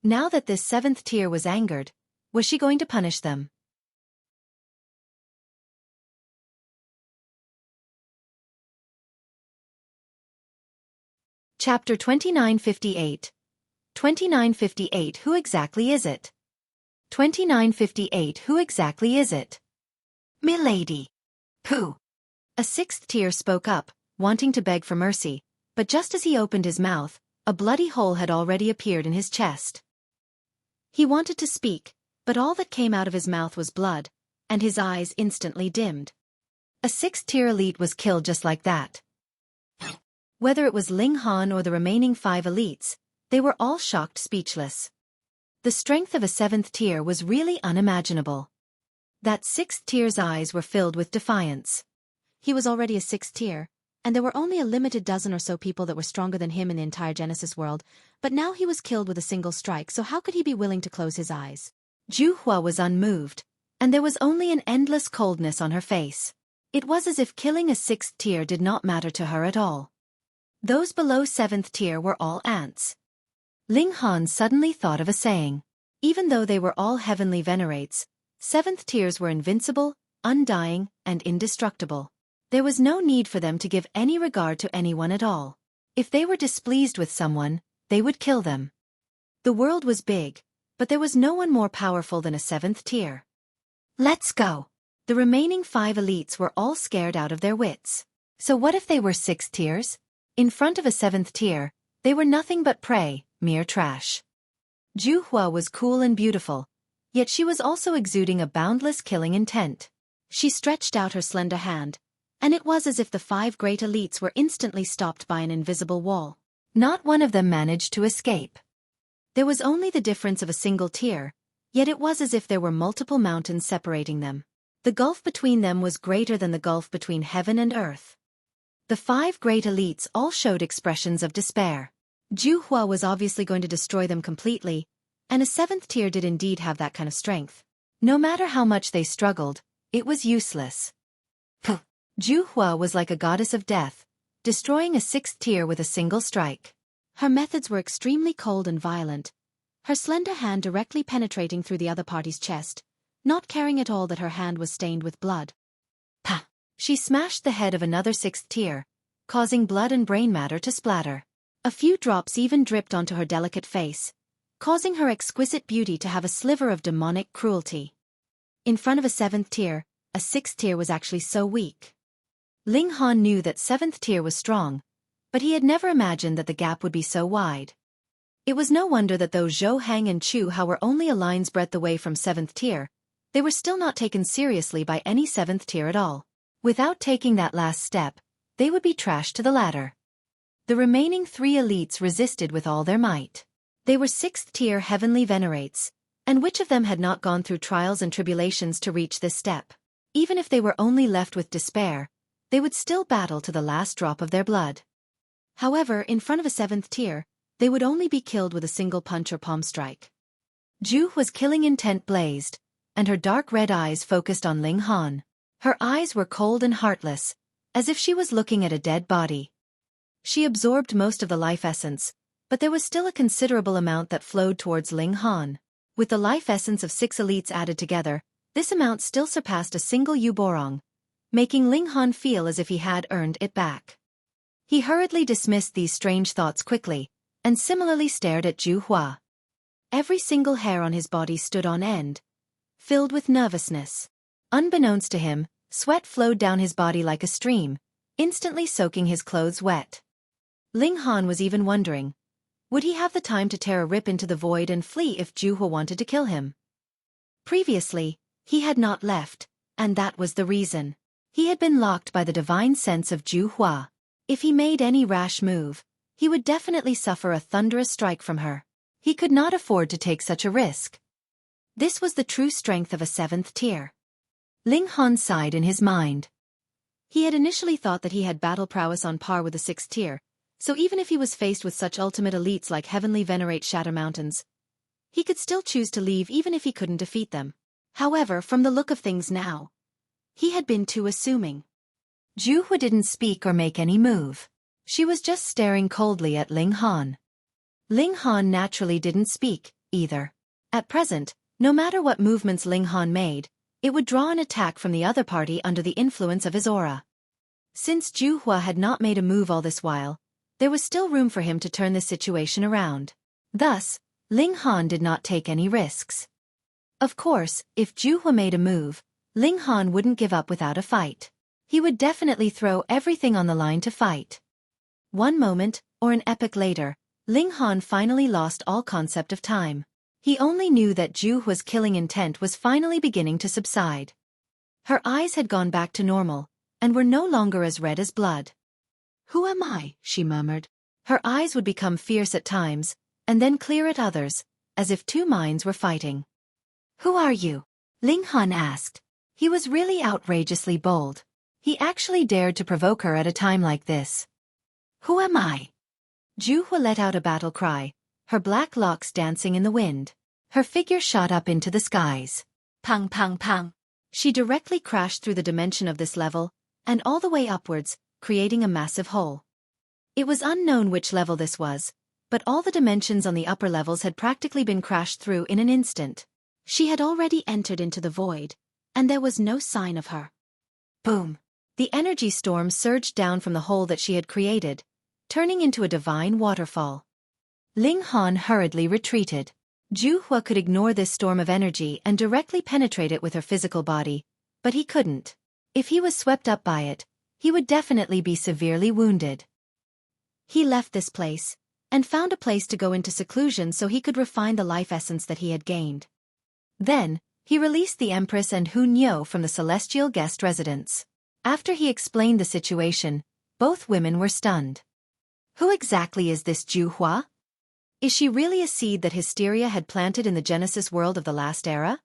Now that this 7th tier was angered, was she going to punish them? Chapter 2958. 2958. Who exactly is it? 2958. Who exactly is it? Milady. Pooh. A 6th tier spoke up, wanting to beg for mercy, but just as he opened his mouth, a bloody hole had already appeared in his chest. He wanted to speak, but all that came out of his mouth was blood, and his eyes instantly dimmed. A 6th-tier elite was killed just like that. Whether it was Ling Han or the remaining 5 elites, they were all shocked speechless. The strength of a 7th tier was really unimaginable. That 6th tier's eyes were filled with defiance. He was already a 6th tier, and there were only a limited dozen or so people that were stronger than him in the entire Genesis world, but now he was killed with a single strike, so how could he be willing to close his eyes? Xueqi was unmoved, and there was only an endless coldness on her face. It was as if killing a 6th tier did not matter to her at all. Those below 7th tier were all ants. Ling Han suddenly thought of a saying. Even though they were all heavenly venerates, 7th tiers were invincible, undying, and indestructible. There was no need for them to give any regard to anyone at all. If they were displeased with someone, they would kill them. The world was big, but there was no one more powerful than a 7th tier. Let's go. The remaining 5 elites were all scared out of their wits. So what if they were 6th tiers? In front of a 7th tier, they were nothing but prey, mere trash. Xueqi was cool and beautiful, yet she was also exuding a boundless killing intent. She stretched out her slender hand, and it was as if the 5 great elites were instantly stopped by an invisible wall. Not one of them managed to escape. There was only the difference of a single tier, yet it was as if there were multiple mountains separating them. The gulf between them was greater than the gulf between heaven and earth. The 5 great elites all showed expressions of despair. Xueqi was obviously going to destroy them completely, and a 7th tier did indeed have that kind of strength. No matter how much they struggled, it was useless. Xueqi was like a goddess of death, destroying a 6th tier with a single strike. Her methods were extremely cold and violent, her slender hand directly penetrating through the other party's chest, not caring at all that her hand was stained with blood. Pa! She smashed the head of another 6th tier, causing blood and brain matter to splatter. A few drops even dripped onto her delicate face, causing her exquisite beauty to have a sliver of demonic cruelty. In front of a 7th tier, a 6th tier was actually so weak. Ling Han knew that 7th tier was strong, but he had never imagined that the gap would be so wide. It was no wonder that though Zhou Hang and Chu Hao were only a line's breadth away from 7th tier, they were still not taken seriously by any 7th tier at all. Without taking that last step, they would be trashed to the ladder. The remaining 3 elites resisted with all their might. They were 6th tier heavenly venerates, and which of them had not gone through trials and tribulations to reach this step? Even if they were only left with despair, they would still battle to the last drop of their blood. However, in front of a 7th tier, they would only be killed with a single punch or palm strike. Xueqi's killing intent blazed, and her dark red eyes focused on Ling Han. Her eyes were cold and heartless, as if she was looking at a dead body. She absorbed most of the life essence, but there was still a considerable amount that flowed towards Ling Han. With the life essence of 6 elites added together, this amount still surpassed a single Yuborong, making Ling Han feel as if he had earned it back. He hurriedly dismissed these strange thoughts quickly, and similarly stared at Xueqi. Every single hair on his body stood on end, filled with nervousness. Unbeknownst to him, sweat flowed down his body like a stream, instantly soaking his clothes wet. Ling Han was even wondering, would he have the time to tear a rip into the void and flee if Xueqi wanted to kill him? Previously, he had not left, and that was the reason. He had been locked by the divine sense of Xueqi. If he made any rash move, he would definitely suffer a thunderous strike from her. He could not afford to take such a risk. This was the true strength of a 7th tier. Ling Han sighed in his mind. He had initially thought that he had battle prowess on par with the 6th tier, so even if he was faced with such ultimate elites like Heavenly Venerate Shatter Mountains, he could still choose to leave even if he couldn't defeat them. However, from the look of things now, he had been too assuming. Xueqi didn't speak or make any move. She was just staring coldly at Ling Han. Ling Han naturally didn't speak, either. At present, no matter what movements Ling Han made, it would draw an attack from the other party under the influence of his aura. Since Xueqi had not made a move all this while, there was still room for him to turn this situation around. Thus, Ling Han did not take any risks. Of course, if Xueqi made a move, Ling Han wouldn't give up without a fight. He would definitely throw everything on the line to fight. One moment, or an epoch later, Ling Han finally lost all concept of time. He only knew that Xueqi's killing intent was finally beginning to subside. Her eyes had gone back to normal, and were no longer as red as blood. "Who am I?" she murmured. Her eyes would become fierce at times, and then clear at others, as if two minds were fighting. "Who are you?" Ling Han asked. He was really outrageously bold. He actually dared to provoke her at a time like this. "Who am I?" Xueqi let out a battle cry, her black locks dancing in the wind. Her figure shot up into the skies. Pang pang pang. She directly crashed through the dimension of this level, and all the way upwards, creating a massive hole. It was unknown which level this was, but all the dimensions on the upper levels had practically been crashed through in an instant. She had already entered into the void, and there was no sign of her. Boom! The energy storm surged down from the hole that she had created, turning into a divine waterfall. Ling Han hurriedly retreated. Xueqi could ignore this storm of energy and directly penetrate it with her physical body, but he couldn't. If he was swept up by it, he would definitely be severely wounded. He left this place, and found a place to go into seclusion so he could refine the life essence that he had gained. Then, he released the Empress and Hu Niu from the celestial guest residence. After he explained the situation, both women were stunned. Who exactly is this Xueqi? Is she really a seed that Hysteria had planted in the Genesis world of the last era?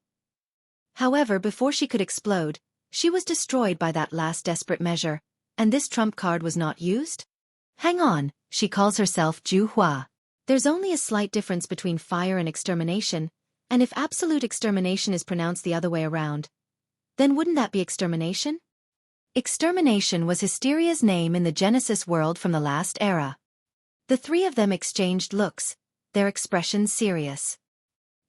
However, before she could explode, she was destroyed by that last desperate measure, and this trump card was not used? Hang on, she calls herself Xueqi. There's only a slight difference between fire and extermination, and if absolute extermination is pronounced the other way around, then wouldn't that be extermination? Extermination was Hysteria's name in the Genesis world from the last era. The three of them exchanged looks, their expressions serious.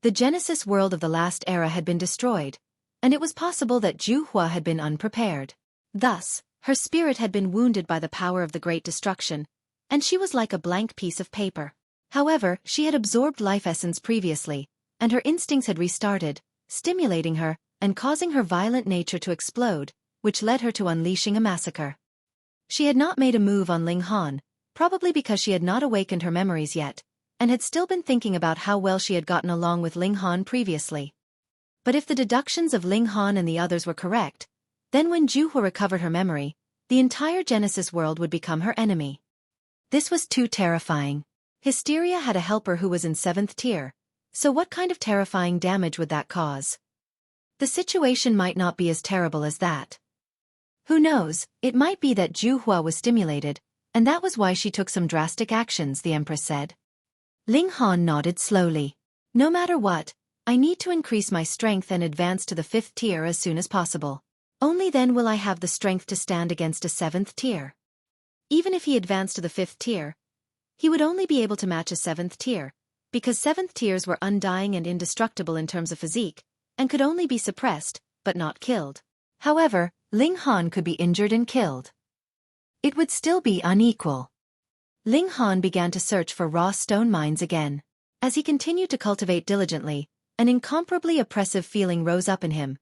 The Genesis world of the last era had been destroyed, and it was possible that Xueqi had been unprepared. Thus, her spirit had been wounded by the power of the Great Destruction, and she was like a blank piece of paper. However, she had absorbed life essence previously, and her instincts had restarted, stimulating her, and causing her violent nature to explode, which led her to unleashing a massacre. She had not made a move on Ling Han, probably because she had not awakened her memories yet, and had still been thinking about how well she had gotten along with Ling Han previously. But if the deductions of Ling Han and the others were correct, then when Xueqi recovered her memory, the entire Genesis world would become her enemy. This was too terrifying. Hysteria had a helper who was in 7th tier, so what kind of terrifying damage would that cause? The situation might not be as terrible as that. Who knows, it might be that Xueqi was stimulated, and that was why she took some drastic actions, the Empress said. Ling Han nodded slowly. No matter what, I need to increase my strength and advance to the 5th tier as soon as possible. Only then will I have the strength to stand against a 7th tier. Even if he advanced to the 5th tier, he would only be able to match a 7th tier, because 7th tiers were undying and indestructible in terms of physique, and could only be suppressed, but not killed. However, Ling Han could be injured and killed. It would still be unequal. Ling Han began to search for raw stone mines again. As he continued to cultivate diligently, an incomparably oppressive feeling rose up in him.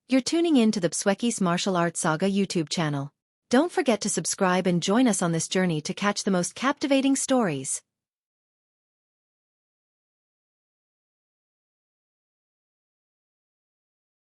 You're tuning in to the Xueqi's Martial Arts Saga YouTube channel. Don't forget to subscribe and join us on this journey to catch the most captivating stories.